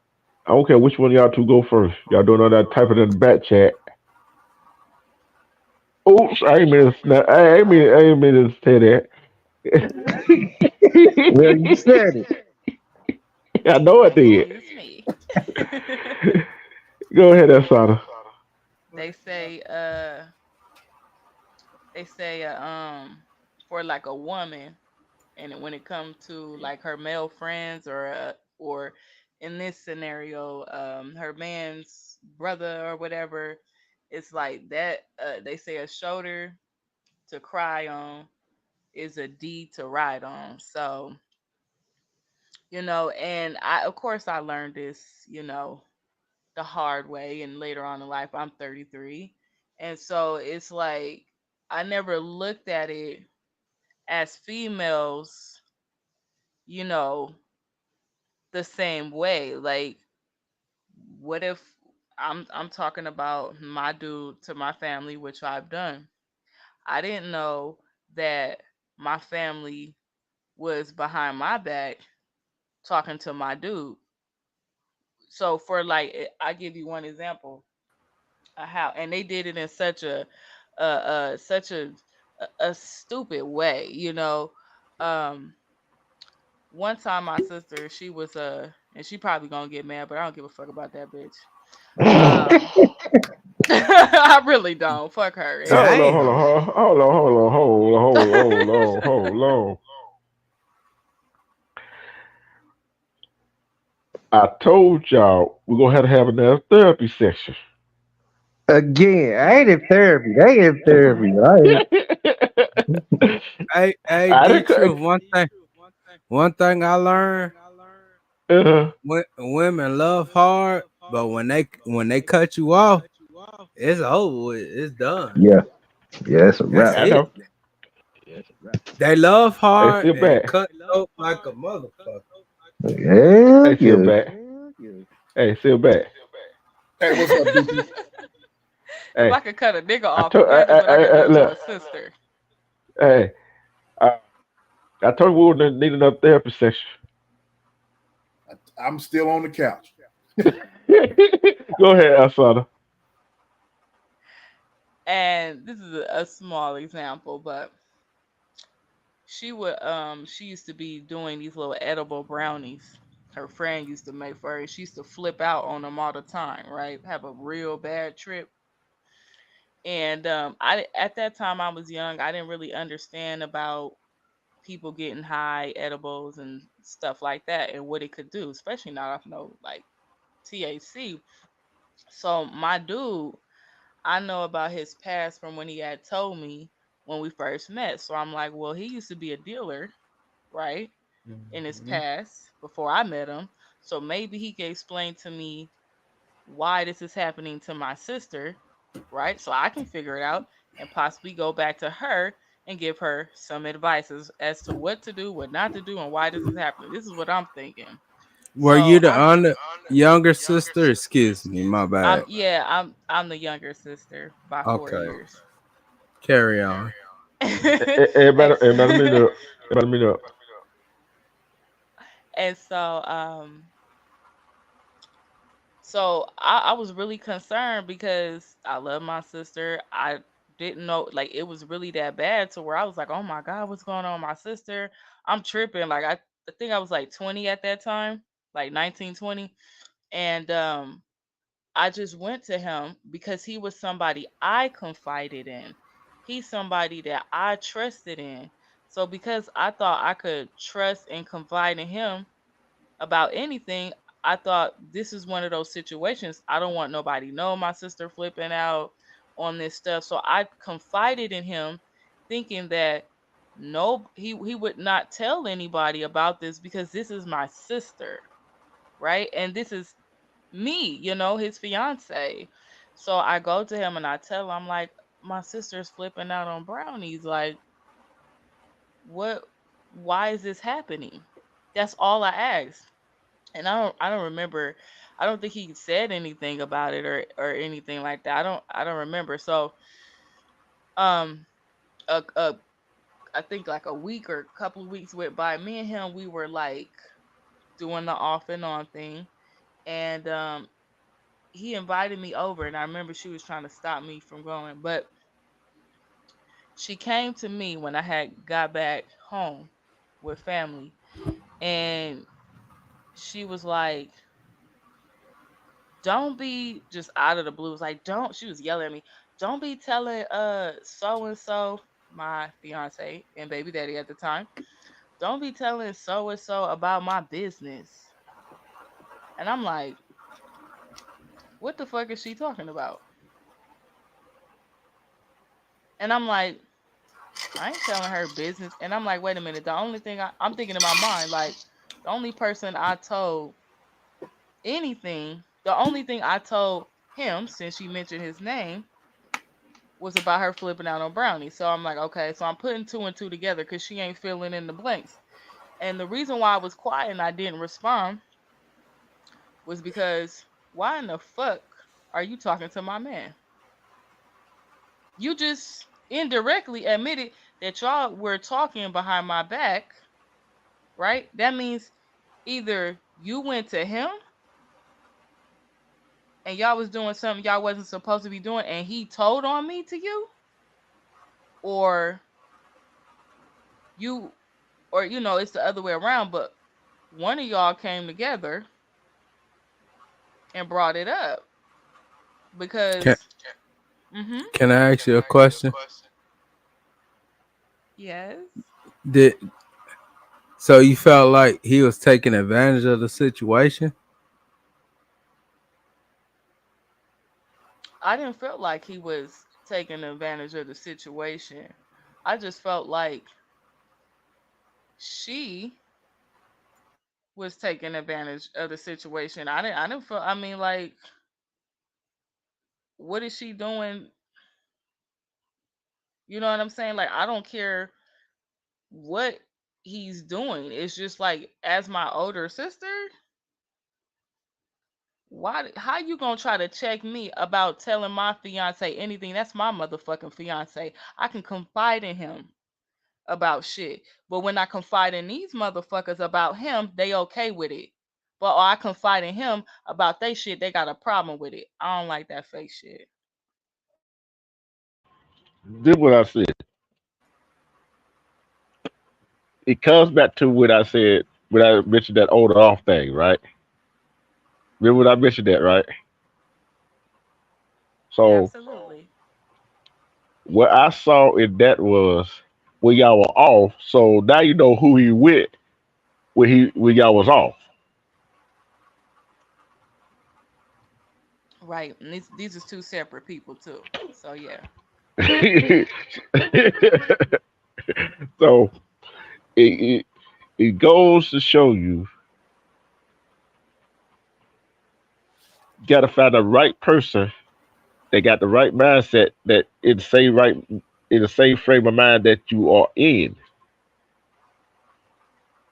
I don't care which one of y'all two go first. Y'all doing all that typing in the back chat. Oops, I ain't mean to snap. I ain't mean to say Well, you that. said it. I know I did. Excuse me. Go ahead, Asada. they say they say for like a woman, and when it comes to like her male friends or in this scenario her man's brother or whatever, it's like that they say a shoulder to cry on is a deed to ride on. So and I of course I learned this the hard way, and later on in life I'm 33, and so it's like I never looked at it as females, you know the same way. Like, what if I'm talking about my dude to my family, which I've done. I didn't know that my family was behind my back talking to my dude. So for like I give you one example. how, and they did it in such such a stupid way, you know. Um, One time, my sister, she was and she probably gonna get mad, but I don't give a fuck about that bitch. Um, I really don't. Fuck her. Hold on, Anyway. hold Damn. on, hold on, hold on, hold on, hold on, hold on, hold on. I told y'all we're gonna have to have another therapy session. Again, I ain't in therapy. They in therapy. Hey, I D didn't. Truth. One thing I learned: Uh, women love hard, but when they cut you off, it's over with. It's done. Yeah, yeah, it's a That's wrap. I it. know. They love Hey, hard sit and back. cut dope like a motherfucker. Hell Hey, sit yeah. back. Hey, sit back. Hey, what's up, DP? If Hey, I could cut a nigga I off, told. imagine what I could do to Look. a sister. Hey, I, I told you we would need another therapy session. I'm still on the couch. Go ahead, Asada. And this is a small example, but she used to be doing these little edible brownies. Her friend used to make for her, and she used to flip out on them all the time, right? Have a real bad trip. And I at that time I was young. I didn't really understand about people getting high edibles and stuff like that and what it could do, especially not off no like THC. So my dude, I know about his past from when he had told me when we first met. So I'm like, well, he used to be a dealer, right? In his Mhm. past before I met him. So maybe he can explain to me why this is happening to my sister, right? So I can figure it out and possibly go back to her and give her some advice as to what to do, what not to do, and why this is happening. This is what I'm thinking. Were So you the younger sister? Excuse me, my bad. I'm the younger sister by 4 Okay, years. carry on. Everybody, and, everybody, meet up. Everybody, meet up. and so I was really concerned because I love my sister. I didn't know like it was really that bad to where I was like, oh my God, what's going on with my sister? I'm tripping. Like I think I was like 20 at that time, like 19, 20. And I just went to him because he was somebody I confided in. He's somebody that I trusted in. So because I thought I could trust and confide in him, about anything, I thought this is one of those situations. I don't want nobody know my sister flipping out on this stuff. So I confided in him thinking that no he would not tell anybody about this because this is my sister, right? And this is me, his fiance. So I go to him and I tell him, I'm like, my sister's flipping out on brownies. Like, what why is this happening? That's all I asked. And I don't remember. I don't think he said anything about it or anything like that. I don't remember. So um a I think like a week or a couple of weeks went by. Me and him, we were like doing the off and on thing, and he invited me over, and I remember she was trying to stop me from going, but she came to me when I had got back home with family, and she was like, don't be just out of the blue. It's like, don't, she was yelling at me, don't be telling so and so, my fiance and baby daddy at the time, don't be telling so and so about my business. And I'm like, what the fuck is she talking about? And I'm like, I ain't telling her business. And I'm like, wait a minute, the only thing I'm thinking in my mind, like, the only person I told anything, the only thing I told him, since she mentioned his name, was about her flipping out on Brownie. So I'm like, okay, so I'm putting two and two together because she ain't filling in the blanks. And the reason why I was quiet and I didn't respond was because why in the fuck are you talking to my man? You just indirectly admitted that y'all were talking behind my back, right? That means either you went to him and y'all was doing something y'all wasn't supposed to be doing, and he told on me to you, or you, or it's the other way around, but one of y'all came together and brought it up Can because mhm. can I ask you a question? Yes. Did so you felt like he was taking advantage of the situation? I didn't feel like he was taking advantage of the situation. I just felt like she was taking advantage of the situation. I didn't feel, I mean, like, what is she doing? You know what I'm saying? Like, I don't care what he's doing. It's just like, as my older sister, how you gonna try to check me about telling my fiance anything? That's my motherfucking fiance. I can confide in him about shit. But when I confide in these motherfuckers about him, they okay with it. But I confide in him about they shit, they got a problem with it. I don't like that fake shit. Did what I said. It comes back to what I said when I mentioned that older off thing, right? Remember when I mentioned that, right? So Absolutely. what I saw in that was when y'all were off. So now you know who he with when y'all was off. Right. And these is two separate people too. So yeah. So it it goes to show you got to find the right person. They got the right mindset that in the same right in the same frame of mind that you are in.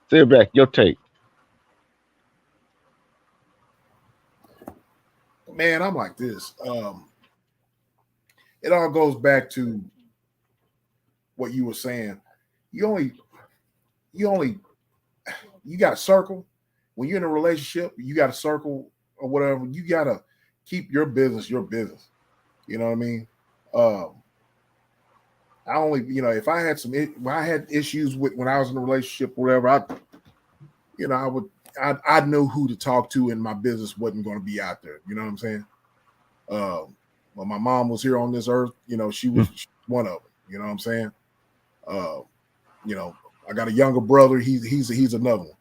Sit back, your take. Man, I'm like this. It all goes back to what you were saying. You only, you only, you got a circle. When you're in a relationship, you got a circle or whatever. You gotta keep your business your business. You know what I mean? Um, I only, if I had when I had issues with when I was in a relationship, or whatever, I would, I know who to talk to, and my business wasn't going to be out there. You know what I'm saying? When my mom was here on this earth, she was one of them. You know what I'm saying? Uh, I got a younger brother. He's another one.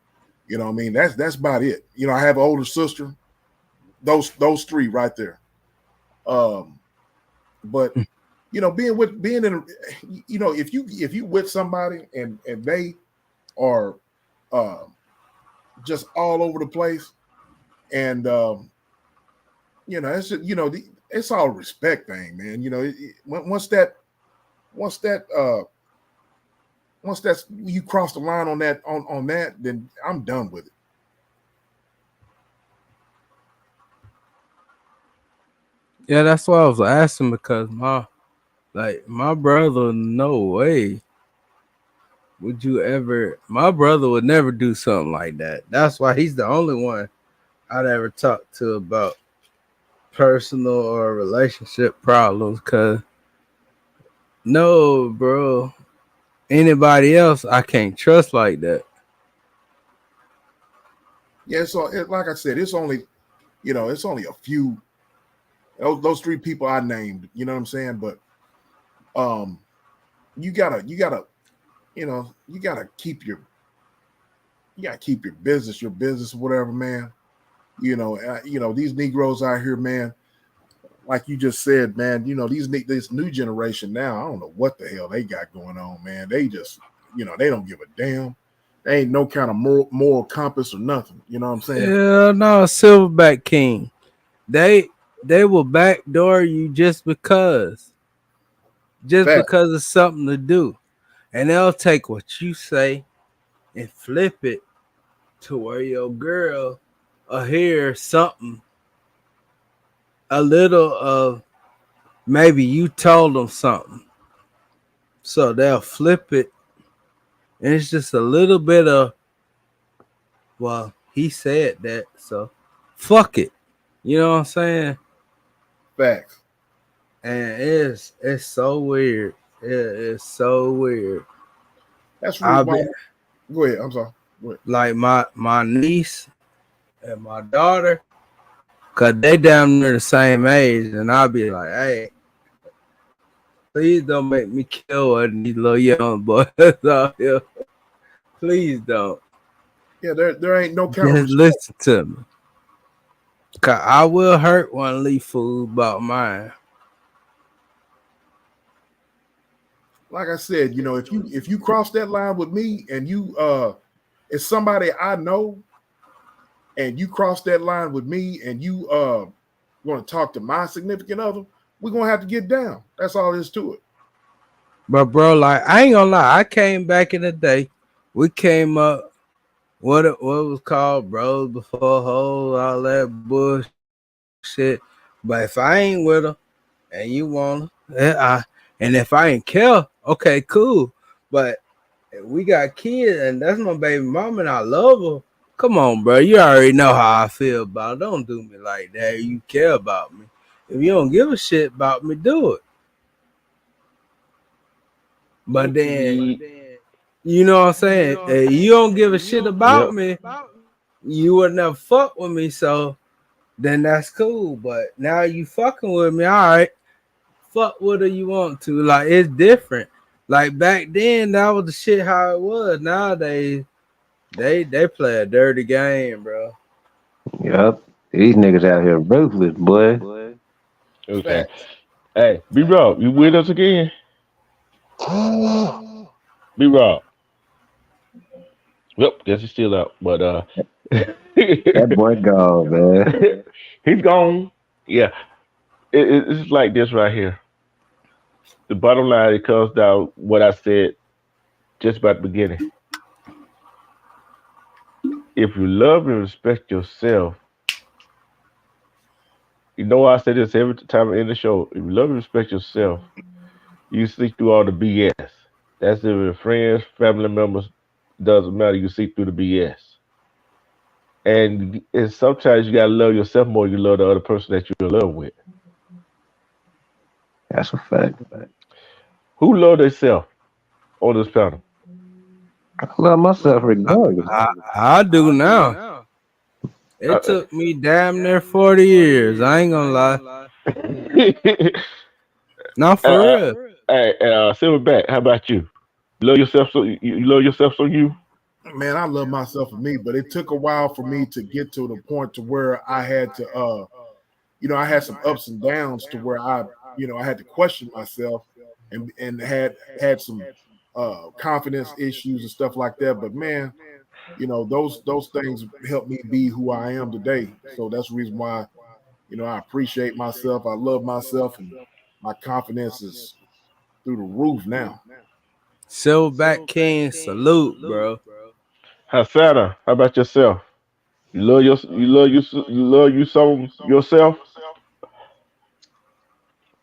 You know what I mean? That's about it. I have an older sister. Those three right there. Um, but being in, if you with somebody and they are uh, just all over the place, and it's just, it's all a respect thing, man. Once that once that's you cross the line on that, then I'm done with it. Yeah, that's why I was asking because my brother, no way would you ever. My brother would never do something like that. That's why he's the only one I'd ever talk to about personal or relationship problems. Cause no, bro, anybody else I can't trust like that. Yeah, so like I said, it's only a few. Those three people I named, you know what I'm saying? But um, you gotta, you gotta keep your business, whatever, man. These Negroes out here, man. Like you just said, man. This new generation now. I don't know what the hell they got going on, man. They just, they don't give a damn. They ain't no kind of moral compass or nothing. You know what I'm saying? Yeah, no, Silverback King. They they will backdoor you just Fact. because it's something to do, and they'll take what you say and flip it to where your girl will hear something a little of maybe you told them something, so they'll flip it, and it's just a little bit of well he said that, so fuck it. You know what I'm saying? Facts. and it's so weird. It is so weird. That's the reason I'll why. be Go ahead. I'm sorry. Go ahead. like my niece and my daughter, cause they damn near the same age, and I'll be like, hey, please don't make me kill one of these little young boys out here. Please don't. Yeah, there ain't no kind of Just respect. listen to me. Cause I will hurt one of these fools about mine. Like I said, if you cross that line with me and you it's somebody I know and you cross that line with me and you want to talk to my significant other, we're gonna have to get down. That's all there is to it. But bro, like I ain't gonna lie, I came back in the day. We came up what was called bros before hoes, all that bullshit. But if I ain't with her and you want her, and if I ain't care, okay, cool. But we got kids and that's my baby mama and I love her. Come on, bro. You already know how I feel about it. Don't do me like that. You care about me. If you don't give a shit about me, do it. But then, you know what I'm saying? You don't give a shit about Yep. me. You would never fuck with me. So then that's cool. But now you fucking with me. All right. Fuck whatever you want to. Like it's different. Like back then, that was the shit how it was. Nowadays, they play a dirty game, bro. Yup. These niggas out here ruthless, boy. Okay. Facts. Hey, B Rob, you with us again? B Rob. Yep, guess he's still out. But That boy gone, man. he's gone. Yeah. It's like this right here. The bottom line, it comes down what I said just about the beginning. If you love and respect yourself, you know I say this every time in the show. If you love and respect yourself, you see through all the BS. That's if your friends, family members, doesn't matter. You see through the BS. And sometimes you gotta love yourself more than you love the other person that you're in love with. That's a fact. Who love themselves on this panel? I love myself regardless. I do now. It Uh, took me damn near 40 years. I ain't gonna lie. Not uh, for uh, real. hey, Silverback, how about you? Love yourself so you love yourself so you. Man, I love myself for me, but it took a while for me to get to the point to where I had to I had some ups and downs to where I had to question myself and had some confidence issues and stuff like that. But man, those things helped me be who I am today. So that's the reason why, I appreciate myself. I love myself and my confidence is through the roof now. Silverback King, salute, bro. Hasana, how about yourself? You love you some yourself.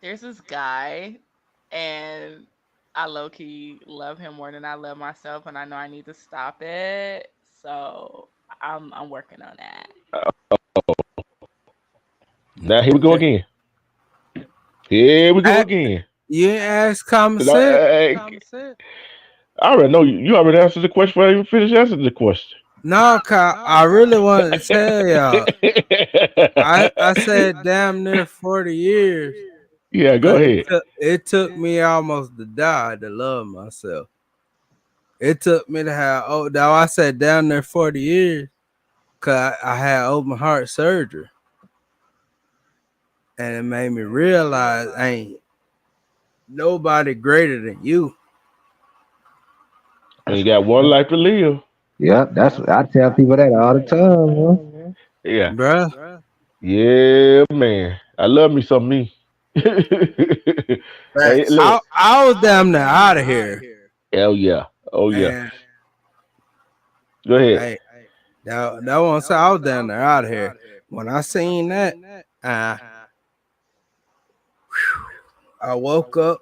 There's this guy, and I low key love him more than I love myself, and I know I need to stop it. So I'm working on that. Now here we go Okay. again. Here we go I, again. you ain't ask common And I, sense. I already know you already answered the question before I even finished answering the question. No, I really wanted to tell y'all. I said damn near 40 years. Yeah, go Cause ahead. it took me almost to die to love myself. It took me to have now I said down there 40 years because I had open heart surgery. And it made me realize ain't nobody greater than you. And That's you a got one fact. life to live. Yep, that's I tell people that all the time, man. Yeah. Bruh. Yeah, man. I love me some me. Hey, Facts. look. I was damn near out of here. Hell yeah. Oh yeah. And Go ahead. hey, that one say I was down there out of here. When I seen that, uh, I woke up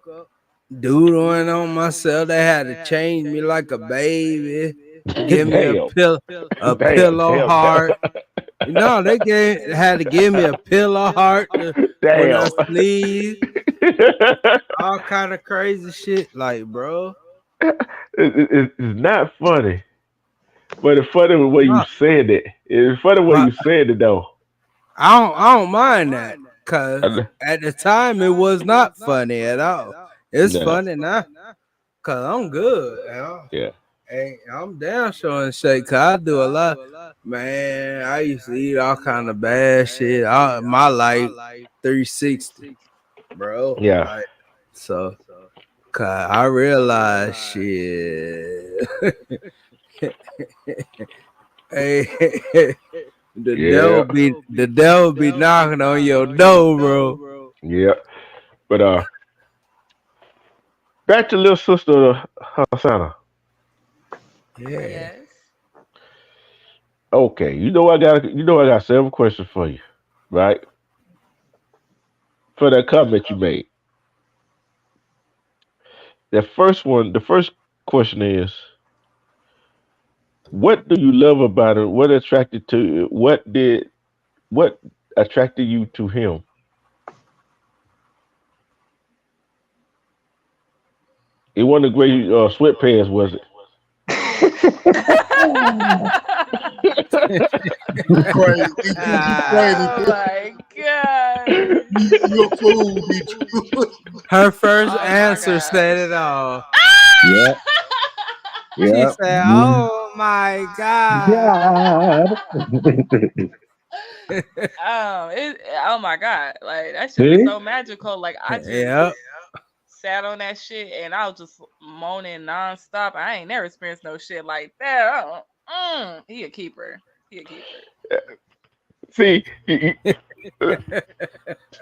doodling on myself. They had to change me like a baby, give me Damn. a Damn. pillow heart, No, they had to give me a pillow heart when I Damn. sneeze, all kind of crazy shit. Like, bro, It's not funny, but it's funny the way you no, said it. It's funny the way but you said it though. I don't mind that because And- at the time it was not funny at all. It's Yeah, funny now because I'm good. yeah, Hey, I'm down showing shake. Cause I do a lot, man. I used to eat all kind of bad shit. My life 360, bro. yeah, Like so, cause I realized shit. Hey, yeah, the devil be knocking on your door, bro. yeah. But back to little sister Hasana. Yeah, Yes. Okay, I got several questions for you, right? For that comment you made. The first question is, what do you love about it? What attracted you to him? It wasn't a great sweatpants, was You crazy, Detroit. You crazy. Oh my god. You a fool, Detroit. her first Oh my answer said gosh. it all. Yep, She yep. said, Mm. "Oh my god." God. Oh my god. Like that shit is See? so magical. Like I just Yep. sat on that shit and I was just moaning nonstop. I ain't never experienced no shit like that. He a keeper. He a keeper. See,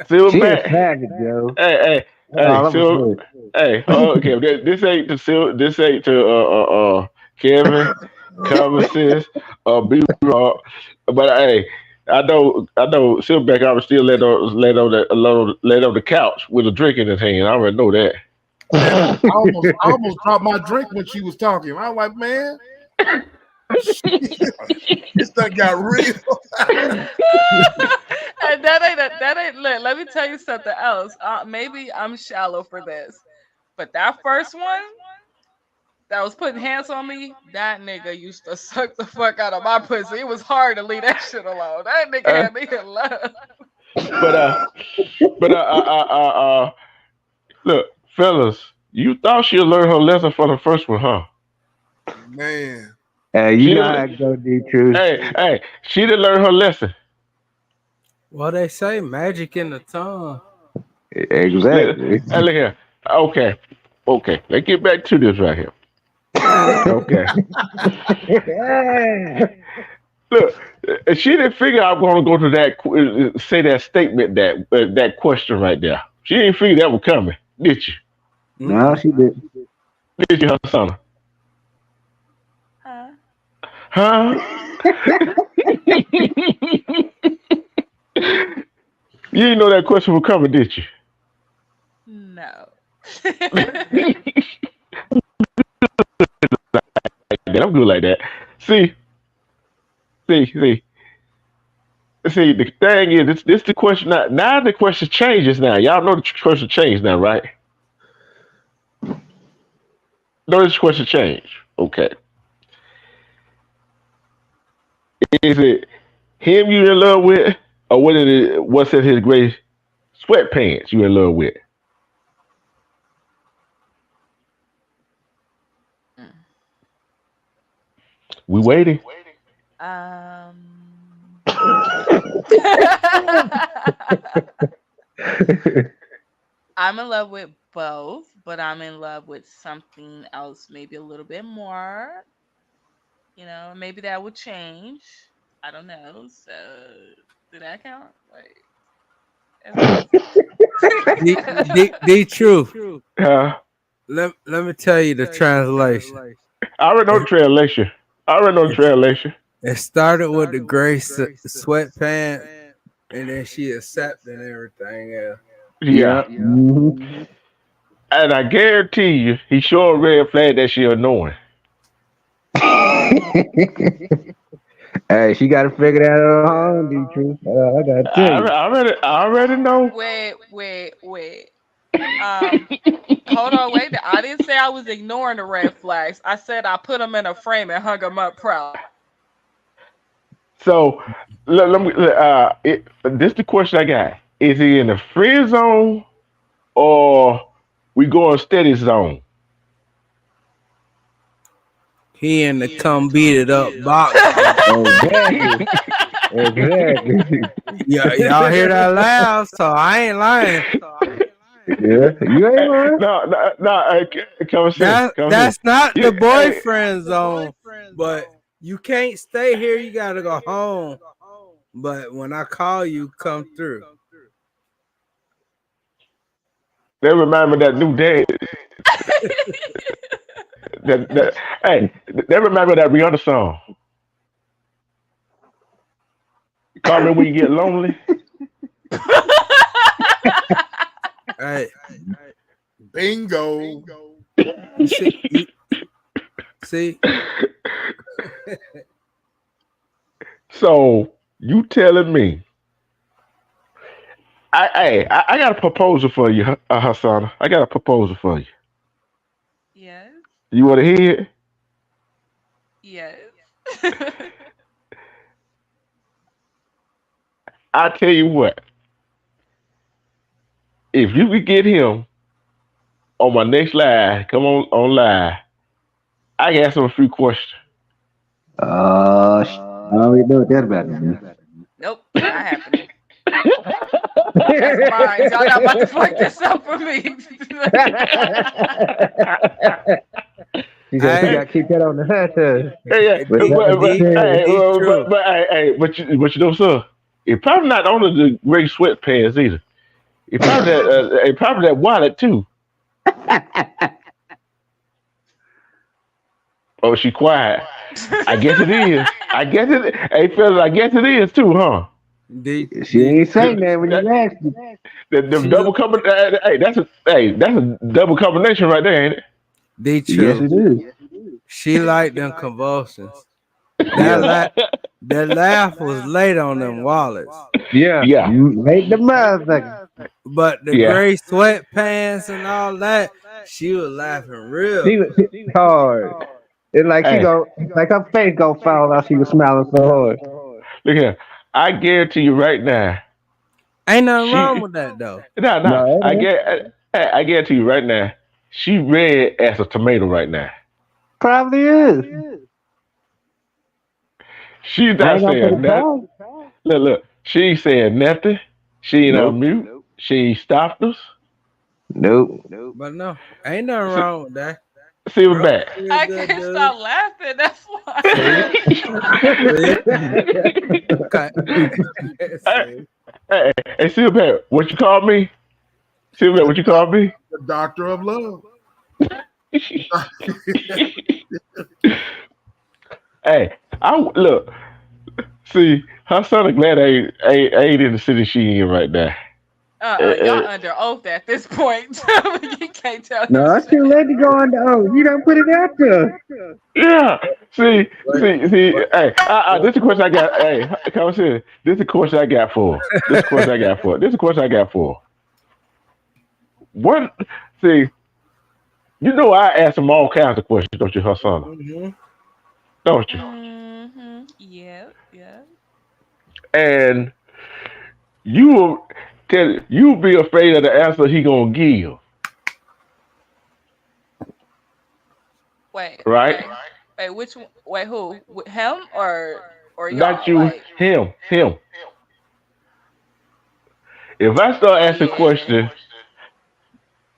Silver She a back. savage, yo. Hey, hey, That's hey, all I'm Silver. gonna Hey, okay. This ain't to This ain't to Kevin, Common Sense, B Rock. But hey, I know Silverback. I was still laid on the couch with a drink in his hand. I already know that. Man, say. I almost dropped my drink when she was talking. I was like, man, this thing got real. And that ain't let me tell you something else. Maybe I'm shallow for this, but that first one that was putting hands on me, that nigga used to suck the fuck out of my pussy. It was hard to leave that shit alone. That nigga Uh, had me in love. but but look, fellas, you thought she'd learn her lesson for the first one, huh? Man, Hey, you She know how didn't. it go, D Truth. Hey, she didn't learn her lesson. Well, they say magic in the tongue. Exactly. Look here. Okay, okay. Let's get back to this right here. Okay. Look, she didn't figure I was going to go to say that statement, that question right there. She didn't figure that was coming, did you? No, Mm-mm. she did. Did you, Hassan? Huh? Huh? You didn't know that question was coming, did you? No. I'm good like that. See, see. See, the thing is, this the question. Now the question changes. Now y'all know the question changed now, right? Notice the question changed. Okay, is it him you in love with, or what's in his gray sweatpants you in love with? Mm. We waiting. um. I'm in love with both, but I'm in love with something else, maybe a little bit more. Maybe that would change. I don't know. So, did that count? Like, as an answer? The truth. Uh, Let me tell you the translation. I already know the It, translation. I already know the it, translation. it started with the gray sweatpants, and then she accepted everything else. Yeah, Yep. Hmm. and I guarantee you, he sure red flag that she annoying. Hey, she got to figure that out on her own, D Truth. I got to tell you. I already know. Wait. Um, Hold on, wait. I didn't say I was ignoring the red flags. I said I put them in a frame and hung them up proudly. So let me. This the question I got. Is he in the friend zone or we going steady zone? He in the come beat it up box. Exactly. Exactly. Yeah, y'all hear that laugh? So I ain't lying. Yeah, you ain't lying. No. Come see, come see. That's not the You, hey, boyfriend zone. But you can't stay here. You gotta go home. But when I call you, come through. they remind me of that new day. That hey, they remind me of that Rihanna song. Call me when you get lonely. Hey, Bingo. you see, So you telling me? I got a proposal for you, Hassan. I got a proposal for you. Yes, You want to hear it? yes. I tell you what. If you could get him on my next live, come on live. I can ask him a few questions. I already know what that about, man. Nope, not happening. That's mine. Y'all not about to fuck this up for me. She said she hey, Hey, got kicked out on the hunt. yeah, But that was the thing. true. but you know, sir, it probably not only the gray sweatpants either. It probably that wallet too. Oh, she quiet. I guess it is. I guess it. Hey, fellas, I guess it is too, huh? She ain't The, saying that when you asked her. the She double combination. That's a double combination right there, ain't it? D Yes, true. it is. She liked them convulsions. That Yeah. la- that laugh was late on them wallets. Yeah. Yeah, Make the motherfucker. But the yeah. gray sweatpants and all that, she was laughing real She was good. hard. It's like she Hey, go, like her face go fall out. She was smiling so hard. look here. I guarantee you right now. Ain't nothing wrong She with that though. no. No, it ain't. I guarantee you right now. She red as a tomato right now. Probably is. She's I not ain't gonna put saying it nothing. past. Look. She ain't saying nothing. She ain't on Nope. mute. She ain't stopped us. Nope. But no, ain't nothing See, wrong with that. see her Bro, back. you a I good can't dude. stop laughing. That's why. See, see, okay. Hey, See. hey, see her back. What you call me? See her back. The, What you call me? the doctor of love. Hey, I look. See, her son is glad I ain't in the city she in right now. Y'all Uh, under oath at this point. You can't tell No, this it's too late to shit. go on the oath. You don't put it out there. yeah. Wait, Hey, this is the question I got. Hey, come see. This is the question I got for. This is the question I got for. This is the question I got for. What? See, you know I ask him all kinds of questions, don't you, Hassan? mm-hmm. Don't you? Yeah, yeah. And you will you be afraid of the answer he gonna give, Wait, right? wait, wait. Which one? Wait, who? Him or Not y'all? you, Like, him. If I start asking yeah. questions,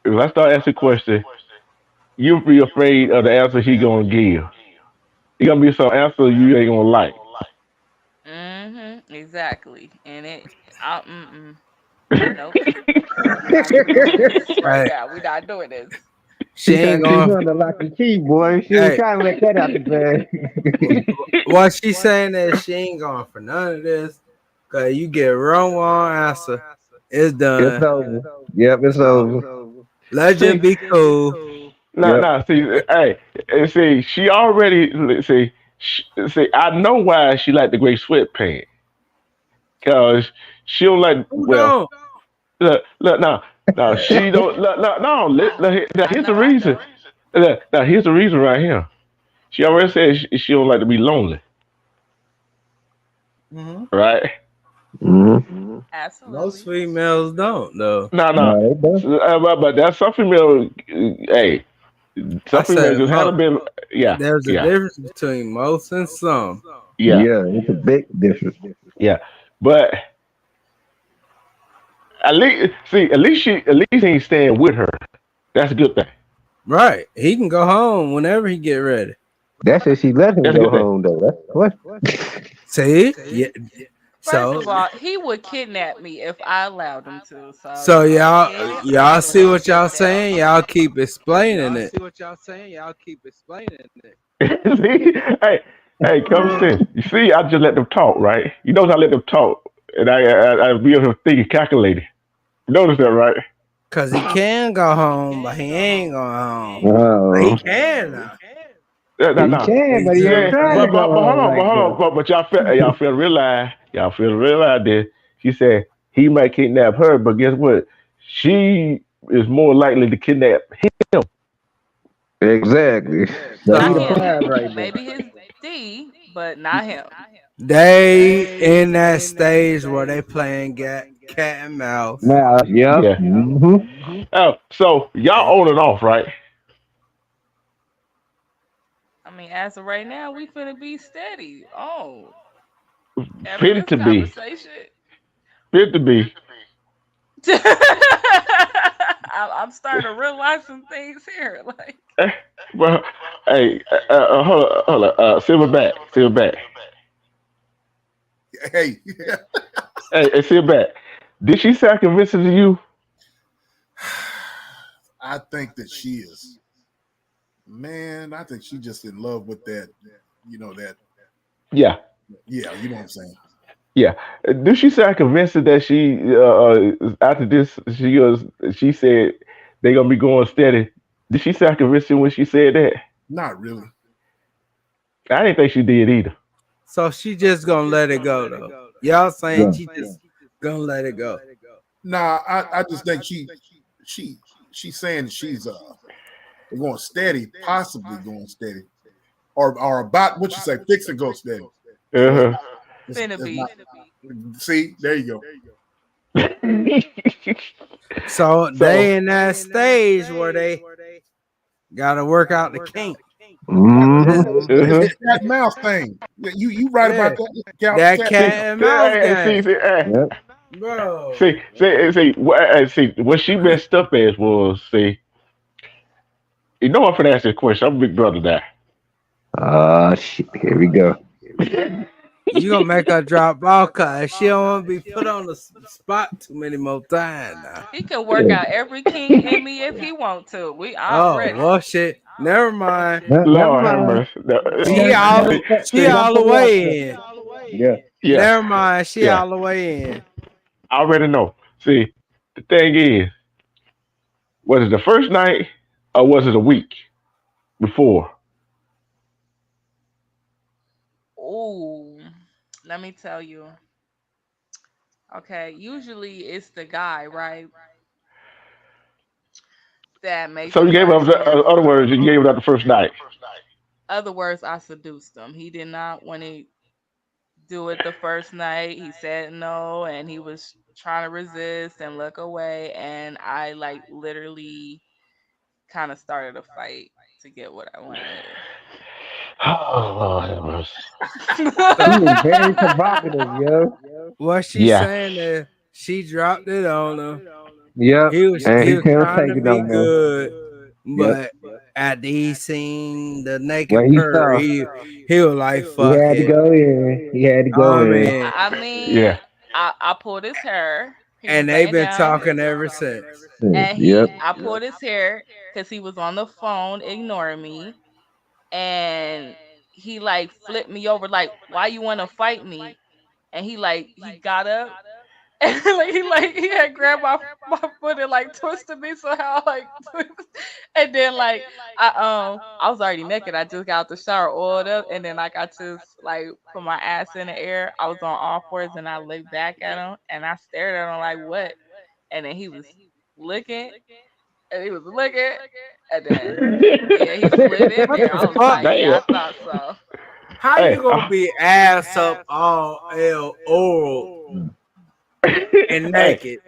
if I start asking questions, you'll be afraid of the answer he gonna give. He gonna be some answer you ain't gonna like. Exactly. And nope. We're not even doing this right Hey, now. We're not doing this. she She ain't trying to keep going. you on the lock and key, boy. She ain't Hey, trying to let that out the bag. what she saying is she ain't going for none of this. Cause you get wrong answer, it's It's done. over. Yep, it's So over. let's just See, be cool. no, Yep. no. See, hey, see, she already. See, See, I know why she like the gray sweatpants. Cause she don't like. Who Well, don't? look now. Now she don't. Look, no. I Now I here's the know I reason. don't. Now here's the reason right here. She already said she don't like to be lonely, Hmm. right? Mm-hmm. Most Absolutely. females don't though. No, no. No, they don't. So, but that's some female. Hey, I some females said just had a bit. Yeah, there's a yeah, difference between most and some. yeah, Yeah, it's a big difference. yeah. But at least he ain't staying with her. That's a good thing. Right. He can go home whenever he get ready. That's if she let him That's a go good thing. home though. That's the question. See? Yeah. First So of all, he would kidnap me if I allowed him to. So, so y'all get y'all out of see my what y'all face. saying? Y'all keep explaining it. See, hey, common sense. You see, I just let them talk, right? You notice I let them talk, and I be over here thinking, calculating. You notice that, right? Cause he can go home, but he ain't going home. But he Oh, can now. No, he no. But can, you but see he what ain't I'm trying to But saying? go but hold home on, but right hold on, now. y'all feel realize that she said he might kidnap her, but guess what? She is more likely to kidnap him. Exactly. So he Not the So him. prize right there. Maybe his D, but not him. they in that stage where they playing cat and mouse. Now, yep. Yeah. Mm-hmm. Oh, so y'all on and off, right? I mean, as of right now, we finna be steady. Oh, after Fit this to be, conversation. fit to be. I'm starting to realize some things here. Like, Eh, well, hey, hold on, silverback. Hey, Hey, silverback. Did she sound convincing to you? I think that she is, man, I think she just in love with that, that, Yeah, yeah, you know what I'm saying. yeah. Did she sound convincing that she after this she said they gonna be going steady? Did she sound convincing when she said that? Not really. I didn't think she did either. So she just gonna let it go though. Y'all saying Yeah. she just gonna let it go. Nah, I just think she she's saying that she's going steady, possibly going steady, or about what you say, fix and go steady. So Uh finna it's not. be. See, there you go. huh. So So they in that stage where they gotta work out the kink. Mm-hmm. It's uh a cat and mouse thing. Yeah, you right Yeah. about that, That cat. see, cat and mouse hey, game. Yep. Bro. see, what she messed up as was, see, you know I'm finna ask this question. I'm a big brother now. Shit. Here we go. You gonna make her drop off cause she don't wanna be put on the spot too many more times now. He can work out every kink in me if he want to. I'm Oh ready. well shit. Never mind. No, never Lord have mind. mercy. No, We done see, She we see, done all the put it out there. way in. Yeah. yeah, Never mind, she yeah. all the way in. I already know. See, the thing is, was it the first night or was it a week before? Ooh, let me tell you. Okay, usually it's the guy, right, that makes So the you gave up. first move. Other words, you gave it up the first night. Other words, I seduced him. He did not want to do it the first night. He said no, and he was trying to resist and look away. And I like literally kind of started a fight to get what I wanted. Oh Lord have mercy. He So was very provocative, yo. what she's Yeah, saying is she dropped it on him. Yep. And He he was couldn't trying take to it no be more. good, Yep. but after he seen the What naked he purr, saw, he was like, he "Fuck had to it." go in. He had to go I in. mean, I mean, yeah. I pulled his hair. He was and they've laying been down, talking ever since. and Yep. I pulled his hair because he was on the phone ignoring me, and he like flipped me over, like, "Why you want to fight me?" And he got up And like he had grabbed my foot and like twisted me somehow like and then like I was already naked. I just got out the shower, oiled up, and then like I just like put my ass in the air. I was on all fours and I looked back at him and I stared at him like what? And then he was looking and he was looking and then yeah, he slid in What there. the I was fuck? like, yeah, Damn. I thought so. How Hey, you gonna be ass up all oral and hey, naked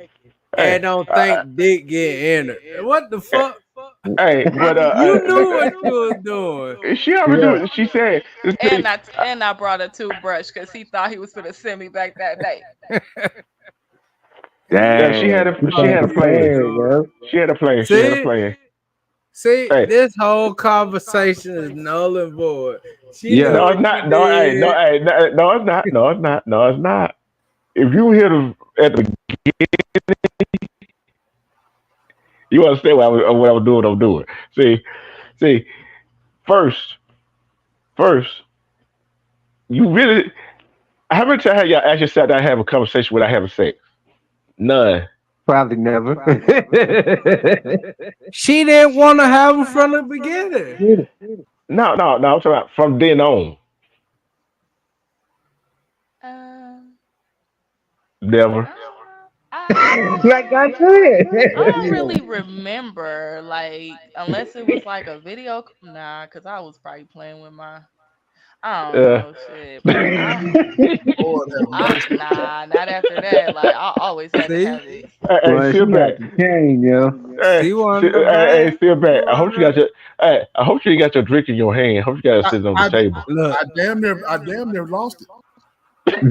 and hey, don't think dick get in it? What the hey, fuck? hey, but You knew what you was doing. she already do Yeah. it. She said, this thing, And I brought a toothbrush because he thought he was gonna send me back that day. yeah, she had Dang, a she she Fuck had a probably you, plan. playing, dog. yo. She had a plan. She had a See, plan. see, Hey, this whole conversation is null and void. She knew Yeah. no, what it's you not. No, hey, no, did. hey, no, no, it's not. No, it's not. No, it's not. If you hear the at the, you understand what I was doing. I'm doing. See, first, first, you really. How many times have y'all actually sat down and have a conversation without having sex? None. Probably never. She didn't want to have him from the beginning. No, no, no. I'm talking about from then on. Um, Never. I don't know. I Like I I don't said. really remember like unless it was like a video. Nah, cause I was probably playing with my. I don't Uh, know shit, but hey, Lord have mercy. not after that. Like I always had to See, have it. hey, Well, she sit back. got the chain, yo. Hey, she sit, wanted the hey, bag. sit She back. I hope you wanted got the your. Hey, I hope you got your drink in your hand. I hope you got it I, sitting on the I table. look. I damn near lost it.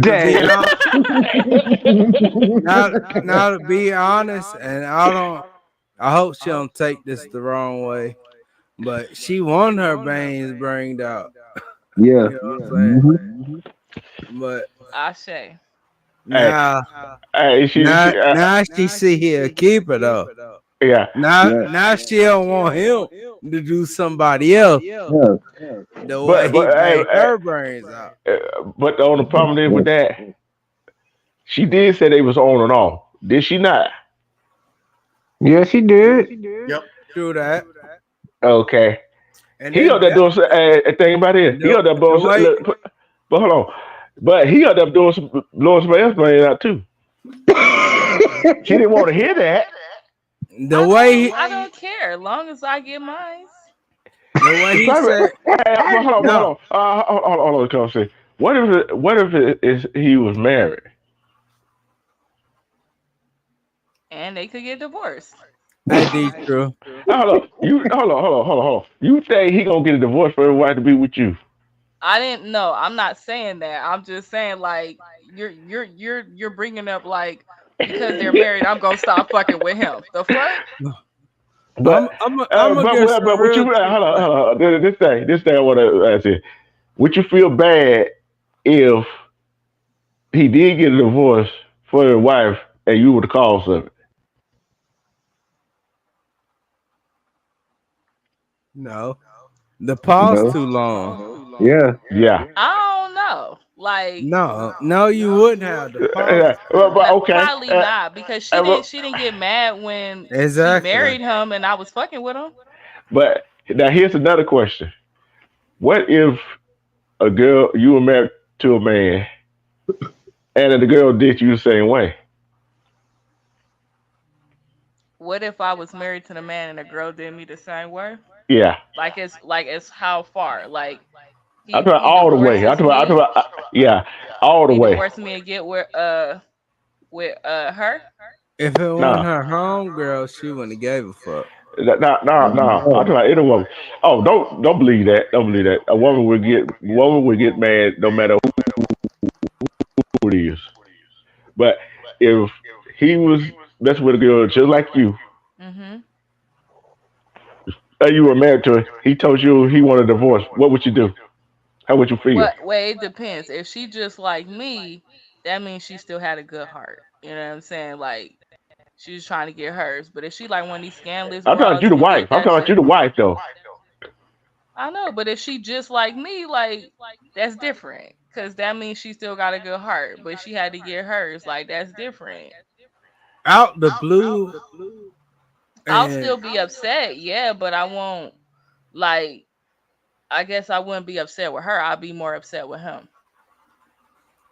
To be Damn. honest, now to be honest, and I don't. I hope she don't take this the wrong way, but she won her veins bringed out. Yeah. You know what I'm saying? Hmm. But Ashe. Hey, now, hey, now she see here keep it though. yeah. Yeah. Now she don't want him to do somebody else Yeah. the way But he banged hey, her brains out. but the only problem is Yeah. with that, she did say they was on and off. Did she not? Yeah, she did. Yep. True that. Okay. And He up there doing a thing about it. He up there the blowing. way Look, but hold on. But he up there doing some blowing somebody else brain out too. She didn't want to hear that. the way he, I don't care. Long as I get mine. the way The he problem, said hey, but hold no. on, hold on, come on, see. What if it is he was married? And they could get divorced. That D true. Hold on, hold on. You think he gonna get a divorce for his wife to be with you? I didn't know. I'm not saying that. I'm just saying like you're bringing up like because they're married, I'm gonna stop fucking with him. The fuck? But I'm gonna give but some what you real hold quick on, questions. hold on. This thing I want to ask you. Would you feel bad if he did get a divorce for his wife and you were the cause of it? No, the pause No. too long. Yeah. Yeah. I don't know. Like No, you wouldn't have. The pause is too But long. okay. probably not because Well, she didn't get mad when she Exactly. married him and I was fucking with him. but now here's another question. What if a girl you were married to a man and the girl did you the same way? What if I was married to the man and the girl did me the same way? Yeah. Like it's how far? Like I'm talking about he all the way. divorces I'm me. talking about yeah, all the He way. divorced me and get with her. If it wasn't No. her home girl, she wouldn't have gave a fuck. No, no, no, no. I'm talking No. about any woman. Oh, don't believe that. Don't believe that. A woman would get mad no matter who it is. But if he was messing with a girl just like you, Mhm. and you were married to her, he told you he wanted a divorce, what would you do? How would you feel? What? Well, it depends. If she just like me, that means she still had a good heart. You know what I'm saying? Like she was trying to get hers. But if she like one of these scandalous I'm talking about you bras the who wife. did I'm that talking about you shit, the wife though. I know. But if she just like me, like that's different. Cause that means she still got a good heart, but she had to get hers. Like that's different. Out the blue, I'll and still be upset, yeah, but I won't like. I guess I wouldn't be upset with her. I'll be more upset with him.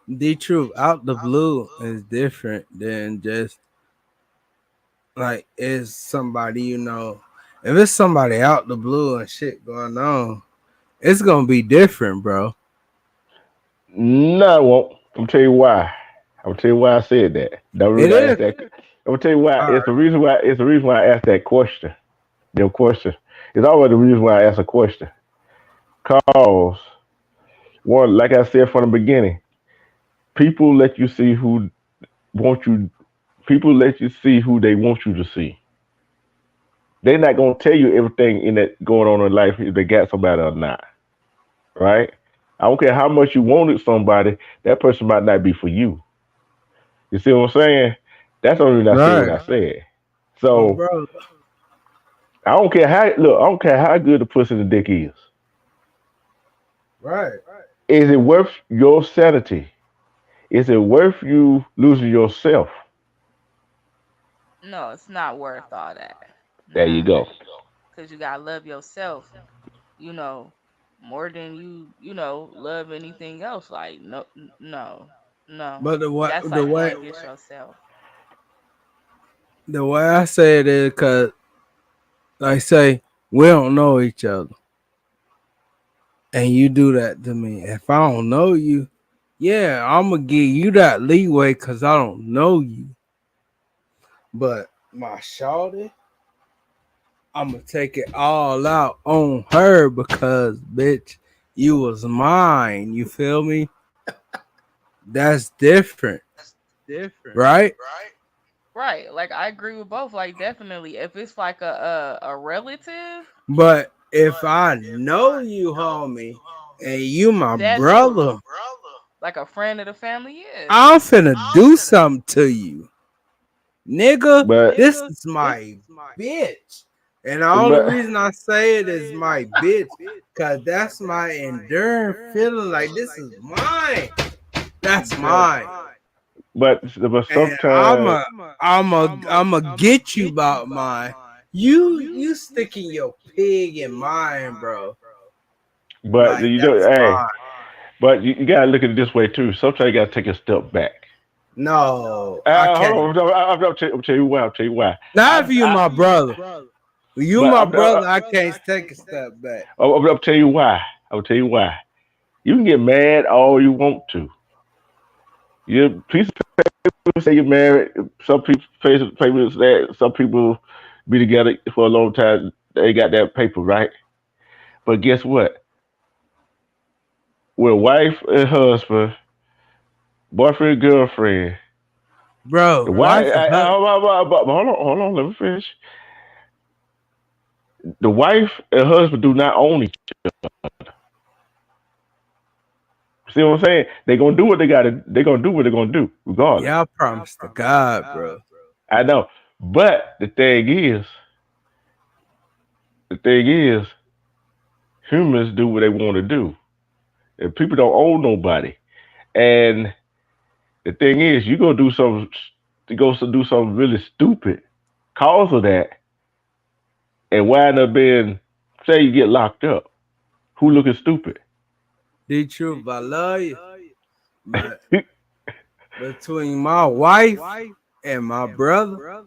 the truth, out the blue is different than just like it's somebody you know. If it's somebody out the blue and shit going on, it's gonna be different, bro. No, I won't. I'm gonna tell you why. I'm gonna tell you why I said that. The It reason I is. asked that. I'm gonna tell you why. All It's right. the reason why. It's the reason why I asked that question. Your question. It's always the reason why I ask a question. Cause one, like I said from the beginning, people let you see who want you. People let you see who they want you to see. They're not gonna tell you everything in that going on in life if they got somebody or not. Right? I don't care how much you wanted somebody, that person might not be for you. You see what I'm saying? That's the only reason I said what Right. I said. My So brother. I don't care how look. I don't care how good the pussy in the dick is. Right. Is it worth your sanity? Is it worth you losing yourself? No, it's not worth all that. There you Nah, go. cause you gotta love yourself. You know, more than you love anything else. Like no, no. But the way That's the like way going against yourself. the way I say it is because like say we don't know each other, and you do that to me. If I don't know you, yeah, I'm gonna give you that leeway because I don't know you. But my shawty, I'm gonna take it all out on her because bitch, you was mine. You feel me? That's different, right? Right. Like I agree with both. Like definitely, if it's like a relative, But if I know you, homie, and you my that too. brother, Like a friend of the family, yeah. I'm finna do something to you. Nigga, But this is my bitch. And the only but reason I say it is my bitch, cause that's my enduring feeling like this is mine. That's mine. but And sometimes I'ma get you about mine. You sticking your pig in mine, bro. but Like you know, that's hey, mine. but you gotta look at it this way too. Sometimes you gotta take a step back. No, I Hold can't. on, I'm tell you why. I'm tell you why. Not if I, you I my brother. You but my brother, I can't take a step back. I'm tell you why. I'll tell you why. You can get mad all you want to. You people say you're married. Some people face papers that some people be together for a long time. They got that paper right. But guess what? With wife and husband, boyfriend, girlfriend, the Bro, wife. wife and husband. Hold on. Let me finish. The wife and husband do not own each. See what I'm saying? They gonna do what they gotta. They gonna do what they're gonna do, regardless. Y'all promise to God, bro. I know. But the thing is, humans do what they want to do. And people don't own nobody. And the thing is, you gonna do something. You go to do something really stupid, cause of that, and wind up being, say, you get locked up. Who looking stupid? The truth, I love you. But between my wife and my brother,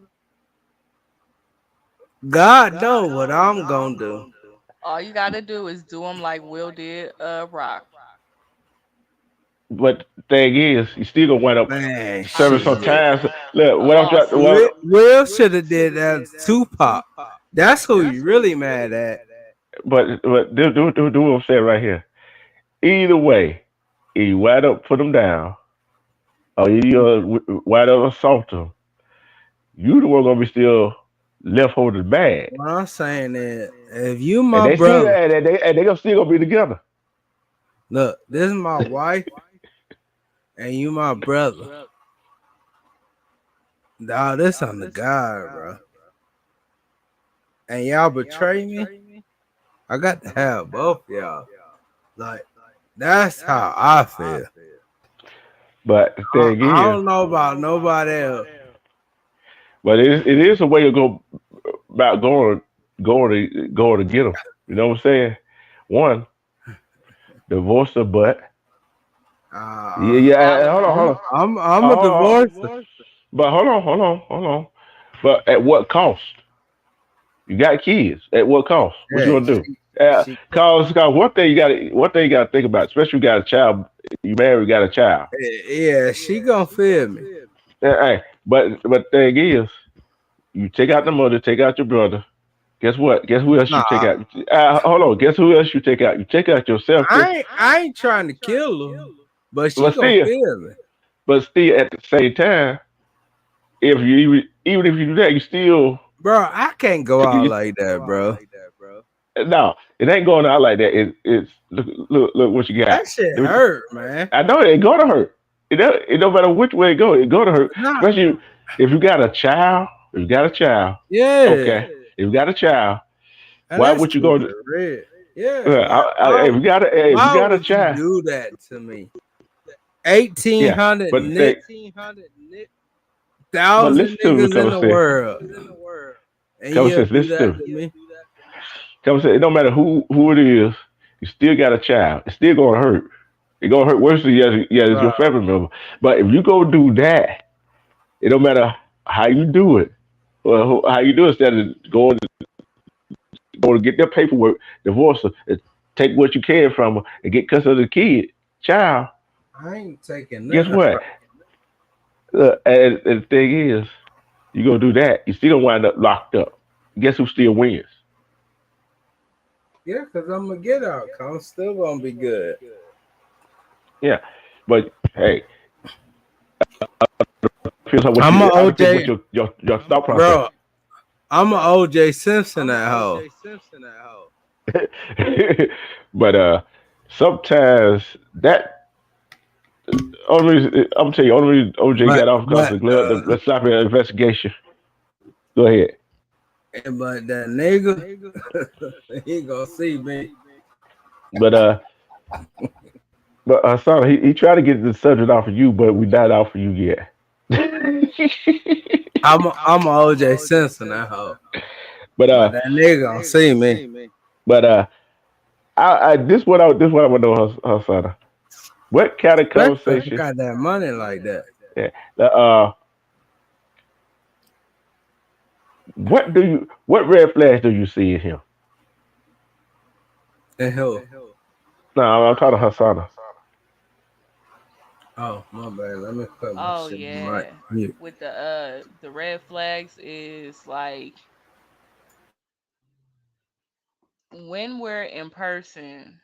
God know what I'm gonna do. All you gotta do is do them like Will did Rock. But the thing is, you still gonna wind up Man, I serving mean, some shit. time. Look, a what I'm trying to, lawsuit. Will should have did that Tupac. That's who you really mad at. but do what I'm saying right here. Either way, if you wind up put them down, or you wind up assault them, you the one gonna be still left holding the bag, What I'm saying is, if you and my they still brother, and they gonna still gonna be together. look, this is my wife and you my brother. Dawg, this on the God, bro. And y'all betray me, I got to have both y'all. Like, That's how I feel. But the thing I is, don't know about nobody else. but it is a way to go about going to get them. You know what I'm saying? One, divorce her butt. Yeah, Uh, yeah. Hold on, hold I'm on. I'm a Hold on. divorcer. But hold on. But at what cost? You got kids. At what cost? What you Hey, gonna do? Cause one thing you gotta think about, especially you got a child, you married, got a child. yeah, she gonna feel me. Hey, but thing is, you take out the mother, take out your brother. Guess what? Guess who else you take Nah, out? Hold on. Guess who else you take out? You take out yourself too. I ain't trying to kill her, but she But gonna still, feel me. at the same time, if you even if you do that, you still Bro, I can't go out you, like that, bro. no, it ain't going out like that. It's look what you got. That shit hurt, man. I know it gonna hurt. It don't matter which way it go. It gonna hurt. Nah, Especially if you got a child. If you got a child, yeah. okay. If you got a child, And why that's would you go? stupid, red. Yeah, If you why got a would you child, do that to me? yeah. 1,800 But they, but thousand listen to me, niggas in come the say, world, and come you'll say, do listen that to to me. me, Come say, it don't matter who it is. You still got a child. It's still gonna hurt. It gonna hurt worse than as bro? your family member. But if you go do that, it don't matter how you do it. Well, how you do it instead of going to get their paperwork, divorce her, and take what you can from her, and get custody of the kid, child. I ain't taking Guess nothing. what? And the thing is, you gonna do that, you still gonna wind up locked up. Guess who still wins? Yeah, cause I'm gonna get out. I'm still gonna be good, Yeah, but hey, depends on what I'm you. a It all depends what OJ, your thought process. bro. I'm a OJ Simpson at home. But sometimes that only reason, I'm telling you, only reason OJ But got off because but the stop investigation. Go ahead. but that nigga, he gonna see me. But son, he tried to get the subject off of you, but we not off of you yet. I'm a OJ Simpson at home. but But that nigga gonna see me. but this what I want to know, her son. What kind of Especially if I conversation? got that money like that. Yeah. What red flags do you see in him? And who? No, I'm talking to Hasana. Oh my bad. Let me put my Oh shit on right yeah. mute. With the red flags is like when we're in person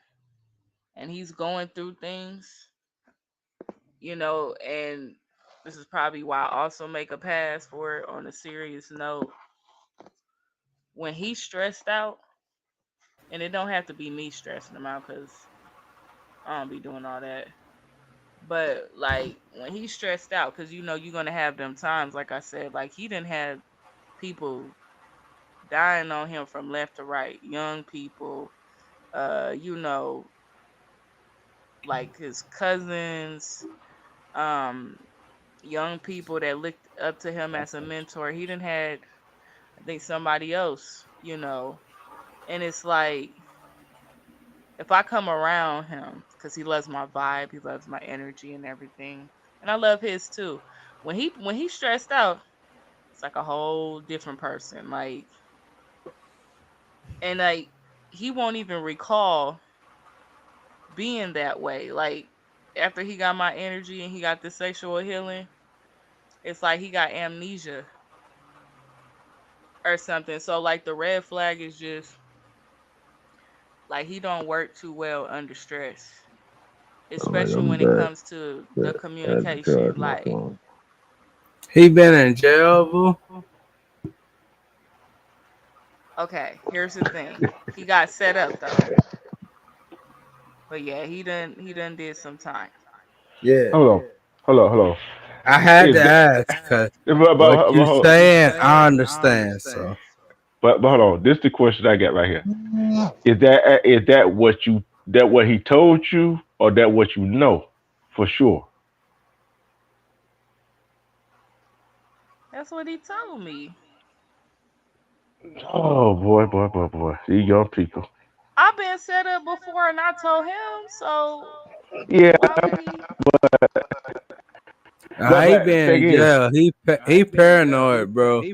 and he's going through things, and this is probably why I also make a pass for it on a serious note. When he's stressed out, and it don't have to be me stressing him out because I don't be doing all that. But like when he's stressed out, because you're gonna have them times, like I said, like he didn't have people dying on him from left to right, young people, uh, you know, like his cousins, um, young people that looked up to him as a mentor. He didn't had, I think, somebody else, and it's like if I come around him, because he loves my vibe, he loves my energy and everything, and I love his too. When he's stressed out, it's like a whole different person. And he won't even recall being that way. Like after he got my energy and he got the sexual healing, it's like he got amnesia or something. So like the red flag is just like he don't work too well under stress, All right, especially I'm when it back. comes to the Yeah, I had to communication. charge my Like, phone. He been in jail, boo. okay, here's the thing. He got set up though. But yeah, he done did some time. Yeah. Hold on, hold on. I had Is to that, ask because what but you hold saying, I understand. So but hold on. This is the question I got right here. Is that what he told you? or that what you know for sure? That's what he told me. Oh boy, boy, boy, boy. These young people. I've been set up before and I told him, so Yeah, why would he? but He the been thing in is, jail. He paranoid, bro.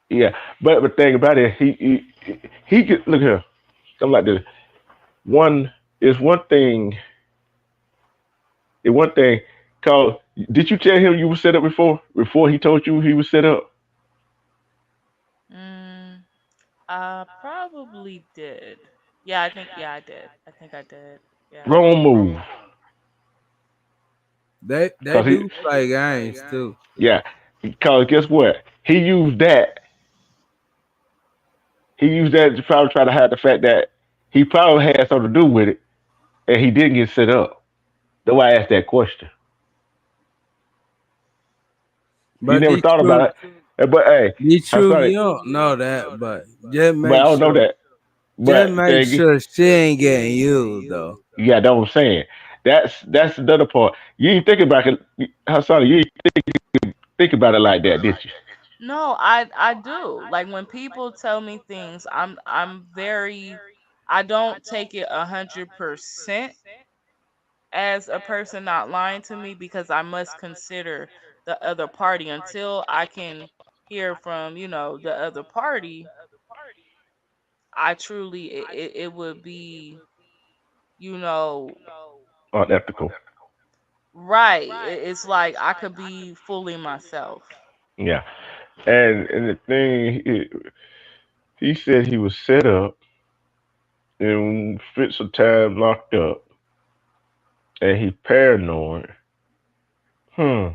yeah. But the thing about it, he could look here. Something like this. One is one thing. One thing. Cause did you tell him you were set up before? Before he told you he was set up? Mm, I probably did. Yeah, I think. Yeah, I did. I think I did. Yeah. Wrong move. They Cause he, do play games too. yeah. Cause guess what? He used that. He used that to probably try to hide the fact that he probably had something to do with it, and he didn't get set up. That's why I asked that question. He But never the thought truth, about it. But hey, the I'm truth, sorry, you don't know that, but just but I make don't know sure, that. But thing, she ain't getting used though. yeah, that's what I'm saying. That's another part. You ain't think about it. Hassan, you ain't think about it like that, did you? No, I do. Like when people tell me things, I'm very. I don't take it 100% as a person not lying to me because I must consider the other party until I can hear from the other party. I truly it would be you know Unethical. right. It's like I could be fooling myself. Yeah. And the thing, he said he was set up and spent some time locked up, and he paranoid. Hmm.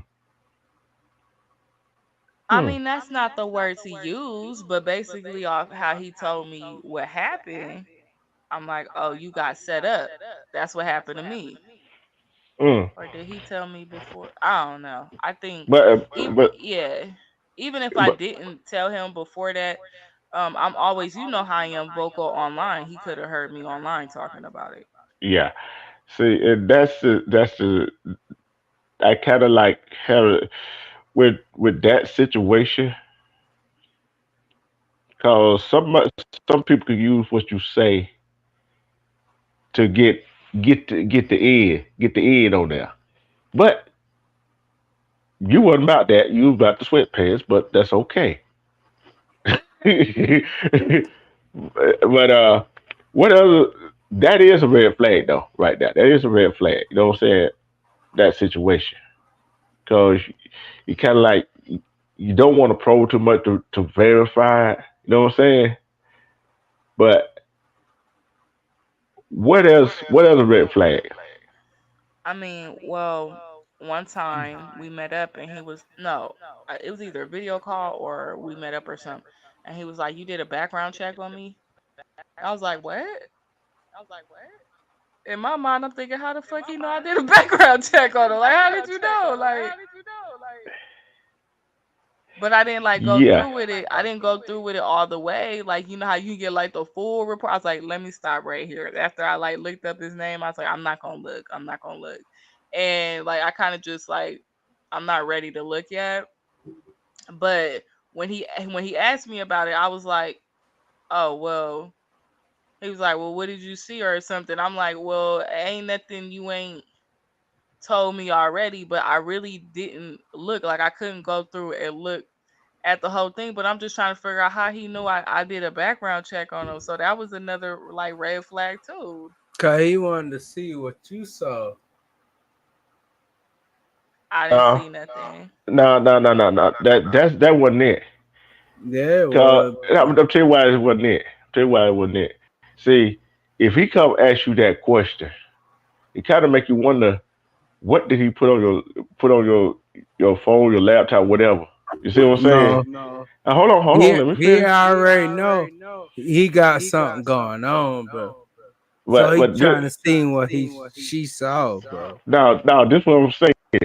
I Hmm. mean, that's not the word to use, but basically off how he told me what happened, I'm like, "Oh, you got set up." That's what happened to me. Hmm. Or did he tell me before? I don't know. I think But yeah. Even if I but didn't tell him before that, I'm always, how I am vocal online. He could have heard me online talking about it. yeah. See, and that's the I kind of like had with that situation, cause some people can use what you say to get the end on there. But you wasn't about that. You was about the sweatpants, but that's okay. But what other? That is a red flag, though, right there. That is a red flag. You know what I'm saying? That situation, because you kind of like you don't want to probe too much to verify it. You know what I'm saying? But what else? What other red flag? I mean, well, one time we met up and he was no, it was either a video call or we met up or something, and he was like, "You did a background check on me." I was like, "What?" In my mind, I'm thinking, "How the fuck he know I did a background check on him? Like, how did you know?" Like, but I didn't like go Yeah, through with it. I didn't go through with it all the way. Like, how you get like the full report. I was like, let me stop right here. After I like looked up his name, I was like, I'm not gonna look. I'm not gonna look. And like I kind of just like I'm not ready to look yet. But when he asked me about it, I was like, oh well. He was like, well, what did you see or something? I'm like, well, ain't nothing you ain't told me already, but I really didn't look. Like I couldn't go through and look at the whole thing, but I'm just trying to figure out how he knew I did a background check on him. So that was another like red flag too. Cause he wanted to see what you saw. I didn't no, see nothing. no. That wasn't it. Yeah, it Cause was. I'm tell you why it wasn't it. Tell you why it wasn't it. See, if he come ask you that question, it kind of make you wonder what did he put on your phone, your laptop, whatever. You see what I'm saying? No, Hold on, let me he finish. already know he got something going on, bro. So he But trying to see what she saw, bro. now this is what I'm saying. This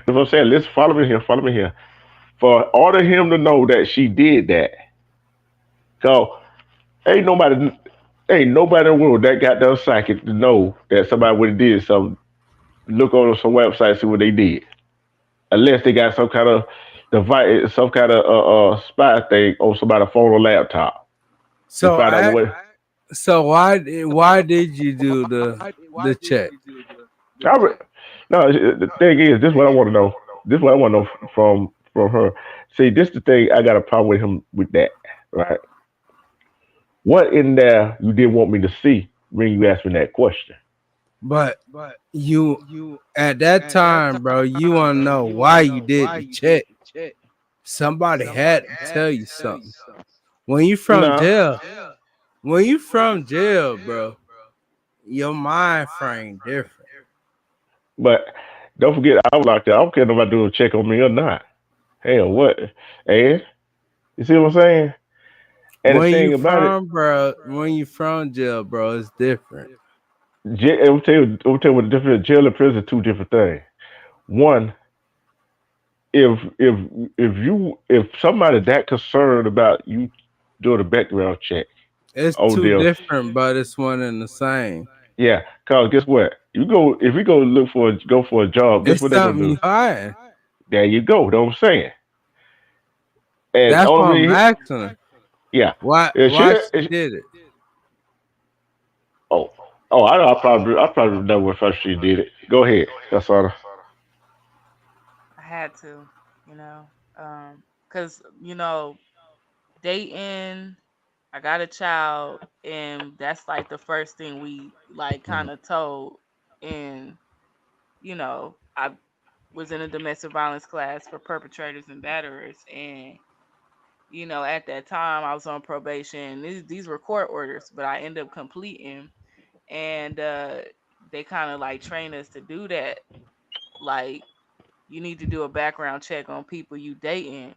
is what I'm saying. Let's follow me here. Follow me here. For order him to know that she did that, cause ain't nobody Ain't nobody in the world that got them psychic to know that somebody would have did something. Look on some website, see what they did. Unless they got some kind of device, some kind of spy thing on somebody's phone or laptop. They So find out I what. so why did you do the check? I re- no, the thing is, this is what I want to know. This is what I want to know from her. See, this the thing. I got a problem with him with that. Right? What in there you didn't want me to see when you asked me that question? But you at that time, bro, you wanna know why you did the check. Somebody had to tell you something. When you from No, jail, when you from jail, bro, your mind frame different. but don't forget I was locked up. I don't care if nobody do a check on me or not. Hell, what? And you see what I'm saying? And the When you thing about it, from, bro, when you from jail, bro, it's different. I'll tell you what the difference. Jail and prison, are two different things. One, if if if somebody that concerned about you doing a background check It's on two them, different, but it's one and the same. yeah, cause guess what? You go if you go look for go for a job, guess It's what they gonna something do? you hide. There you go. Know what I'm saying? And That's what I'm only asking her. yeah, it Why should. she did it? Oh, oh, I know. I probably know when first she did it. Go ahead, Kasana. I had to, you know, cause dating. I got a child, and that's like the first thing we like kind of told. And I was in a domestic violence class for perpetrators and batterers, and at that time I was on probation. These were court orders, but I ended up completing, and they kind of like train us to do that. Like you need to do a background check on people you dating.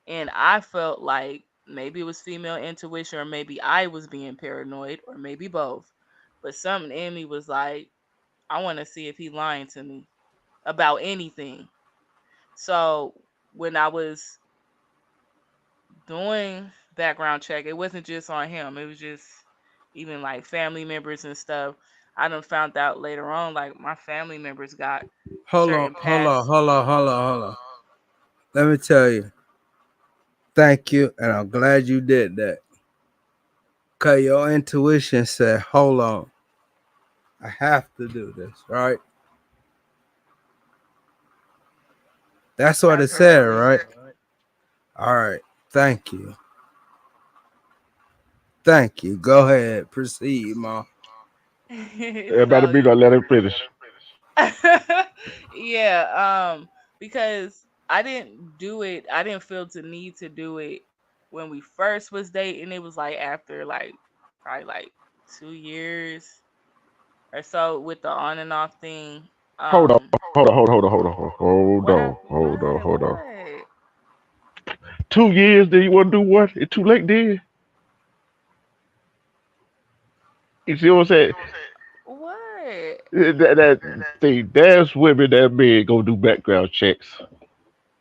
And I felt like maybe it was female intuition, or maybe I was being paranoid, or maybe both. But something in me was like, I want to see if he lying to me about anything. So when I was doing background check, it wasn't just on him. It was just even like family members and stuff. I done found out later on, like my family members got Hold on, certain hold on, past. hold on, hold on, hold on. Let me tell you, thank you, and I'm glad you did that. Cause your intuition said, hold on, I have to do this, right? That's what it said, Definitely. right? All right. Thank you. Thank you. Go ahead. Proceed, Ma. Everybody So be don't let him finish. yeah, because I didn't do it. I didn't feel the need to do it when we first was dating. It was like after like probably like 2 years or so with the on and off thing. Hold on, Um, what happened? hold on. What? 2 years? Then you want to do what? It's too late. Then you see what I'm saying? What? See, there's women that men go do background checks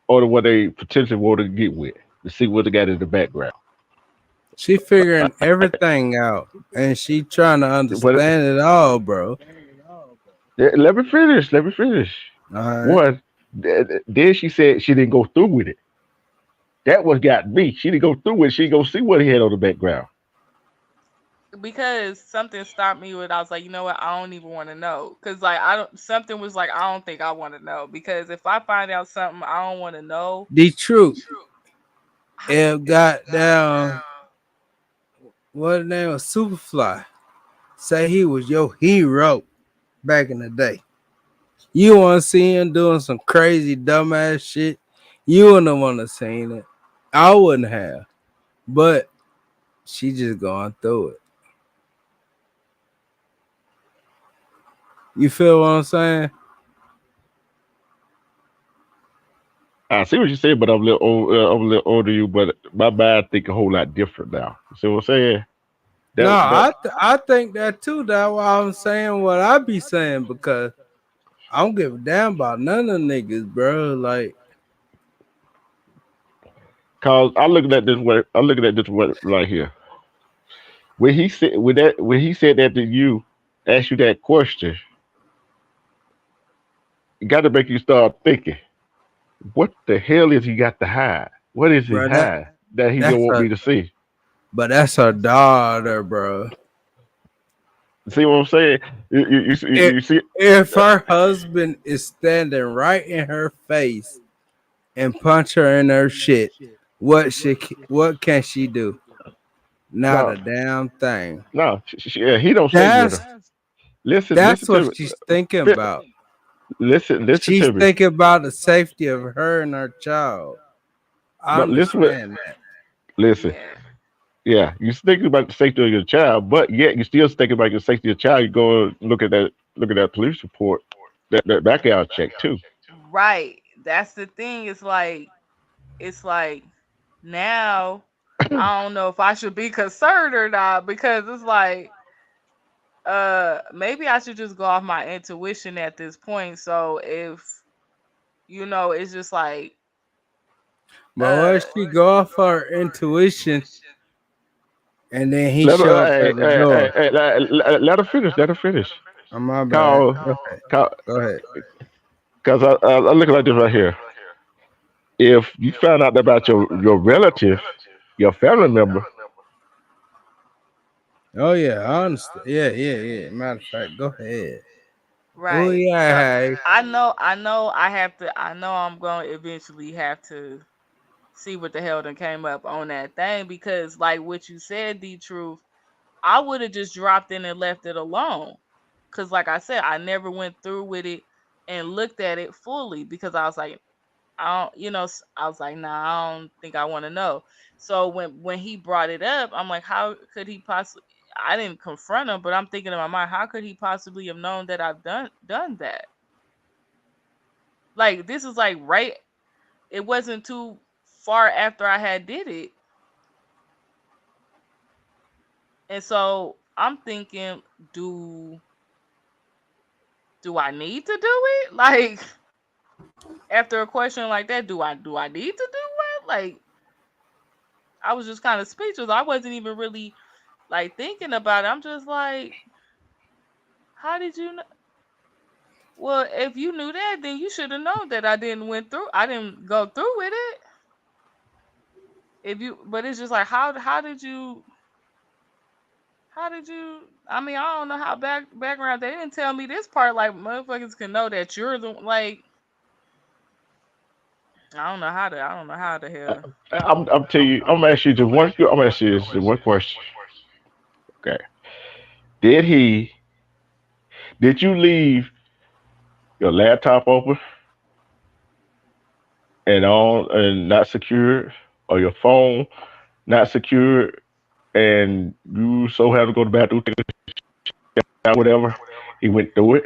or the what they potentially want to get with to see what they got in the background. She figuring everything out and she trying to But understand it all, bro. let me finish. Let me finish. All right. One, then she said she didn't go through with it. That what got me. She didn't go through with it. She didn't go see what he had on the background. Because something stopped me with I was like, you know what, I don't even want to know. Cause like I don't something was like I don't think I want to know. Because if I find out something I don't want to know, The truth. I, It got down what the name was Superfly. Say he was your hero back in the day. You wanna see him doing some crazy dumbass shit. You wouldn't wanna seen it. I wouldn't have. But she just going through it. You feel what I'm saying? I see what you said, but I'm a little I'm a little older than you, but my mind think a whole lot different now. You see what I'm saying? No, That I think that too. That's why I'm saying what I be saying because I don't give a damn about none of the niggas, bro. Like, cause I'm looking at this way. I'm looking at this way right here. when he said that to you, asked you that question, it got to make you start thinking, what the hell is he got to hide? What is he bro. hide that he don't That's want a me to see? but that's her daughter, bro. See what I'm saying? If You see? if her husband is standing right in her face and punch her in her shit, what can she do? Not No, a damn thing. no, yeah, he don't stay with That's her. Listen that's to what me. she's thinking Fi- about. listen She's to me. thinking about the safety of her and her child. I No, understand that. listen. Yeah. Yeah, you thinking about the safety of your child, but yet you still thinking about the safety of your child. You go and look at that police report, that background check too. Right. That's the thing. It's like now I don't know if I should be concerned or not because it's like maybe I should just go off my intuition at this point. So if it's just like But what uh if she go off her intuition and then he Let her, show up at the door? let her finish. Let her finish. Oh, my bad. Cause, Go ahead. cause, Go ahead. I look like this right here. If you found out about your relative, your family member, Oh yeah, I understand. Yeah, yeah, yeah. Matter of fact, go ahead. Oh right. yeah, So hey. I know I know I'm going to eventually have to see what the hell done came up on that thing because like what you said, the truth, I would have just dropped in and left it alone. Cause like I said, I never went through with it and looked at it fully because I was like, I don't, I was like, nah, I don't think I want to know. So when he brought it up, I'm like, how could he possibly? I didn't confront him, but I'm thinking in my mind, how could he possibly have known that I've done that? Like this is like right. It wasn't too far after I had did it, and so I'm thinking, do do I need to do it? Like after a question like that, do I need to do it? Like I was just kind of speechless. I wasn't even really like thinking about it. I'm just like, how did you know? Well, if you knew that, then you should have known that I didn't go through with it. But it's just like, how did you? I mean, I don't know how background. They didn't tell me this part. Like motherfuckers can know that you're the like. I don't know how the hell. I'm telling you, I'm gonna ask you just one. I'm gonna ask you this one question. Okay, did he? Did you leave your laptop open and on and not secured, or your phone not secured, and you so have to go to the bathroom, take a shower, whatever? He went through it.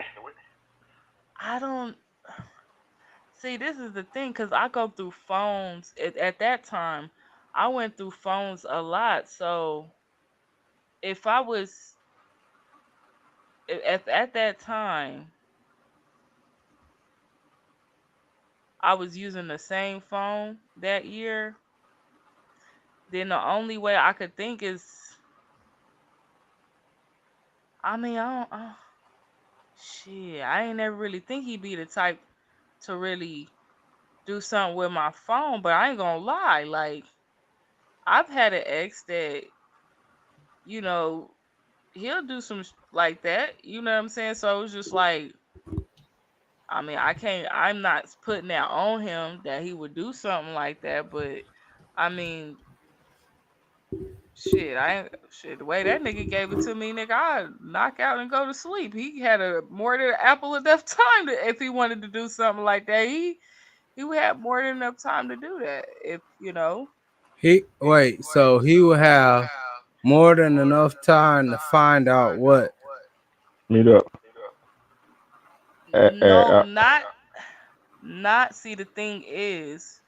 I don't see. This is the thing, cause I go through phones. At that time, I went through phones a lot. So if I was at that time, I was using the same phone that year. Then the only way I could think is, I mean, shit. I ain't never really think he'd be the type to really do something with my phone. But I ain't gonna lie, like I've had an ex that you know he'll do some like that. You know what I'm saying? So it's just like, I mean, I can't. I'm not putting that on him that he would do something like that. But I mean, shit, I ain't shit. The way that nigga gave it to me, nigga, I knock out and go to sleep. He had a more than apple enough time to if he wanted to do something like that. He would have more than enough time to do that if He wait, so he will have more than enough time to find out what. Meet up. Uh, uh, No, uh, not. See, the thing is,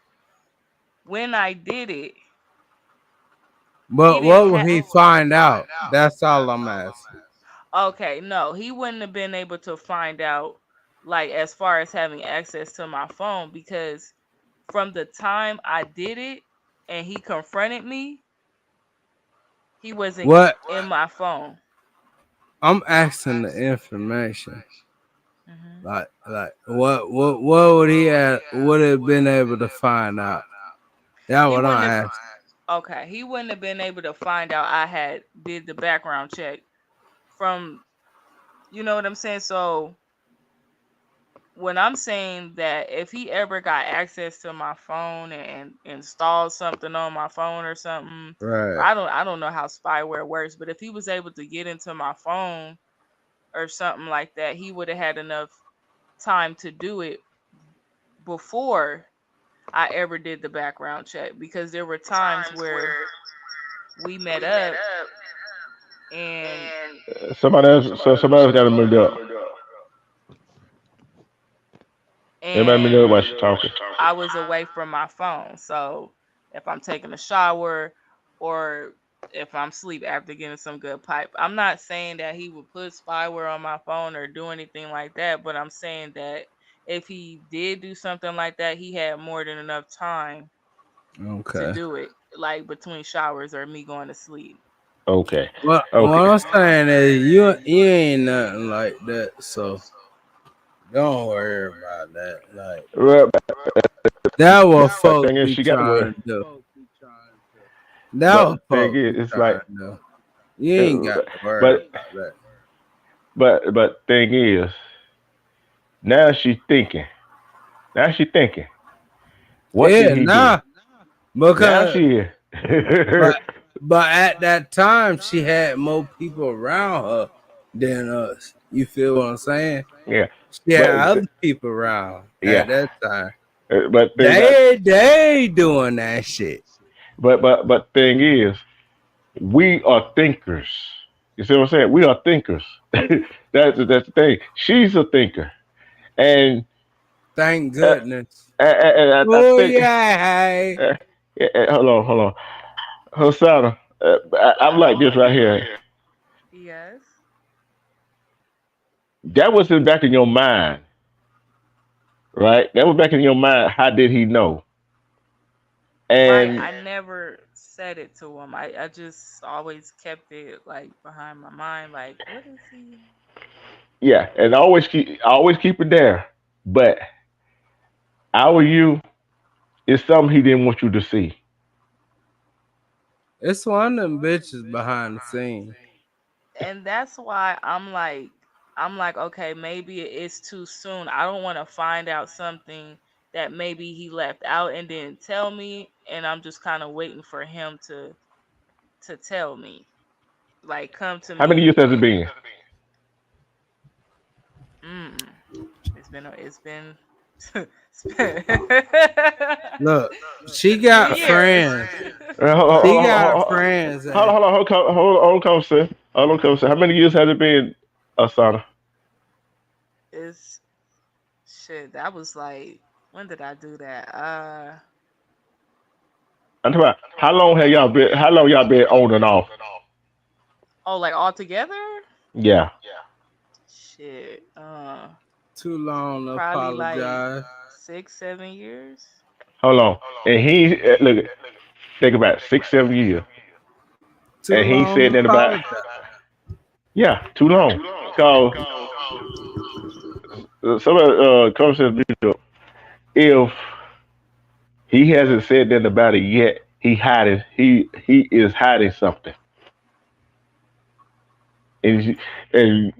when I did it, he But didn't what will have. he find out? That's all I'm asking. Okay, no, he wouldn't have been able to find out, like as far as having access to my phone, because from the time I did it and he confronted me, He wasn't What in my phone. I'm asking the information. Hmm. What would he have would have been able to find out? That's He what wouldn't have. I'm asking. Okay, he wouldn't have been able to find out I had did the background check from. You know what I'm saying? So when I'm saying that if he ever got access to my phone and installed something on my phone or something, or Right. I don't know how spyware works, but if he was able to get into my phone or something like that, he would have had enough time to do it before I ever did the background check because there were times where we met up and Somebody else got to move up. Everybody and move up while she's talking. I was away from my phone. So if I'm taking a shower or if I'm asleep after getting some good pipe, I'm not saying that he would put spyware on my phone or do anything like that, but I'm saying that if he did do something like that, he had more than enough time to Okay. do it, like between showers or me going to sleep. Okay. What Okay. I'm saying is you ain't nothing like that, so don't worry about that. Like Well, that what but folks thing is, be she got to worry. trying to do. That But what the thing folks is, be it's trying like, to do. You ain't uh, got to worry but about that. thing is, now she's thinking. Now she's thinking. What did Yeah, he do? nah. Now Because she is. but but at that time she had more people around her than us. You feel what I'm saying? Yeah. She But had other people around at yeah. that time. But thing that. They doing that shit. But thing is, we are thinkers. You see what I'm saying? We are thinkers. That's the thing. She's a thinker, and Thank uh, goodness. I Oh think. yeah. Uh, hold on, Hosanna. I'm like this right here. Yes. That was in back in your mind, right? That was back in your mind. How did he know? Right. And I never said it to him. I just always kept it like behind my mind, like, what is he? yeah, and always keep it there. But our you is something he didn't want you to see. It's one of them bitches behind the scene. And that's why I'm like, okay, maybe it's too soon. I don't want to find out something that maybe he left out and didn't tell me, and I'm just kind of waiting for him to tell me. Like come to How many me. years has it been? Mm, it's been it's been Look, she few got years. friends. She got Hold friends on, that hold on, come, sir. How many years has it been, Asana? It's shit. That was like when did I do that? I'm talking about how long have y'all been? How long y'all been on and off? Oh, like all together? Yeah. Shit. too long to Probably like apologize. 6, 7 years. Hold on. And he look. Think about it, 6, 7 years, Too and he long to said that about apologize. yeah, too long. Cause some of conversations if he hasn't said that about it yet, he is hiding something. And and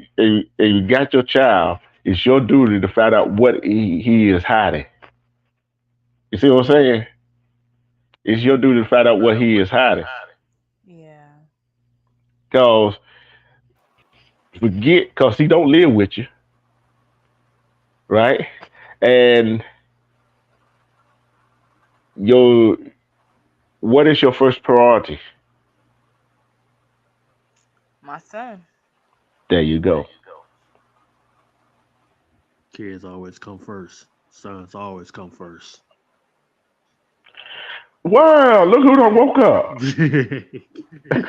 you got your child. It's your duty to find out what he is hiding. You see what I'm saying? It's your duty to find out what he is hiding. Yeah. Cause forget, cause he don't live with you, right? And your what is your first priority? My son. There you go. Kids always come first. Sons always come first. Wow, look who done woke up. Yeah,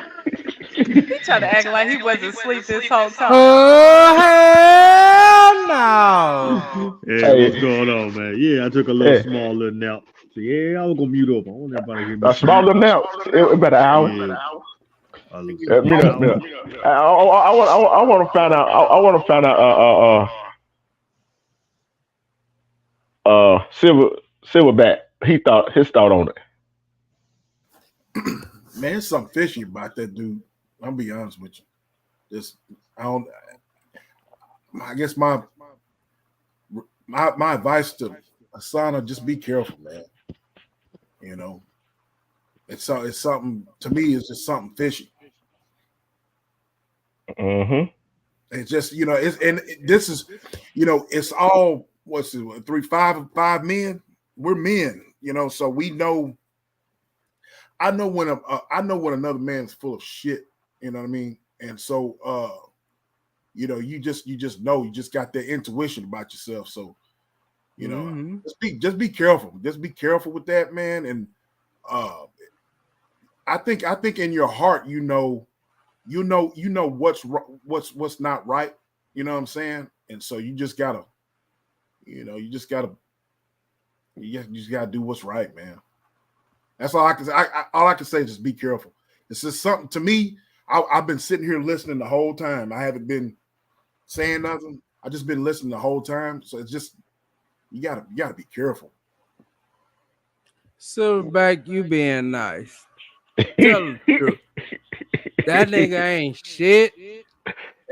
He tried to act like he wasn't asleep this whole time. Oh hell no! what's Hey, going on, man? Yeah, I took a little hey, small little nap. So yeah, I was gonna mute up. I want everybody to hear me a sleep. smaller now, about an hour. Yeah, Meet up, meet up. I want to find out. I want to find out. Silver Silverback. He thought his thought on it. Man, there's something fishy about that dude. I'll be honest with you. Just I don't. I guess my advice to Asana, just be careful, man. You know, it's something to me. It's just something fishy. Mm-hmm. It's just it's and this is it's all what's it three five men. We're men, so we know. I know when I know when another man's full of shit. You know what I mean? And so you just know you just got that intuition about yourself. So just be careful. Just be careful with that, man. And uh, I think in your heart what's not right. You know what I'm saying? And so you just gotta do what's right, man. That's all I can say. All I can say is just be careful. This is something to me. I've been sitting here listening the whole time. I haven't been saying nothing. I just been listening the whole time. So it's just you gotta be careful. Silverback, you being nice. Tell the truth. That nigga ain't shit,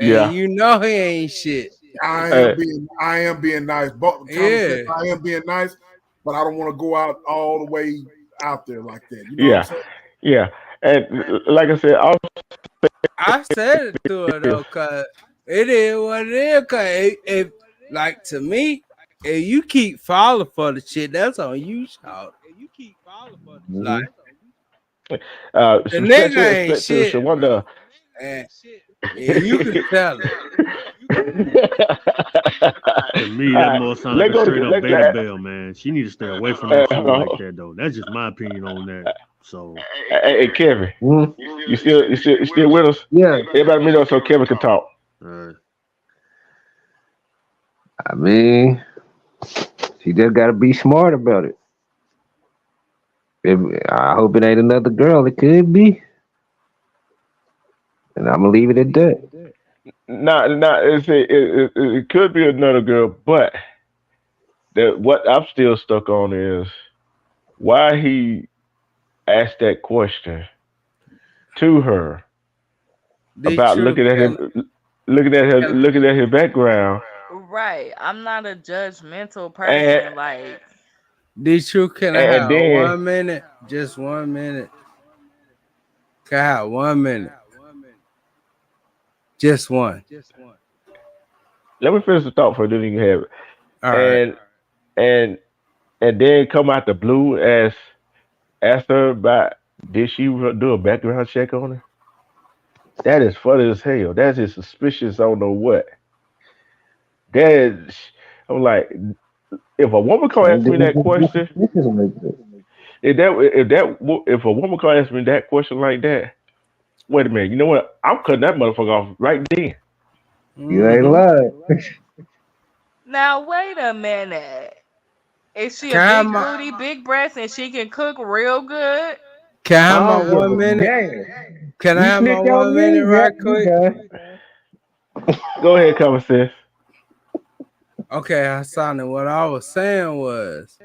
and Yeah. you know he ain't shit. I Uh, am being nice. But Thomas says Yeah. I am being nice, but I don't want to go out all the way out there like that. You know what I'm yeah. saying? Yeah. And like I said, also I said it to her is though, cause it is what it is. Cause if like to me, if you keep falling for the shit, that's on you, child. Like Mhm. the especially nigga ain't especially shit, Shawanda. and you can tell it. To me, that Alright, more sound like let a go. straight up Let beta bell, man. She need to stay away from that fool hold like on. that, though. That's just my opinion on that. So, Hey, Kevin, Mhm. you still with us? Yeah, Everybody meet up so Kevin can talk. uh, I mean, she just got to be smart about it. If, I hope it ain't another girl. It could be, and I'm gonna leave it at that. Not it could be another girl, but what I'm still stuck on is why he asked that question to her The about truth can can looking at his background, Right. I'm not a judgmental and person. Like, the truth can I and have then 1 minute? Just 1 minute. Can I have 1 minute? Just one. let me finish the thought for then you can have it, All right. and and and then come out the blue as ask her about did she do a background check on her? That is funny as hell. That is suspicious. I don't know what. That is, I'm like, if a woman come Same ask me difference that with question, suspicious like that. if a woman come ask me that question like that, wait a minute. You know what? I'm cutting that motherfucker off right then. You ain't Mm-hmm. lying. now wait a minute. Is she a Can I have big my booty, big breast, and she can cook real good? Can I I have my don't give one a minute? damn. Can I You have my snitch on 1 minute me, right yep, you quick? done. Go ahead, cover sis. Okay, Hassan, what I was saying was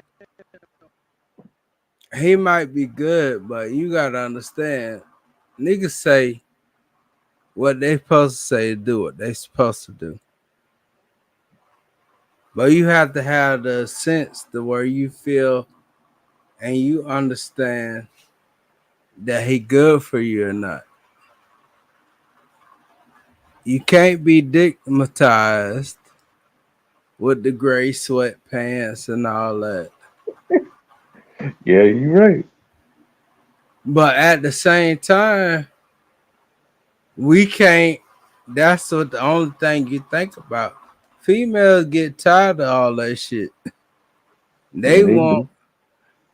he might be good, but you gotta understand, niggas say what they supposed to say to do what they supposed to do. But you have to have the sense to where you feel and you understand that he good for you or not. You can't be digmatized with the gray sweatpants and all that. Yeah, you right. But at the same time, we can't. That's what the only thing you think about. Females get tired of all that shit. Yeah, They they want do.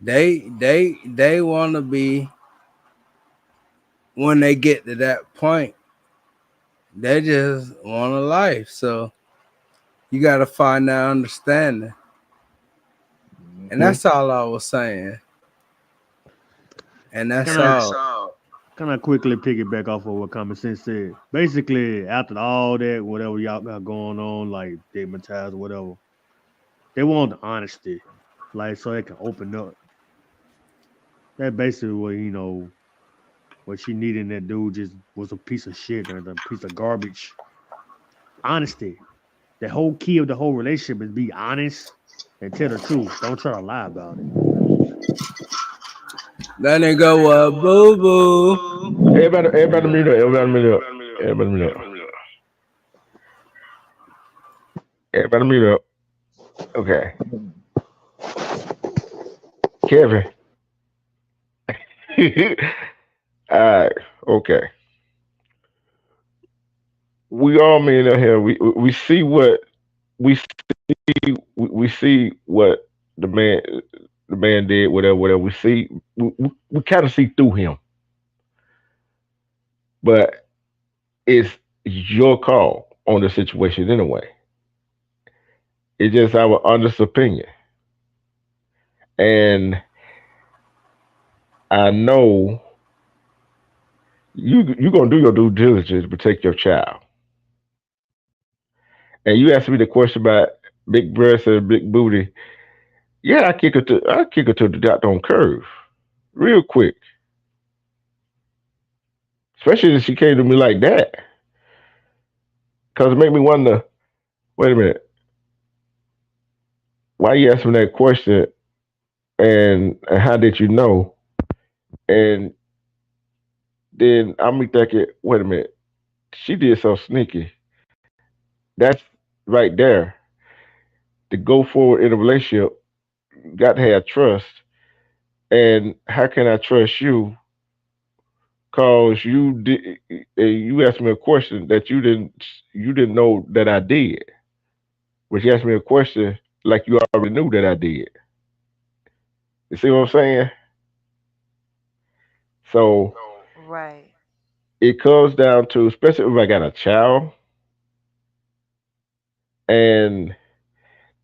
they want to be when they get to that point. They just want a life. So you got to find that understanding, and Hmm. that's all I was saying. And can that's I all. Can I quickly piggyback off of what Common Sense said? Basically, after all that, whatever y'all got going on, like stigmatized or whatever, they want the honesty, like so they can open up. That basically what what she needed in that dude just was a piece of shit and a piece of garbage. Honesty. The whole key of the whole relationship is be honest and tell the truth. Don't try to lie about it. That nigga boo boo. Everybody Yeah. mute up. Everybody mute up. Everybody mute up. Everybody mute up. Okay. Kevin. All right. Okay. We all men out here. We see what we see what the man the man did. Whatever. We see. We kind of see through him, but it's your call on the situation anyway. It's just our honest opinion, and I know you gonna do your due diligence to protect your child. And you asked me the question about big breasts and big booty. Yeah, I kick her to the doggone curve real quick. Especially if she came to me like that. Cause it made me wonder, wait a minute, why you asked me that question and how did you know? And then I'm be thinking, wait a minute, she did so sneaky. That's right there. To go forward in a relationship, you got to have trust. And how can I trust you? Cause you asked me a question that you didn't know that I did. But you asked me a question like you already knew that I did. You see what I'm saying? So Right. it comes down to, especially if I got a child, and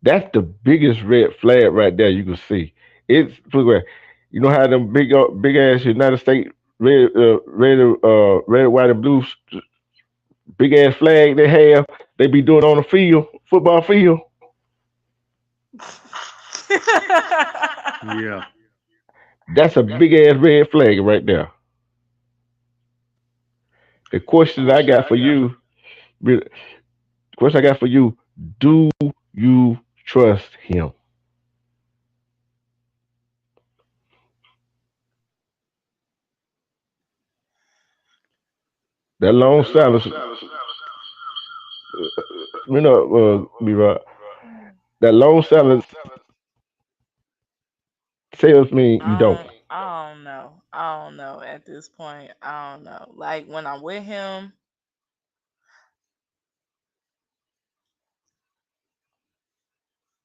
that's the biggest red flag right there you can see. It's look at- you know how them big ass United States red, white, and blue big ass flag they have. They be doing on the field, football field. Yeah. That's a big ass red flag right there. The question I got for you, the question I got for you: do you trust him? That long silence, be right. That long silence tells me you don't. I don't know. I don't know at this point. I don't know. Like when I'm with him,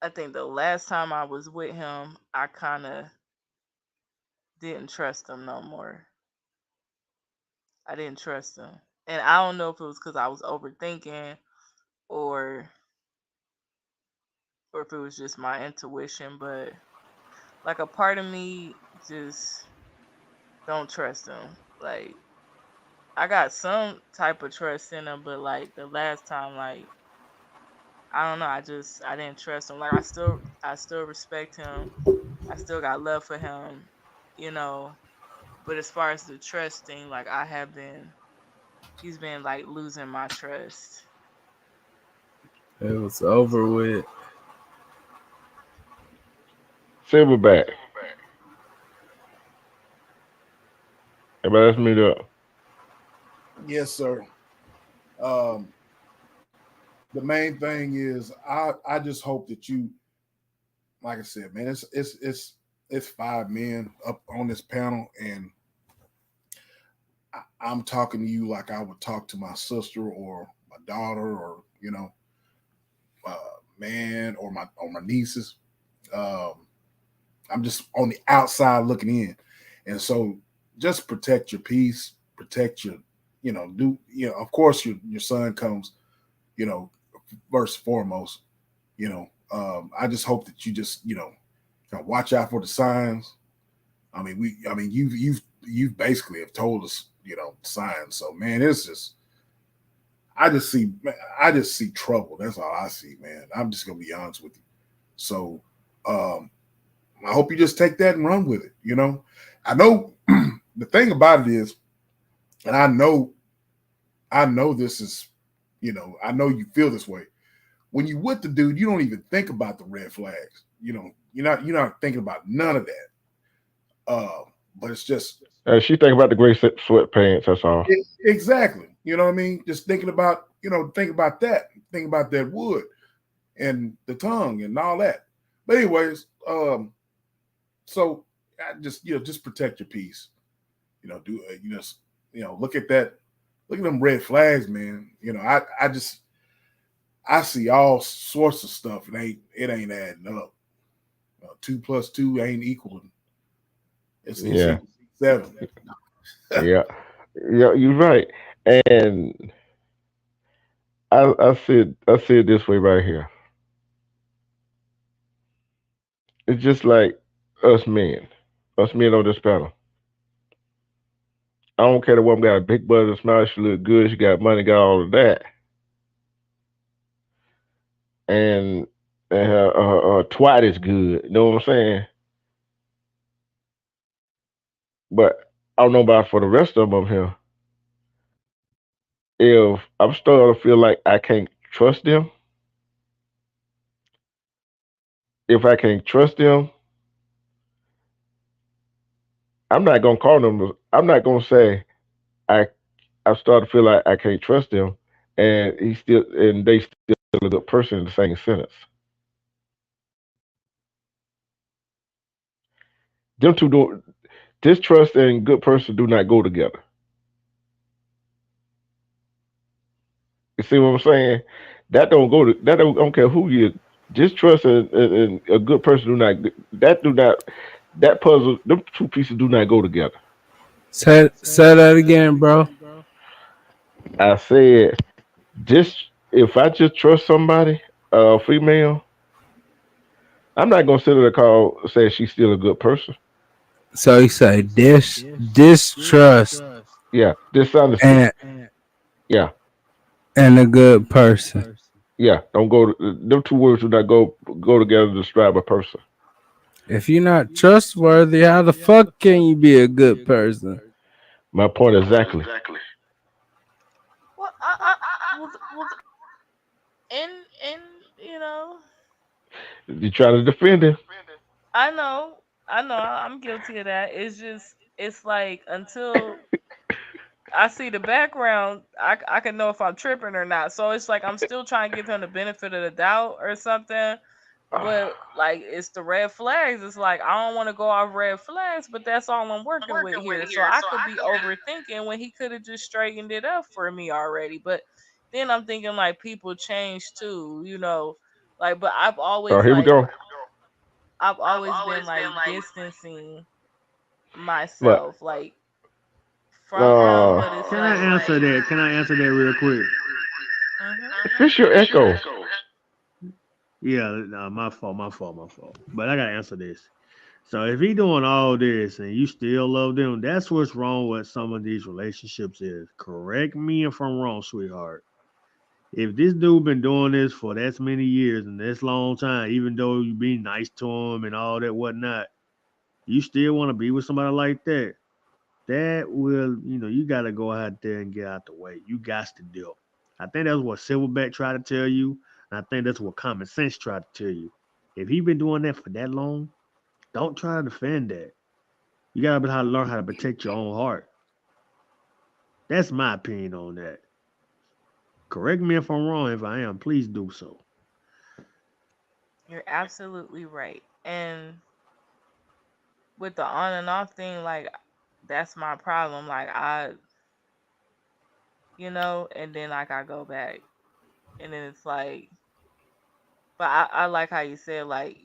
I think the last time I was with him, I kind of didn't trust him no more. I didn't trust him. And I don't know if it was because I was overthinking or or if it was just my intuition, but like a part of me just don't trust him. Like I got some type of trust in him, but like the last time, like I don't know, I didn't trust him. Like I still respect him. I still got love for him, you know. But as far as the trust thing, like he's been like losing my trust. It was over with. Silverback. Everybody else meet up. Yes, sir. Um, the main thing is I just hope that you, like I said, man, it's five men up on this panel, and I'm talking to you like I would talk to my sister or my daughter or uh, man or my nieces. Um, I'm just on the outside looking in, and so just protect your peace, protect your, do of course your son comes, you know, first and foremost. I just hope that you just kind of watch out for the signs. I mean, you've basically have told us signs. So man, it's just I just see I just see trouble. That's all I see, man. I'm just gonna be honest with you. So um, I hope you just take that and run with it. I know the thing about it is, and I know this is, I know you feel this way. When you with the dude, you don't even think about the red flags. You're not thinking about none of that. But it's just She think about the gray sweatpants. That's all. exactly. You know what I mean? Just think about that. Think about that wood and the tongue and all that. But anyways, so I just protect your peace. Do look at that. Look at them red flags, man. I see all sorts of stuff. It ain't adding up. 2 plus 2 ain't equaling. It's Yeah, equal 7. yeah, yeah. You're right. And I see it this way right here. It's just like us men, us men on this panel. I don't care the woman got a big butt and smile. She look good. She got money. Got all of that. And her twat is good. You know what I'm saying? But I don't know about for the rest of them here. If I'm starting to feel like I can't trust them, if I can't trust them, I'm not gonna call them. I'm not gonna say I. I start to feel like I can't trust them, and they still a good person in the same sentence. Them two do distrust and good person do not go together. You see what I'm saying? That don't go to that don't care who you. Distrust and a good person do not that do not that puzzle. Them two pieces do not go together. Say that again, bro. I said just if I just trust somebody, female, I'm not gonna sit there and call say she's still a good person. So you say distrust Yeah, dishonesty. and Yeah, a good person. yeah. Don't go. Them two words do not go together to describe a person. If you're not trustworthy, how the fuck can you be a good person? My point exactly. Well, well, and you know, You trying to defend him? I know, I'm guilty of that. It's like until I see the background, I can know if I'm tripping or not. So it's like I'm still trying to give him the benefit of the doubt or something. But like it's the red flags. It's like I don't want to go off red flags, but that's all I'm working with here. So I could be overthinking when he could have just straightened it up for me already. But then I'm thinking like people change too, Like, but Oh, here we go. I've always been like distancing But myself like from him, uh, but it's Can I like, answer that? Can I answer that real quick? mhm. fix your echo. Yeah, nah, my fault, my fault, my fault. But I gotta answer this. So if he doing all this and you still love them, that's what's wrong with some of these relationships is. Correct me if I'm wrong, sweetheart. If this dude been doing this for that many years and this long time, even though you be nice to him and all that whatnot, you still want to be with somebody like that. That will, you gotta go out there and get out the way. You got to deal. I think that's what Silverback tried to tell you, and I think that's what common sense tried to tell you. If he been doing that for that long, don't try to defend that. You gotta learn how to protect your own heart. That's my opinion on that. Correct me if I'm wrong. If I am, please do so. You're absolutely right. And with the on and off thing, like that's my problem. Like and then like I go back, and then it's like, but I like how you said like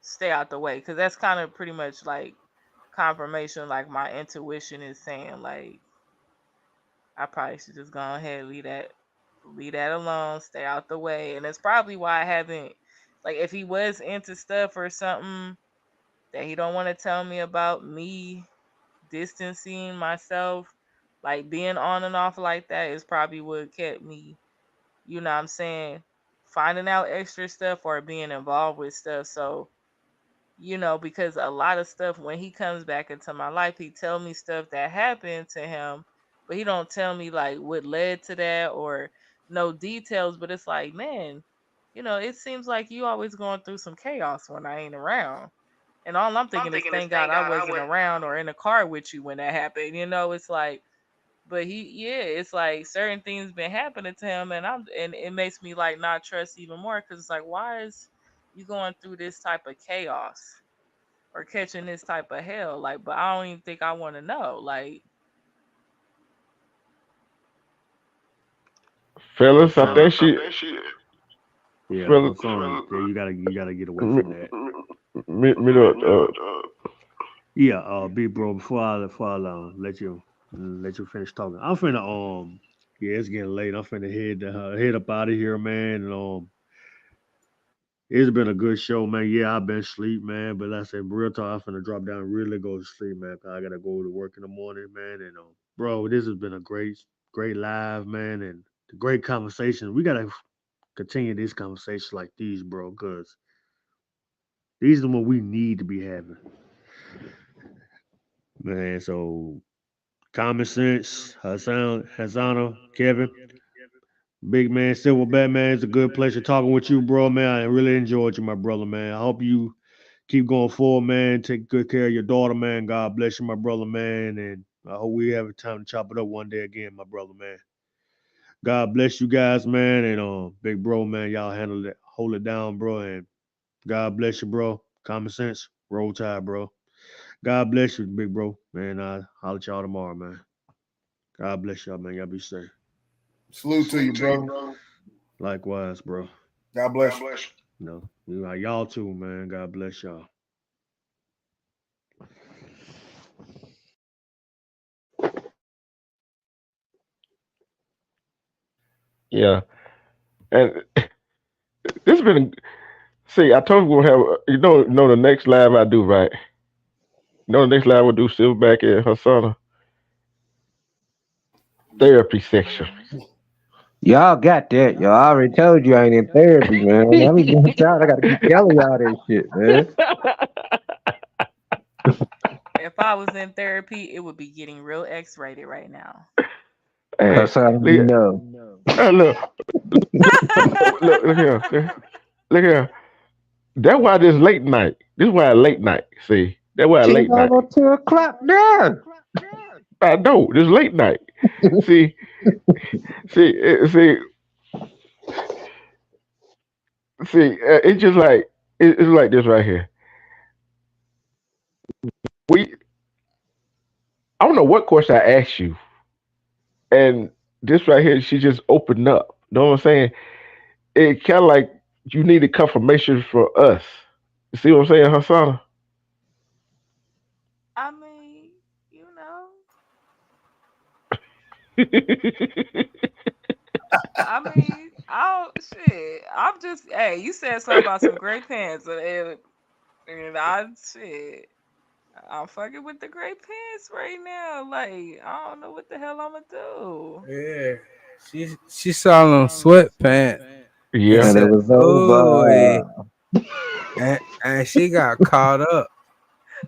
stay out the way, because that's kind of pretty much like confirmation. Like my intuition is saying like I probably should just go ahead and leave that alone, stay out the way, and that's probably why I haven't, like, if he was into stuff or something that he don't want to tell me about me distancing myself, like being on and off like that is probably what kept me, you know what I'm saying, finding out extra stuff or being involved with stuff. So, because a lot of stuff when he comes back into my life, he tell me stuff that happened to him, but he don't tell me like what led to that or no details. But it's like, man, it seems like you always going through some chaos when I ain't around. And all I'm thinking is, thank God I wasn't around or in a car with you when that happened. It's like, but yeah, it's like certain things been happening to him, and it makes me like not trust even more because it's like, why is you going through this type of chaos or catching this type of hell? Like, but I don't even think I want to know. Like, Fellas, I Hassan. think she. Yeah, Fellas, Hassan. Yeah, you gotta get away from that. me Yeah, big bro. Before I let you finish talking, I'm finna yeah, it's getting late. I'm finna head up out of here, man. And it's been a good show, man. Yeah, I've been asleep, man. But like I said, real talk, I'm finna drop down and really go to sleep, man. 'Cause I gotta go to work in the morning, man. And bro, this has been a great live, man, and the great conversation. We gotta continue these conversations like these, bro, because these are what we need to be having, man. So common sense, Hasana, Kevin, big man, Silverback, man. It's a good pleasure talking with you, bro, man. I really enjoyed you, my brother, man. I hope you keep going forward, man. Take good care of your daughter, man. God bless you, my brother, man. And I hope we have a time to chop it up one day again, my brother, man. God bless you guys, man. And big bro, man, y'all handle it, hold it down, bro. And God bless you, bro. Common sense, roll tide, bro. God bless you, big bro. Man, I'll holler at y'all tomorrow, man. God bless y'all, man. Y'all be safe. Salute to you, brother. Likewise, bro. God bless you. Y'all too, man. God bless y'all. yeah. And this has been. See, I told you we'll have. You know the next live I do, right? The next live we'll do Silverback and Hasana therapy section. Y'all got that. Y'all I already told you I ain't in therapy, man. I be getting tired. I gotta keep telling y'all that shit, man. if I was in therapy, it would be getting real X-rated right now. Hey, That's how you look, know. look, look here, look here. That's why this late night. This is why I late night. See, that's why I Shit late night. almost 2 o'clock now. I know this late night. See, see, it's just like it's like this right here. We, I don't know what question I asked you, and this right here, she just opened up. You know what I'm saying? It kind of like you needed confirmation for us. You see what I'm saying, Hassan? I mean, you know, I mean, I don't shit. I'm just, hey, you said something about some gray pants, and I shit. I'm fucking with the gray pants right now. Like, I don't know what the hell I'm gonna do. Yeah. She saw them sweatpants and Yeah. And it said, was "Oh," over. and she got caught up.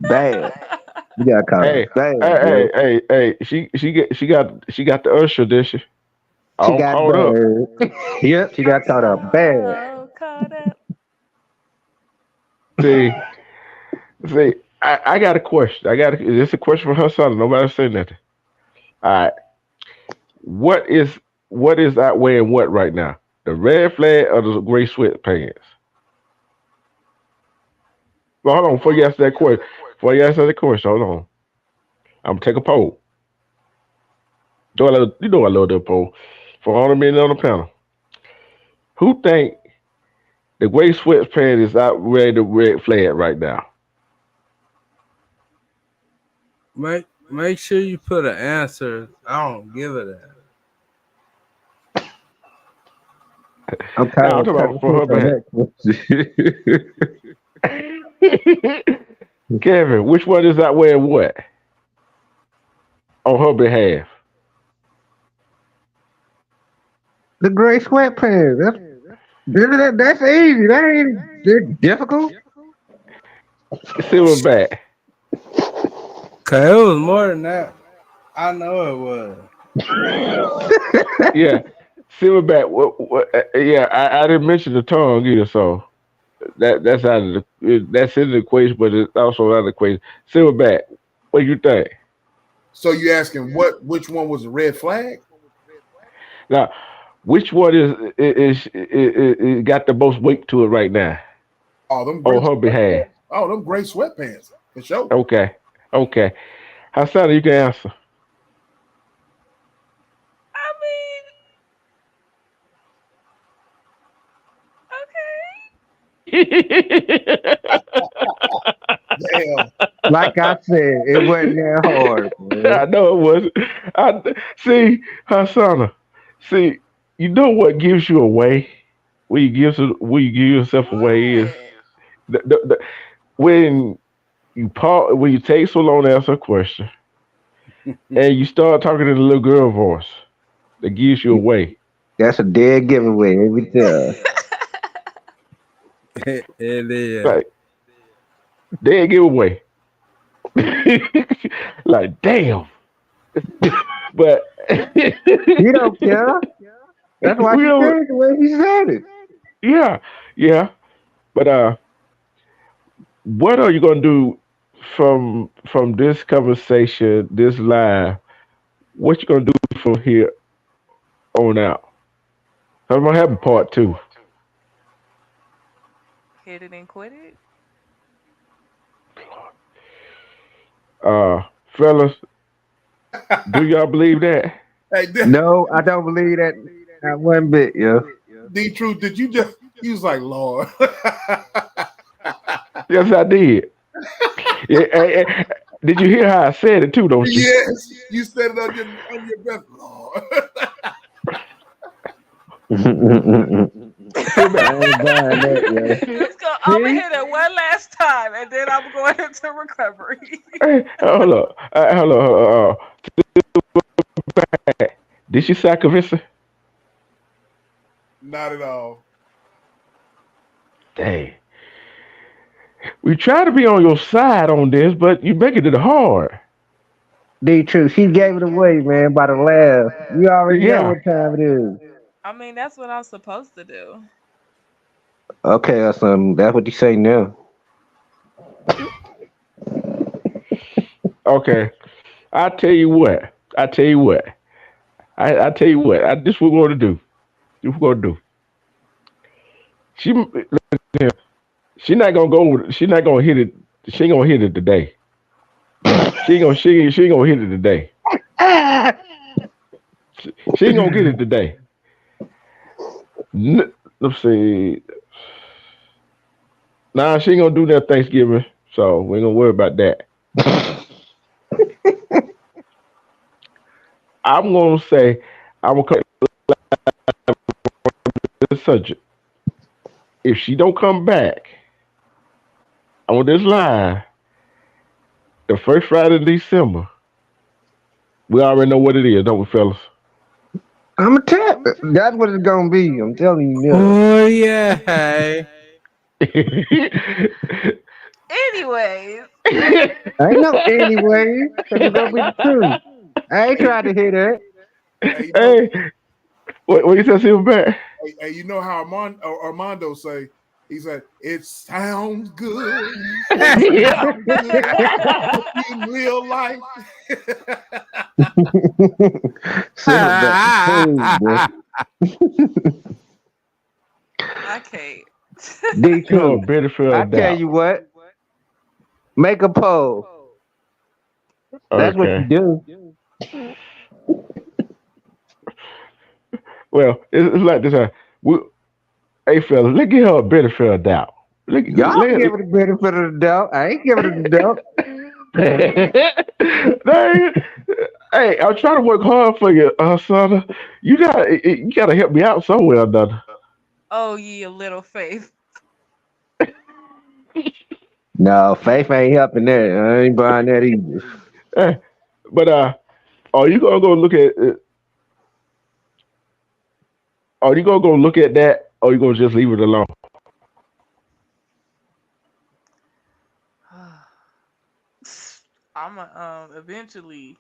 Bad. You got caught up Hey, bad, boy. hey. She got the usher, did she? She All got caught up. bad. Yep, she got caught up bad. So caught up. See, see. I got a question. This a question for her son. Nobody say nothing. All right. What is what is outweighing what right now? The red flag or the gray sweatpants? Well, hold on. Before you answer that question, hold on. I'm gonna take a poll. You know I love that poll. For all the men on the panel, who think the gray sweatpants is outweighing the red flag right now? Make sure you put an answer. I don't give it that. I'm Now kind I'm of talking about trying to for her switch on back. that question. Kevin, which one is outweighing what? on her behalf. The gray sweatpants. That's easy. That ain't difficult. Silverback. Cause it was more than that. I know it was. Yeah, Silverback. Yeah, I didn't mention the tongue either, so that's out of that's in the equation, but it's also out of the equation. Silverback. What do you think? So you asking which one was a red flag? Now, which one is got the most weight to it right now Oh, them gray on her behalf? sweatpants. Oh, them gray sweatpants for sure. Okay, okay. Hassan, you can answer. I mean, okay. Damn. Like I said, it wasn't that hard, man. I know it was. I see, Hassan. See, you know what gives you away? When you give yourself away is What? the, when when you take so long to answer a question and you start talking in a little girl voice that gives you away. That's a dead giveaway every time. It is. Like they give away. Like damn. But He don't care. That's why we she don't. said it the way she said it. Yeah, yeah. But what are you gonna do from this conversation, this live? What you gonna do from here on out? I'm gonna have a part two. Hit it and quit it. Uh, fellas, do y'all believe that? Hey, No, I don't believe that. Not one bit, yo. D Truth, did you just? He was like, Lord. Yes, I did. Yeah, did you hear how I said it too? Don't you? Yes, you said it on your breath, Lord. Sit I back. ain't buying that, yo. I'm gonna See? hit it one last time, and then I'm going into recovery. Hey, hold up. Hold up. Did she sound convincing? Not at all. Dang. We try to be on your side on this, but you making it hard. D True, she gave it away, man, by the laugh. You already know Yeah. what time it is. I mean, that's what I'm supposed to do. Okay, or something. That's what you say now. Okay. I tell you what. I tell you what. I tell you what. This what we're going to do. This what we're going to do. She she not gonna go. She not gonna hit it. She ain't gonna hit it today. She ain't gonna hit it today. She ain't gonna get it today. Let's see. Nah, she ain't gonna do that Thanksgiving, so we ain't gonna worry about that. I'm gonna say I'm gonna come to the subject. If she don't come back on this line, the first Friday in December, we already know what it is, don't we, fellas? I'm a tell. That's what it's gonna be. I'm telling you now. Oh yeah. Hey. Anyways, Ain't no anyway, because it's gonna be the truth. I ain't trying to hear that. Hey, Hey, what you say, Silverback? you know how Armando say? He said, "It sounds good. It Yeah. sounds good in real life." Silverback, cool, boy. I can't. D Oh, Truth. benefit I of the tell doubt. you what, make a poll. That's what you Okay. do. Well, it's like this. We, hey, fellas, let's give her a benefit of the doubt. Y'all give it the benefit of the doubt. I ain't giving it the doubt. Dang. Hey, I'm trying to work hard for you, son. You gotta help me out somewhere, or another. Oh, ye of little faith. No, Faith ain't helping that. I ain't buying that either. Eh, but Are you gonna go look at? Are you gonna go look at that, or you gonna just leave it alone? I'm a, eventually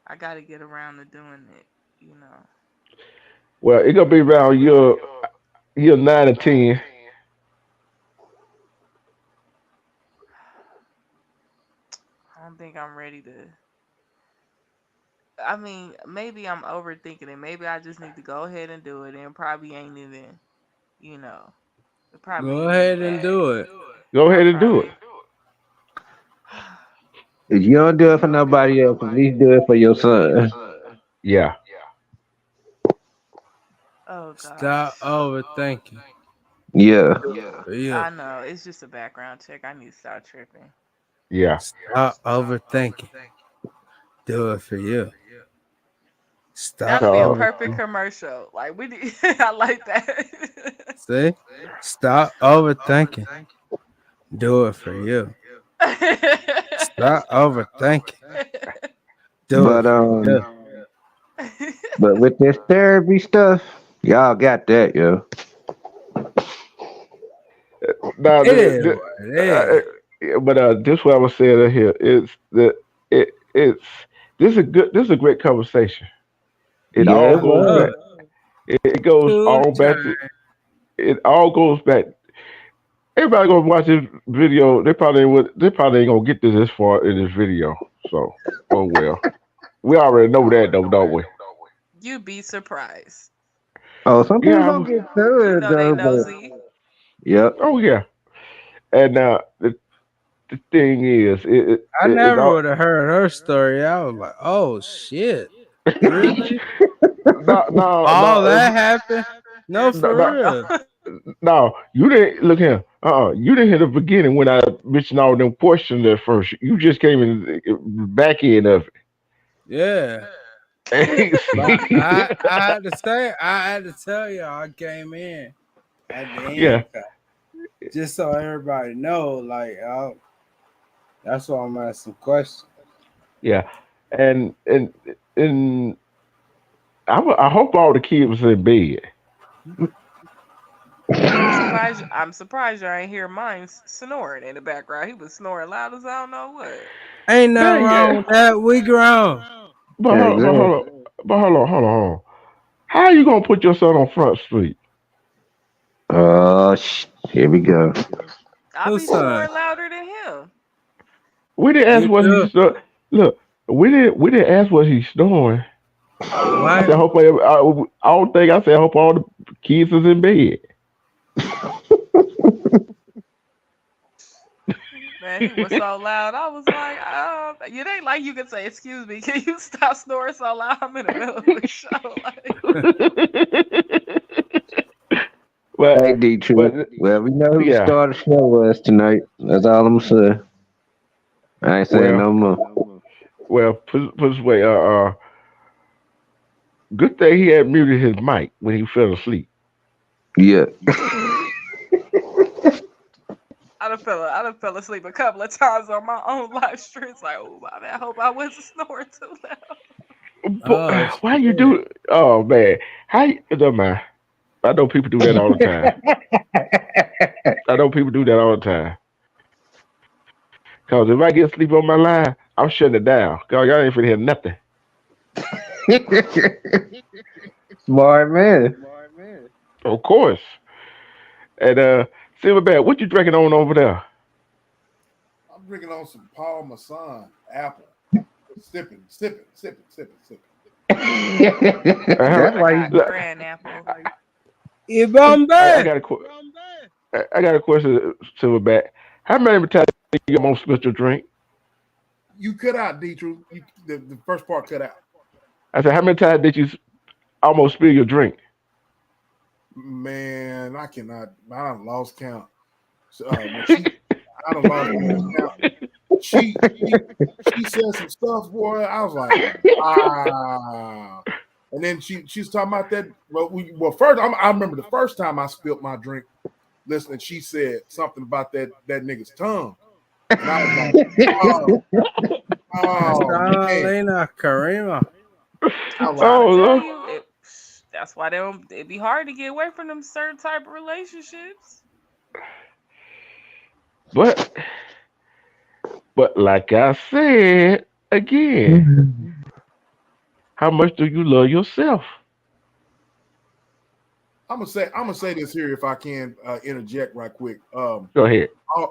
I got to get around to doing it. Well, it's gonna be around year 9 or 10. I don't think I'm ready to. I mean, maybe I'm overthinking it. Maybe I just need to go ahead and do it, and it probably ain't even, you know, it probably Go ain't even ahead and bad. do it. Go I ahead and do it. probably. If you don't do it for nobody else, at least do it for your son. Yeah. Oh Stop gosh. overthinking. Yeah. Do it for you. I know. It's just a background check. I need to start tripping. Yeah. Stop overthinking. Do it for you. Stop That'll be a So perfect overthinking. commercial. Like we need. I like that. See? Stop overthinking. Do it for you. Stop overthinking. Do it But for you. but with this therapy stuff, y'all got that, yo. now, It is what it is. yeah, but this what I was saying here is that it's this is a great conversation. It Yeah, all it goes was. back. It goes Two all back times. to. It all goes back. Everybody gonna watch this video. They probably ain't gonna get to this far in this video. So, oh well. We already know that though, don't we? You'd be surprised. Oh, some people Yeah. gonna get through You it know they though, but nosy. yep. Oh yeah. And the thing is, I it never all. would have heard her story. I was like, oh shit. Really? No, no, All no, that happened? No, no, for no, real. no. You didn't look here. You didn't hear the beginning when I mentioned all them questions at first. You just came in the back end of Yeah. it. But See? I had to say, I had to tell y'all I came in at the Yeah, end, just so everybody know. Like, that's why I'm asking questions. yeah. And and I hope all the kids was in bed. I'm surprised you ain't hear mine snoring in the background. He was snoring loud as I don't know what. Ain't nothing Man, wrong yeah. with that. We grown. But Exactly. hold on, hold on. How you gonna put your son on Front Street? Here we go. I be Who's son? snoring louder than him. We didn't ask You what too? he's look. We didn't ask what he's snoring. I What? said, hope I don't think I said, hope all the kids is in bed. Man, he was so loud. I was like, you ain't like you could say, excuse me, can you stop snoring so loud? I'm in the middle of the show. Like, Hey, but, D but, True. Well, we know who the yeah. star of the show was tonight. That's all I'm saying. I ain't saying Well, no more. put this way. Good thing he had muted his mic when he fell asleep. Yeah. I done fell asleep a couple of times on my own live stream. It's like, oh my man, I hope I wasn't snoring too loud. But Oh why you shit. do? Oh man, how? It don't matter. I know people do that all the time. I know people do that all the time. Cause if I get sleep on my line, I'm shutting it down. Cause y'all ain't finna hear nothing. Smart man. Of course. And Silverback, what you drinking on over there? I'm drinking on some Paul Masson apple. Sipping, sipping, sipping, sipping, sipping. Uh, That's I why got you. cran apple. You I Bombay. got a I got a question, Silverback. How many times you almost spilled your drink? You cut out, D True. The first part cut out. I said, how many times did you almost spill your drink? Man, I cannot. I done lost count. When I done lost count. She said some stuff, boy. I was like, wow. And then she's talking about that. Well, first I remember the first time I spilled my drink. Listening, she said something about that nigga's tongue. And I was like, oh, That's oh man. Lena Karima. I I'm was like, trying to Oh tell Lord. you, that's why they don't. It'd be hard to get away from them certain type of relationships. But like I said again, how much do you love yourself? I'm gonna say this here if I can interject right quick. Go ahead.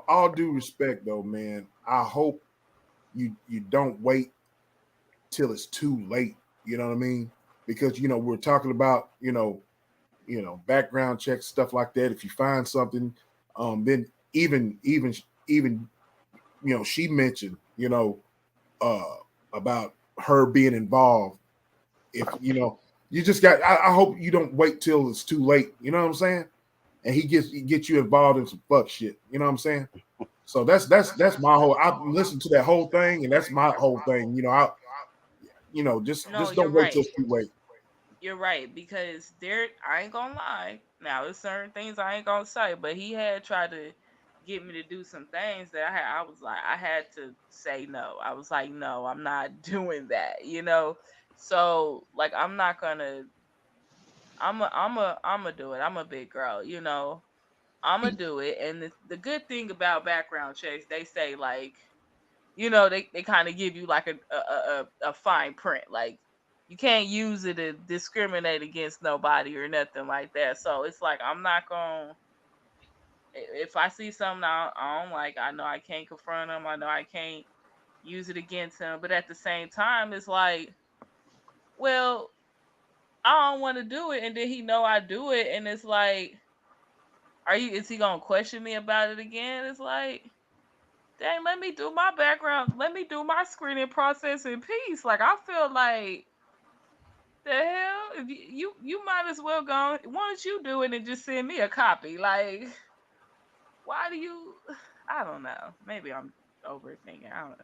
All due respect though, man. I hope you don't wait till it's too late. You know what I mean? Because we're talking about background checks, stuff like that. If you find something, then even she mentioned uh about her being involved. If you just got, I hope you don't wait till it's too late. You know what I'm saying? And he gets you involved in some fuck shit. You know what I'm saying? So that's my whole. I listened to that whole thing, and that's my whole thing. No, Just you're don't wait till right. it's too late. You're right because there. I ain't gonna lie. Now, there's certain things I ain't gonna say, but he had tried to get me to do some things that I was like, I had to say no. I was like, no, I'm not doing that. So like, I'm not gonna. I'm a do it. I'm a big girl. I'm gonna do it. And the good thing about background checks, they say like, they kind of give you like a fine print. Like, you can't use it to discriminate against nobody or nothing like that. So it's like, I'm not gonna. If I see something I don't like, I know I can't confront him. I know I can't use it against him. But at the same time, it's like, well, I don't want to do it, and then he know I do it, and it's like, is he gonna question me about it again? It's like, dang, let me do my background, let me do my screening process in peace. Like, I feel like, the hell, if you might as well go. Why don't you do it and just send me a copy? Like, why do you? I don't know. Maybe I'm overthinking. I don't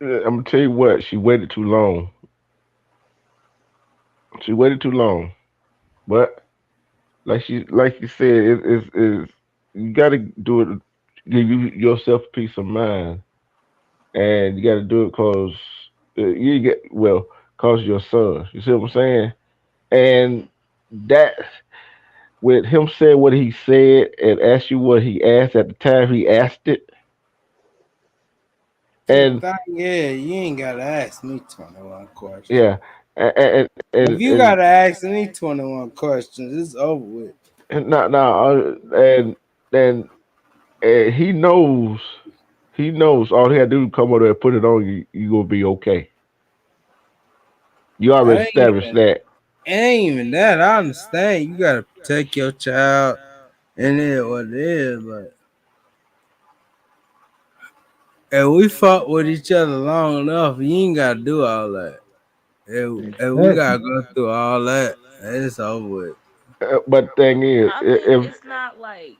know. I'm gonna tell you what. She waited too long. She waited too long. But like you said, is you got to do it. Give you yourself peace of mind, and you got to do it because you get well, cause your son. You see what I'm saying? And that with him saying what he said and ask you what he asked at the time he asked it, See, the and thing is, you ain't gotta ask me 21 questions. yeah, and If you gotta ask me 21 questions, it's over with. and and and he knows all he had to do is come over there and put it on you. You gonna be okay. You That already ain't established even, that. it ain't even that. I understand you gotta protect your child and it what it is, but if we fought with each other long enough, you ain't gotta do all that. If we gotta go through all that, it's over with. But the thing is, I mean, if it's not like,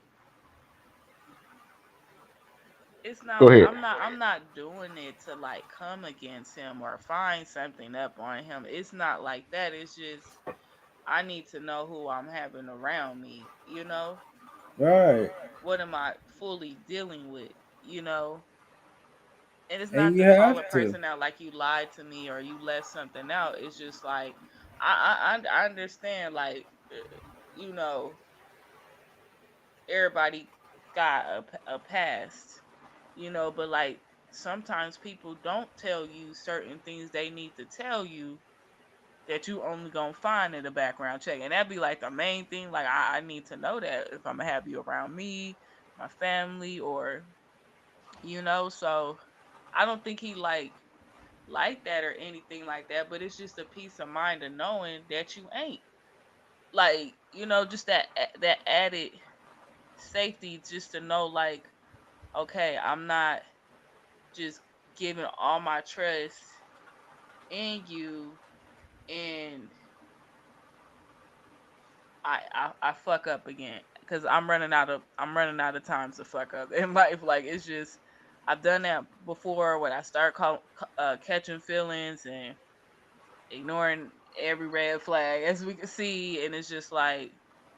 go ahead. I'm not doing it to like come against him or find something up on him. It's not like that. It's just, I need to know who I'm having around me, Right. what am I fully dealing with, you know? And it's And not you to call have a to. person out like you lied to me or you left something out. It's just like, I understand, like, you know, everybody got a past, but like, sometimes people don't tell you certain things they need to tell you that you only gonna find in the background check. And that'd be like the main thing. Like, I need to know that if I'm gonna have you around me, my family, or, so I don't think he like that or anything like that, but it's just a peace of mind of knowing that you ain't. Like, just that added safety, just to know, like, okay, I'm not just giving all my trust in you, and I fuck up again, because I'm running out of times to fuck up in life. Like, it's just, I've done that before when I start catching feelings and ignoring every red flag as we can see, and it's just like,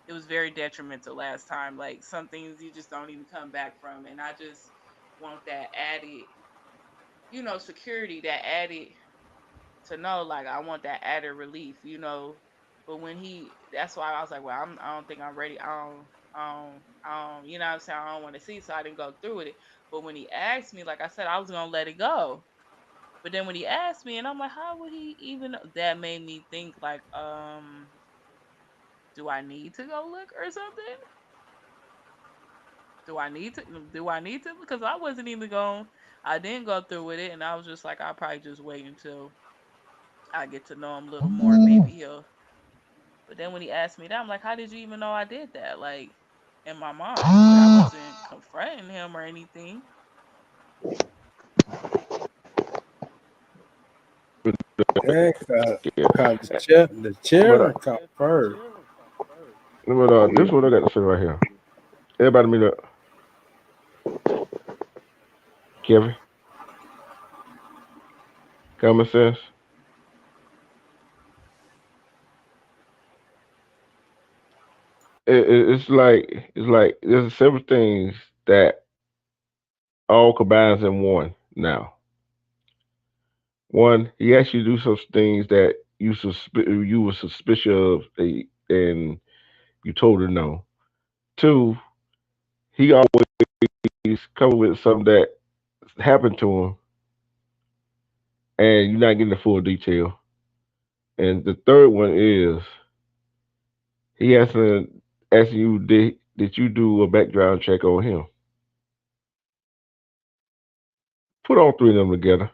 it was very detrimental last time. Like, some things you just don't even come back from, and I just want that added, security, that added to know, like, I want that added relief. But when that's why I was like, well, I don't think I'm ready. You know what I'm saying? I don't want to see, so I didn't go through with it. But when he asked me, like I said, I was gonna let it go. But then when he asked me, and I'm like, how would he even know? That made me think, like, do I need to go look or something? Do I need to? Do I need to? Because I wasn't even going. I didn't go through with it, and I was just like, I'll probably just wait until I get to know him a little more. Maybe he'll. But then when he asked me that, I'm like, how did you even know I did that? Like, in my mind, but I wasn't confronting him or anything. Dang, Yeah. caught Eh, the But chair caught fur. this is what I got to say right here. Everybody meet up. Kevin, common sense. It's like there's several things that all combines in one now. One, he asked you to do some things that you were suspicious of, and you told her no. Two, he always come with something that happened to him, and you're not getting the full detail. And the third one is he asking you did you do a background check on him? Put all three of them together.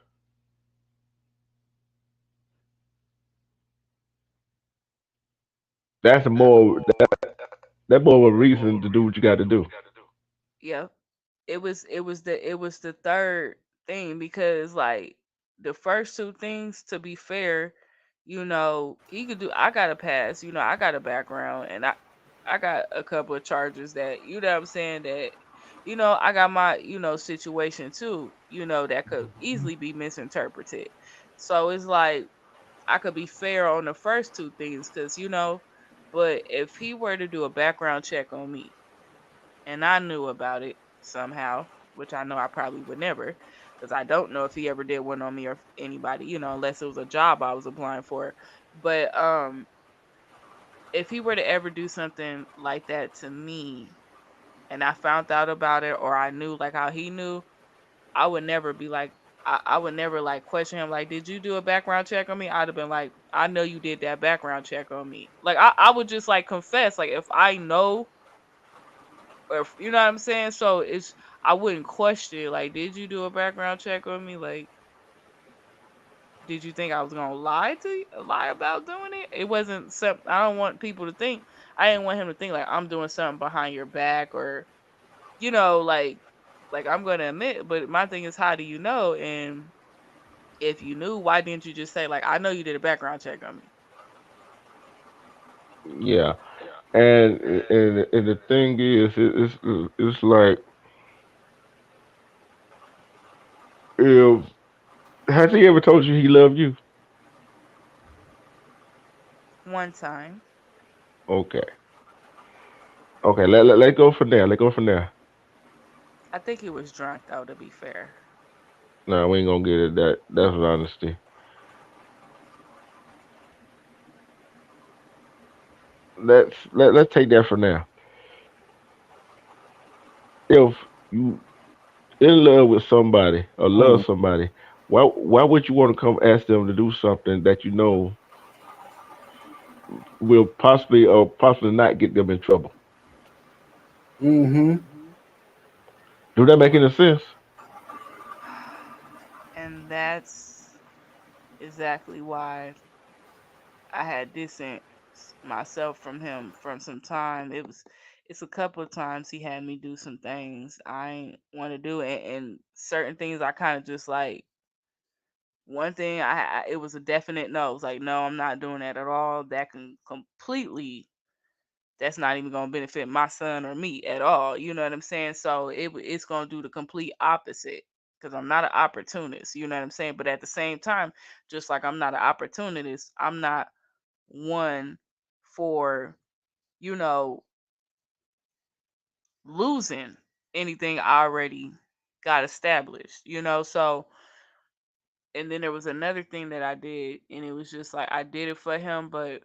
That's a more that's more of a reason to do what you got to do. Yep. It was the third thing, because, like, the first two things, to be fair, he could do. I got a pass, I got a background, and I got a couple of charges that, what I'm saying, that, I got my, situation too, that could easily be misinterpreted. So it's like, I could be fair on the first two things, because, but if he were to do a background check on me and I knew about it somehow, which I know I probably would never, because I don't know if he ever did one on me or anybody, unless it was a job I was applying for. But if he were to ever do something like that to me, and I found out about it, or I knew like how he knew, I would never be like, I would never like question him like, did you do a background check on me? I'd have been like, I know you did that background check on me. Like, I would just like confess, like, if I know, or if, you know what I'm saying. So I wouldn't question, like, did you do a background check on me? Like, did you think I was gonna lie to you, lie about doing it? It wasn't something. I don't want people to think. I didn't want him to think like I'm doing something behind your back, or, like I'm gonna admit. But my thing is, how do you know? And if you knew, why didn't you just say, like, I know you did a background check on me? Yeah, and the thing is, it's like if has he ever told you he loved you? One time, Okay, okay, let go from there. Let go from there. I think he was drunk though. To be fair, No, we ain't gonna get it. That's honesty. Let's take that for now. If you in love with somebody or love Mm. somebody, why would you want to come ask them to do something that you know will possibly or possibly not get them in trouble? Mm-hmm. Do that make any sense? and that's exactly why I had distanced myself from him from some time. It's a couple of times he had me do some things I ain't want to do, and certain things I kind of just like. One thing it was a definite no. It was like, no, I'm not doing that at all. That can completely. That's not even gonna benefit my son or me at all. You know what I'm saying? So it's gonna do the complete opposite. Because I'm not an opportunist. You know what I'm saying? But at the same time, just like I'm not an opportunist, I'm not one for, you know, losing anything I already got established, you know. So, and then there was another thing that I did, and it was just like I did it for him, but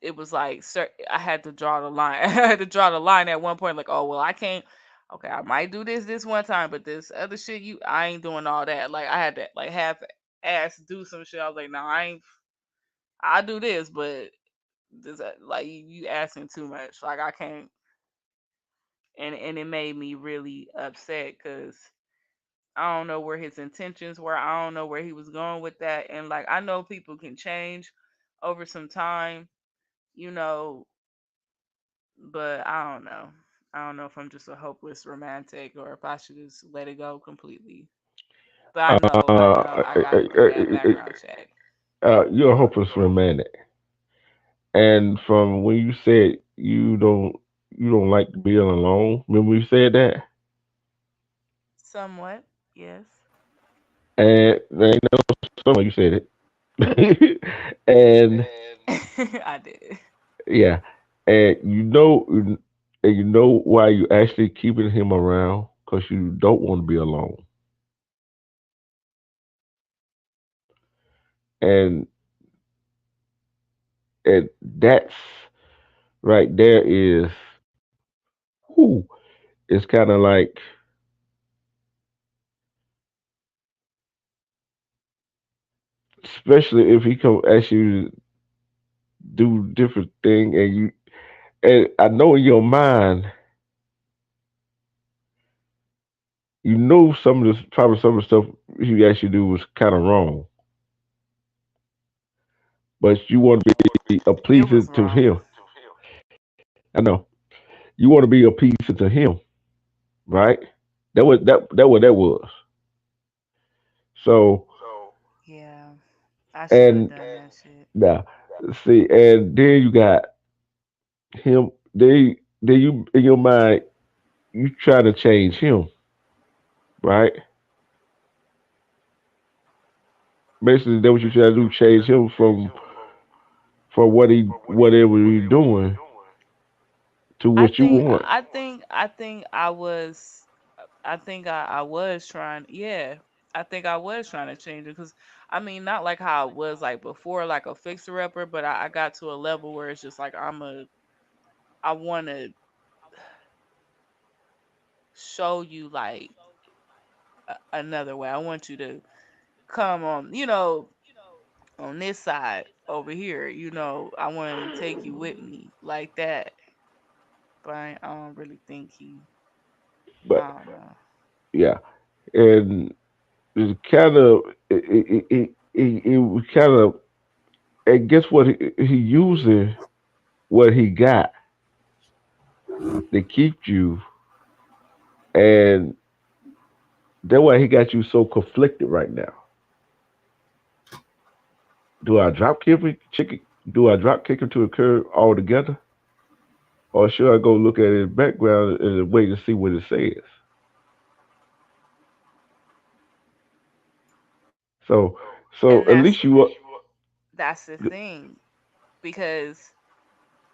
it was like, sir, I had to draw the line. I had to draw the line at one point, like, oh well, I can't. Okay, I might do this one time, but this other shit, I ain't doing all that. Like I had to like half ass do some shit. I was like, no, I ain't. I do this, but this like you asking too much. Like I can't. And it made me really upset because I don't know where his intentions were. I don't know where he was going with that. And like I know people can change over some time, you know, but I don't know. I don't know if I'm just a hopeless romantic or if I should just let it go completely. But I know, I gotta do that background check. You're a hopeless romantic, and from when you said you don't like being alone. Remember you said that, Somewhat, yes. and there ain't no someone you said it, and I did. yeah, and and you know why you actually keeping him around because you don't want to be alone, and and that's right there is who it's kind of like, especially if he come ask you to do different thing, and I know in your mind you know some of this probably some of the stuff he asked you to do was kind of wrong, but you want to be a It was pleasing to wrong. him. I know you want to be a pleasing to him, right? That what that was. So Yeah, I should have and done that shit. now see, and then you got him. Then you in your mind you try to change him, right? Basically, that what you try to do, change him from whatever he doing to what you want. I think I was trying. Yeah, I think I was trying to change it because I mean, not like how it was like before, like a fixer upper, but I got to a level where it's just like I want to show you like another way. I want you to come on, on this side over here. I want to take you with me like that. But I don't really think But I don't know. yeah, and it's kind of it was kind of, and guess what he using what he got to keep you, and that's why he got you so conflicted right now. Do I drop kick him, chicken? Do I drop kick him to a curb altogether, or should I go look at his background and wait to see what it says? So, so And at least you that's the thing because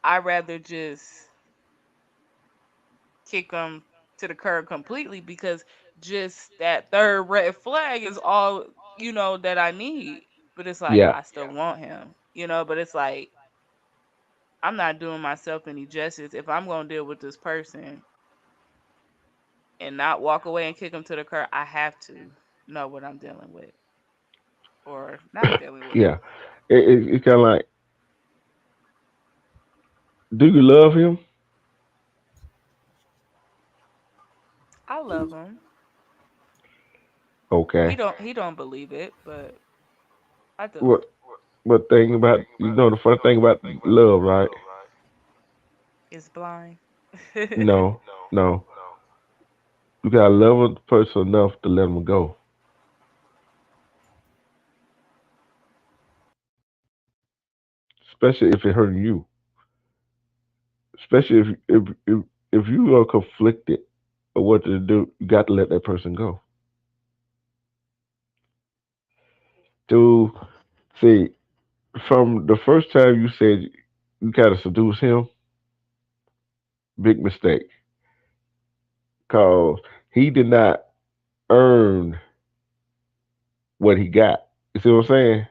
I rather just kick them to the curb completely because just that third red flag is all that I need. But it's like yeah, I still want him, But it's like I'm not doing myself any justice if I'm gonna deal with this person and not walk away and kick him to the curb. I have to know what I'm dealing with or not dealing with. yeah. It's kind of like, do you love him? I love him. He Okay. don't he don't believe it, but I do. What what thing about the funny thing about love, right? It's blind. No, no. You gotta love a person enough to let them go, especially if it hurting you. Especially if you are conflicted of what to do, you got to let that person go. To see from the first time you said you gotta seduce him, big mistake. Cause He did not earn what he got. You see what I'm saying?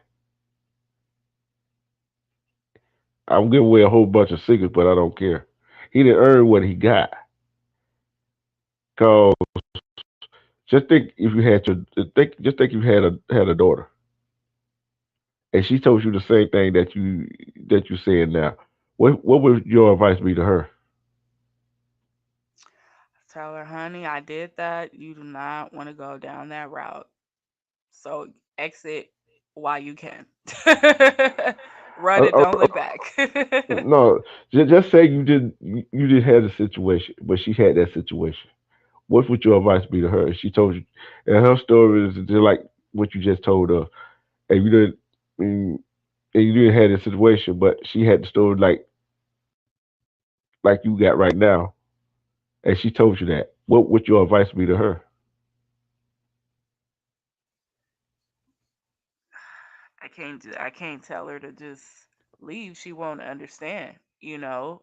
I'm giving away a whole bunch of secrets, but I don't care. He didn't earn what he got. Cause just think if you had just think you had a daughter, and she told you the same thing that you saying now. What would your advice be to her? Tell her, honey, I did that. You do not want to go down that route. So exit while you can. Run Uh, and uh, don't look back. no, just say you did have a situation, but she had that situation. What would your advice be to her if she told you, and her story is just like what you just told her, and mm, and you didn't have the situation, but she had the story like you got right now, and she told you that. What would your advice be to her? I can't tell her to just leave. She won't understand, you know.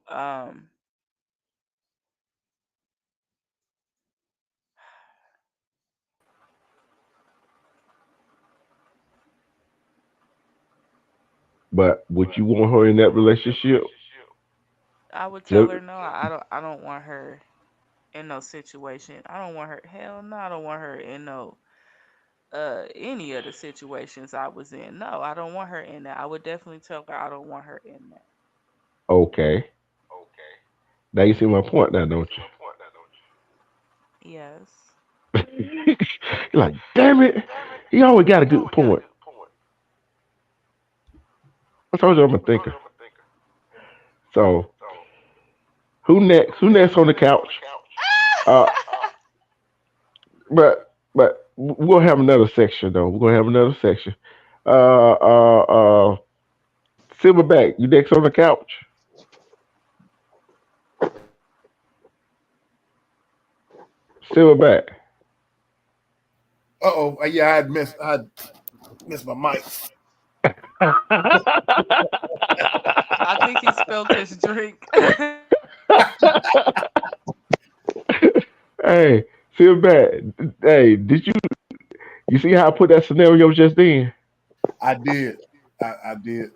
But would you want her in that relationship? I would tell Just, her no, I don't want her in no situation. I don't want her, hell no, I don't want her in no any of the situations I was in. No, I don't want her in that. I would definitely tell her I don't want her in that. okay. Now you see my point now, don't Yes. you? You're like, damn it. He always got a good point. I told you I'm a thinker. So who next? Who next on the couch? Uh, but we'll have another section though. We're gonna have another section. Uh, uh, uh, Silverback, you next on the couch. Silverback. Uh-oh. Yeah, I missed my mic. I think he spilled his drink. Hey, Silverback. Hey, you see how I put that scenario just in? I did. I did.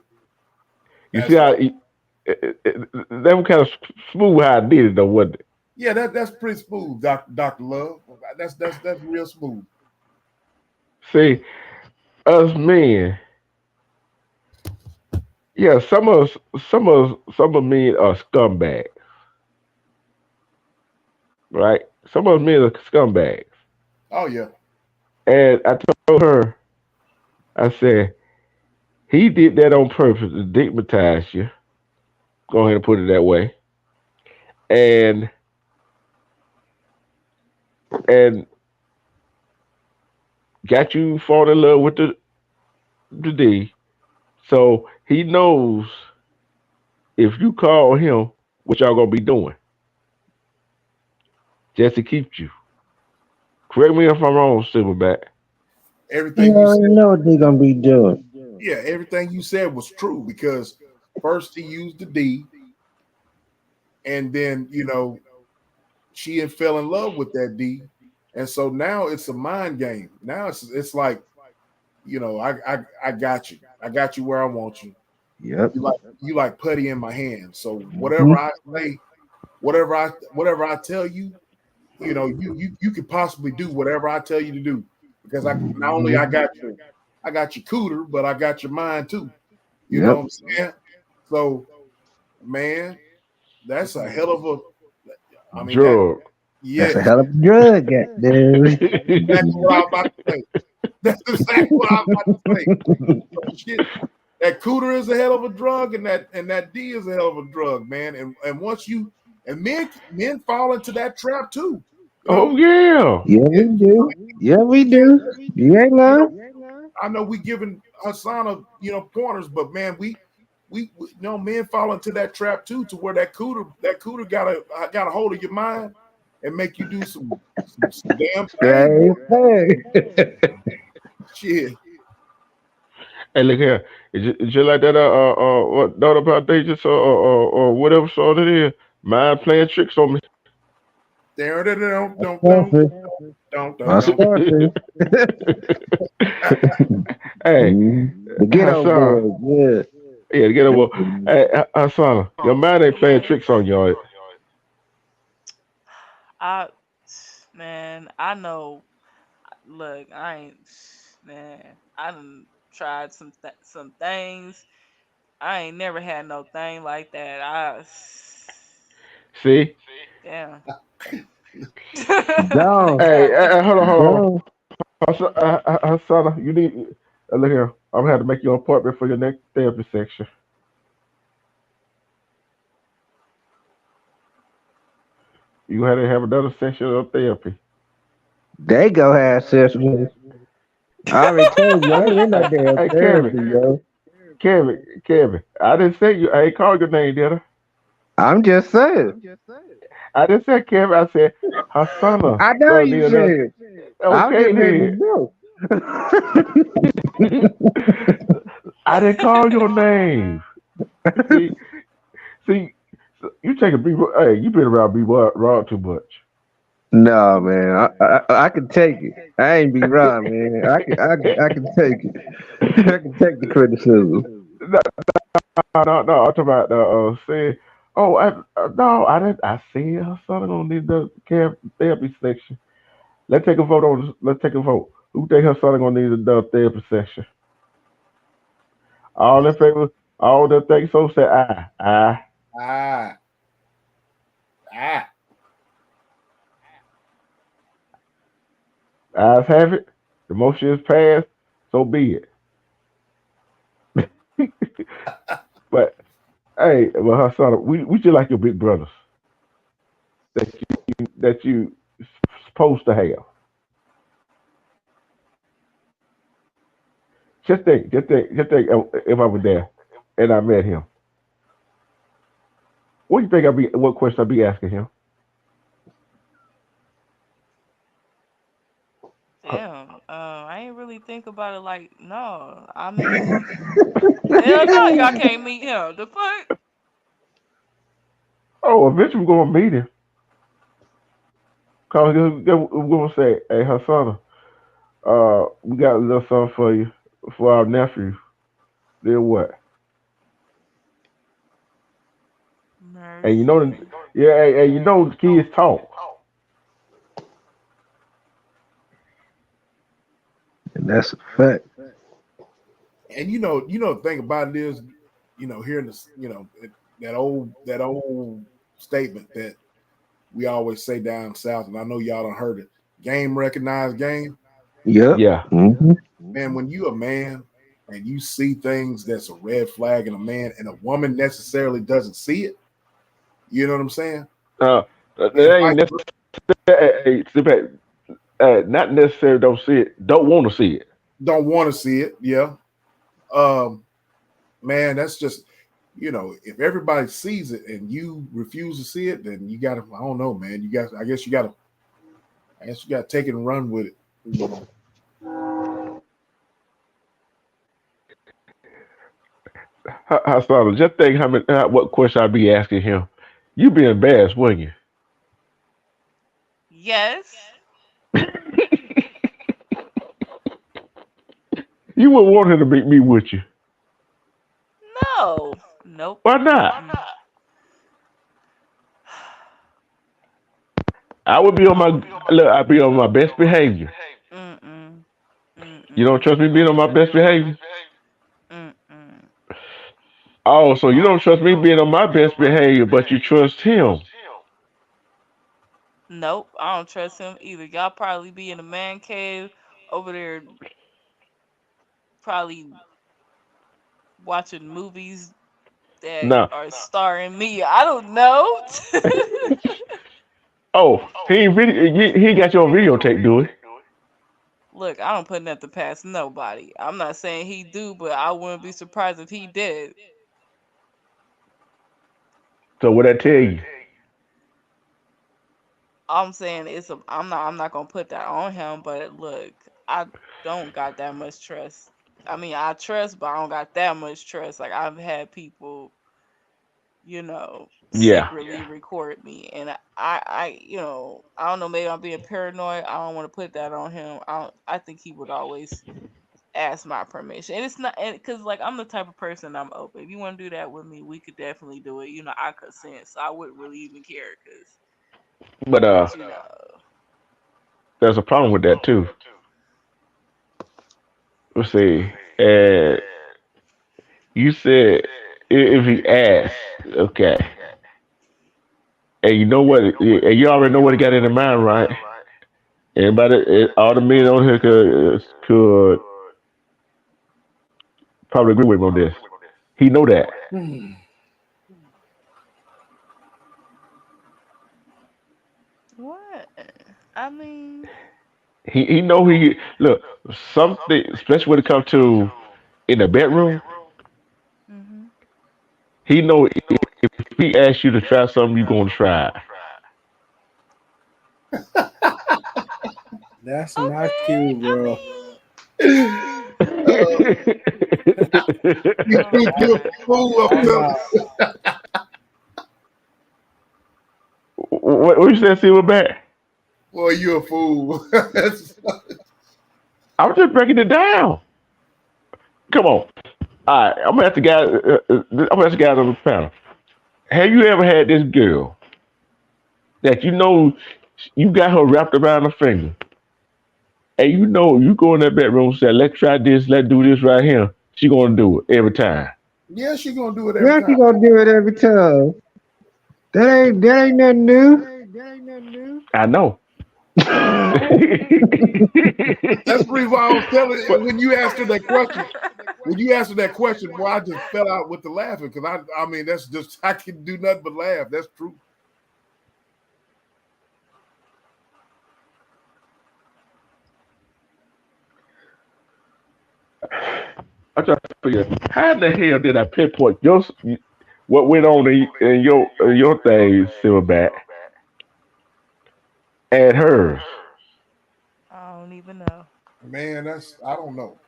You see That's how that was kind of smooth how I did it though, wasn't it? yeah, that's pretty smooth, Doctor Love. That's real smooth. See, us men, yeah, some of men are scumbags, right? Some of us men are scumbags. Oh yeah. And I told her, I said, he did that on purpose to stigmatize you. Go ahead and put it that way. And and got you fall in love with the D. So he knows if you call him, what y'all gonna be doing just to keep you. Correct me if I'm wrong, Silverback. You Everything you already said, know what they gonna be doing. yeah, everything you said was true because first he used the D, and then she had fell in love with that D, and so now it's a mind game. Now it's like I got you. I got you where I want you. Yep. You like putty in my hand. So Hmm. whatever I tell you, you could possibly do whatever I tell you to do because I not only Hmm. I got your cooter, but I got your mind too. You know Yep. what I'm saying? So man, that's a hell of a. I mean that. Drug. That's a Yes, hell of a drug, goddamn. that's exactly what I was about to say. That's exactly what I was about to say. So shit, that cooter is a hell of a drug, and that D is a hell of a drug, man. And once you and men fall into that trap too. You Oh know, yeah. Yeah, we do. Yeah, we yeah, do. You ain't you know, lying. I know we giving Hassan pointers, but man, men fall into that trap too, to where that cooter got a hold of your mind and make you do some damn thing, boy. Same thing. Shit, Hey, look here. It's just like that. What not about they just or whatever sort it is. Mind playing tricks on me. There, don't, don't, don't, Scarface. don't, don't, My don't. Scarface. Hey, The ghetto Hassan. boys, yeah. Yeah, get over. Hey, Hassan, your man ain't playing Yes. tricks on you. All right? I man, I know. Look, I ain't man. I done tried some things. I ain't never had no thing like that. See? Damn. Gone. Hey, hold on, hold on. Gone. Hassan, you need. Look here. I'm gonna have to make you an appointment for your next therapy section. You had to have another session of therapy. They go have sex with me. I already told you, I ain't in no damn Hey, Kevin, therapy, yo. Kevin. I didn't say you. I ain't called your name, did I? I'm just saying. I didn't say Kevin. I said Hassan. I know Gonna you need another. said. I was Okay, just letting then. you know. I didn't call your name. See, see, so you take a B. Hey, you been around B. Rod too much. No, man, I can take it. I ain't be wrong, man. I can take it. I can take the criticism. No, no. I'm talking about saying. Oh, no, I didn't. I said her son gonna need the care therapy section. Let's take a vote on. Let's take a vote. Who think her son gonna need the therapy section? All in favor? All that think so say aye. Aye. Ah, ah. Ayes have it. The motion is passed. So be it. But hey, well, her son, we just like your big brothers that you supposed to have. Just think. If I was there and I met him, what do you think? What question I'd be asking him? Damn. I ain't really think about it like no. I mean, hell no, y'all can't meet him. The fuck? Oh, eventually we're gonna meet him. Cause we're gonna say, hey, her son, we got a little something for you, for our nephew. Then what? And you know, Mercy. yeah, and you know the kids talk. And that's a fact. And the thing about it is, hearing this, that old statement that we always say down south, and I know y'all done heard it. Game recognized game. Yep. Yeah. Man, when you a man and you see things that's a red flag in a man, and a woman necessarily doesn't see it, you know what I'm saying? And That vice ain't necessarily. Not necessarily don't see it. Don't want to see it. don't want to see it. Yeah. Um, man, that's just if everybody sees it and you refuse to see it, then you gotta, I don't know, man. You got, I guess you gotta take it and run with it. You know. I started just think what question I'd be asking him. You be embarrassed, wouldn't you? Yes. You wouldn't want him to beat me with you. No. Nope. Why not? Mm-mm. I would be on my look. I'd be on my best behavior. Mm-mm. You don't Mm-mm. trust me being on my best behavior? Mm-mm. Oh, so you don't trust me being on my best behavior, but you trust him? Nope. I don't trust him either. Y'all probably be in a man cave over there, probably watching movies that No. are starring me. I don't know. Oh, he ain't video. He got you on videotape, do he? Look, I don't put nothing past nobody. I'm not saying he do, but I wouldn't be surprised if he did. So what I tell you? I'm saying I'm not gonna put that on him, but look, I don't got that much trust. I mean, I trust, but I don't got that much trust. Like I've had people. Yeah. secretly record me. And I don't know, maybe I'm being paranoid. I don't want to put that on him. I think he would always ask my permission. And it's not, and because like I'm the type of person, I'm open. If you want to do that with me, we could definitely do it. I consent, so I wouldn't really even care. But But there's a problem with that too. Let's see. You said if he asks, okay, and you know what, and you already know what he got in his mind, right? Everybody, all the men on here could probably agree with him on this. He know that. Hmm. what? I mean, He know he look something, especially when it comes to in the bedroom. hmm He know if he asks you to try something, you gonna try. That's my okay. cue, I bro. mean, Uh, oh you're a God. fool, I'm I'm telling out. what you said, Silver back? you. Boy, you're a fool. I was just breaking it down. Come on. All right, I'm gonna ask the guy. I'm gonna ask the guys on the panel. Have you ever had this girl that you know you got her wrapped around the finger, and you know you go in that bedroom and say, "Let's try this. Let's do this right here." She gonna do it every time. Yes, you're gonna do it every Yeah, time. she gonna do it every time. That ain't nothing new. I know. That's the reason why I was telling but when you asked her that question. When you asked her that question, boy, I just fell out with the laughing because I mean, that's just I can do nothing but laugh. That's true. I'm trying to figure out how the hell did I pinpoint what went on in your thing, Silverback, and hers. I don't even know. Man, that's I don't know.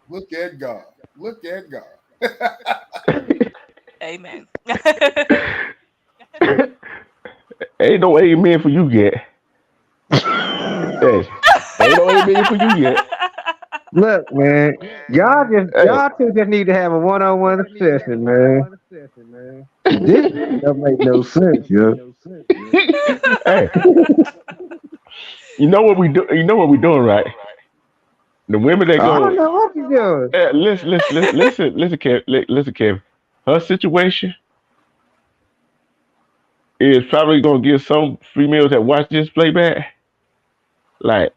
Look at God. Look at God. Amen. Ain't no amen for you yet. Hey, ain't no amen for you yet. Look, man, Hey, y'all two just need to have a one-on-one session, man. This don't make no sense, yo. hey, you know what we do? You know what we doing, right? The women that I don't go, know what you doing. listen, Kevin. Her situation is probably gonna give some females that watch this playback, like,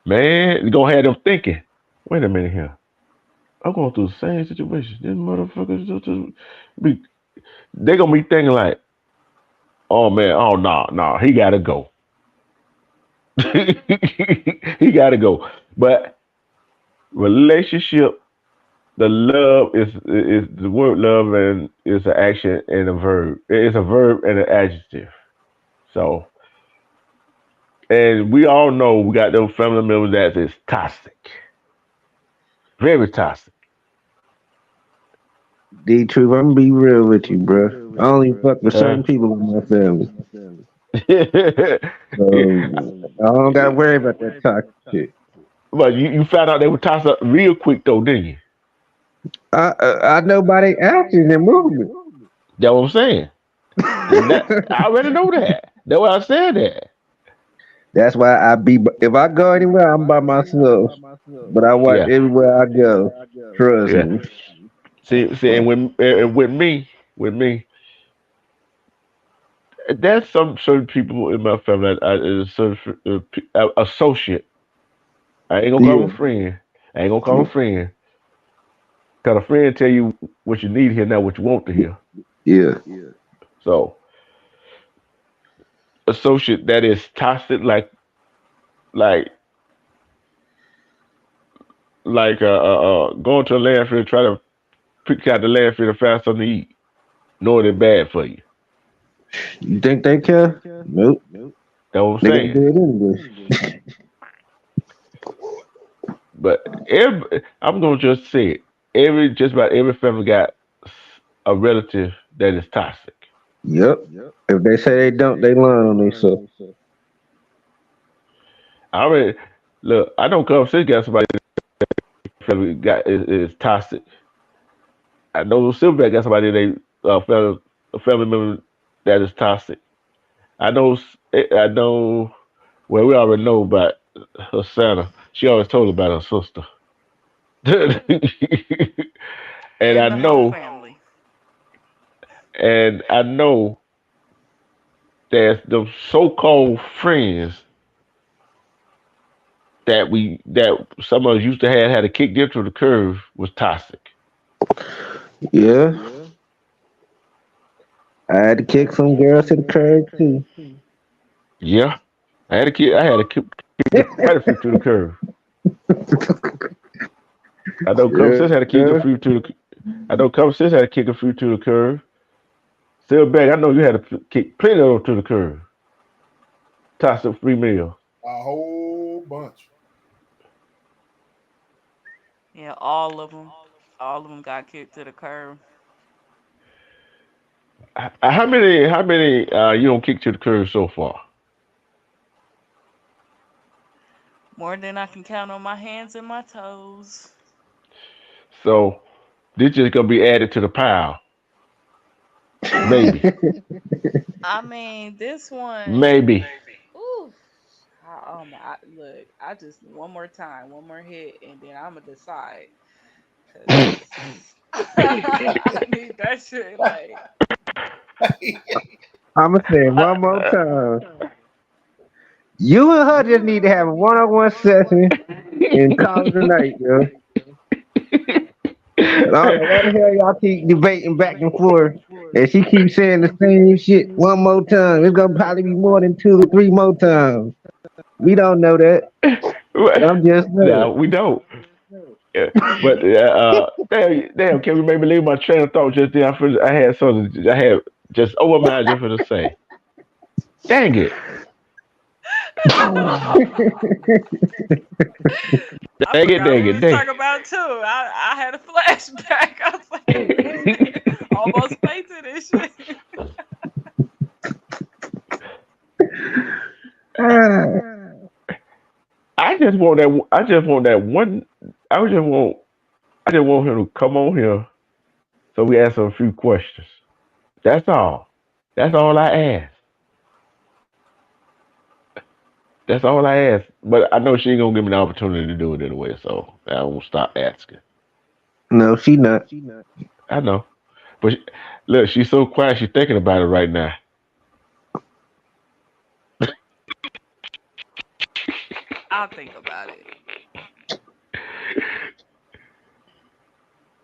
man, it's gonna have them thinking. Wait a minute here. I'm going through the same situation. This motherfucker, they gonna be thinking like, oh man, oh no, he gotta go. He gotta go. But relationship, the love is the word love and is an action and a verb. It's a verb and an adjective. So, and we all know we got those family members that is toxic, very toxic. D Truth, I'm gonna be real with you, bro. I only fuck with Huh? certain people in my family. Yeah. So I don't gotta worry about that toxic shit. But you found out they were toxic real quick though, didn't you? I know by their actions and movement. That's what I'm saying. I already know that. That's why I said that. That's why if I go anywhere, I'm by myself. But I watch Yeah, everywhere I go. Trust yeah. me. See, and with me, there's some certain people in my family that certain associate. I ain't gonna call them Yeah, a friend. I ain't gonna call them yeah, a friend. Cause a friend tell you what you need to hear, not what you want to hear. yeah. So associate that is toxic, like going to a landfill, try to pick out the landfill to find something to eat, knowing it's bad for you. You think they care? Nope. That's what I'm They gonna saying. do it anyway. But I'm gonna just say it. Just about every family got a relative that is toxic. Yep. If they say they don't, they lying on themselves. I already look. I don't come since got somebody that got is toxic. I know Silverback got somebody they a family member that is toxic. I know. I know. Well, we already know about her Santa. She always told about her sister. and I And the whole know, family. and I know that the so-called friends that some of us used to have had to kick them to the curve was toxic. Yeah. I had to kick some girls to the curb too. Yeah, I had to kick quite a few to the curve. I know Cover Sis had to kick a Yeah. few to the. I know Cover Sis had to kick a few to the curve. Silverback, I know you had to kick plenty of them to the curve. Toxic free meal. A whole bunch. Yeah, all of them. All of them got kicked to the curb. How many you don't kick to the curve so far? More than I can count on my hands and my toes. So this just gonna be added to the pile. Maybe. I mean, this one. Maybe. Ooh. Oh my! Look, I just one more time, one more hit, and then I'm gonna decide. Cause I need that shit. Like, I'ma say it one more time. You and her just need to have a one-on-one session and call it a night, yo. And I don't know why the hell y'all keep debating back and forth. And she keeps saying the same shit one more time. It's gonna probably be more than 2 or 3 more times. We don't know that, but I'm just No, saying. we don't. Yeah. But damn, can we maybe leave my train of thought just there? I had something. I had just over my mind just for to say. Dang it! I Dang it! forgot Dang what we it! was Dang. talking about too. I had a flashback. I was like, wait a minute, almost late to this shit. Ah, I just want that. I just want that one. I just want. I just want him to come on here so we ask him a few questions. That's all. That's all I ask. That's all I ask. But I know she ain't gonna give me the opportunity to do it anyway, so I won't stop asking. no, she not. I know. But look, she's so quiet. She's thinking about it right now. I'll think about it.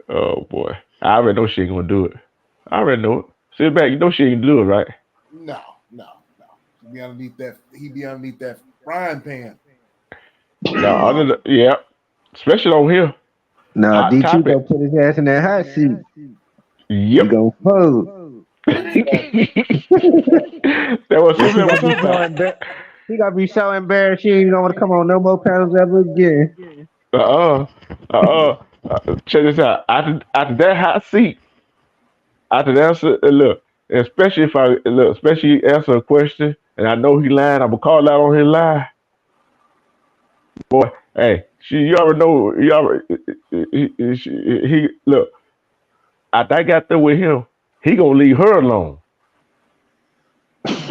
Oh boy, I already know she ain't gonna do it. I already know it. Sit back. You know she ain't gonna do it, right? No, no, no. He be underneath that. He be underneath that frying pan. No, other than, yeah, especially on here, Nah, hot D2 topic. gonna put his ass in that hot seat. He Yep. gonna fold. Exactly. That was And something she I was gonna be talking so about. embarrassed. He gonna be so embarrassed she ain't gonna want to come on no more panels ever again. Uh uh check this out. After that hot seat, after that, look, especially if I look, especially answer a question and I know he lying, I'm gonna call out on his lie. Boy, hey, you already know, you already, he look. After I got through with him, he gonna leave her alone.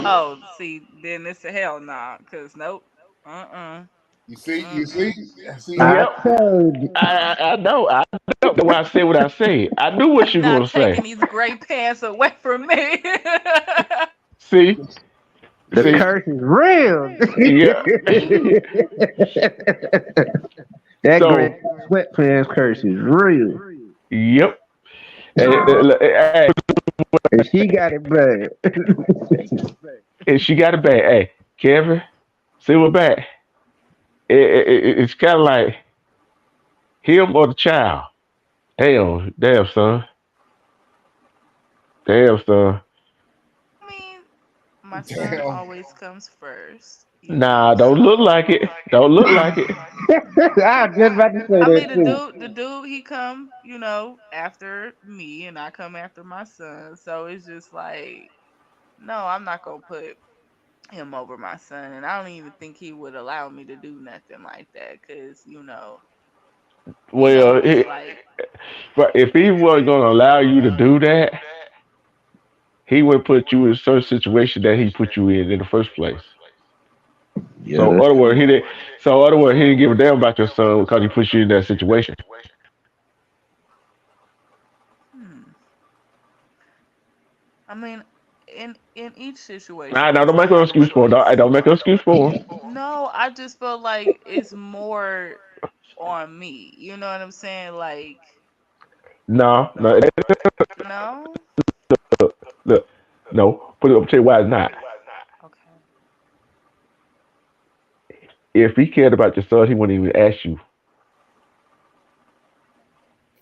Oh, see, then it's a hell nah. Cause nope. You see, you see, Mm-mm. see. I Yep, told you. I know, I know. That's why I said what I said. I knew what you Not gonna say. taking these gray pants away from me. See, The see, curse is real. yeah. That great So, sweatpants curse is real. yep. Hey, And she got it bad. and she got it back. Hey, Kevin, see what back. It's kind of like him or the child. Damn, son. Damn, son. I mean, my son Damn. always comes first, you Nah, know. don't look So like it. Don't look like it. I was just about to say I that mean, too. the dude, he come, after me, and I come after my son. So it's just like. No, I'm not gonna put him over my son, and I don't even think he would allow me to do nothing like that, cause he Well, knows like but if he wasn't going to allow you to do that, he would put you in certain situation that he put you in the first place. Yeah, So, that's other word, he didn't. So, other word, he didn't give a damn about your son because he put you in that situation. hmm. I mean, in each I situation, now cause don't I make an have a excuse for him. choice. I don't make an excuse for him. No, I just feel like it's more on me. You know what I'm saying? Like, No, no, no. look, no. Put it up. Tell you why it's not. Okay. If he cared about your son, he wouldn't even ask you.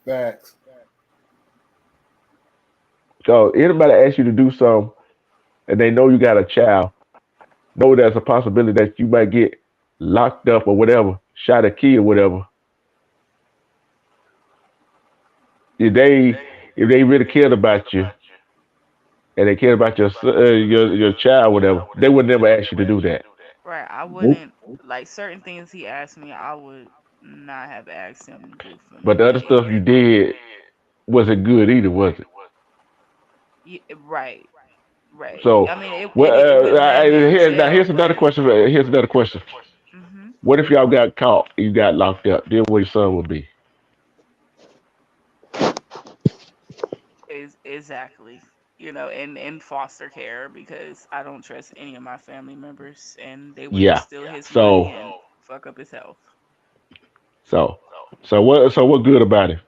Facts. So, anybody ask you to do something and they know you got a child, know there's a possibility that you might get locked up or whatever, shot a kid or whatever. If they if they really cared about you and they cared about your child, whatever, they would never ask you to do that. Right. I nope. wouldn't like certain things he asked me. I would not have asked him to do for But me. the other Like, stuff you did wasn't good either, was it? right, right. So, I mean, well, it wouldn't land me in now jail, here's another but question. Here's another question. hmm What if y'all got caught? You got locked up. Then where your son would be? is exactly. In foster care because I don't trust any of my family members, and they wouldn't Yeah. steal his money So, and fuck up his health. so, so what good about it?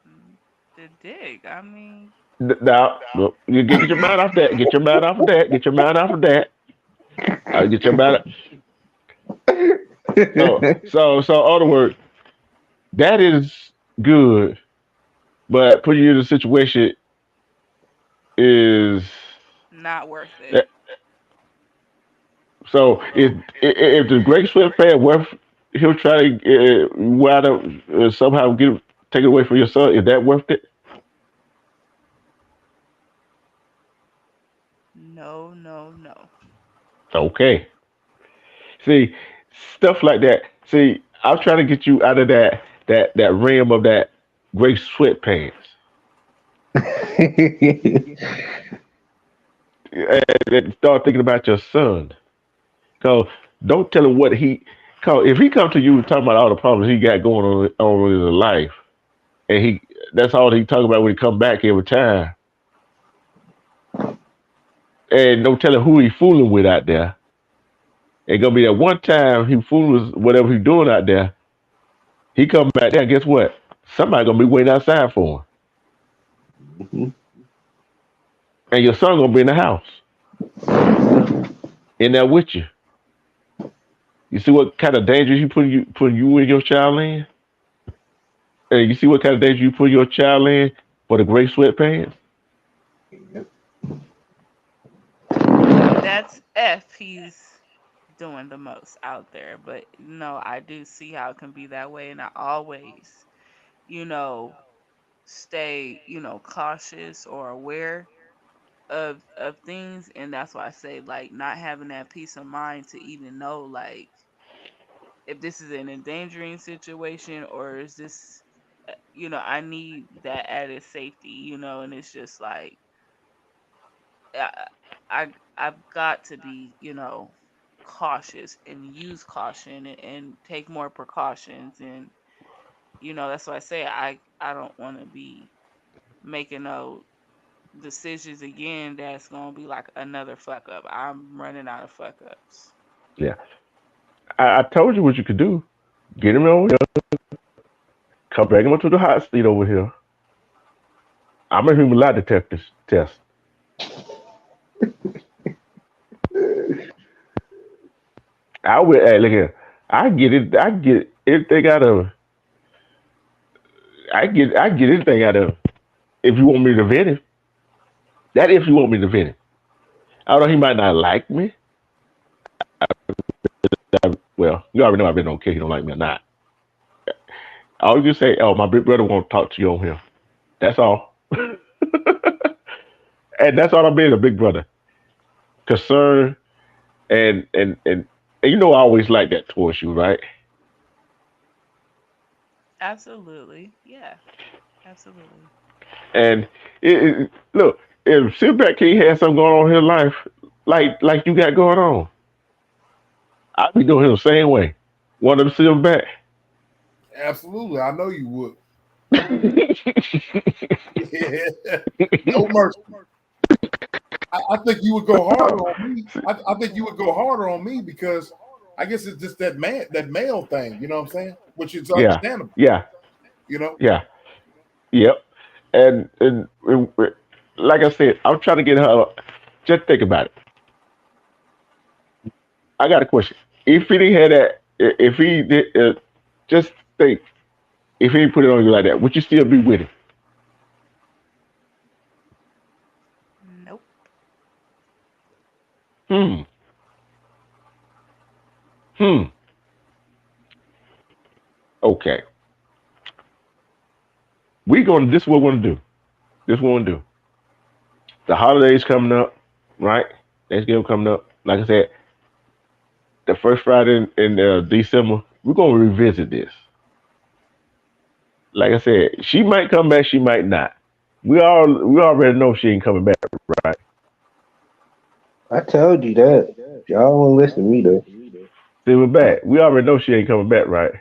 Mm, the dig. I mean, Now, look, you get your mind off that. Get your mind off of that. Get your mind off of that. Get your mind. So, other words, that is good, but putting you in a situation is not worth it. that. So, if the Great Swift fan worth he'll try to wind up somehow get take it away from your son, is that worth it? No, no, no. Okay. See, stuff like that. See, I'm trying to get you out of that realm of that gray sweatpants and start thinking about your son. Cause don't tell him what he. Cause if he come to you talking about all the problems he got going on in his life, and that's all he talk about when he come back every time, and don't tell him who he fooling with out there. It's gonna be that one time he fools whatever he doing out there. He come back there, and guess what? Somebody gonna be waiting outside for him, and your son gonna be in the house in there with you. You see what kind of danger putting you and your child in? And you see what kind of danger you put your child in for the gray sweatpants? That's if he's doing the most out there. But no, I do see how it can be that way, and I always, you know, stay, cautious or aware of things, and that's why I say like not having that peace of mind to even know like if this is an endangering situation or is this I need that added safety, and it's just like I, I've got to be, cautious and use caution and take more precautions, and that's why I say I don't want to be making no decisions again that's gonna be like another fuck up. I'm running out of fuck ups. Yeah. I told you what you could do. Get him over here. Come bring him to the hot seat over here. I'm a human lie detector test. I will. Hey, look here. I get it. I get everything out of. I get anything out of. If you want me to vet him, that if you want me to vet him. Although he might not like me. Well, you already know I've been okay. He don't like me or not. I'll just say, "Oh, my big brother won't talk to you on here." That's all, and that's all I'm being a big brother, concerned, and and and, and you know I always like that towards you, right? Absolutely. Yeah. Absolutely. And look, if Silverback King had something going on in his life, like you got going on, I'd be doing him the same way. One of them Silverback. Absolutely, I know you would. Yeah. No mercy. I think you would go harder on me. I think you would go harder on me because I guess it's just that male thing. You know what I'm saying? Which is Yeah, understandable. yeah, You know. yeah, yep. And like I said, I'm trying to get her. Just think about it. I got a question. If he didn't have that, if he did, just think, if he didn't put it on you like that, would you still be with him? Nope. Hmm. Hmm. Okay. We gonna. This is what we're gonna do. This is what we're gonna do. The holidays coming up, right? Thanksgiving coming up. Like I said, the first Friday in December, we're gonna revisit this. Like I said, she might come back, she might not. We already know she ain't coming back, right? I told you that. Y'all won't listen to me though. See, we're back. We already know she ain't coming back, right?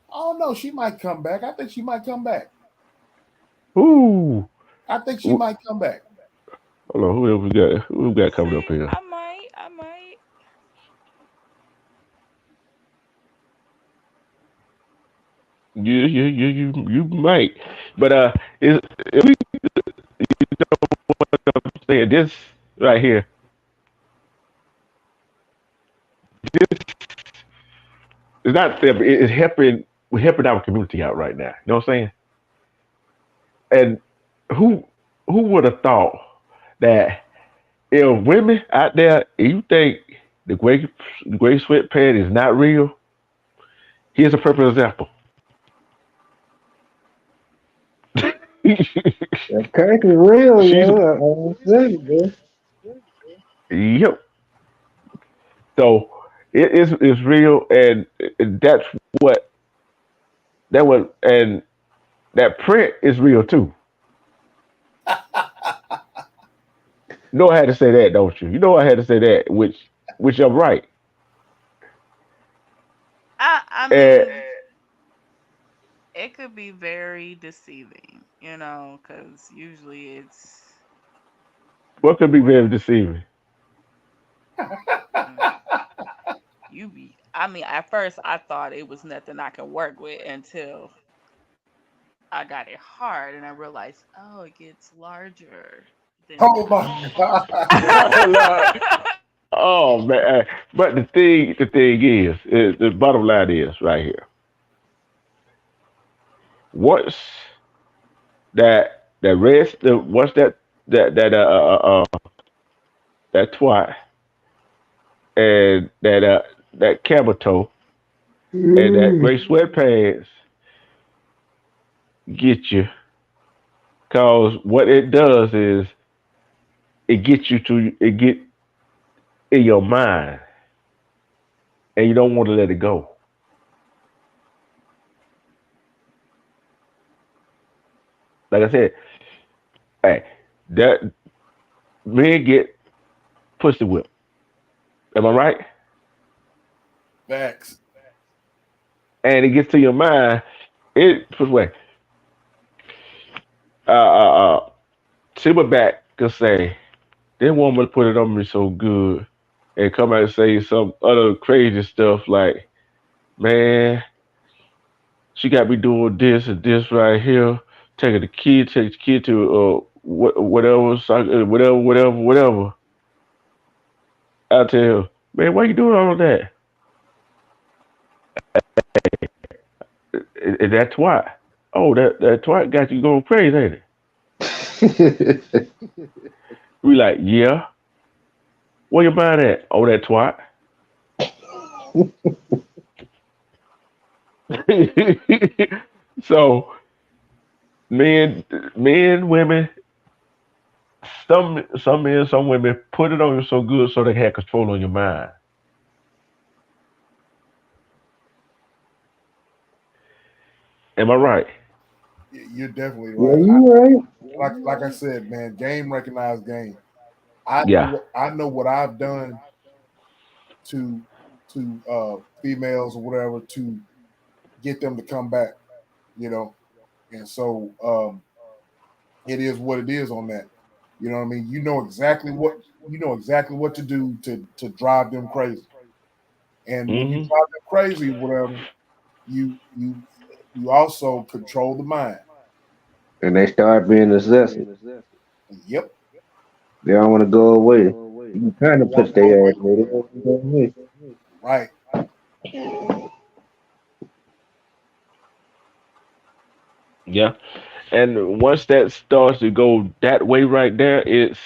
Oh no, she might come back. I think she might come back. Ooh. I think she Hold might come back. on, who else we got? Who we got coming up See, here? I might. I might. You might, but if we say this right here, this is not them. It's helping. We're helping our community out right now. You know what I'm saying? And who who would have thought that if women out there, if you think the gray sweatpant is not real, here's a perfect example. That crack is real, She's yo. I tell you, bro. yep. So it's real, and that's what and that print is real too. You know I had to say that, don't you? You know I had to say that, which I'm right. I And mean, it could be very deceiving, because usually it's what could be very deceiving? mm, you be. I mean, at first I thought it was nothing I can work with until I got it hard and I realized, oh, it gets larger than Oh that. my God. Lord. Oh man! But the thing is the bottom line is right here. Once that rest, once that twat and that camel toe and that gray sweatpants get you, cause what it does is it get in your mind, and you don't want to let it go. Like I said, hey, that men get pussy whipped. Am I right? Facts. And it gets to your mind. It put away. Uh, uh, uh, Silverback could say, "This woman put it on me so good," and come out and say some other crazy stuff like, "Man, she got me doing this and this right here, take the kid to whatever, whatever." I tell her, "Man, why you doing all of that?" And that's why. Oh, that twat got you going crazy, ain't it? We like, yeah. Where you mind at? Oh, that twat. So men, men, women, some men, some women put it on you so good so they have control on your mind. Am I right? You're definitely Yeah, right. you right. Like I said, man, game recognized game. Yeah. I know what I've done to females or whatever to get them to come back, you know. And so it is what it is on that. You know what I mean? You know exactly what to do to drive them crazy. And when you Hmm. drive them crazy, whatever, you you you also control the mind. And they start being necessity. Yep. They don't want to go away. You can kind of Want push to go their away. ass away. They don't want to go away. Right. Yeah. And once that starts to go that way right there, it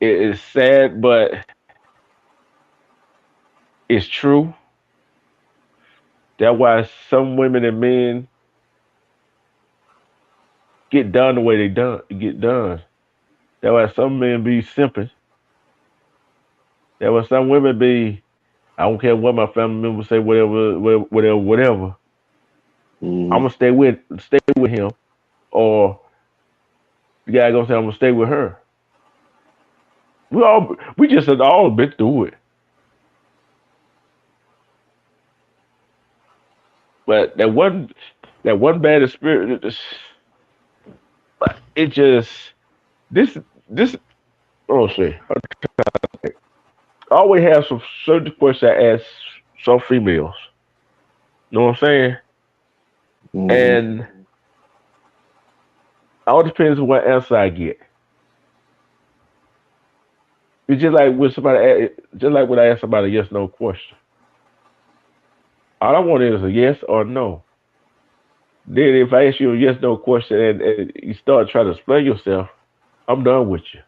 is sad, but it's true. That's why some women and men get done the way they done get done. That's why some men be simping. That's why some women be. I don't care what my family members say, whatever, whatever, whatever. I'm Mm-hmm. gonna stay with him, or the guy gonna say I'm gonna stay with her. We just had all been through it. But that one bad spirit, it just this. Oh, say I always have some certain questions I ask some females. Know what I'm saying? Mm-hmm. And all depends on what answer I get. It's just like when just like when I ask somebody a yes no question. All I want is a yes or no. Then if I ask you a yes no question and you start trying to explain yourself, I'm done with you.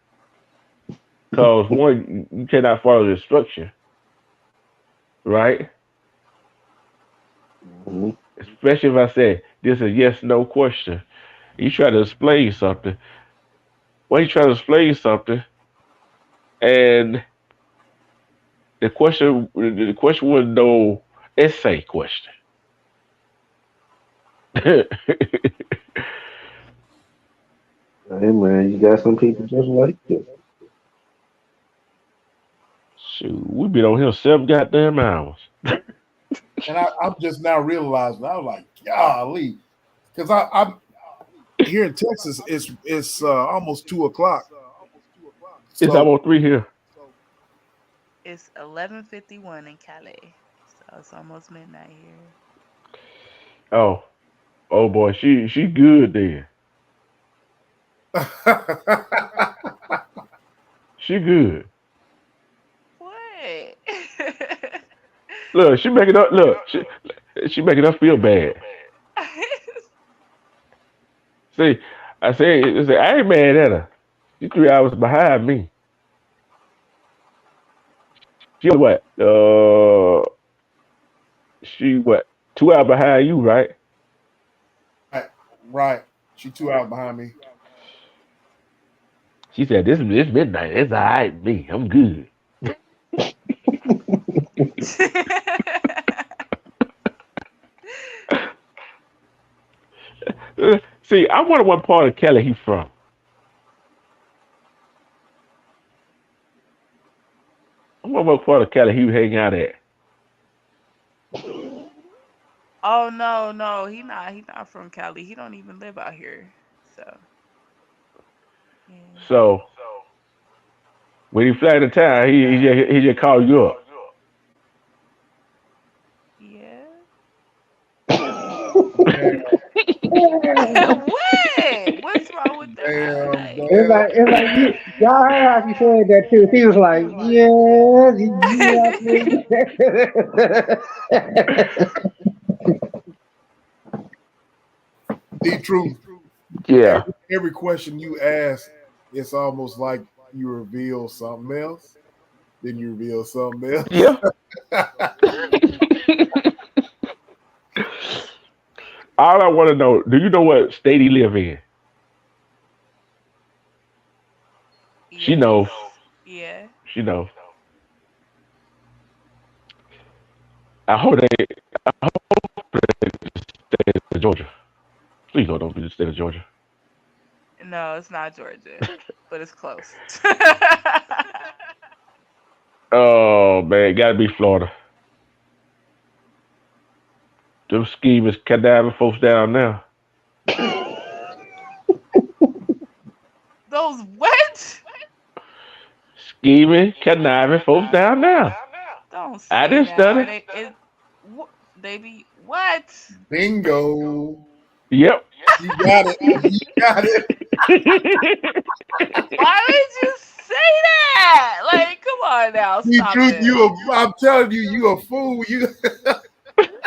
Cause one, you cannot follow the instruction, right? Mm-hmm. Especially if I say this is a yes no question. You try to explain something. Well, you try to explain something, and the question was no essay question. Hey man, you got some people just like you. Shoot, we been on here 7 goddamn hours. And I'm just now realizing I was like, golly, because I'm here in Texas. It's almost 2 o'clock. It's So almost 3 here. It's 11:51 in Calais, so it's almost midnight here. Oh, oh boy, she good then. She good. What? Look, she making up. Look, she making us feel bad. See, I ain't mad at her. She 3 hours behind me. She what? She what? 2 hours behind you, right? right, right. She 2 hours behind me. She said this midnight. It's all right. Me, I'm good. See, I wonder what part of Kelly he from. I wonder what part of Kelly he hang out at. Oh no, no, he not from Cali. He don't even live out here. So yeah. So when he fly to town, he just call you up. Yeah. Damn, What? What's wrong with that? damn, Like It's like you, y'all heard how she said that too. She was like, "Yes, you out there." the truth. Yeah. Every question you ask, it's almost like you reveal something else. Then you reveal something else. Yeah. All I want to know, do you know what state he live in? She Yes. know. Yeah. She know. I hope they stay in Georgia. Please don't be the state of Georgia. No, it's not Georgia, but it's close. Oh man, gotta be Florida. Them schemers conniving folks down there. Those what? Scheming, conniving folks down there. Don't I say didn't that. Are study. they? They be what? Bingo. Yep. You got it. You got it. Why would you say that? Like, come on now, See, stop truth, it. I'm telling you, you a fool. You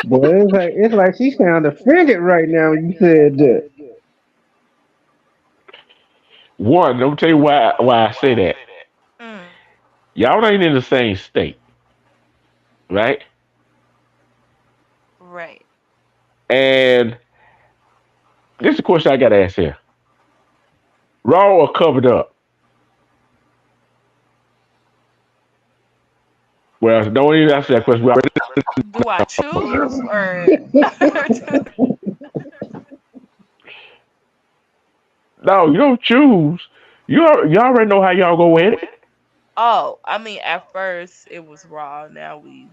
Boy, it's like she sound offended right now when you said that. One, let me tell you why I say that. Mm, Y'all ain't in the same state, right? right. And this is the question I gotta ask here. Raw or covered up? Well, don't even answer that question. We already- Do I choose or? No, you don't choose. You already know how y'all go at it. Oh, I mean, at first it was raw. Now we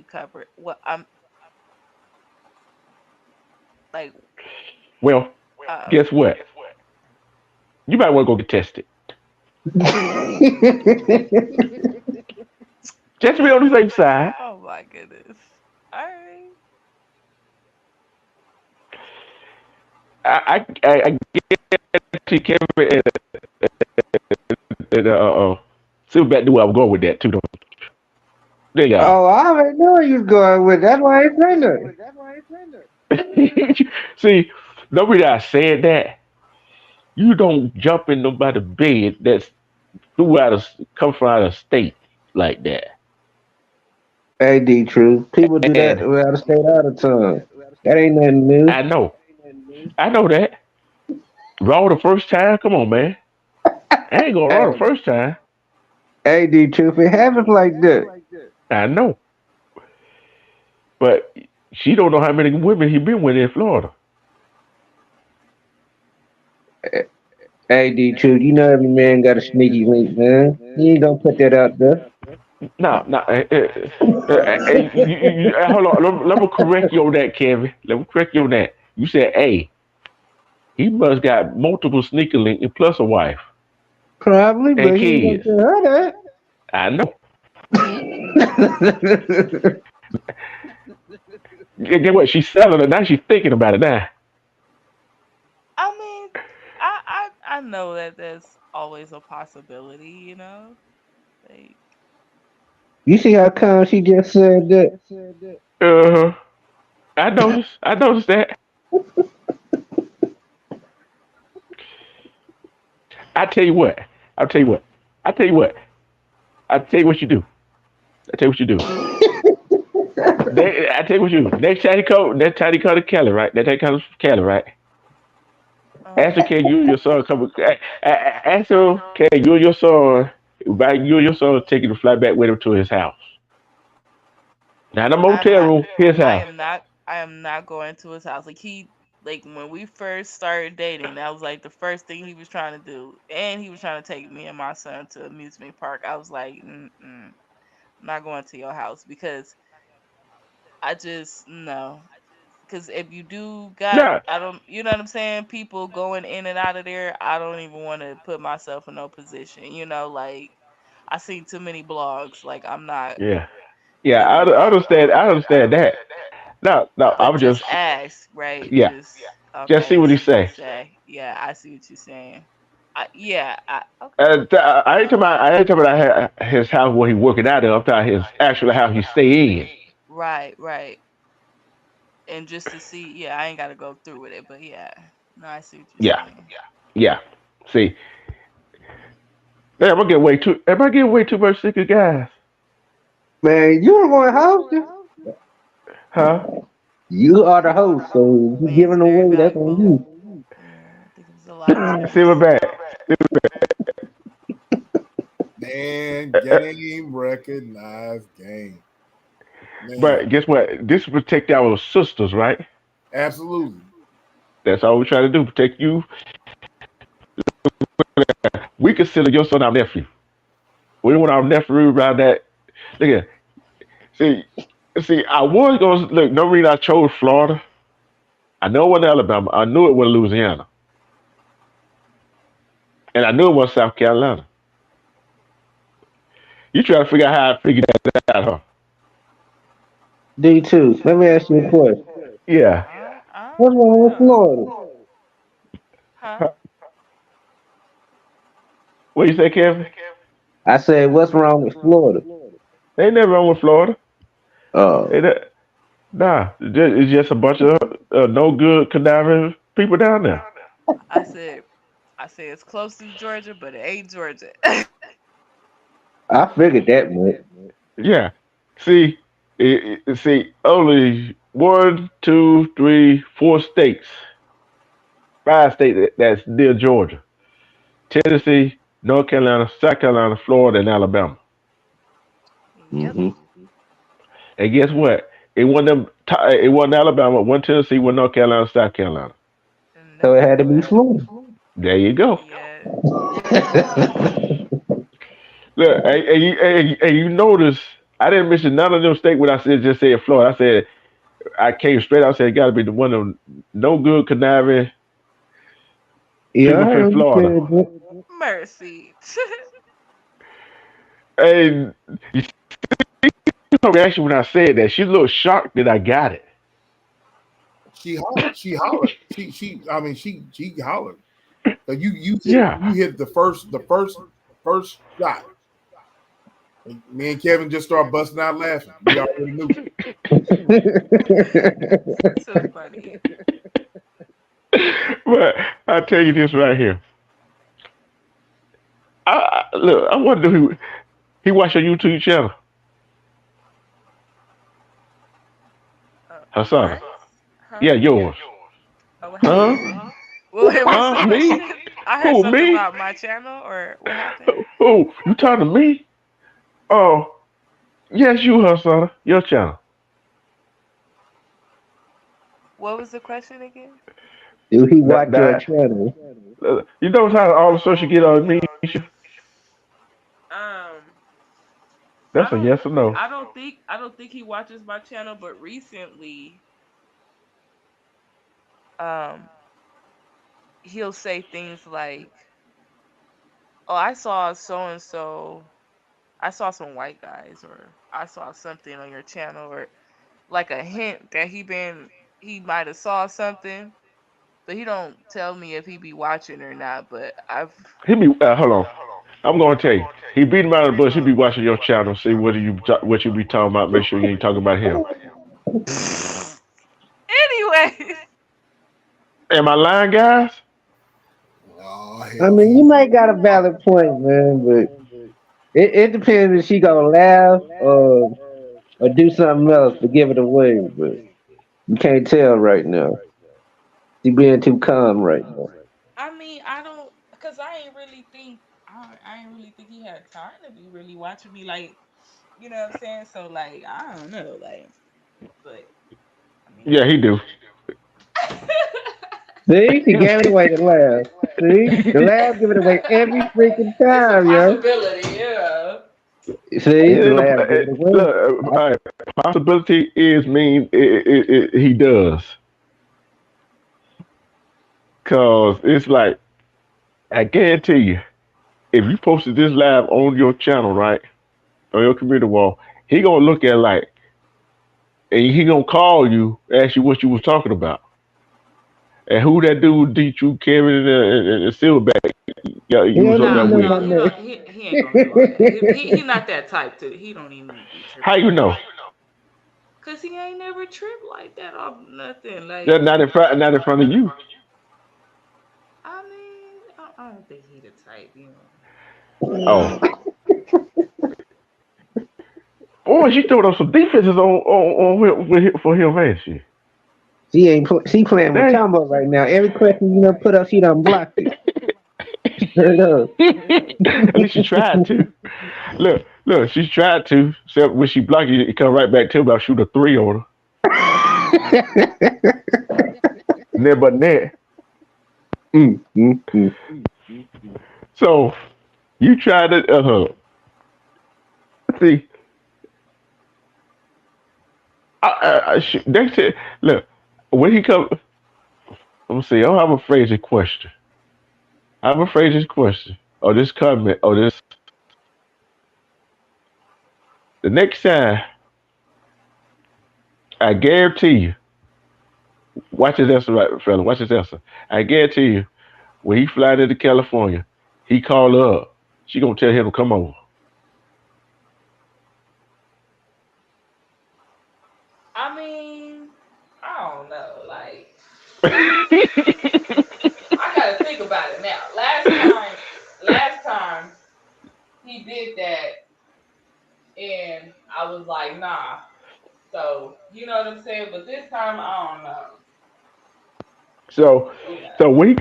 cover it. What I'm like. Well, Um. guess what? You might want to go get tested. Just to be on the safe side. Oh my goodness. All right. I guarantee Kevin and Silverback knew where I was going with that too. Though. There y'all. Oh, I already know where you was going with. That's why I ain't say nothing. See, nobody I said that. You don't jump in nobody's bed that's come from out of state like that. Hey, D True. People do that And without a state out of time. That ain't nothing new. I know, I know that. Raw the first time, come on, man. I ain't going raw the Hey, first time. hey, D True. If it happens like that, I know, but she don't know how many women he been with in Florida. hey, D True. You know every man got a sneaky link, man. He ain't gonna put that out there. No, no. Hold on. Let me correct you on that, Kevin. Let me correct you on that. You said, "Hey, he must got multiple sneaker link and plus a wife Probably, and but he ain't gonna kids." tell her I know. that. Get what? She's selling it now. She's thinking about it now. I mean, I know that there's always a possibility. Like You see how calm she just said that? Uh, I noticed. I noticed that. I tell you what. I'll tell you what. I tell you what. I tell you what you do. I tell you what you do. I tell you what you do. Next time he come to Cali, right? Next time he comes to Cali, right? Ask him, uh can you and your son come? Ask him, can you and your son, invite you and your son taking the fly back with him to his house? Not a I'm motel not room, his house. I am not going to his house. Like when we first started dating, that was like the first thing he was trying to do. And he was trying to take me and my son to amusement park. I was like, I'm not going to your house because I just no. Because if you do got, Nah, I don't, you know what I'm saying? People going in and out of there. I don't even want to put myself in no position. Like I see too many blogs. Like I'm not yeah, yeah. really I about understand. I understand that. No, no. I but was just just, ask, right? yeah. Just Just see okay, what he see what he say. say. Yeah, I see what you're saying. Okay. I ain't talking about. I ain't talking about his house where he working out of. I'm talking his actual house he stay in. Right, right. And just to see, yeah, I ain't got to go through with it, but yeah. No, I see what you're Yeah, saying. yeah. See, damn, I get way too. Am I getting way too much sick of guys? Man, you were going house. Huh? You are the host, so if you Man's giving very away, that's on valuable. you. Yeah, I think it was a lot worse. Silverback. Man, game recognized game. Man, But guess what? This protect our sisters, right? absolutely. That's all we try to do. Protect you. We consider your son our nephew. We don't want our nephew around that. Look at see, see. I was going to look. No reason I chose Florida. I know it wasn't Alabama. I knew it was Louisiana, and I knew it was South Carolina. You try to figure out how I figured that out, huh? D2, let me ask you a question. Yeah. I What's don't wrong with know. Florida? Huh? What you say, Kevin? I said, what's wrong with Florida? They ain't never wrong with Florida. Oh, Ain't that, nah, it's just a bunch of no good conniving people down there. I said I said it's close to Georgia, but it ain't Georgia. I figured that much. Yeah. See, see, only one, two, three, four states, five states that's near Georgia: Tennessee, North Carolina, South Carolina, Florida, and Alabama. Yep. Hmm. And guess what? It wasn't them. It wasn't Alabama. One Tennessee. One North Carolina. South Carolina. So it Nope. had to be Florida. There you go. Yeah. Look, and you notice I didn't mention none of them states when I said just said Florida. I said I came straight out. I said it got to be the one of them no good conniving Yeah, I people from heard you Florida. said that. Mercy. And you see her reaction when I said that. She looked shocked that I got it. She hollered. She hollered. She. I mean, she hollered. But you Yeah. hit the first shot. And me and Kevin just started busting out laughing. We already knew. So funny. But I tell you this right here. Look. I wonder who he watched your YouTube channel. Hassan. Mine? Huh? Yeah, yours. Oh, what Huh? happened? Well, wait, what's the Huh? Me? question? I heard Who? something Me? about my channel, or what happened? Who? You talking to me? Oh, yes, you, Hassan. Your channel. What was the question again? Do he That watch your that. channel? You know how all the social get on me? Um, That's a yes or no. I don't think he watches my channel, but recently, um, he'll say things like, "Oh, I saw so and so. I saw some white guys, or I saw something on your channel, or like a hint that he might have saw something, but he don't tell me if he be watching or not. But I've He be hold on. I'm going to tell you. He beat him out of the bush. He be watching your channel, see what you be talking about. Make sure you ain't talking about him. anyways. Am I lying, guys? Oh I hell, mean, you might got a valid point, man, but it depends if she gonna laugh or do something else to give it away. But you can't tell right now. She being too calm right now. I mean, I don't, cause I ain't really think he had time to be really watching me, like, you know what I'm saying. So like, I don't know, like, but I Yeah, mean, he do. See, she gave it away to laugh. See, the laugh give it away every freaking it's a time, yo. possibility, yeah. See, It the ain't laugh give it away. look, possibility is mean he does. Cause it's like I guarantee you, if you posted this live on your channel, right, on your community wall, he gonna look at it like, and he gonna call you, ask you what you was talking about, and who that dude teach you, Kevin and Silverback. Yeah, He you was don't up there even know with. my name. He ain't gonna do all that. He not that type to. He don't even be How tripping you like know? that. Cause he ain't never tripped like that off nothing. Yeah, Like, not in front of you. I mean, I don't think he the type, you know. Oh, boy, she throwing up some defenses on for him, ain't she? She ain't. She playing with Dang. Tombo right now. Every question put up, she done blocked it. Straight up. At least she tried to. Look, she tried to. Except when she blocked you, it come right back to about shoot a three on her. Net but net. Mm. So you tried to see. That's it. Look, when he come, let me see. I have a phrasing question. I have a phrasing question. Or this comment. Or this. The next time, I guarantee you. Watch his answer, right, fella. Watch his answer. I guarantee you, when he fly into California, he call her up. She gonna tell him to come over. I mean, I don't know. Like, I gotta think about it now. Last time he did that, and I was like, nah. So you know what I'm saying. But this time, I don't know. so, You know, so when he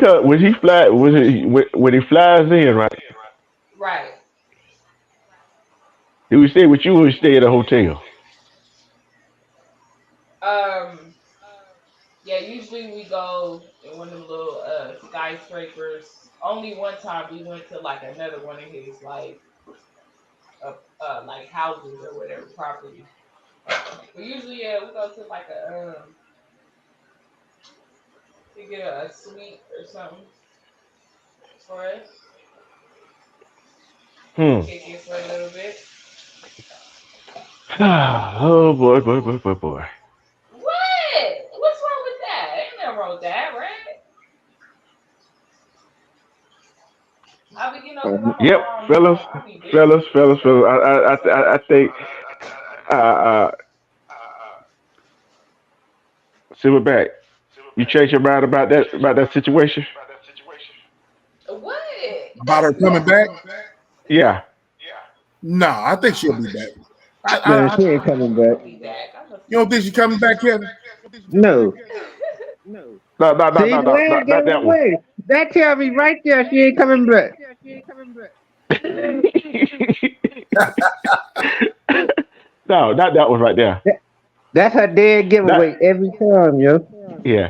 fly, when he flies in, right? right? He would stay with you or he stay at a hotel Um, yeah. Usually we go in one of them little skyscrapers. Only one time we went to like another one of his like houses or whatever property. But usually, yeah, we go to like a to get a suite or something for us to Hmm. kick it for a little bit. Oh boy, boy, boy, boy, boy. What? What's wrong with that? Ain't nothing wrong with that, right? I mean, because I'm Yep, around fellas, him, I be fellas, busy. fellas, fellas. I think. Uh, uh, Silverback, you changed your mind about that situation? What? About her coming back? Yeah. No, I think she'll be back. Man, I she ain't I know coming she back. gonna be back. I know you she don't gonna think be she's back. coming back, Kevin? No. No, no, no, See, no, no, man, no, get not that one. away. That tell me right there she ain't coming back. No, not that one right there. That, that's her dead Not giveaway every time, yo. yeah.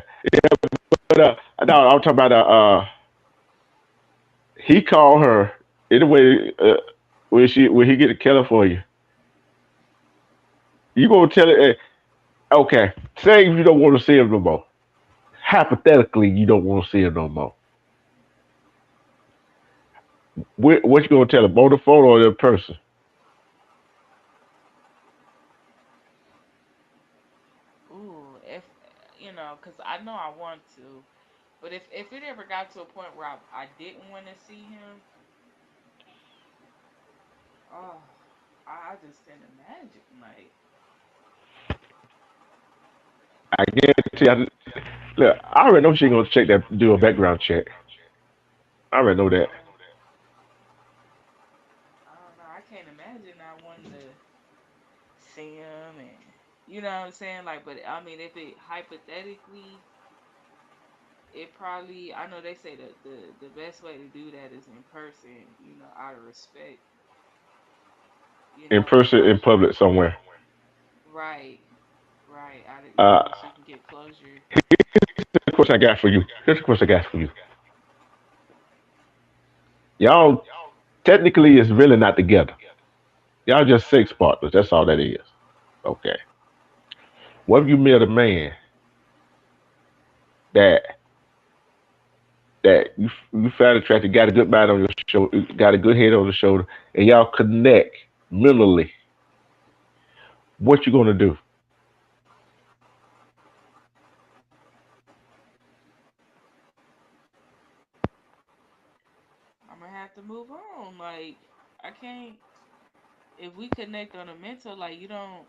But no, I'm talking about he called her anyway. When he get to California, you gonna tell it? Okay, say if you don't want to see him no more. Hypothetically, you don't want to see him no more. What you gonna tell him on the phone or in person? Ooh, if because I know I want to, but if it ever got to a point where I didn't want to see him, oh, I just can't imagine. Like, I guarantee. Look, I already know she ain't gonna check that, do a background check. I already know that. yeah, I don't know. I can't imagine not wanting to see him, and you know what I'm saying. Like, but I mean, if it hypothetically, it probably. I know they say that the best way to do that is in person. Out of respect. In Because person, in public somewhere. right, right. Uh, So you can get closure. here's the question I got for you. Here's the question I got for you. Y'all technically is really not together. Y'all just sex partners. That's all that is. Okay. What if you met a man that you found attractive, got a good mind on your shoulder, got a good head on the shoulder, and y'all connect mentally? What you gonna do? I'm gonna have to move on. Like I can't. If we connect on a mental, like you don't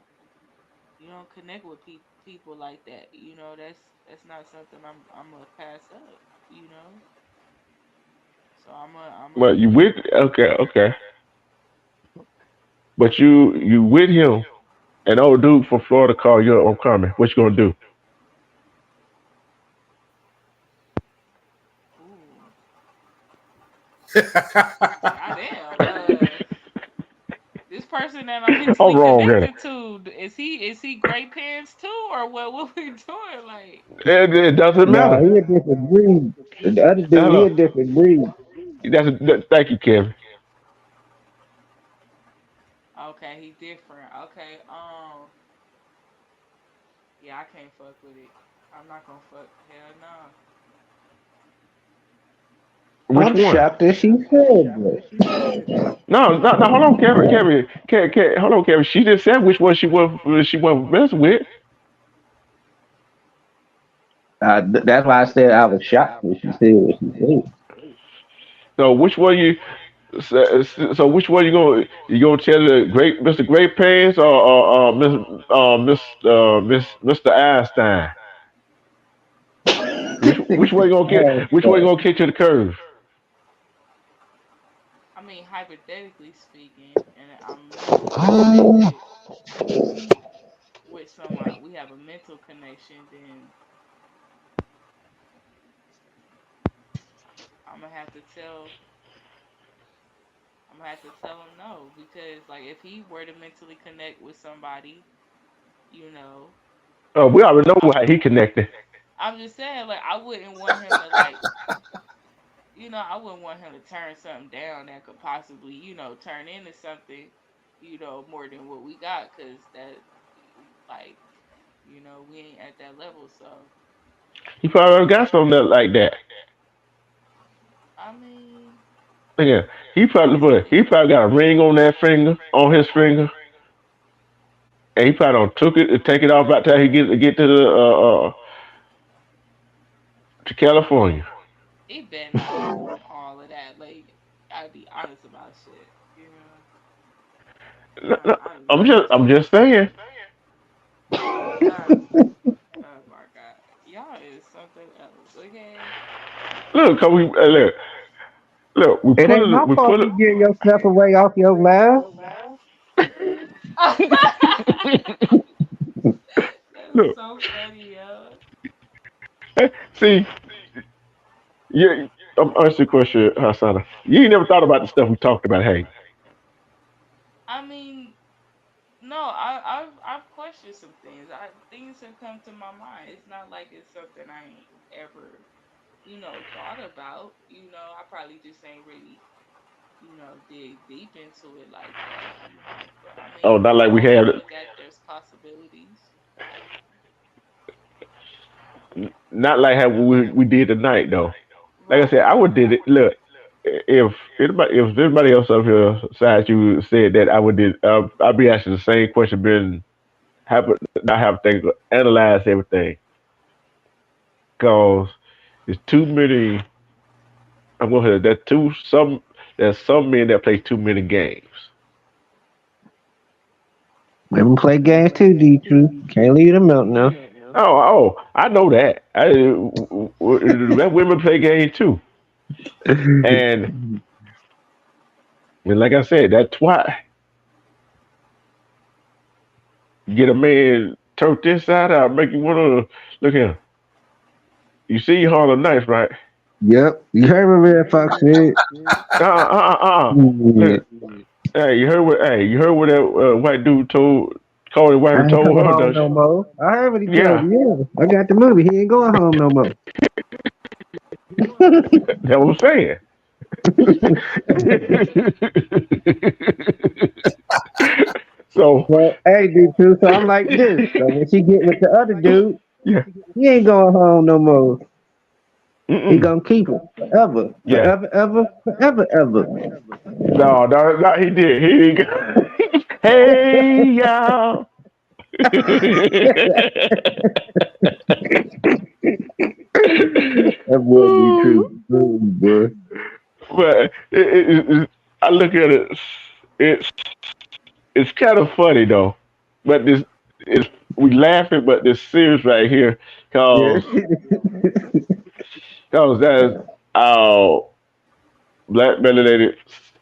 connect with people like that. That's not something I'm gonna pass up. You know. So I'm a Well, you with okay, okay, but you with him, an old dude from Florida called you up. I'm coming. What you gonna do? Goddamn. This person that I'm I'm mentally wrong at it. connected to, is he great parents too, or what we doing? Like, It doesn't No, matter. he a different breed. The other dude, he Hello. a different breed. Thank you, Kevin. okay, he different. Okay, yeah, I can't fuck with it. I'm not gonna fuck. Hell no. Which I'm one? shocked that she said No, no, no. Hold on, Kevin. Hold on, Kevin. She just said which one she was messing with. That's why I said I was shocked when she said what she said. So which one you? So which one you gonna tell the great Mr. Great Pants or Mr. Einstein? Which way you gonna get? Oh, Which way you gonna kick to the curve? I mean, hypothetically speaking, and I'm mentally connected with someone, we have a mental connection, then I'm gonna have to tell. I'm gonna have to tell him no because, like, if he were to mentally connect with somebody, you know, We already know I, how he connected. I'm just saying, like, I wouldn't want him to like, I wouldn't want him to turn something down that could possibly, turn into something, more than what we got, cause that, like, we ain't at that level. So, He probably got something like that. I mean, Yeah, he probably got a ring on that finger, on his finger, and he probably don't took it take it off by the time he get to the to California. he better not be doing all of that. Like, I'd be honest about shit. No, no, I do not be I'm doing just saying. that. Oh my god, y'all is something else. Okay. Look, look, it ain't my we fault put you it. get yourself away off your laugh. That's Look, so funny, yo. see, yeah, I'm asking a question, Hasana. You ain't never thought about the stuff we talked about, hey? I mean, no, I've questioned some things. Things have come to my mind. It's not like it's something I ain't ever, thought about. I probably just ain't really, dig deep into it like that. But I Oh, mean, not I like we always had, look at there's possibilities. not like how we did tonight though. Like I said, Right. I would did it. Look, if anybody else up here besides you said that, I would did. I'd be asking the same question, been have not have to think, analyze everything, cause there's too many. I'm gonna say that too. There's some men that play too many games. Women play games too, D. True. Can't leave them out now. I know that. That women play games too, and like I said, that's why you get a man turn this side out, make you wanna look here. You see Harlem Nights, right? Yep. You heard what Red Fox said. Look, Yeah. you heard what that white dude called his wife I and ain't told coming her, home does no she? more. I heard what he told Yeah, you. Yeah. I got the movie. He ain't going home no more. that's what I'm saying. So, So, hey, D. True. So I'm like this. So when she get with the other dude, yeah, he ain't going home no more. He mm-mm, gonna keep her forever, yeah. forever, ever, forever, ever. No, no, no, he did. He didn't. Hey, y'all. That would be true, bro. But I look at it. It's it's kind of funny though. But this is we laughing, but this serious right here, Yeah. cause that's our black melanated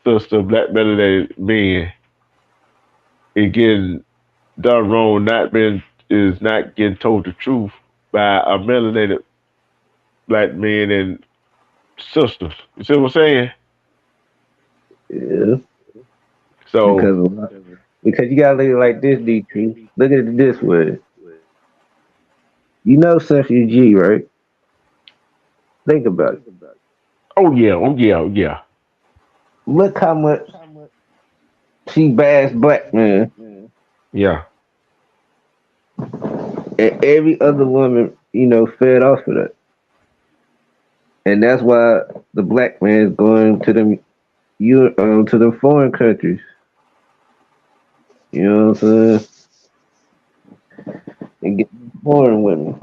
sister, black melanated man is getting done wrong, is not getting told the truth by a melanated black man and sisters. You see what I'm saying? Yeah, So, because because you gotta look at it like this, D3. Look at it this way. You know Cynthia G, right? Think about it. oh yeah, oh yeah, oh yeah, Look how much she bashed black man, yeah. and every other woman, fed off of that. And that's why the black man is going to them to the foreign countries. You know what I'm saying? And get foreign women.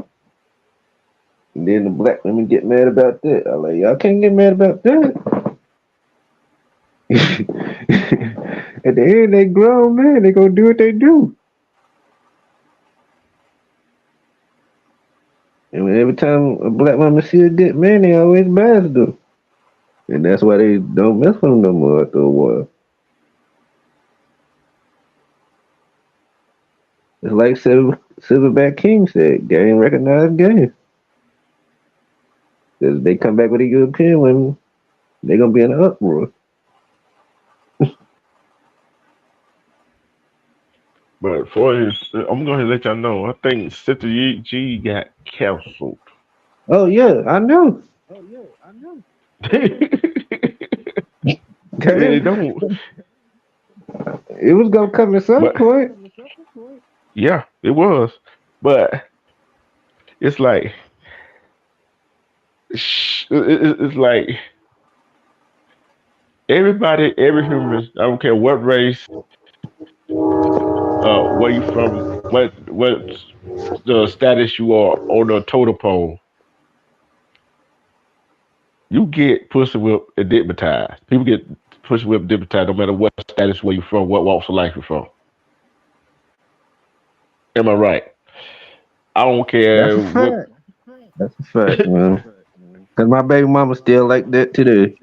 And then the black women get mad about that. I like y'all can't get mad about that. At the end, they grown man. They gonna do what they do. And every time a black woman see a good man, they always bash them. And that's why they don't mess with them no more after a while. It's like Silverback King said, game recognized game. Because they come back with a European women, they gonna be in an uproar. But for his, I'm going to let y'all know. I think Sister G got canceled. Oh yeah, I know. It don't. It was gonna come at some But point. yeah, it was. But it's like it's like everybody, every human. I don't care what race, where you from, what the status you are on the totem pole. You get pussy whipped and digmatized. People get pussy whipped and digmatized no matter what status, where you from, what walks of life you're from. Am I right? I don't That's care a what. fact. That's a fact, man. Cause my baby mama still like that today.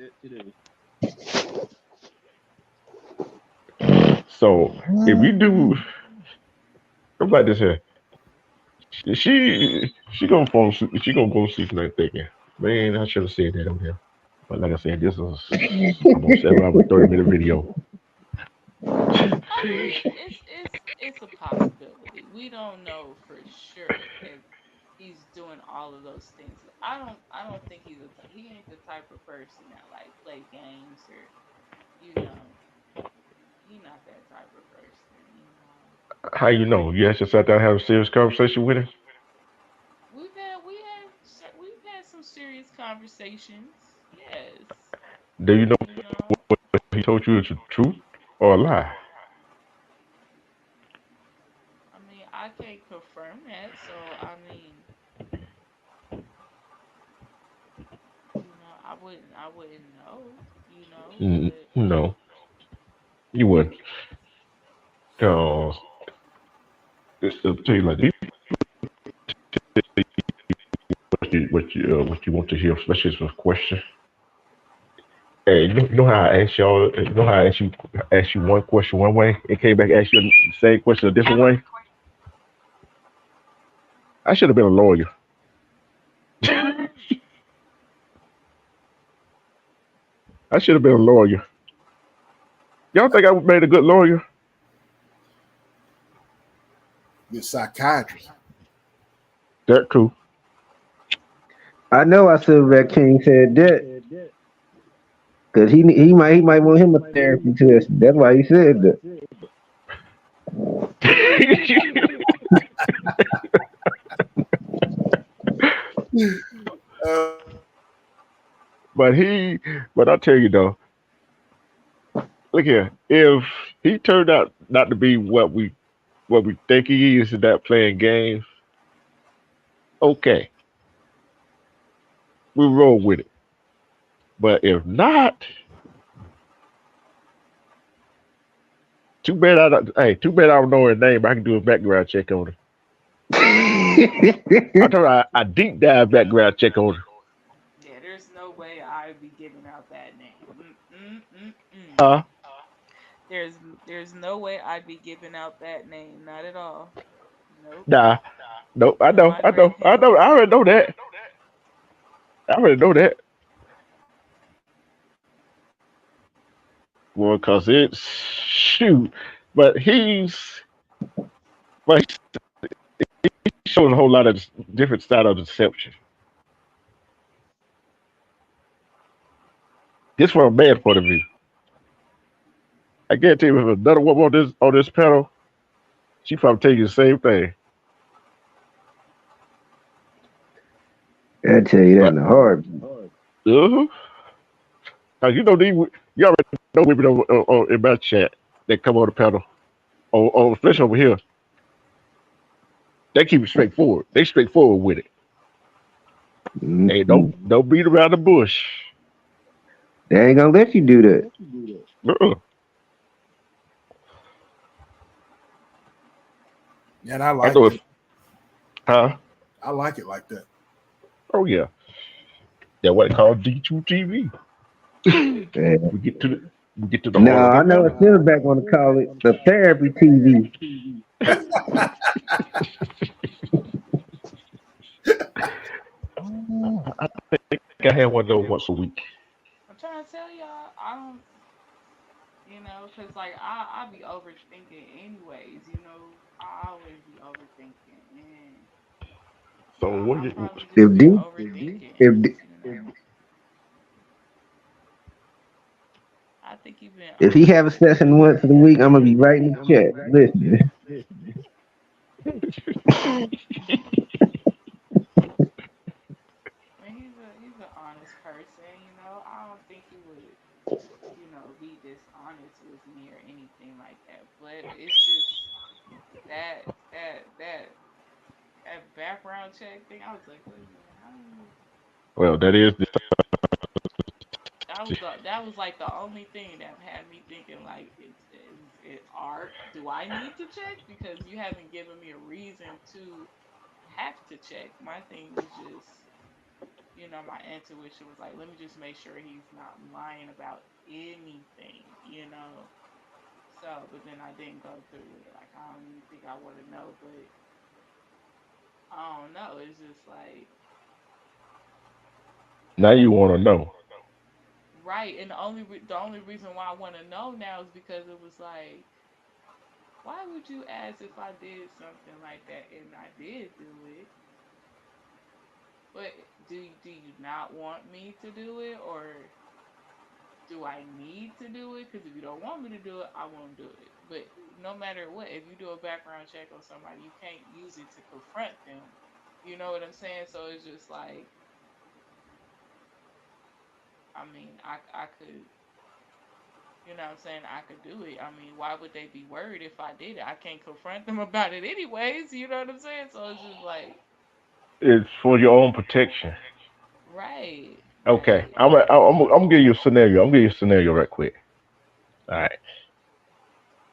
So if you do, I'm like this here. She gonna go see tonight thinking, man, I should have said that over here. But like I said, this is almost 7 hour, 30-minute video. I mean, it's a possibility. We don't know for sure if he's doing all of those things. I don't think he ain't the type of person that like play games or you know he not that type of person. How you know? You actually sat down and had a serious conversation with him? We've had some serious conversations. Yes, Do you know you know. he told you the truth or a lie? I mean, I can't confirm that, so I mean, I wouldn't know, but No, you wouldn't. Cause I'll tell you like this, what you want to hear, especially as a question. Hey, you know how I asked y'all, you know how asked you one question one way, it came back and asked you the same question a different way. I should have been a lawyer. I should have been a lawyer. Y'all think I made a good lawyer? With psychiatry. That too. I know I Silverback King said that. Cause he might want him a therapy test. That's why he said that. Uh, but I tell you though, look here. If he turned out not to be what we think he is, that playing games, okay, we roll with it. But if not, too bad I don't know his name. I can do a background check on him. I told her I deep dive background check on him. yeah, there's no way I'd be giving out that name. Mm-mm-mm-mm. Uh, There's no way I'd be giving out that name. Not at all. Nope. nah, nope. I No, know, my I know, I know. I grandparents. already know that. I already know that. Well, cause it's shoot, but but he's showing a whole lot of different style of deception. This from a man's point of view. I guarantee you, if another woman on this panel, she probably tell you the same thing. I tell you that in But a heartbeat. uh-huh. Cause you already know women in my chat that come on the panel, especially over here. They keep it straightforward. They straightforward with it. Hey, don't Mm-hmm. don't beat around the bush. They ain't gonna let you do that. Uh-uh. And I I like know that. if huh? I like it like that. Oh yeah, that what they call D2TV. Yeah. We get to the No, heart of the I know what matter. Silverback want to call it the therapy TV. I think I had one of those once a week. I'm trying to tell y'all, I don't, cause like I be overthinking anyways. I always be overthinking, and So what I you, probably just If been D, overthinking. if D, I think you've been if he have a overthinking. session once a week, I'm gonna be right in the chat. Listen, I mean, he's an honest person. I don't think he would, be dishonest with me or anything like that. But it's just that that that that background check thing. I was like, wait a minute, how you? well, that is the That was like the only thing that had me thinking like, is it art? Do I need to check because you haven't given me a reason to have to check? My thing was just, my intuition was like, let me just make sure he's not lying about anything. So, but then I didn't go through with it. Like, I don't even think I want to know, but I don't know. It's just like, now you want to know. right. And the only reason why I want to know now is because it was like, why would you ask if I did something like that and I did do it? But do you not want me to do it, or do I need to do it? Because if you don't want me to do it, I won't do it. But no matter what, if you do a background check on somebody, you can't use it to confront them. You know what I'm saying? So it's just like, I mean, I could, you know what I'm saying? I could do it. I mean, why would they be worried if I did it? I can't confront them about it anyways. You know what I'm saying? So it's just like, It's for your own protection. right, Okay, right. I'm gonna give you a scenario. I'm gonna give you a scenario right quick. All right,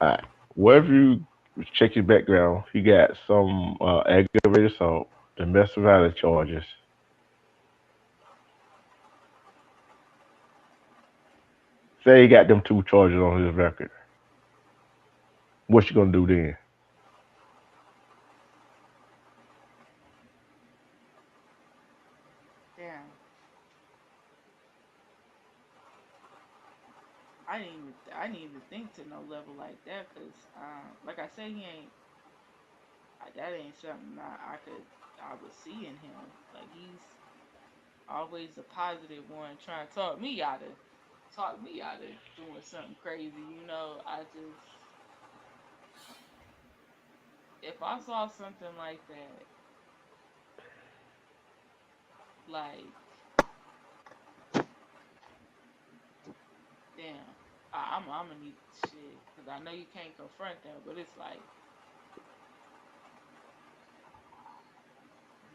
all right. Wherever you check your background, you got some aggravated assault, domestic violence charges. Say he got them two charges on his record. What you gonna do then? Damn. I didn't even think to no level like that, cause like I said, he ain't that ain't something I would see in him. Like, he's always a positive one, trying to talk me out of doing something crazy. I just, if I saw something like that, like, damn, I'm gonna need shit, cause I know you can't confront them, but it's like,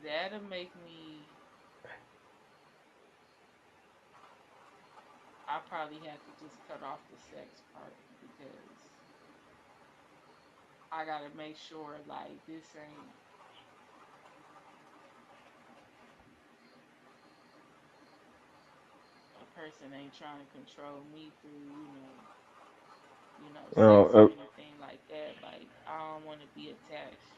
that'll make me. I probably have to just cut off the sex part, because I gotta make sure like this ain't a person ain't trying to control me through, Well, sex or anything like that. Like, I don't want to be attached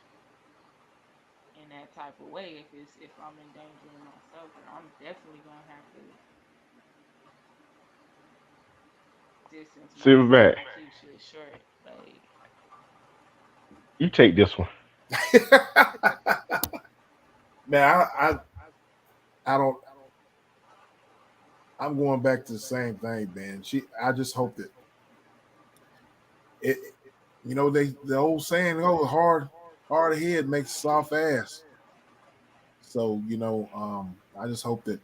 in that type of way if I'm endangering myself, then I'm definitely gonna have to distance Sit mindset back. and keep shit short. Like, You take this one. Man, I don't. I'm going back to the same thing, man. I just hope that it. The old saying, "Oh, hard head makes soft ass." So I just hope that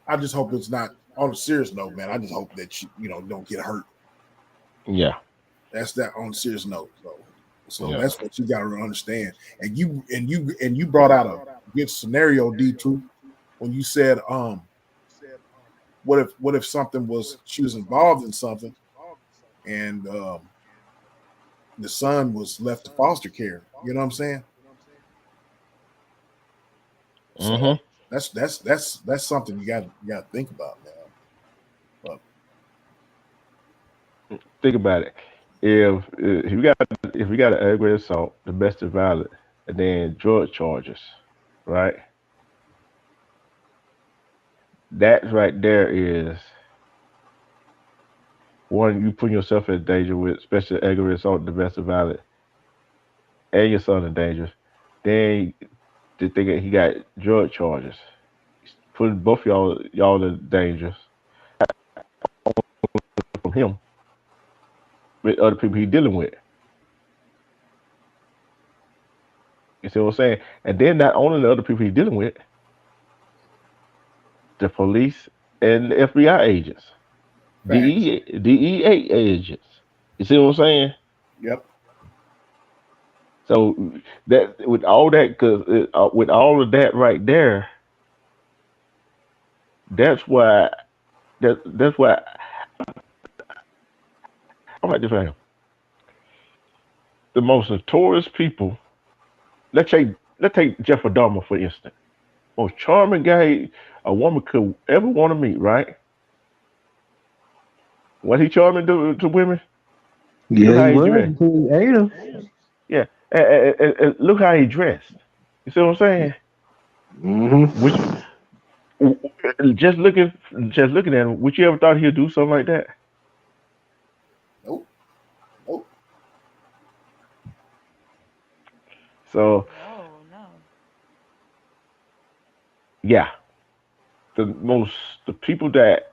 I just hope it's not on a serious note, man. I just hope that you don't get hurt. Yeah, That's that on a serious note, though. So yeah. that's what you got to understand. And you brought out a good scenario, D2, when you said, what if something was she was involved in something and the son was left to foster care. You know what I'm saying? So Mm-hmm. that's something you got to think about, man. But Think about it. If you got an aggravated assault, domestic violence, and then drug charges, right? That right there is one you putting yourself in danger with, especially aggravated assault, domestic violence, and your son in danger. Then they think that he got drug charges, putting both y'all in danger from him with other people he's dealing with. You see what I'm saying? And then not only the other people he's dealing with, the police and the FBI agents, facts. DEA agents. You see what I'm saying? Yep. So that with all that, with all of that right there, that's why that's why I'm like this right here. The most notorious people. Let's take Jeff Dahmer for instance. Most charming guy a woman could ever want to meet. Right? What he charming to women? Yeah, Look he how he was dressed. until he ate him. Yeah, and look how he dressed. You see what I'm saying? Mm-hmm. Which just looking just looking at him, would you ever thought he'd do something like that? Nope. Nope. So no, no. yeah, the most the people that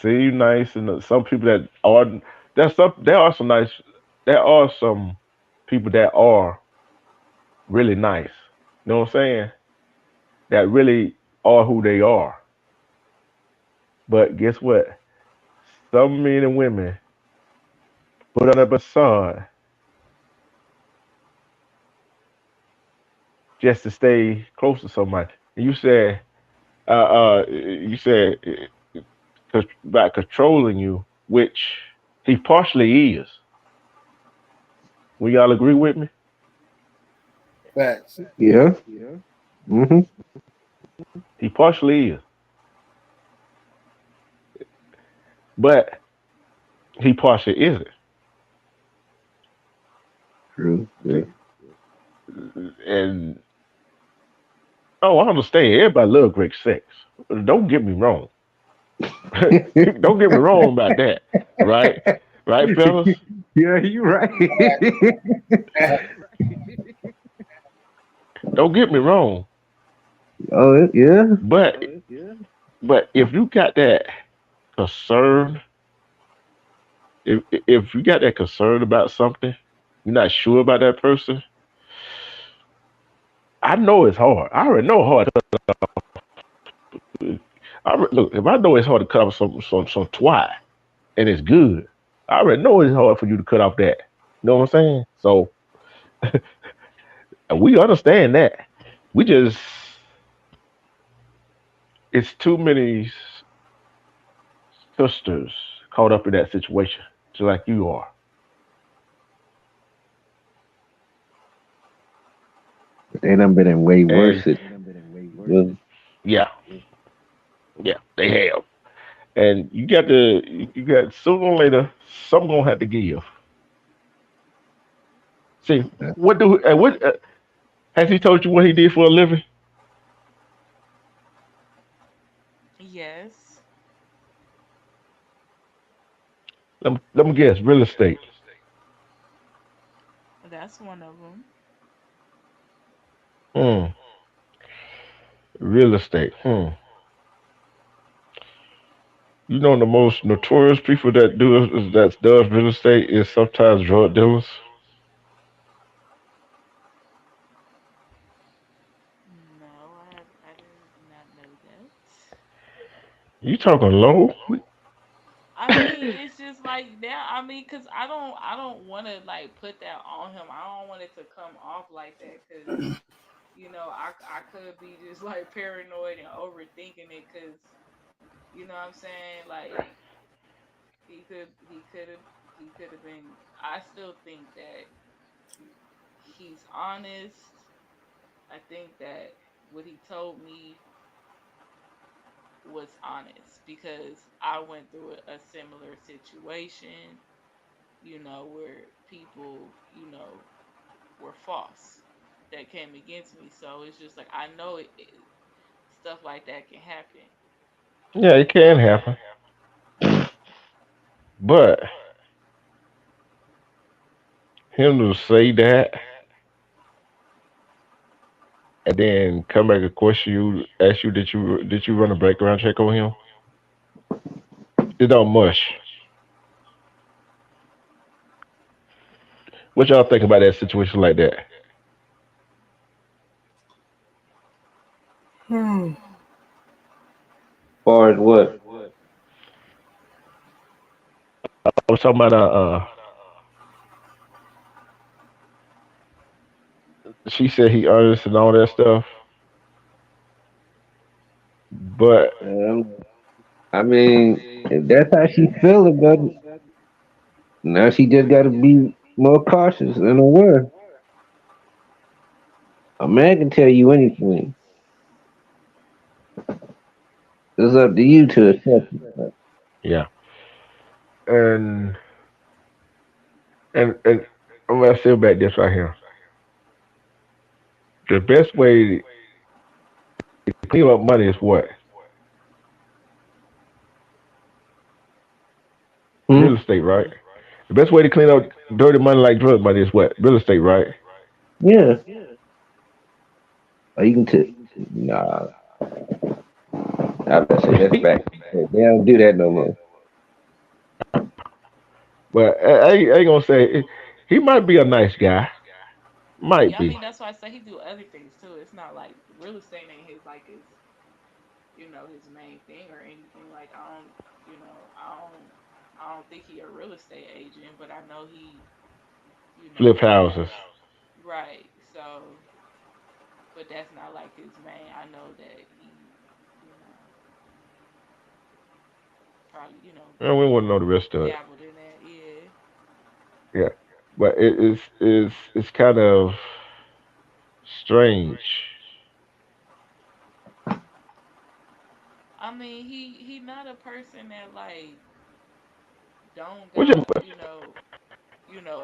seem nice and some people that are there are some nice there are some people that are really nice. You know what I'm saying? That really are who they are. But guess what? Some men and women put on a facade just to stay close to somebody. And you said about controlling you, which he partially is. Will y'all agree with me? Facts. Yeah. Mm-hmm. He partially is, but he partially isn't. True. Yeah. And oh, I understand. Everybody love great sex. Don't get me wrong. Don't get me wrong about that. Right? Right, fellas? Yeah, you right. Don't get me wrong. Yeah. But but if you got that concern, if you got that concern about something, you're not sure about that person. I know it's hard. I already know hard. Look, if I know it's hard to cut off some twat and it's good, I already know it's hard for you to cut off that. You know what I'm saying? So we understand that. We just it's too many sisters caught up in that situation, just like you are. They done been in way worse And situations. Well, yeah, yeah, they have. And you got sooner or later, some gonna have to give. See, what has he told you what he did for a living? Yes. Let me guess. Real estate. That's one of them. Hmm. Real estate. Hmm. You know the most notorious people that does real estate is sometimes drug dealers. No, I did not know that. You talking low? I mean, it's just like now. I mean, cause I don't want to like put that on him. I don't want it to come off like that, cause I could be just like paranoid and overthinking it, cause you know what I'm saying. Like he could have been. I still think that he's honest. I think that what he told me was honest because I went through a similar situation, where people, were false that came against me. So it's just like I know stuff like that can happen. Yeah, it can happen. But him to say that and then come back and question you, ask you did you run a background check on him? It don't mush. What y'all think about that situation like that? Far as what? I was talking about she said he honest and all that stuff, but I mean, if that's how she feel about it, now she just got to be more cautious and aware. A man can tell you anything. It's up to you to accept it. yeah. And and I'm gonna say back this right here. The best way to clean up money is what? Hmm? Real estate, right? The best way to clean up dirty money like drug money is what? Real estate, right? Yeah. Or you can tell. Nah, I better say that's back. They don't do that no more. But I ain't gonna say he might be a nice guy. Might Yeah, I be. mean that's why I say he do other things too. It's not like real estate ain't his like his main thing or anything. Like I don't think he a real estate agent, but I know he Flip has houses. right. So, but that's not like his main. I know that he, you know, probably And we wouldn't know the rest of it. dabbled in that. Yeah. Yeah. But it's kind of strange. I mean, he not a person that like don't What you, got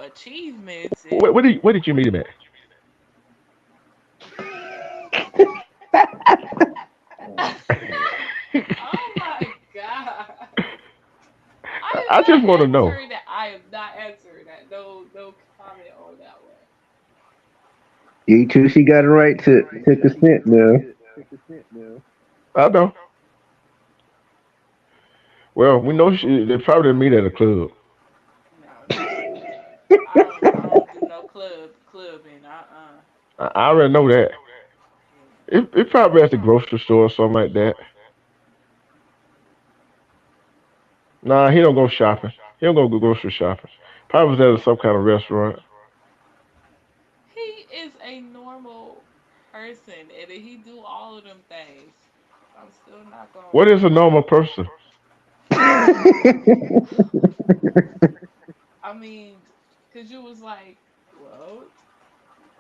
achievements and where did you meet him at? oh my god. I am I just want to not know. answering that. I am not answering that. No, no comment on that one. You too. She got a right to consent now. I know. Well, we know they probably didn't meet at a club. No, no. I don't do no clubbing. I already know that. Yeah. It probably at the grocery store or something like that. Nah, he don't go shopping. He don't go grocery shopping. Probably was at some kind of restaurant. He is a normal person and he do all of them things. I'm still not What gonna. is a normal person? I mean, cause you was like, well,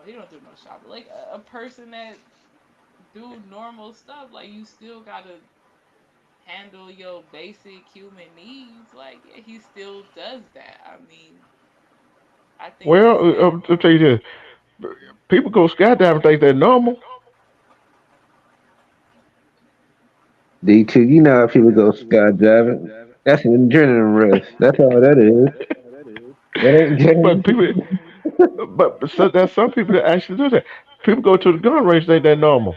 he don't do no shopping. Like a person that do normal stuff, like you still gotta handle your basic human needs. Like yeah, he still does that. I mean, I think Well, he's a I'll tell you this. People go skydiving think they're normal. D2, you know how people go skydiving. That's an adrenaline rush. That's all that is. That ain't But James. people, but so, there's some people that actually do that. People go to the gun range, they that normal.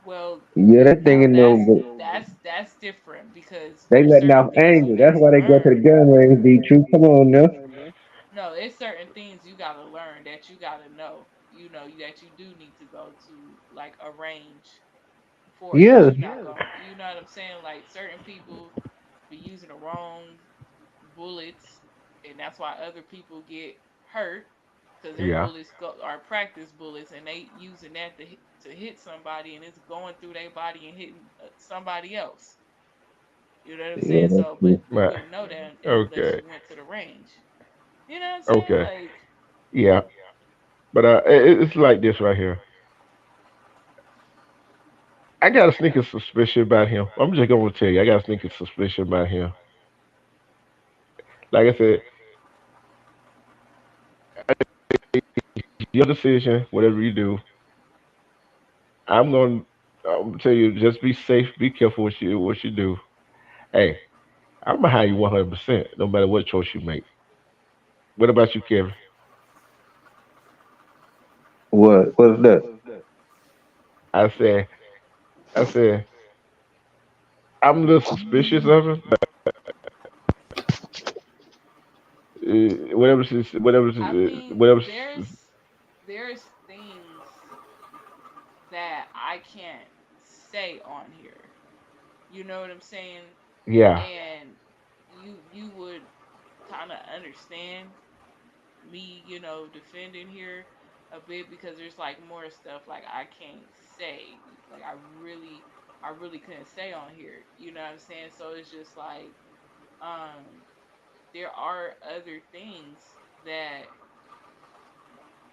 Well, Yeah, that thing now in though, but that's different because they there's letting certain off things you anger. need That's to why they go to the learn. gun range. Be true. Come on now. No, it's certain things you gotta learn that you gotta know. You know that you do need to go to like a range for because Yeah, you're not going. You know what I'm saying? Like certain people be using the wrong bullets, and that's why other people get hurt because their Yeah. bullets are practice bullets, and they using that to hit somebody, and it's going through their body and hitting somebody else. You know what I'm yeah, saying? that's So, but true. you Right. wouldn't know that unless Okay. you went to the range. You know what I'm saying? Okay. Like, Yeah. But it's like this right here. I got a sneaking suspicion about him. I'm just gonna tell you, I got a sneaking suspicion about him. Like I said, your decision, whatever you do, I'm gonna tell you, just be safe, be careful what you do. Hey, I'm behind you 100%, no matter what choice you make. What about you, Kevin? What? What's that? I said, I said, I'm a little suspicious of him, but I mean, whatever. there's things that I can't say on here. You know what I'm saying? Yeah, And you would kind of understand me, defending here a bit because there's like more stuff like I can't say. Like I really couldn't say on here. You know what I'm saying? So it's just like um there are other things that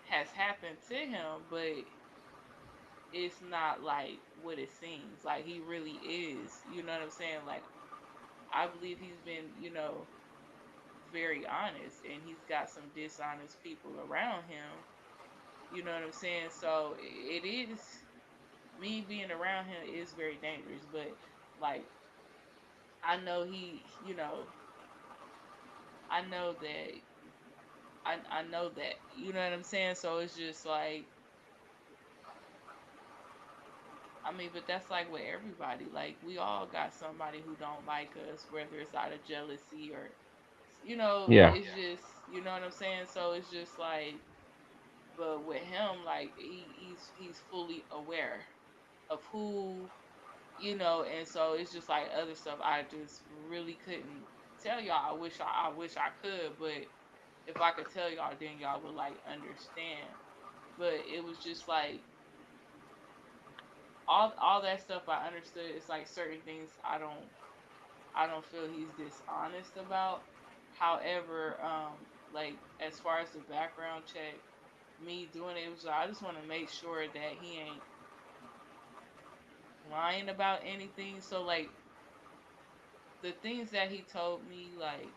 has happened to him, but it's not like what it seems. Like he really is. You know what I'm saying? Like I believe he's been, very honest and he's got some dishonest people around him. You know what I'm saying? So it is me being around him is very dangerous, but like I know I know that I know that. You know what I'm saying? So it's just like I mean, but that's like with everybody. Like we all got somebody who don't like us, whether it's out of jealousy or yeah, it's just you know what I'm saying? So it's just like but with him, like he's fully aware of who, and so it's just like other stuff I just really couldn't tell y'all. I wish I could, but if I could tell y'all then y'all would like understand. But it was just like all that stuff I understood. It's like certain things I don't feel he's dishonest about. However, like as far as the background check, me doing it, was I just want to make sure that he ain't lying about anything. So like the things that he told me, like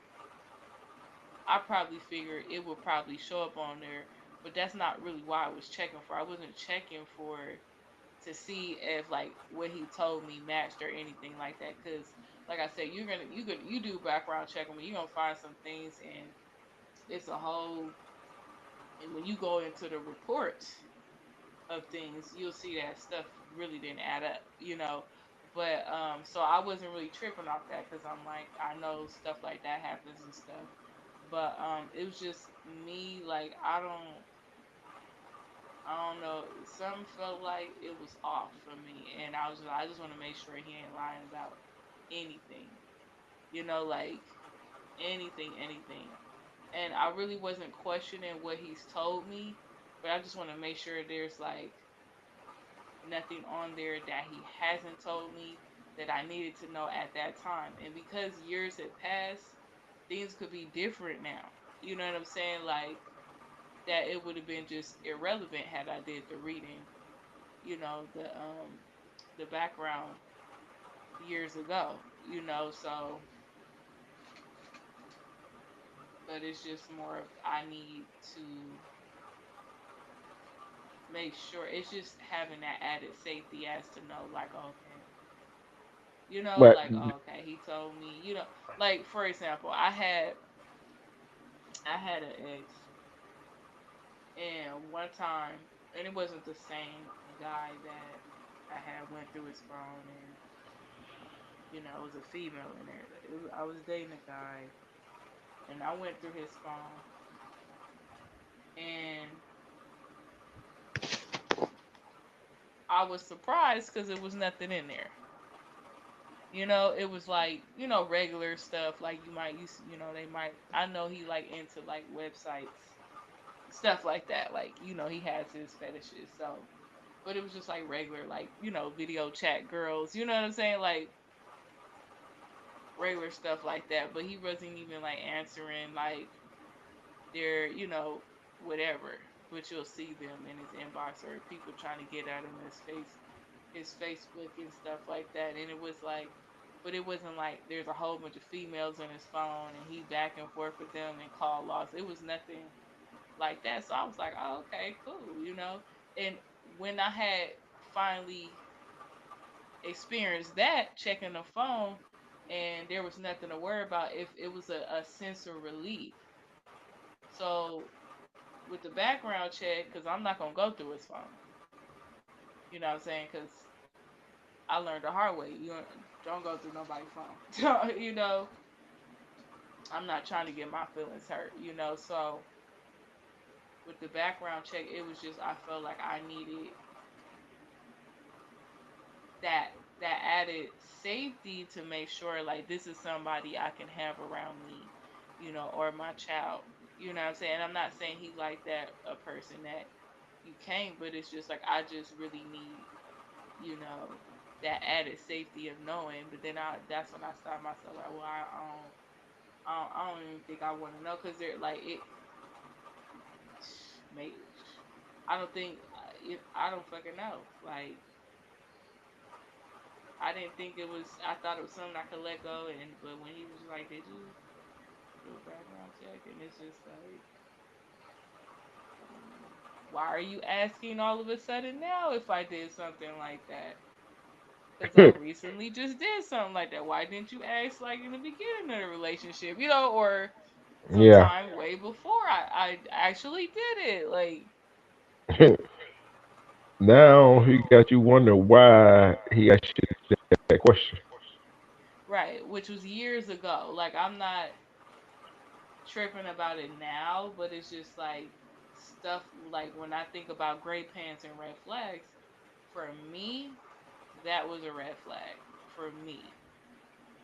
I probably figured it would probably show up on there, but that's not really why I was checking for. I wasn't checking for to see if like what he told me matched or anything like that. Cause like I said, you do background check on me, you're gonna find some things and it's a whole and when you go into the report of things, you'll see that stuff really didn't add up. But so I wasn't really tripping off that because I'm like, I know stuff like that happens and stuff. But it was just me, like I don't know. Some felt like it was off for me, and I just want to make sure he ain't lying about anything. Like anything. And I really wasn't questioning what he's told me, but I just want to make sure there's like nothing on there that he hasn't told me that I needed to know at that time. And because years had passed, things could be different now. You know what I'm saying? Like that it would have been just irrelevant had I did the reading, the background years ago, so but it's just more of I need to make sure it's just having that added safety as to know like okay, But Like, oh, okay, he told me, like for example, I had an ex, and one time, and it wasn't the same guy that I had went through his phone, and it was a female in there. I was dating a guy, and I went through his phone, and I was surprised because it was nothing in there. It was like, regular stuff like you might use, they might, I know he like into like websites, stuff like that. Like, he has his fetishes. So, but it was just like regular, like, video chat girls, you know what I'm saying? Like regular stuff like that. But he wasn't even like answering like their, whatever. But you'll see them in his inbox or people trying to get at him his Facebook and stuff like that. And it was like, but it wasn't like there's a whole bunch of females on his phone and he back and forth with them and call logs. It was nothing like that. So I was like, oh, okay, cool. And when I had finally experienced that, checking the phone, and there was nothing to worry about, if it was a sense of relief. So with the background check, because I'm not gonna go through his phone. You know what I'm saying? Because I learned the hard way. You don't go through nobody's phone. I'm not trying to get my feelings hurt. So with the background check, it was just I felt like I needed that that added safety to make sure like this is somebody I can have around me, or my child. You know what I'm saying? And I'm not saying he like that a person that you can't, but it's just like I just really need, you know, that added safety of knowing. But then that's when I stopped myself like, well, I don't even think I want to know because they're like it. Mate, I don't think I don't fucking know. Like I didn't think it was. I thought it was something I could let go. And but when he was like, "Did you do a background check?" And it's just like, why are you asking all of a sudden now if I did something like that? Because I recently just did something like that. Why didn't you ask like in the beginning of the relationship, or yeah. sometime way before I actually did it? Like, Now he got you wondering why he asked you that question. right, which was years ago. Like, I'm not tripping about it now, but it's just like stuff like when I think about gray pants and red flags, for me, that was a red flag for me.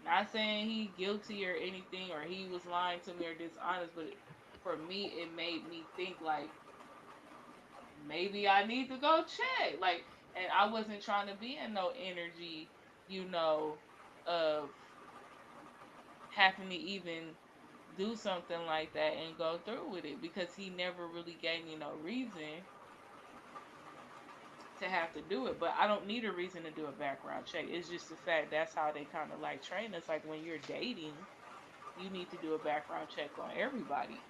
Not saying he guilty or anything or he was lying to me or dishonest, but for me, it made me think like maybe I need to go check. Like, and I wasn't trying to be in no energy, of having to even do something like that and go through with it because he never really gave me no reason to have to do it. But I don't need a reason to do a background check. It's just the fact that's how they kind of like train us. Like when you're dating, you need to do a background check on everybody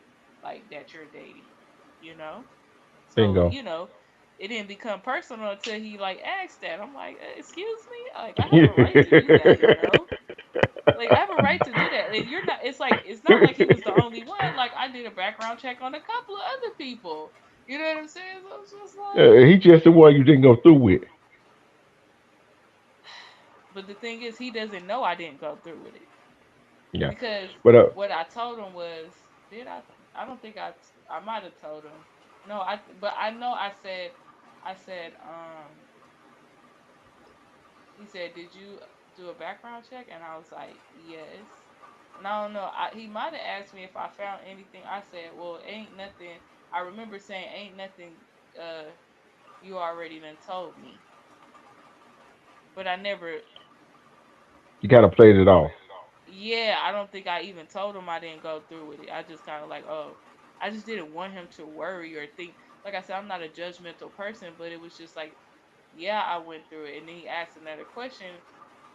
like that you're dating, you know? So, Bingo. it didn't become personal until he like asked that. I'm like, excuse me? Like I have a right to do that? Like I have a right to do that. And you're not it's not like he was the only one. Like I did a background check on a couple of other people. You know what I'm saying? So it's just like He just the one you didn't go through with. but the thing is he doesn't know I didn't go through with it. Yeah. Because But what I told him was, did I don't think I might have told him. No, but I know I said he said, "Did you do a background check?" And I was like, "Yes." And I don't know. He might have asked me if I found anything. I said, "Well, ain't nothing." I remember saying, "Ain't nothing." You already done told me, but I never. you kind of played it off. Yeah, I don't think I even told him I didn't go through with it. I just kind of like, oh, I just didn't want him to worry or think. Like I said, I'm not a judgmental person, but it was just like, yeah, I went through it. And then he asked another question.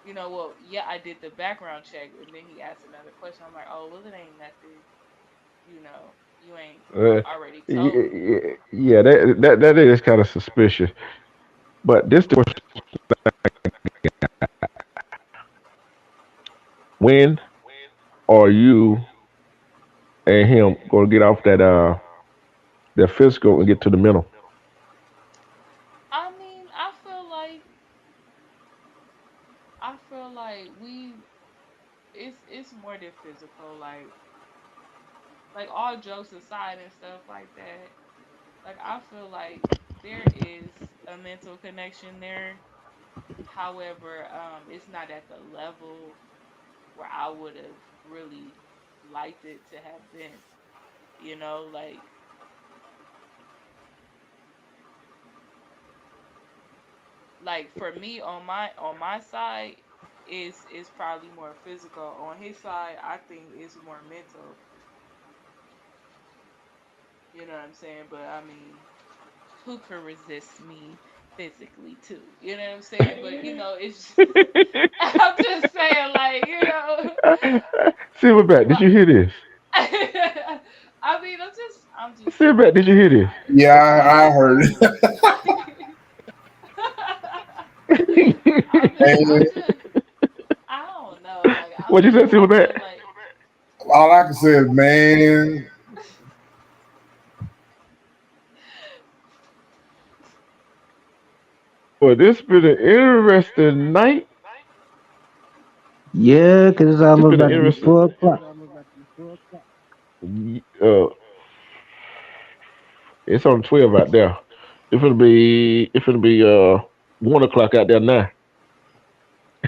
Well, yeah, I did the background check, and then he asked another question. I'm like, oh, well, it ain't nothing. You ain't Uh, already told me. yeah, that is kind of suspicious. But this the question When are you and him going to get off that physical and get to the mental? I mean, I feel like it's more than physical. Like all jokes aside and stuff like that. Like I feel like there is a mental connection there. However, it's not at the level where I would have really liked it to have been. You know, like for me on my side is probably more physical. On his side, I think it's more mental. You know what I'm saying? But I mean, who could resist me physically too? You know what I'm saying? But it's I'm just saying, like, Silver back, did like you hear this? I mean, I'm just Silver saying, back, did you hear this? Yeah, I heard it. like, I'm And just, I don't know, like, What you say, I Silver feel like, all I can say is, man, Well, this been an interesting night. Yeah, 'cause it's It's almost been an about to be interesting. 4 o'clock. Uh, it's on 12 out there. It's gonna be 1 o'clock out there now.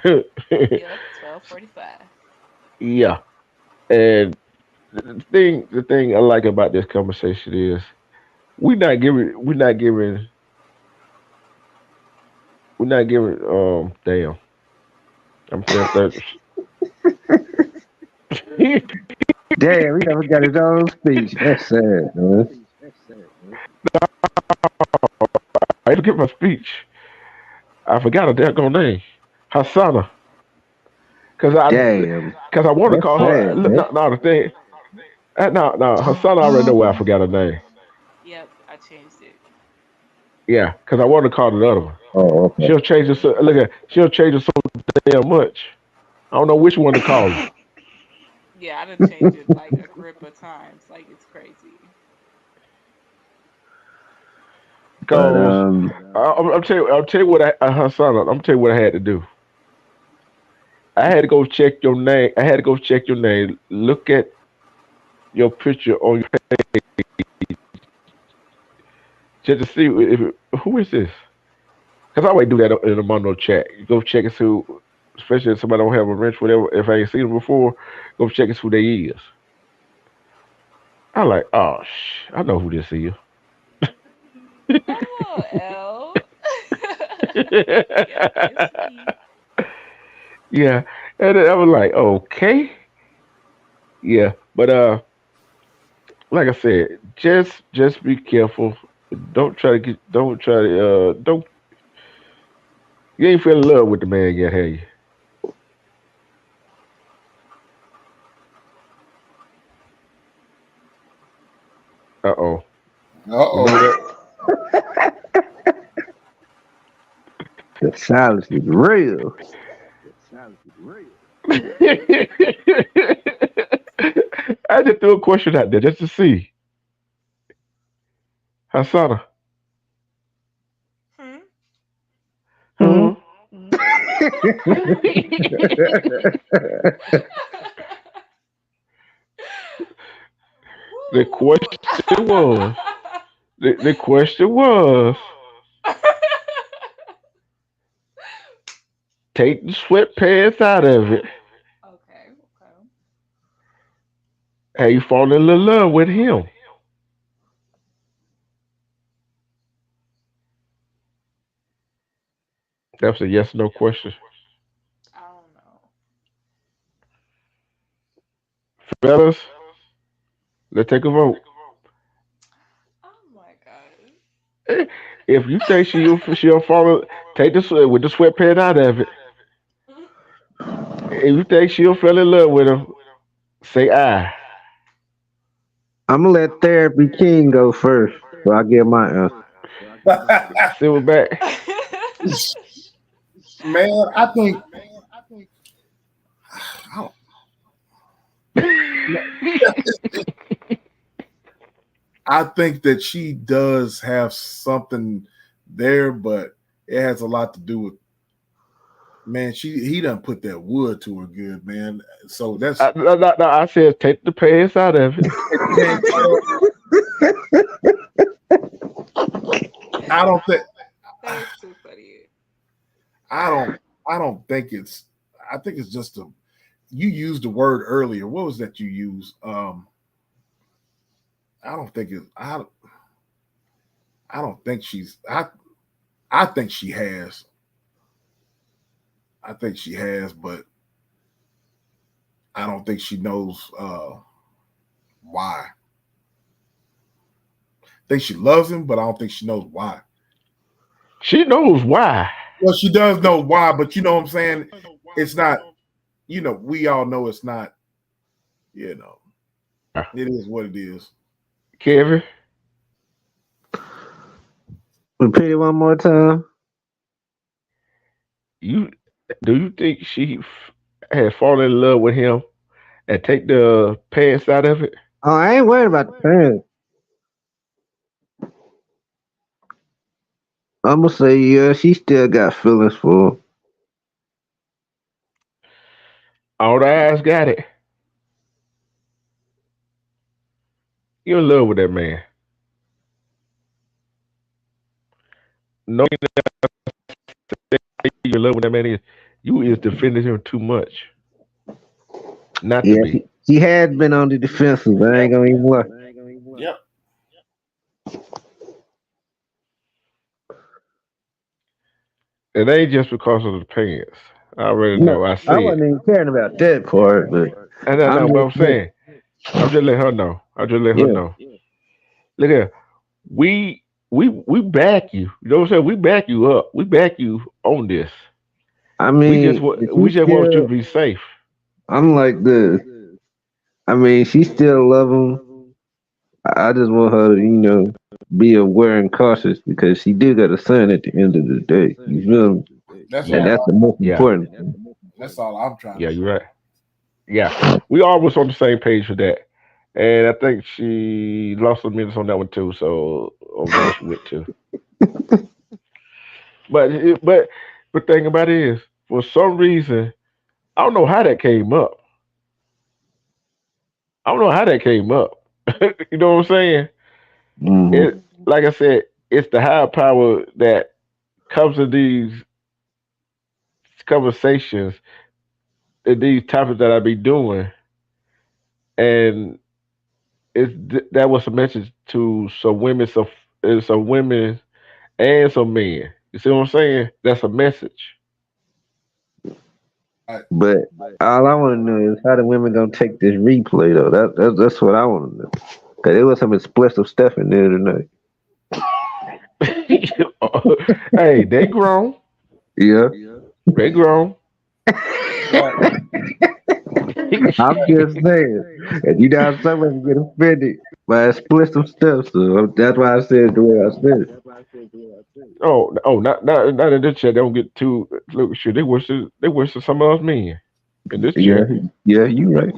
yep, 12:45. Yeah, and the thing I like about this conversation is we're not giving damn. I'm saying third. Damn, he never got his own speech. That's sad, man. I forget my speech. I forgot a daggone name. Hassana. Cause I, Damn, cause I want to that's call Oh, her. sad, Look, man. no, the thing. No, Hassana. I already know why I forgot her name. yep, I changed it. Yeah, cause I want to call the other one. Oh, okay. She'll change it. So, look at. She'll change it so damn much. I don't know which one to call her. Yeah, I done changed it like a grip of times. Like it's crazy. But Cause I'll tell you what Hassana. I'm tell you what I had to do. I had to go check your name. I had to go check your name. Look at your picture on your just to see who is this. Cause I always do that in a mono chat. You go check and see, especially if somebody don't have a wrench, whatever. If I ain't seen them before, go check and see who they is. I like, oh I know who this is. LOL. Yep, it's me. Yeah, and then I was like, okay, yeah, but like I said, just be careful. Don't try to, don't. You ain't fell in love with the man yet, have you? Uh oh. Remember uh-oh. that? the silence is real. I just threw a question out there just to see. Hasana. Hmm? Hmm? Huh? the Woo. question was, the question was, take the sweatpants out of it. Okay, okay. Have you fallen in love with him? That's a yes or no question. I don't know. Fellas, let's take a vote. Oh my god. If you think she'll follow, take the with the sweatpants out of it. If you think she'll fall in love with him, say aye. I'm gonna let Therapy King go first, so I get my answer. Silverback. Man, I think I think that she does have something there, but it has a lot to do with, man. He done put that wood to her good, man. So that's, No, I said take the pants out of it. man. I don't think That is too funny. I don't I don't think it's. I think it's just a. You used the word earlier. What was that you used? I don't think it. I don't think she's. I think she has. I think she has, but I don't think she knows why. I think she loves him, but I don't think she knows why. She knows why. Well, she does know why, but you know what I'm saying? It's not, we all know it's not, you know, it is what it is. Kevin, Repeat it one more time. you do you think she had fallen in love with him and take the pants out of it? Oh, I ain't worried about the parents. I'm gonna say yeah, she still got feelings for him. All the eyes got it. You're in love with that man. Knowing that you're in love with that man is you is defending him too much. Not to Yeah, be. she has been on the defensive. I ain't gonna even lie. Yep. It ain't just because of the pants. I already No, know. I I see it. wasn't even caring about that part, but And I I'm know, but just I'm saying, I'm just letting her know. I'm just letting her yeah. know. Look here, we back you. You know what I'm saying? We back you up. We back you on this. I We just mean, if we she just want you to still, be safe. I'm like this. I mean, she still love him. I just want her to, be aware and cautious because she do got a son at the end of the day. You feel me? That's And Yeah, all. that's the most yeah, important thing. That's all I'm trying yeah. to do. You're right. Yeah, we all was on the same page for that. And I think she lost some minutes on that one too. So I don't know where she went to. But thing about it is, for some reason, I don't know how that came up. I don't know how that came up. You know what I'm saying? Hmm. It like I said, it's the higher power that comes to these conversations and these topics that I be doing, and that was a message to some women and some men. You see what I'm saying? That's a message. But all I want to know is how the women gonna take this replay though. That's what I want to know. Cause there was some explosive stuff in there tonight. Hey, they grown. Yeah. They grown. I'm just saying. And you know how some women get offended by explicit stuff, so that's why I said it the way I said it. Not in this chat. They don't get too look. Sure, they worse than some of us men in this Yeah, chat. yeah, you right.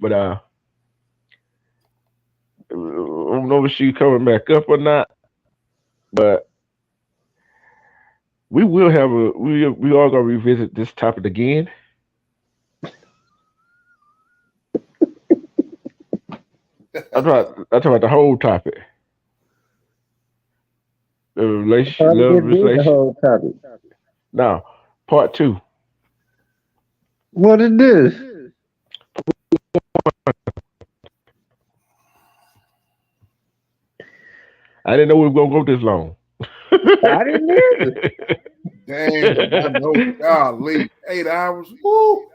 But I don't know if she coming back up or not. But we are gonna revisit this topic again. I'm talking about the whole topic. The relationship, Probably love just did the relationship. whole topic. Now, part two. What is this? I didn't know we were gonna go this long. I didn't either. Dang, I know. Golly, 8 hours. Woo.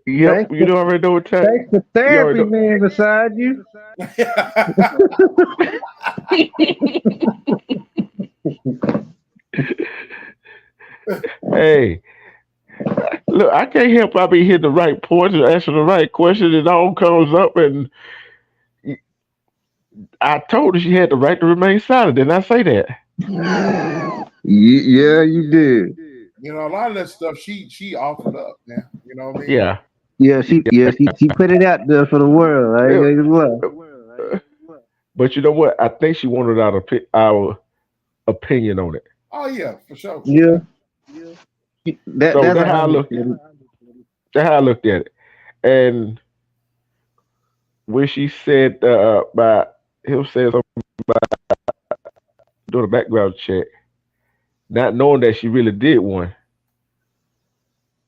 Yep, Thanks you for don't already know what time. thanks for You already therapy, know. man, beside you. Hey, look, I can't help. I be hitting the right points and answering the right question. It all comes up, and I told her she had the right to remain silent. Didn't I say that? Yeah, you did. You know, a lot of that stuff she offered up, man. You know what I mean? Yeah. Yeah, she put it out there for the world. I ain't It- gonna lie. uh, but you know what? I think she wanted our opinion on it. Oh yeah, for sure. Yeah, that So that's that's a how I hundred. look. That's how I looked at it. And when she said about him saying something doing a background check, not knowing that she really did one,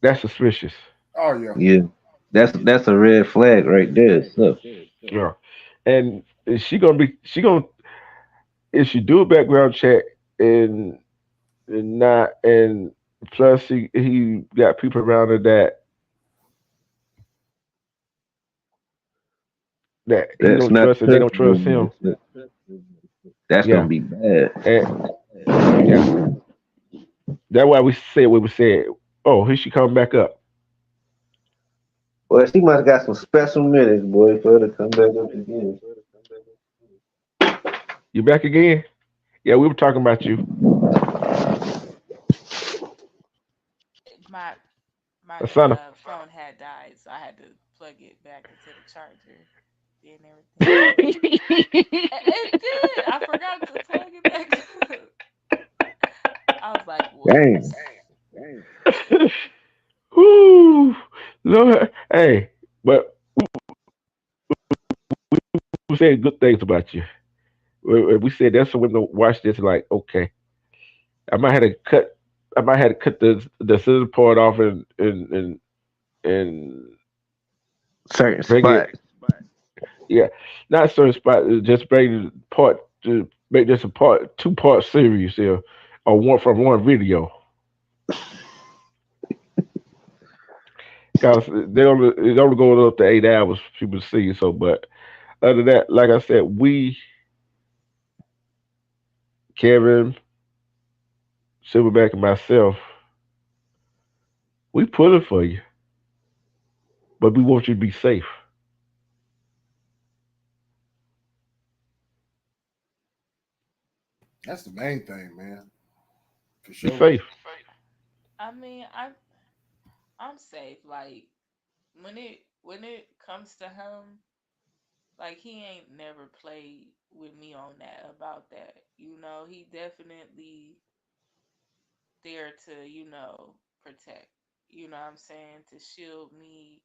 that's suspicious. Oh yeah. Yeah, that's a red flag right there. So Yeah. And she gonna if she do a background check and not and plus he got people around her that he that's don't not trust and they don't trust trustworthy. him. That's gonna Yeah. be bad. And yeah. That's why we said what we said. Oh, here she come back up. Well, she must have got some special minutes, boy, for her to come back up again. You back again? Yeah, we were talking about you. My Asana. phone had died, so I had to plug it back into the charger and everything. It did. I forgot to plug it back up. I was like, Damn. "Whoops." Whoo, Lord. Hey, but we said good things about you. We said that's when to watch this. Like, okay, I might have to cut. I might have to cut the scissor part off and Certain bring it. spots. Yeah, not certain spot. Just bring the part to make this a part 2 part series here, or one from one video. Cause it only goes up to 8 hours for people to see. So, but other than that, like I said, we Kevin, Silverback, and myself, we pulling for you, but we want you to be safe. That's the main thing, man. For Be sure. safe. I mean, I'm safe. Like when it comes to him, like he ain't never played with me on that about that. He definitely there to, protect. You know what I'm saying? To shield me.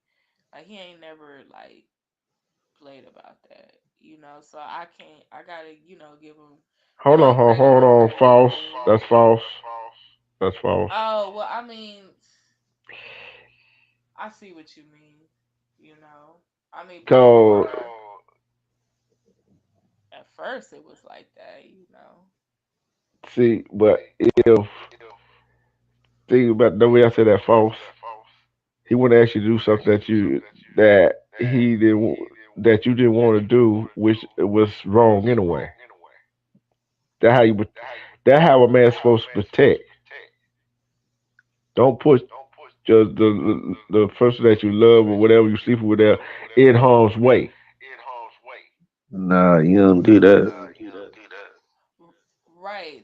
Like he ain't never like played about that. So I gotta, give him, Hold credit on, where credit false. due. That's false. That's false. Oh, well, I mean, I see what you mean, you know. I mean, Cause before, at first it was like that. see, but if think about the way I said that false, he want to ask you to do something that you didn't want to do, which was wrong anyway. That how you that how a man's supposed to protect. Don't put just the person that you love or whatever you sleep with there in harm's way. Nah, you don't do that. Right.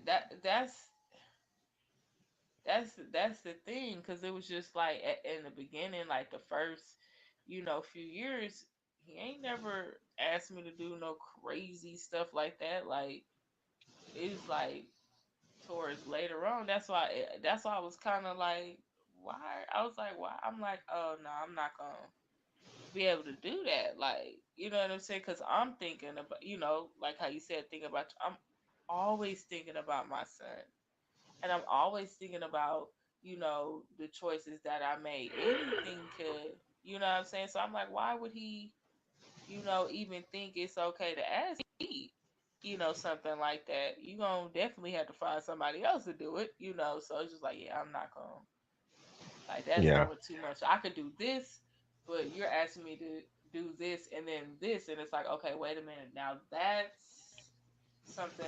That's the thing, because it was just like in the beginning, like the first, few years, he ain't never asked me to do no crazy stuff like that. Like it's like towards later on. That's why I was kind of like, why? I was like, why? I'm like, oh no, I'm not gonna be able to do that. Like, you know what I'm saying? Because I'm thinking about, like how you said, thinking about. I'm always thinking about my son, and I'm always thinking about, the choices that I made. Anything could, you know what I'm saying? So I'm like, why would he, even think it's okay to ask me, something like that? You gonna definitely have to find somebody else to do it. So it's just like, yeah, I'm not gonna, like, that's Yeah, doing too much. I could do this, but you're asking me to do this and then this, and it's like, okay, wait a minute. Now that's something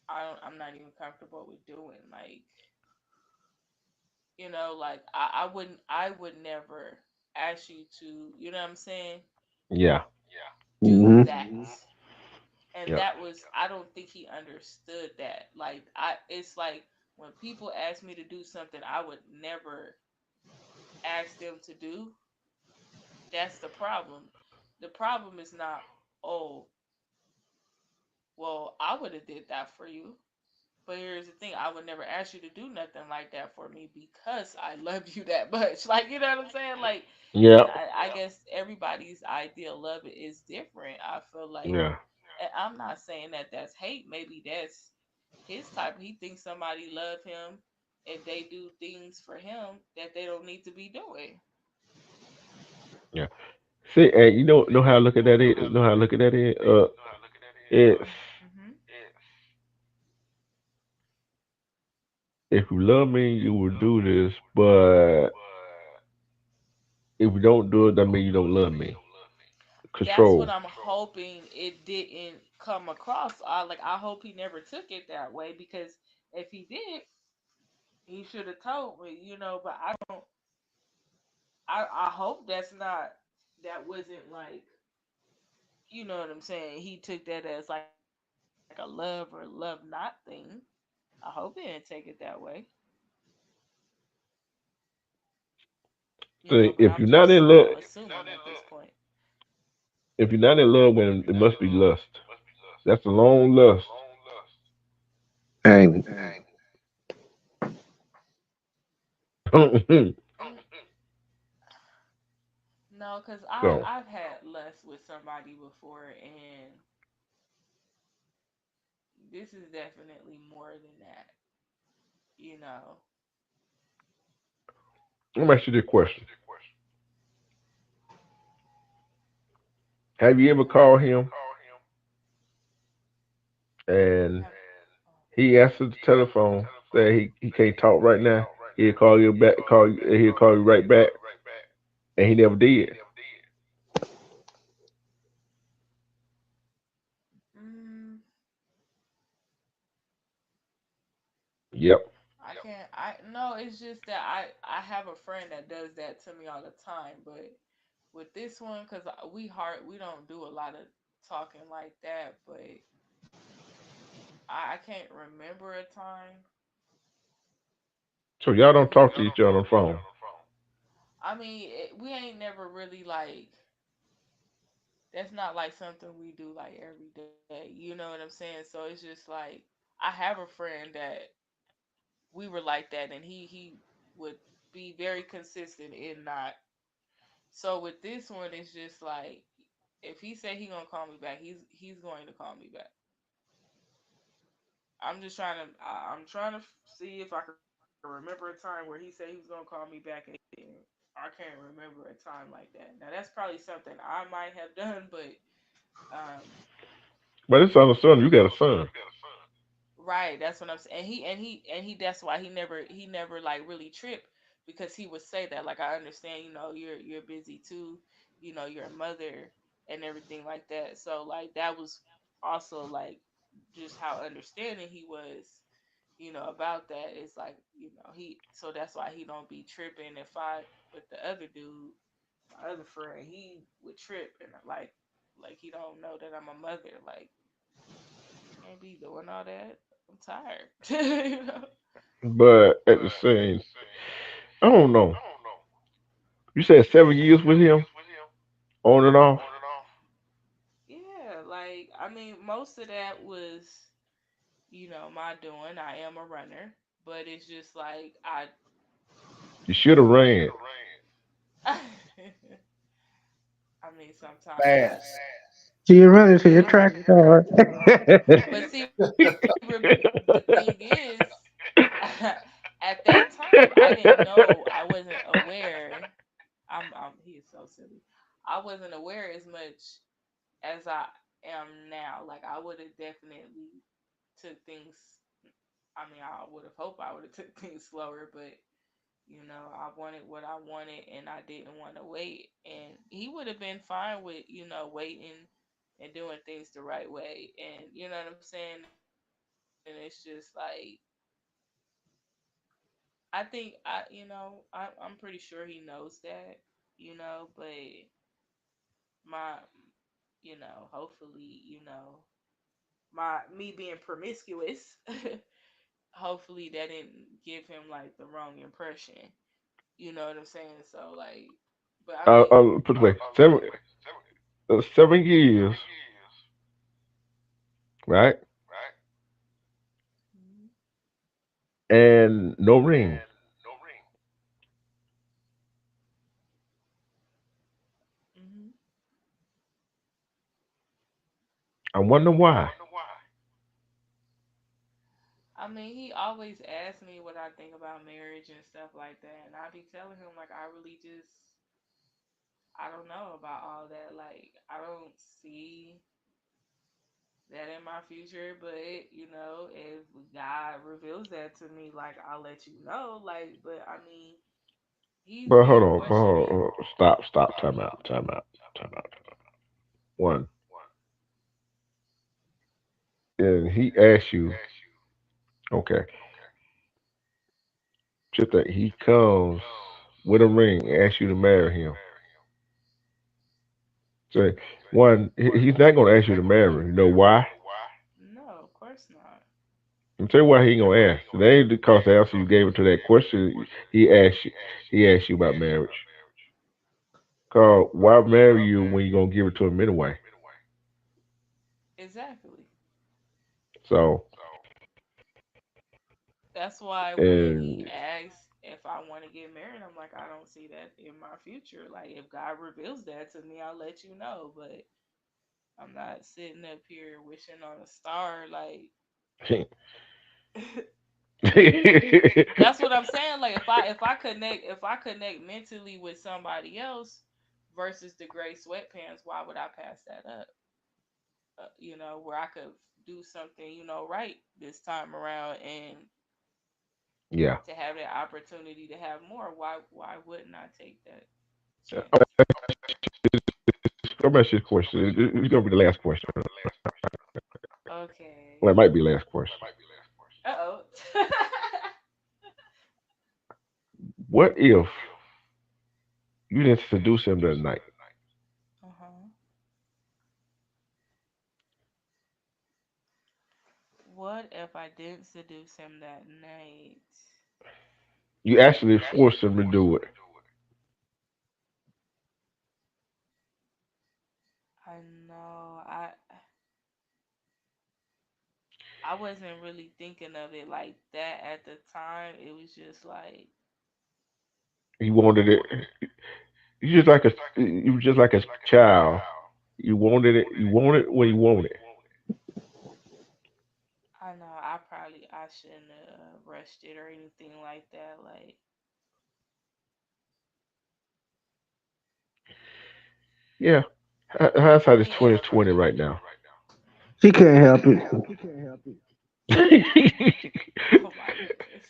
I'm not even comfortable with doing. Like, like I would never ask you to, you know what I'm saying, yeah, do Hmm. that. And yeah. that was, I don't think he understood that. Like, it's like when people ask me to do something I would never ask them to do, that's the problem. The problem is not, oh, well, I would have did that for you. But here's the thing, I would never ask you to do nothing like that for me because I love you that much. Like, you know what I'm saying? Like, Yeah. and I guess everybody's ideal love is different. I feel like, Yeah. and I'm not saying that that's hate. Maybe that's his type. He thinks somebody love him if they do things for him that they don't need to be doing. Yeah. See, and you know how I look at that is know how I look at that is it's Mm-hmm. if you love me you will do this, but if you don't do it that means you don't love me. That's what Control. I'm hoping it didn't come across. I hope he never took it that way because if he did, he should have told me, but I don't I hope that wasn't like, you know what I'm saying? He took that as like a love or love not thing. I hope he didn't take it that way. But I'm If you're just, not in love assuming at this point. if you're not in love when it must be lust. That's a long lust. Hey, Mm, no, cuz So I've had lust with somebody before, and this is definitely more than that, you know. let me ask you this question. Have you ever called him and Have he answered the telephone, said he can't talk right now. He'll call you back, he'll call you right back, and he never did. mm, Yep. I can't. I no. It's just that I have a friend that does that to me all the time. But with this one, cause we don't do a lot of talking like that. But I can't remember a time. So y'all Let don't me. talk to each other on the phone. I mean, we ain't never really like. That's not like something we do like every day. You know what I'm saying? So it's just like I have a friend that we were like that, and he would be very consistent in not. So with this one, it's just like if he said he gonna call me back, he's going to call me back. I'm trying to see if I can remember a time where he said he was gonna call me back and he didn't. I can't remember a time like that. Now that's probably something I might have done, but um, But it's on the son. You got a son. right, that's what I'm saying. And he that's why he never like really tripped because he would say that like I understand, you're busy too, you're a mother and everything like that. So like that was also like just how understanding he was, about that. It's like, he so that's why he don't be tripping if I with the other dude, my other friend, he would trip and like he don't know that I'm a mother. Like can't be doing all that. I'm tired. But at the same, I don't know. You said 7 years with him, on and off. Yeah, like I mean, most of that was, my doing. I am a runner, but it's just like You should have ran. I mean, sometimes I, Fast. so you're running to your yeah. track star. But see, the thing is, at that time, I didn't know. I wasn't aware. He is so silly. I wasn't aware as much as I am now. Like I would have definitely took things. I mean, I would have hoped I would have took things slower, but I wanted what I wanted, and I didn't want to wait. And he would have been fine with waiting and doing things the right way. And you know what I'm saying. And it's just like I think I'm pretty sure he knows that. But my hopefully my me being promiscuous hopefully that didn't give him like the wrong impression. You know what I'm saying? So like, but I mean, Put it away. 7 years, right? mhm, And no ring. mhm. I wonder why. I mean, he always asks me what I think about marriage and stuff like that, and I be telling him like I really just I don't know about all that. Like I don't see that in my future, but if God reveals that to me, like I'll let you know. Like, but I mean, he's But hold been on, questioning. stop, time out. One, and he asked you, okay, just that he comes with a ring and asks you to marry him. So, one, he's not going to ask you to marry him. You know why? No, of course not. I'll tell you why he ain't gonna ask. It ain't because the answer you gave him to that question. He asked you. He asked you about marriage. Cause why marry you when you gonna give it to him anyway? Exactly. So, That's why when he and asks if I want to get married, I'm like, I don't see that in my future. Like, if God reveals that to me, I'll let you know. But I'm not sitting up here wishing on a star. Like, that's what I'm saying. Like, if I connect mentally with somebody else versus the gray sweatpants, why would I pass that up? Where I could do something, right this time around, and yeah. to have that opportunity to have more. Why wouldn't I take that I'm chance? gonna ask you a question. It's gonna be the last question. Okay. Well, it might be the last question. Uh oh. What if you didn't seduce him that night? Uh huh. What if I didn't seduce him that night? You actually forced him to do it. I know. I wasn't really thinking of it like that at the time. It was just like, You wanted it. You were just like a child. You wanted it. You want it when you want it. I know. I shouldn't have rushed it or anything like that. Like, Yeah. I Hindsight is mean, if 2020 right now. She can't help it. oh my goodness.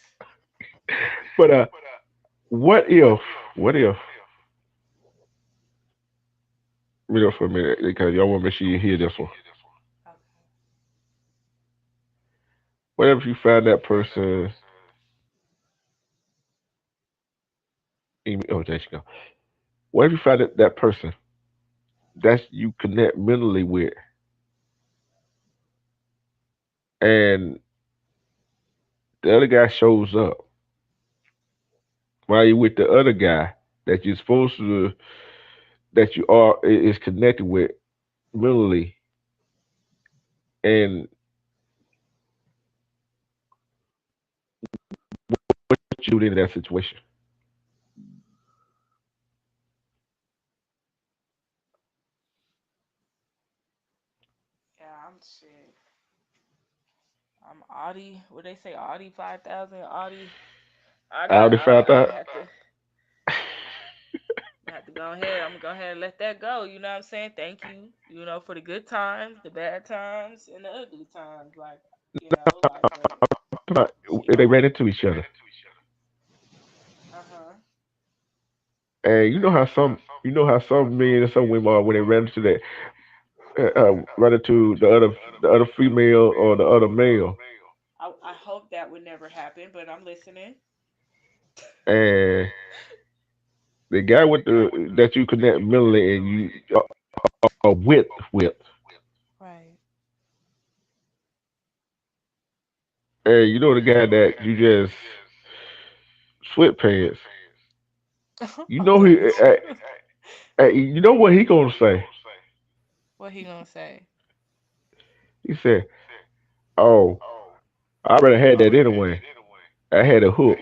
But what if? What if? For a minute because y'all want to make sure you hear this one. Okay. What if you find that person? Oh, there you go. What if you find that person that you connect mentally with, and the other guy shows up while you're with the other guy that you're supposed to that you are is connected with mentally, and what you do in that situation? Yeah, I'm shit. I'm Audi. What they say? Audi 5,000. Audi. I already found I'm out. gonna have to go ahead. I'm gonna go ahead and let that go. You know what I'm saying? Thank you. For the good times, the bad times, and the ugly times. Like, but They ran into each other, uh huh. and you know how some men and some women are when they ran into that run into the other female or the other male, I hope that would never happen, but I'm listening. and the guy with the that you connect mentally and you are with, Right. Hey, you know the guy that you just sweatpants. You know he. You know what he gonna say? What he gonna say? He said, "Oh, I already had that anyway. I had a hook."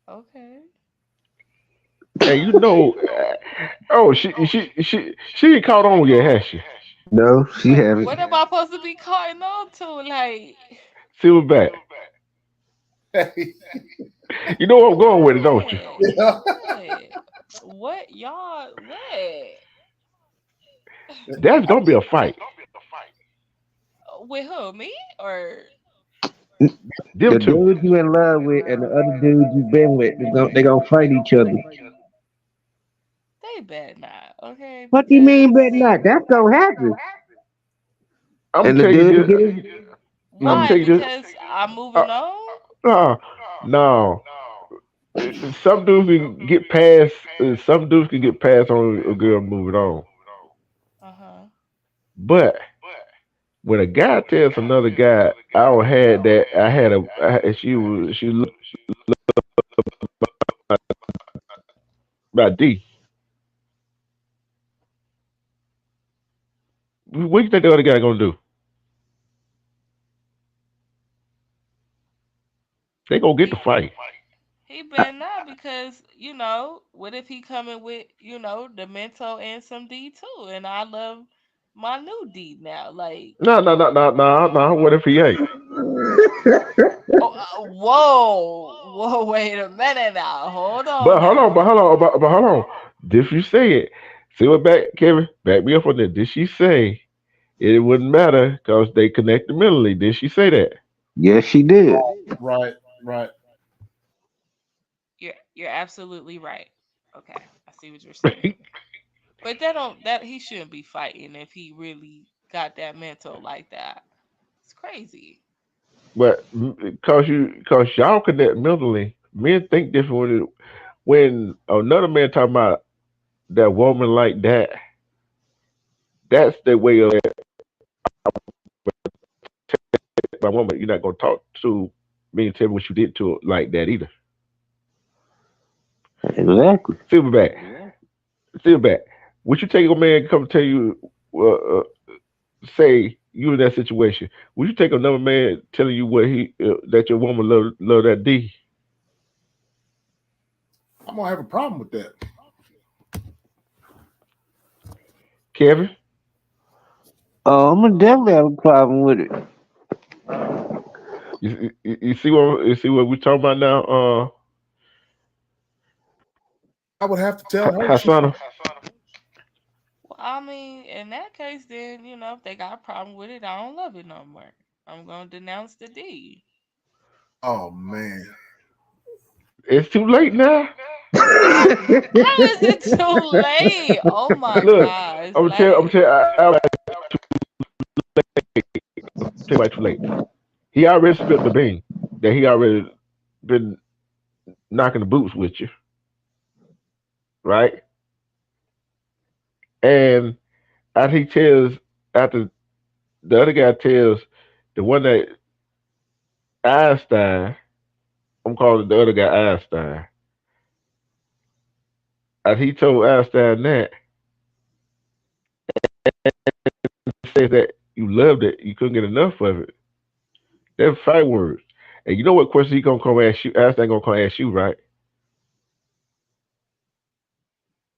Okay. And you know, oh, she ain't caught on yet, has she? No, she haven't. What am I supposed to be caught on to? Like, Silverback. You know where I'm going with it, don't you? what? Yeah. What? What y'all? What? That's gonna be a fight. With who? Me or Them The two. dude you in love with and the other dude you been with, they gonna fight each other. they bet not? Okay, What do you mean, because bet not? That's gonna happen. I'm gonna And the tell you dude this. get his. I'm gonna why? tell you this. Because I'm Uh, moving on. no, no. Some dudes can get past. Some dudes can get past on a girl moving on. Uh huh. But when a guy tells another guy, "I don't had that," I had a, she looked about D. What do you think the other guy gonna do? They gonna get the He fight. he better not because what if he coming with the mental and some D too, and I love my new D now. Like, No, no, no, no, no, no. What if he ain't? oh, whoa, whoa, wait a minute now, hold on But hold on, but now. hold on, but hold on. Did you say it? See what back, Kevin? Back me up on that. Did she say it wouldn't matter because they connected mentally? Did she say that? Yes, she did. Right, right. You're absolutely right. Okay, I see what you're saying. But that he shouldn't be fighting if he really got that mental like that. It's crazy. But cause y'all connect mentally. Men think different when another man talking about that woman like that. That's the way of my woman. You're not gonna talk to me and tell me what you did to her like that either. Exactly. Silverback, Silverback. Would you take a man come tell you, say you in that situation? Would you take another man telling you what he that your woman love that D, I'm gonna have a problem with that. Kevin? Oh, I'm gonna definitely have a problem with it. You see what we talking about now, I would have to tell her she. Hasana? Well, I mean, in that case, then if they got a problem with it, I don't love it no more. I'm gonna denounce the D. Oh man. It's too late now. How is it too late? Oh my Look, gosh! I'm Like, tell I'm tell you why too late. He already spilled the bean that he already been knocking the boots with you, right? And after he tells, after the other guy tells the one that Einstein, I'm calling the other guy Einstein. After he told Einstein that, says that you loved it, you couldn't get enough of it. That's 5 words. And you know what question he gonna come ask you? Einstein gonna come ask you, right?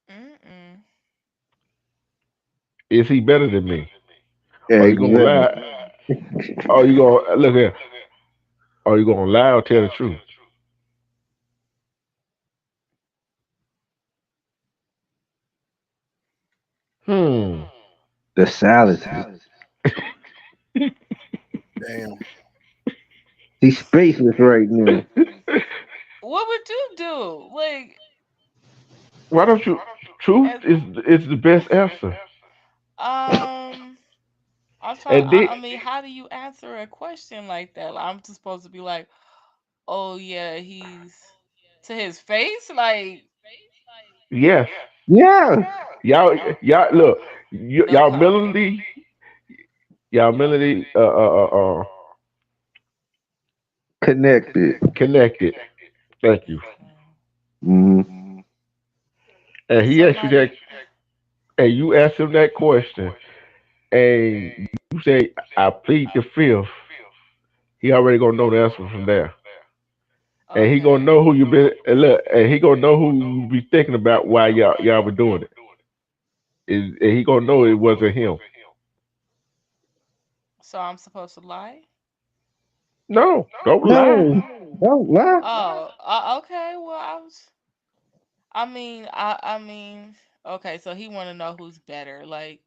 mm-mm. Is he better than me? Are you gonna Exactly. lie? Are you gonna look here? Are you gonna lie or tell the truth? Hmm. The silence. Damn. He's speechless right now. What would you do? Like, Why don't you? Truth as is the best answer. um, I'm trying. And then I mean, how do you answer a question like that? Like, I'm just supposed to be like, "Oh yeah, he's to his face." Like, yes, Yeah. y'all look, no y'all comment. mentally, y'all mentally Connected. connected. Thank you. Okay. Mm-hmm. And he asked you that, Somebody. and you asked him that question, and you say, "I plead the fifth." He already gonna know the answer from there, and he gonna Okay. know who you been. And look, and he gonna know who you be thinking about while y'all were doing it. And he gonna know it wasn't him. So I'm supposed to lie? No, don't lie. No, don't lie. Oh, okay. Well, I mean, okay. So he want to know who's better. Like,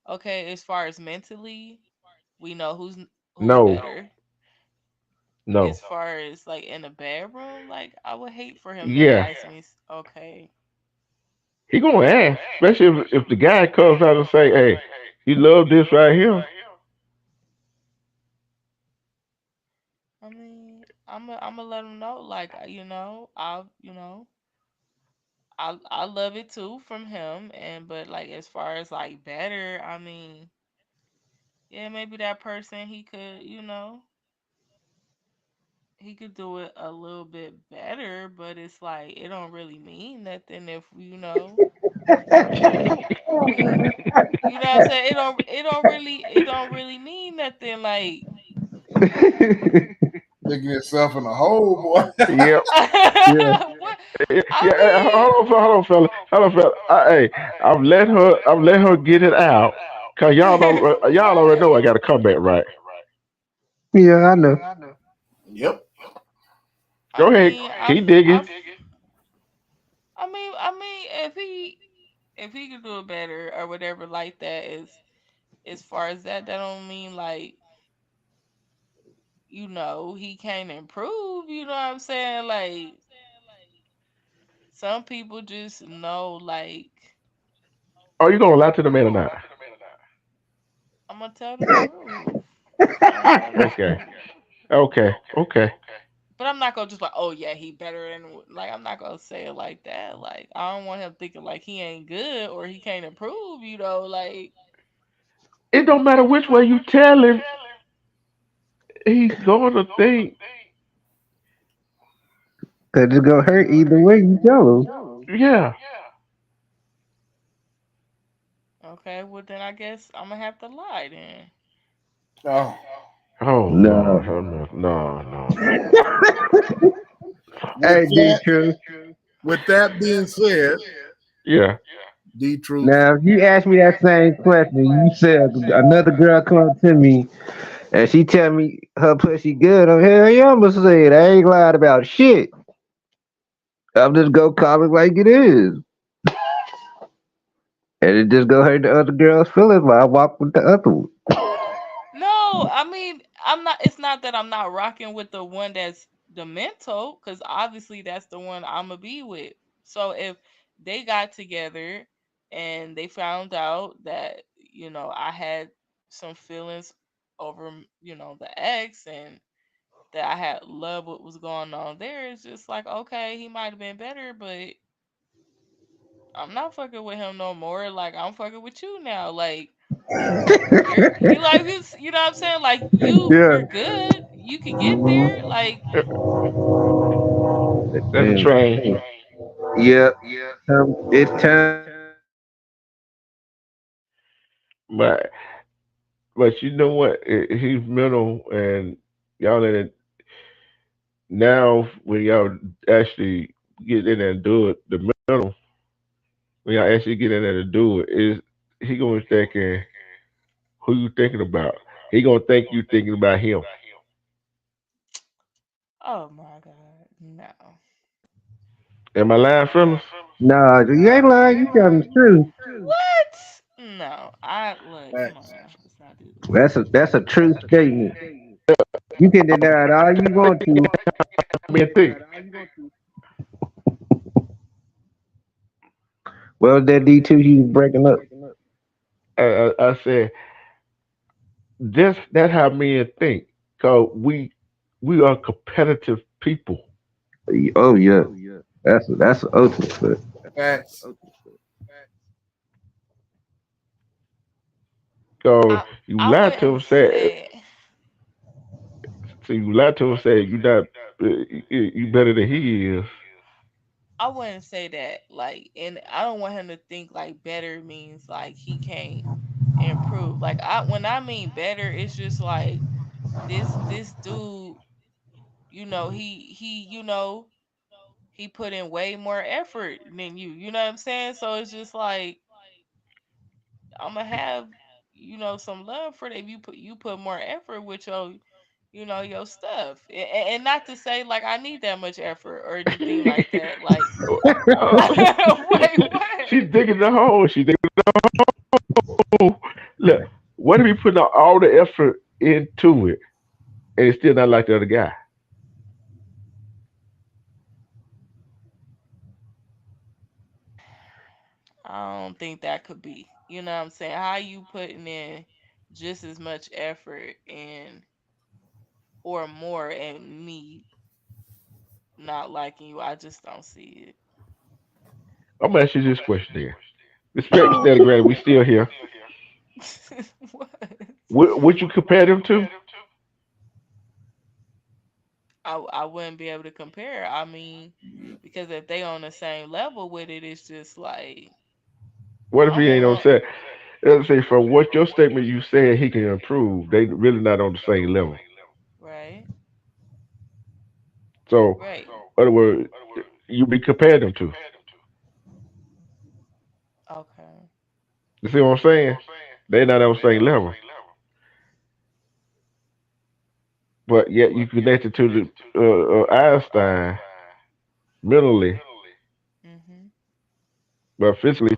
okay, as far as mentally, we know who's No, better. no. As far as like in the bedroom, like I would hate for him to Yeah, ask me. Okay. he gonna ask, especially if the guy comes out and say, "Hey, you love this right here." I'm gonna let him know. Like, I love it too from him. And but like as far as like better, I mean, yeah, maybe that person he could do it a little bit better, but it's like it don't really mean nothing if you know what I'm saying? It don't really mean nothing like Digging yourself in a hole, boy. Yep. Yeah. what Yeah, I yeah, mean. hold on, fella. Hey, I've let her get it out, cause y'all already know I got to come back, right? Yeah, I know. Yep. I Go ahead, mean, keep digging. I mean, if he could do it better or whatever like that is as far as that don't mean like he can't improve. You know what I'm saying? Like some people just know like Are you gonna lie to the man or not? I'm gonna tell the truth. I'm gonna tell the Okay, truth. okay. But I'm not gonna just like, oh yeah, he better than like I'm not gonna say it like that. Like I don't want him thinking like he ain't good or he can't improve. Like It don't matter which way you tell him, he's gonna think, Cause it's gonna hurt either way you tell them. yeah. okay, well then I guess I'm gonna have to lie then. Oh, Oh No. Lord, no. with Hey, D that, True. with that being said, Yeah. D Truth, Now, if you ask me that same question, you said another girl come up to me and she tell me her pussy good, I'm hell yeah, I'ma say it. I ain't lied about shit. I'm just go call it like it is. And it just go hurt the other girl's feelings while I walk with the other one. No, I mean I'm not. It's not that I'm not rocking with the one that's the mental, because obviously that's the one I'm gonna be with. So if they got together and they found out that I had some feelings over the ex and that I had love what was going on there, it's just like okay, he might have been better, but I'm not fucking with him no more. Like I'm fucking with you now. Like you like you know what I'm saying? Like we're Yeah. good. You could get there. Mhm. Like That's a And train. yeah, it's time to go. But you know what? He's mental, and y'all in it now. When y'all actually get in there and do it, the mental, when y'all actually get in there to do it, is he gonna be thinking who you thinking about? He gonna think you thinking about him. oh my god, no. Am I lying, fellas? Nah, you ain't lying. You telling the truth. What? No, I look. Come on facts. now, let's not do That's a true statement. You can deny it all you want to. I mean, think. Well, that D2 he was breaking up. I said this. That's how men think. Cause we are competitive people. Oh yeah, that's the ultimate. Facts. So I you I lied to him, wouldn't said, say so you lied to him, said you not, you better than he is. I wouldn't say that. Like, and I don't want him to think like better means like he can't improve. Like I when I mean better, it's just like this dude, he put in way more effort than you. You know what I'm saying? So it's just like I'm gonna have some love for that. If you put more effort with your stuff, and not to say like I need that much effort or anything like that. Like, wait, what? She's digging the hole. She digging the hole. Look, what if he putting all the effort into it and it's still not like the other guy? I don't think that could be. You know what I'm saying? How you putting in just as much effort and or more and me not liking you? I just don't see I'm gonna ask you this question there. Respect the steady granted, we still here. it. What? Would you compare them to? I wouldn't be able to compare. I mean, because if they on the same level with it, it's just like What if I'm he a ain't on one, set? Let's say from what your statement you said he can improve, they really not on the same level. right? So, Right. in other words, you be comparing them to. Okay. You see what I'm saying? They not on the same level, but yet you connected to the Einstein mentally, Mhm. but physically,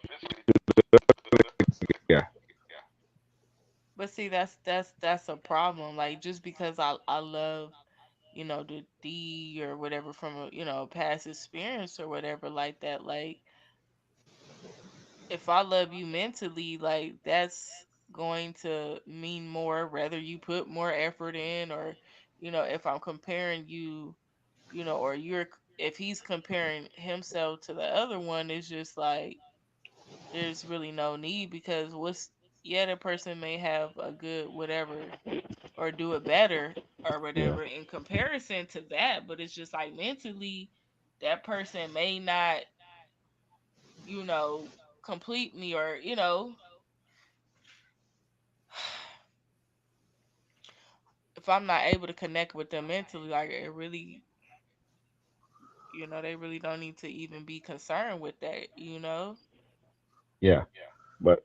yeah. But see, that's a problem. Like just because I love the D or whatever from a past experience or whatever like that. Like if I love you mentally, like that's going to mean more whether you put more effort in or if I'm comparing you, or if he's comparing himself to the other one, it's just like there's really no need because the person may have a good whatever or do it better or Yeah. whatever in comparison to that, but it's just like mentally that person may not, you know, complete me or, if I'm not able to connect with them mentally, like it really, they really don't need to even be concerned with that. Yeah, but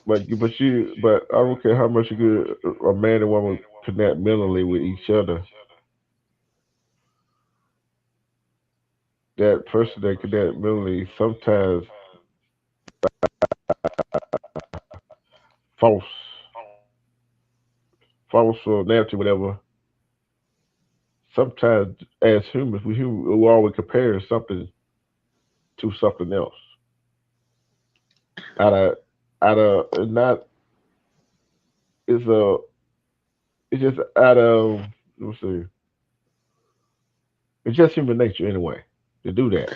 but I don't care how much you get a man and woman connect mentally with each other. That person that connect mentally sometimes false, false or narrative, whatever. Sometimes as humans, we always compare something to something else. Out of not it's a it's just out of let's see, it's just human nature anyway to do that.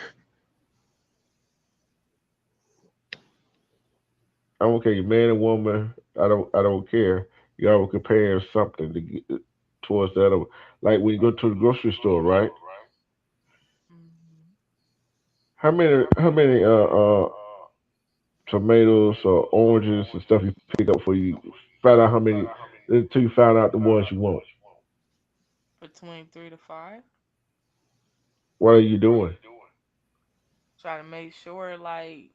I don't care, you man and woman. I don't care. You always compare something towards the other. Like when you go to the grocery store, right? Hmm. How many tomatoes or oranges and stuff you pick up for you find out how many until you find out the ones you want. Between 3 to 5, What are you doing? try to make sure like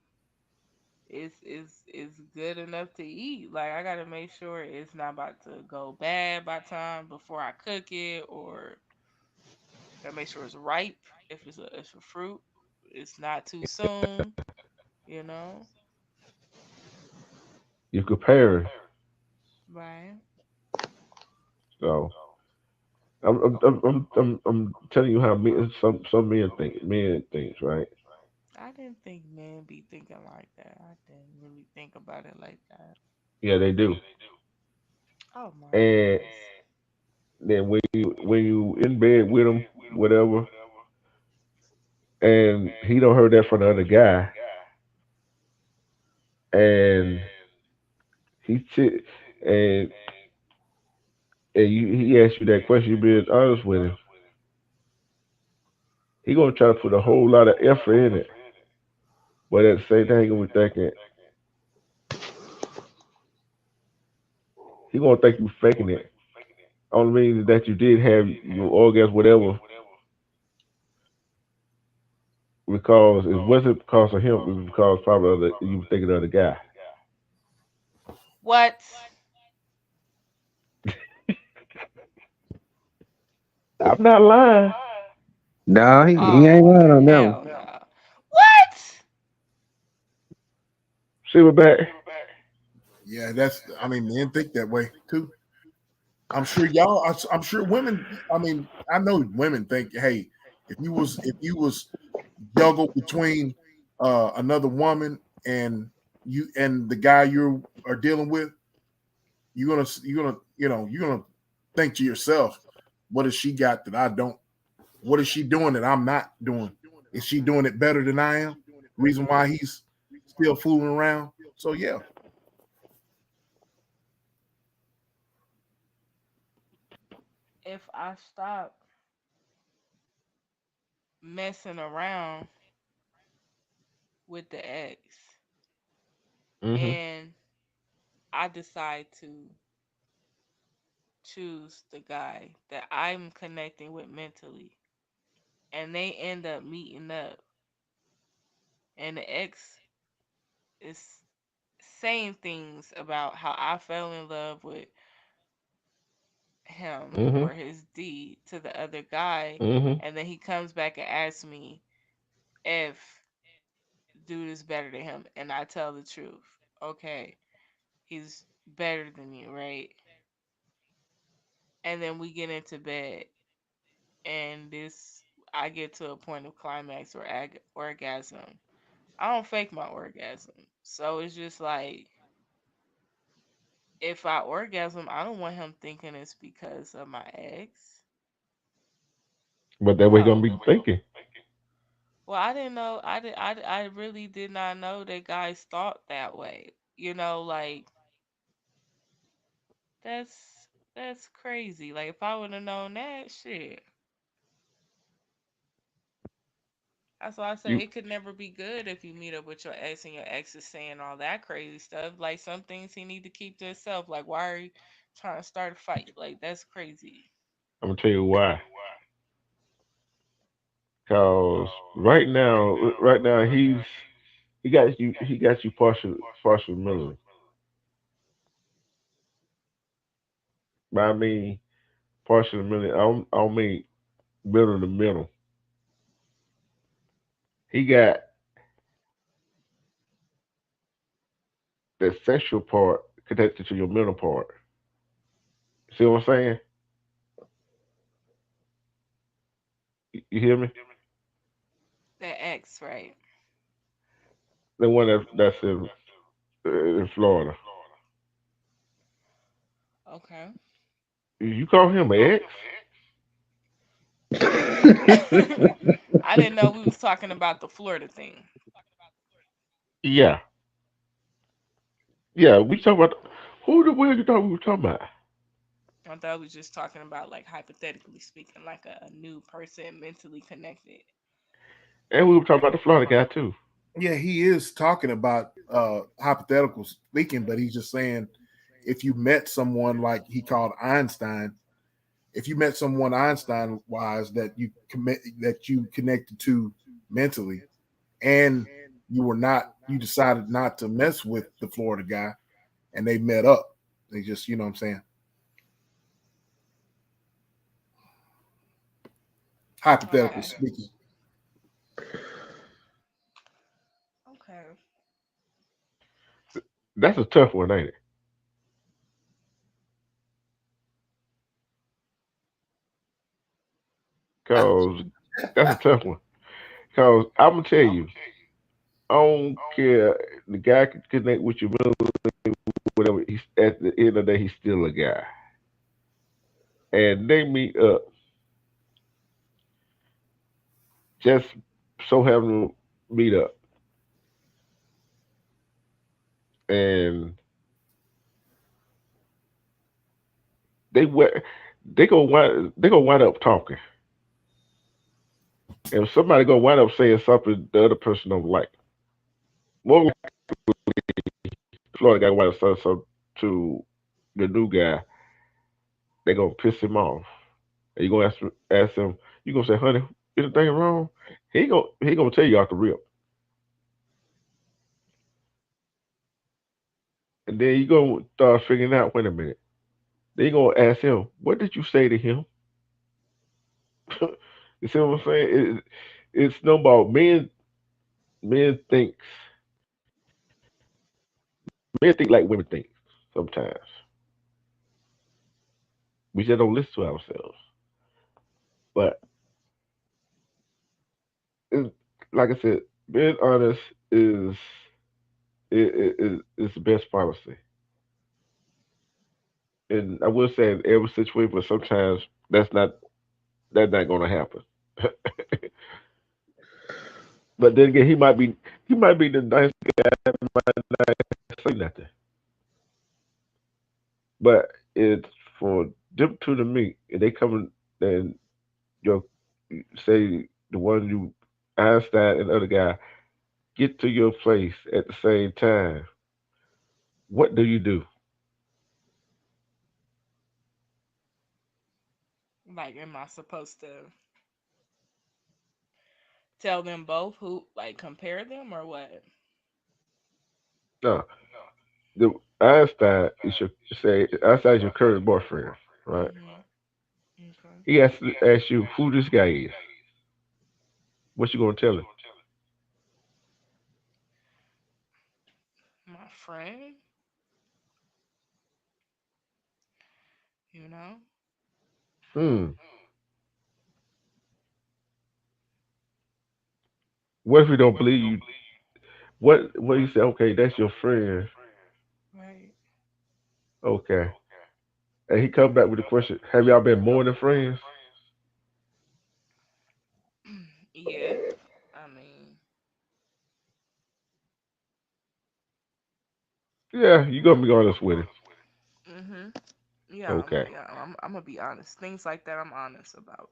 it's good enough to eat. Like I gotta make sure it's not about to go bad by time before I cook it, or gotta make sure it's ripe. If a fruit, it's not too soon. You know, You're comparing. right? So I'm telling you how some men think men thinks right. I didn't think men be thinking like that. I didn't really think about it like that. Yeah, they do. Oh my And goodness. then when you in bed with him, whatever, and he don't heard that from the other guy, and he t- and he asks you that question, you being honest with him, he gonna try to put a whole lot of effort in it, but at the same time, he gonna be thinking he gonna think you faking it. Only means that you did have your orgasm, whatever, because it wasn't because of him. It was because probably of you were thinking of the guy. What? I'm not lying. No, he ain't Oh, lying on that one. hell no. What? See what back. Yeah, that's. I mean, men think that way too. I'm sure y'all. I'm sure women. I mean, I know women think, hey, if you was juggle between another woman and you and the guy you are dealing with, you're gonna think to yourself, what has she got that I don't? What is she doing that I'm not doing? Is she doing it better than I am? Reason why he's still fooling around. So yeah, If I stop messing around with the ex Mhm. and I decide to choose the guy that I'm connecting with mentally and they end up meeting up and the ex is saying things about how I fell in love with him Mhm. or his deed to the other guy, Mhm. and then he comes back and asks me if dude is better than him, and I tell the truth. Okay, he's better than you, right? And then we get into bed, and this I get to a point of climax or orgasm. I don't fake my orgasm, so it's just like if I orgasm, I don't want him thinking it's because of my ex. But that way gonna No. be thinking. Well, I didn't know. I really did not know that guys thought that way. Like that's crazy. Like if I would have known that shit, that's why I say You. it could never be good if you meet up with your ex and your ex is saying all that crazy stuff. Like some things he need to keep to himself. Like why are you trying to start a fight? Like that's crazy. I'm gonna tell you why. Cause right now he got you partial mentally. But I mean partial mentally. I don't mean middle to middle. He got the sexual part connected to your mental part. See what I'm saying? You hear me? That ex, right? The one that's in Florida. Okay. You call him an ex? I didn't know we was talking about the Florida thing. Yeah, yeah. We talking about who the world you thought we were talking about? I thought we was just talking about like hypothetically speaking, like a new person mentally connected. And we were talking about the Florida guy too. yeah, he is talking about hypothetical speaking, but he's just saying if you met someone like he called Einstein, if you met someone Einstein wise that you connected to mentally, and you decided not to mess with the Florida guy, and they met up, they just you know what I'm saying, hypothetical Okay. speaking. Okay. That's a tough one, ain't it? Cause that's a tough one. Cause I'm gonna tell you, I don't care. The guy can connect with you, whatever. He's at the end of the day, he's still a guy. And they meet up, just so happen to meet up, and they wa- they gonna wind up talking, and somebody gonna wind up saying something the other person don't like. More like Florida guy wind up saying something to the new guy. They gonna piss him off. And you gonna ask him. You gonna say, "Honey, anything wrong?" He gonna tell you off the rip, and then you gonna start figuring out. Wait a minute. Then you gonna ask him, "What did you say to him?" You see what I'm saying? It's no about men thinks men think like women think sometimes. We just don't listen to ourselves. But it's, like I said, being honest is is the best policy. And I will say in every situation, but sometimes that's not going to happen. But then again, he might be the nice guy, might not say nothing. But it's for them two to meet, and they come and your say the one you Einstein and the other guy get to your place at the same time. What do you do? Like, am I supposed to tell them both who, like, compare them or what? No, the Einstein is your current boyfriend, right? Mhm. Okay. He has to ask you who this guy is. What you gonna tell him? My friend, you know. Hmm. What if he don't believe you? What you say? Okay, that's your friend. Right. Okay, and he come back with the question: Have y'all been more than friends? Yeah. I mean, Yeah, you gonna be honest with him. mhm. Yeah, Okay, I'm gonna be honest. Things like that I'm honest about.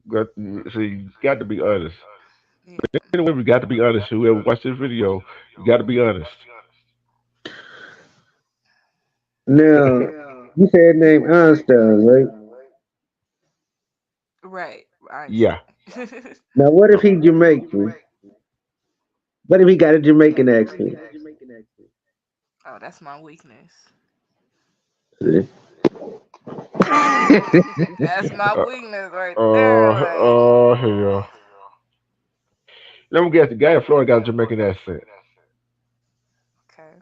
got see, you got to be honest. Yeah. Anyway, we got to be honest. Whoever watched this video, you got to be honest. Now, you said name Einstein, right? Right. Yeah. Einstein. Now, what if he Jamaican? What if he got a Jamaican accent? Oh, that's my weakness. See? That's my Uh, weakness right there. Like, hell. Let me guess. The guy in Florida got a Jamaican accent. okay.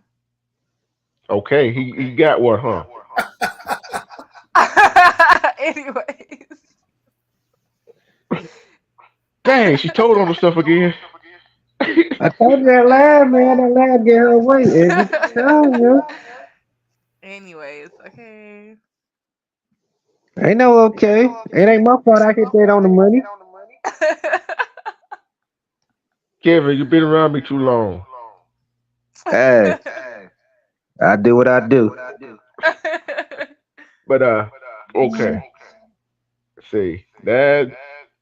Okay, he got one, huh? Anyways, Dang, she told on herself again. I told you that lie, man. That lie get her away. Every time, yo. okay. Ain't no okay. It ain't my fault I hit that on the money. Kevin, you've been around me too long. Hey, I do what I do. But okay. See,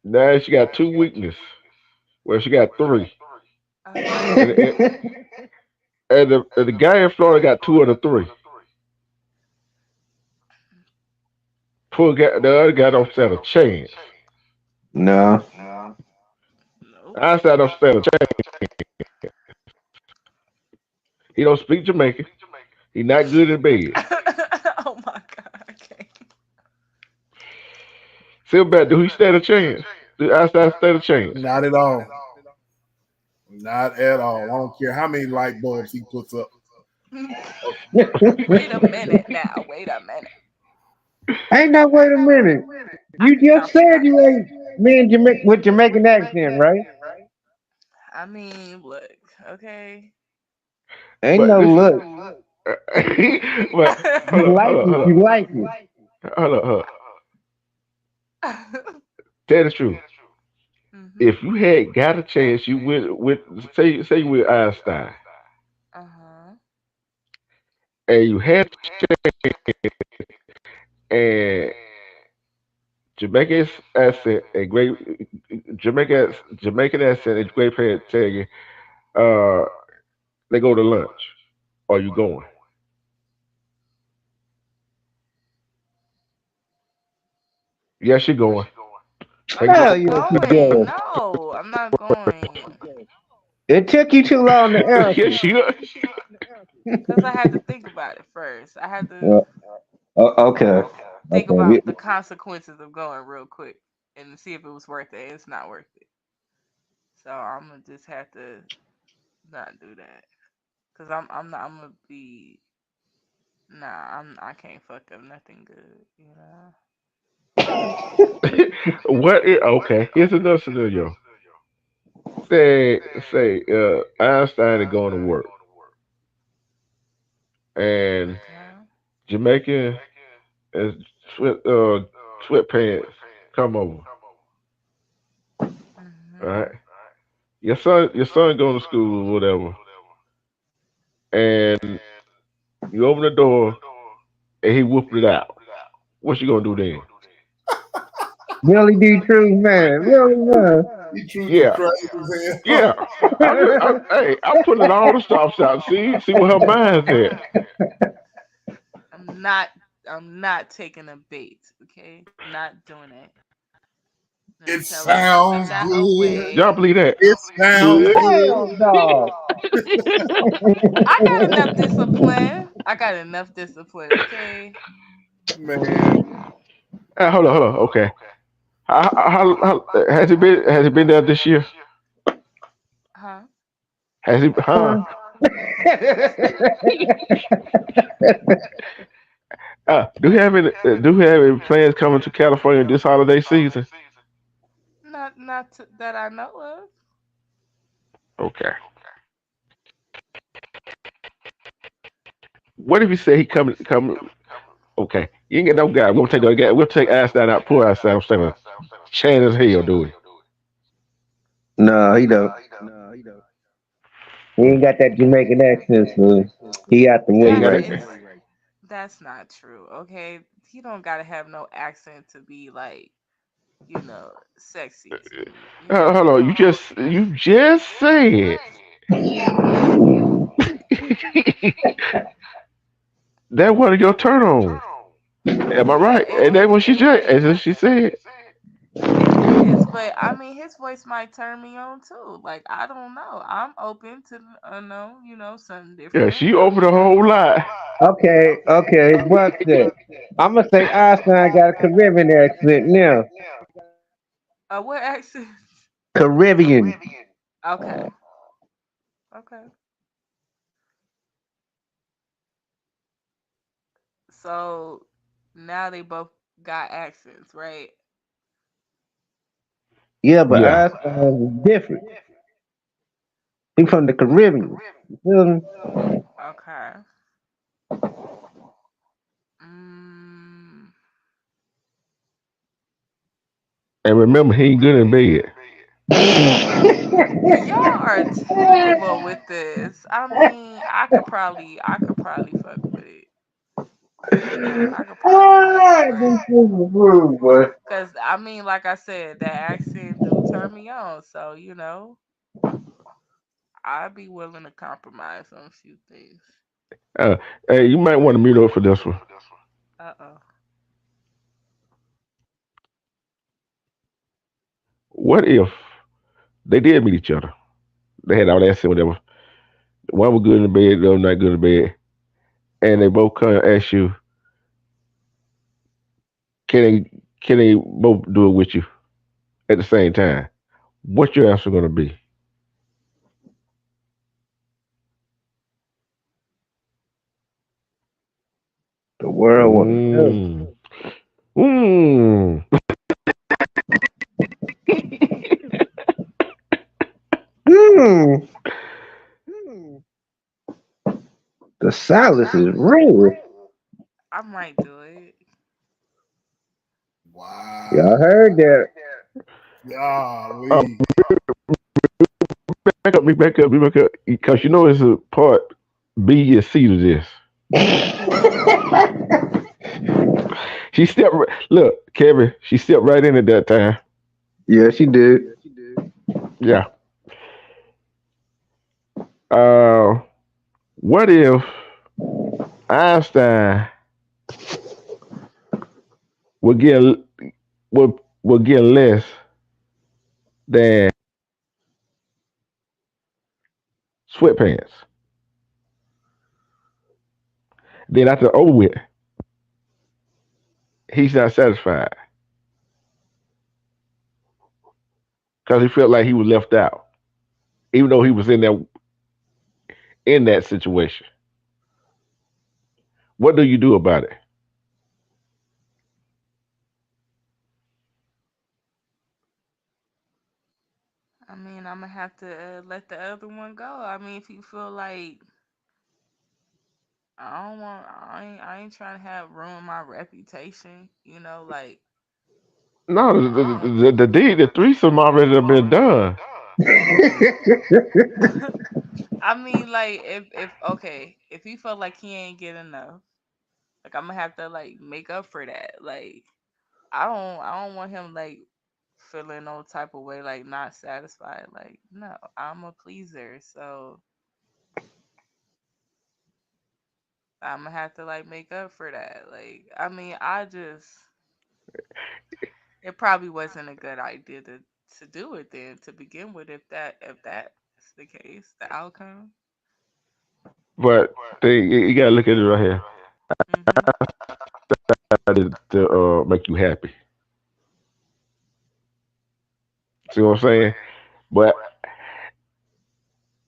now she got two weakness. Well, she got three, Okay. and the guy in Florida got two of the three. Poor guy, the other guy don't stand a chance. No. Nope. I said I don't stand a chance. He don't speak Jamaican. He not good in bed. Oh my god. Okay. Silverback, do he stand a chance? Do Einstein stand a chance? Not at all. Not at all. I don't care how many light bulbs he puts up. Wait a minute now. Wait a minute. Ain't no wait a minute. I You can just said you compromise. ain't me Jamaican with Jamaican accent, right? I mean, look, okay. Ain't But no this is, look. but You like it, you like it. hold up. Tell the truth. Mhm. If you had got a chance, you with say you with Einstein, Uh huh. and you had and Jamaican accent and great Jamaican accent and great parents tell you, uh, they go to lunch. Are you going? Yes, you're going. Take I'm it. Hell not yes, he going. does. No, I'm not going. It took you too long to answer. Yes, you. Because I had to think about it first. I had to Well, okay. think Okay. about the consequences of going real quick and see if it was worth it. It's not worth it. So I'm gonna just have to not do that. Cause I'm not I'm gonna be I can't fuck up nothing good, you know. Okay, here's another scenario. Say Einstein is going to work and Okay. Jamaican and sweatpants come over. All right, Mhm. your son going to school or whatever, and you open the door and he whooped it out. What you gonna do then? Really be true, man. Really, man. The truth is Yeah, crazy as hell. yeah. Hey, I'm putting all the stops out. See where her mind's at. I'm not I'm not taking a bait, okay? Not doing it. Gonna It tell her to sounds send that good. Y'all away. believe that? It sounds Hell good. no. I got enough discipline. I got enough discipline, okay? Man, Hold on. Okay. Has he been there this year? Huh? Has he? Huh? Do we have any plans coming to California this holiday season? Not that I know of. Okay. What if he say he come? Okay, you ain't get no guy. We'll take the guy. We'll take Einstein out. Poor Einstein. I'm saying, Chan as hell, do it. No, he don't. He ain't got that Jamaican accent, so he out the He way ain't got right it. now. That's not true, okay? He don't gotta have no accent to be like, sexy to me. Hold on. You just said that one of your turn ons. Am I Yeah, right? And that what she just as she said. it is, but I mean, his voice might turn me on too. Like, I don't know. I'm open to know, something Yeah, different. she opened a whole lot. Okay, one sec. I'm gonna say Einstein got a Caribbean accent now. What accent? Caribbean. Okay, okay. So now they both got accents, right? Yeah, but Yeah. Einstein is different. He from the Caribbean. You feel me? Okay. Mm, And remember, he ain't good in bed. y'all are terrible with this. I mean, I could probably fuck with it. I could probably fuck Ah, with this it. is rude, boy. Cause I mean, like I said, that accent do turn me on. So I'd be willing to compromise on a few things. Uh, hey, you might want to mute up for this one. Uh oh. What if they did meet each other? They had all that shit, whatever. One was good in bed, the other not good in bed, and they both come and ask you, can they both do it with you at the same time? What's your answer gonna be? The world wanna know. Mm. Mm. Hmm, the silence is real. I might do it. Y'all wow. heard that. Um, Golly. back up, because you know it's a part B and C to this. She stepped. Look, Kevin. She stepped right in at that time. Yeah, she did. Yeah. Uh, what if Einstein would get would get less than sweatpants? Then after over with, he's not satisfied because he felt like he was left out, even though he was in that situation. What do you do about it? I mean, I'm gonna have to let the other one go. I mean, if you feel like I ain't trying to have ruin my reputation. You know, like No, I don't. the threesome already have been done. I mean, like if okay, if he felt like he ain't get enough, like I'm gonna have to like make up for that. Like I don't want him like feeling no type of way, like not satisfied. Like no, I'm a pleaser, so I'm gonna have to like make up for that. Like I mean, I just it probably wasn't a good idea to do it then to begin with if that's the case, the outcome. But you gotta look at it right here. Mhm. To make you happy. See what I'm saying? But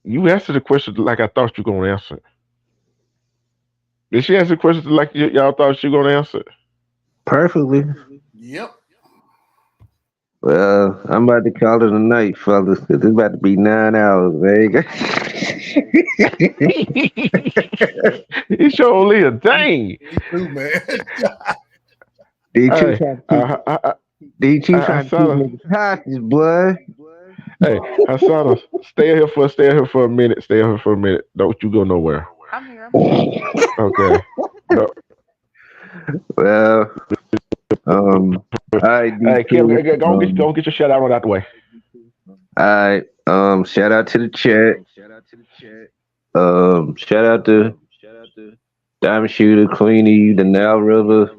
you answered the question like I thought you were gonna answer. Did she answer the question like y'all thought she was gonna answer? Perfectly. Yep. Well, I'm about to call it a night, fellas, because it's about to be 9 hours, man. He surely a dang. Me too, man. D2 Hey, trying to keep D2 I trying to saw keep her. niggas hostage, boy. Hey, I saw her. Stay here for a minute. Stay here for a minute. Don't you go nowhere. I'm here. I'm here. Okay. No. Well, all right, Hey, Kevin, D2. go get your shut out on out the way. All right, shout out to the chat. Shout out to Diamond Shooter, Queenie, the Nile River,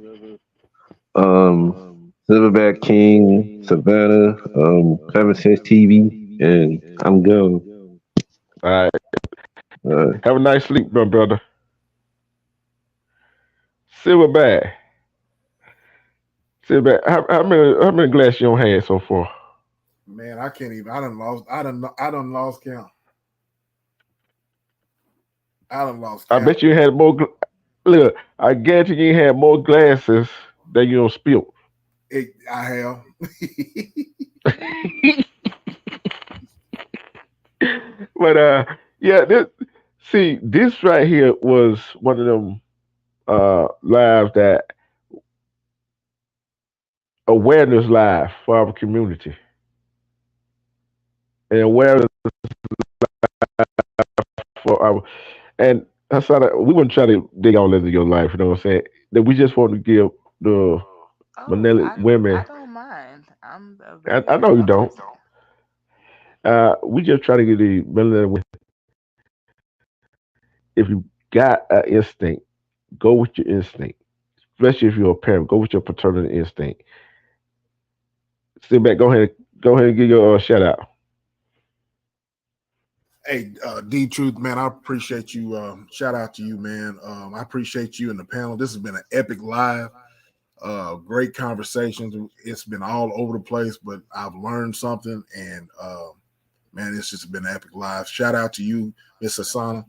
Silverback King, Savannah, Clement Sense TV, and I'm going. All right. Uh, Have a nice sleep, my brother. Silverback. Silverback. How many glasses you don't had so far? Man, I can't even. I done lost count. I done lost I count. bet you had more. Look, I guarantee you had more glasses than you don't spill. I have. But yeah, this right here was one of them lives that awareness live for our community and awareness for our and we wouldn't try to dig all into your life, you know what I'm saying? That we just want to give the Oh, Maneli I women. don't mind. I'm a very I know you open don't. person. We just try to get the Maneli women. If you got an instinct, go with your instinct. Especially if you're a parent, go with your paternal instinct. Sit back, go ahead and give your shout out. Hey, D Truth, man, I appreciate you. Shout out to you, man. I appreciate you and the panel. This has been an epic live. Great conversations. It's been all over the place, but I've learned something, and man, it's just been an epic live. Shout out to you, Miss Asana.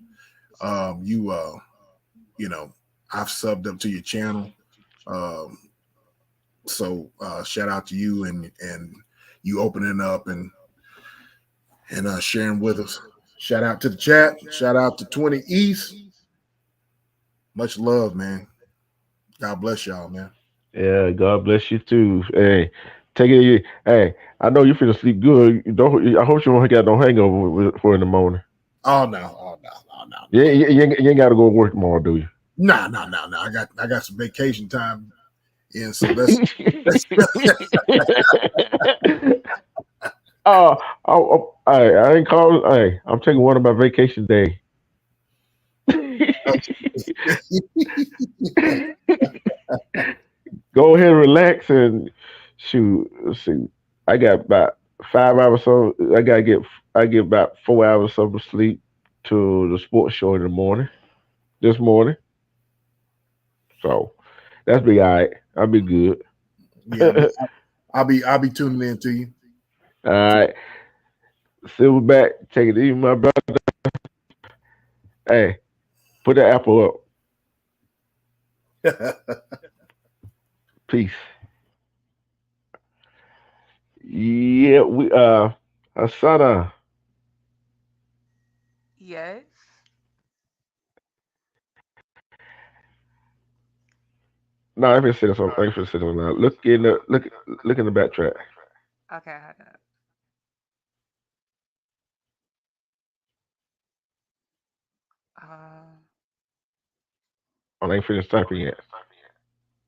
You know, I've subbed up to your channel. Um, so shout out to you and you opening up and sharing with us. Shout out to the chat. Shout out to 20 East. Much love, man. God bless y'all, man. Yeah, God bless you too. Hey, take it easy. Hey, I know you finna sleep good. You don't. I hope you don't got no hangover for in the morning. Oh no, oh no, oh no, no. You ain't got to go to work tomorrow, do you? Nah. I got some vacation time And so that's I ain't calling. Hey, I'm taking one of my vacation days. Go ahead and relax and shoot. Let's see. I got about 5 hours. So I get about 4 hours of sleep to the sports show in the morning. This morning, so that's be all right. I'll be good. yeah, man. I'll be tuning in to you. All right, Silverback, take it easy, my brother. Hey, put the apple up. Peace. Yeah, we Asana. Yes. No, I ain't finna say this on. I ain't finna say this on now. Look in the backtrack. Okay, hold up. Uh, I ain't finished typing yet.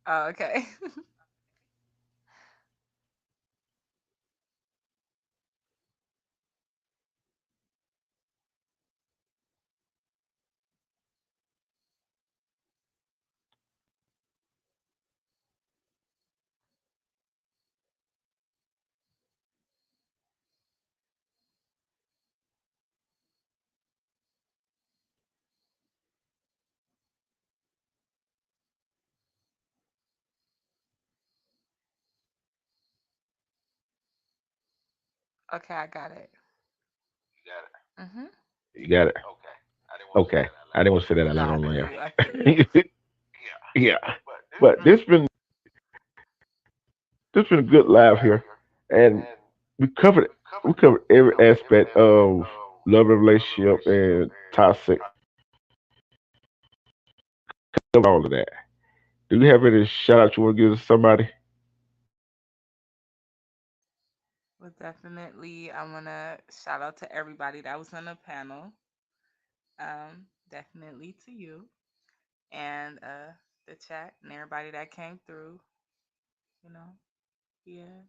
oh, okay. Okay, I got it. Mhm. You got it. Okay. I didn't want to say that out No, loud I on feel there. you. I feel you. Yeah. But this been a good live here, and we covered we covered every aspect of love and relationship and toxic. Covered all of that. Do you have any shout out you want to give to somebody? Well, definitely, I want to shout out to everybody that was on the panel. Definitely to you and the chat and everybody that came through. You know, yeah.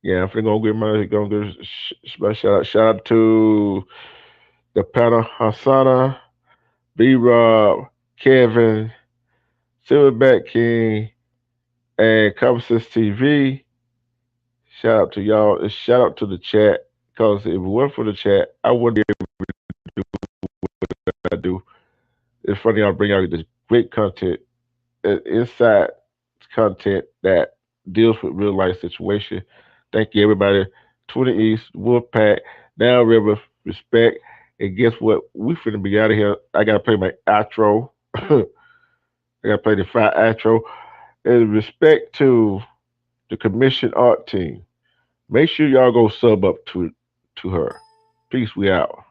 Yeah, I'm finna gonna give my shout out. Shout out to the panel, Hasana, B Rob, Kevin, Silverback King, and Conversus TV. Shout out to y'all. And shout out to the chat. Because if it weren't for the chat, I wouldn't be able to do. It's funny I bring out this great content, inside content that deals with real life situation. Thank you everybody. 20 East, Wolfpack, Down River, Respect. And guess what? We finna be out of here. I gotta play my outro. I gotta play the fire outro. In respect to the commission art team. Make sure y'all go sub up to her. Peace. We out.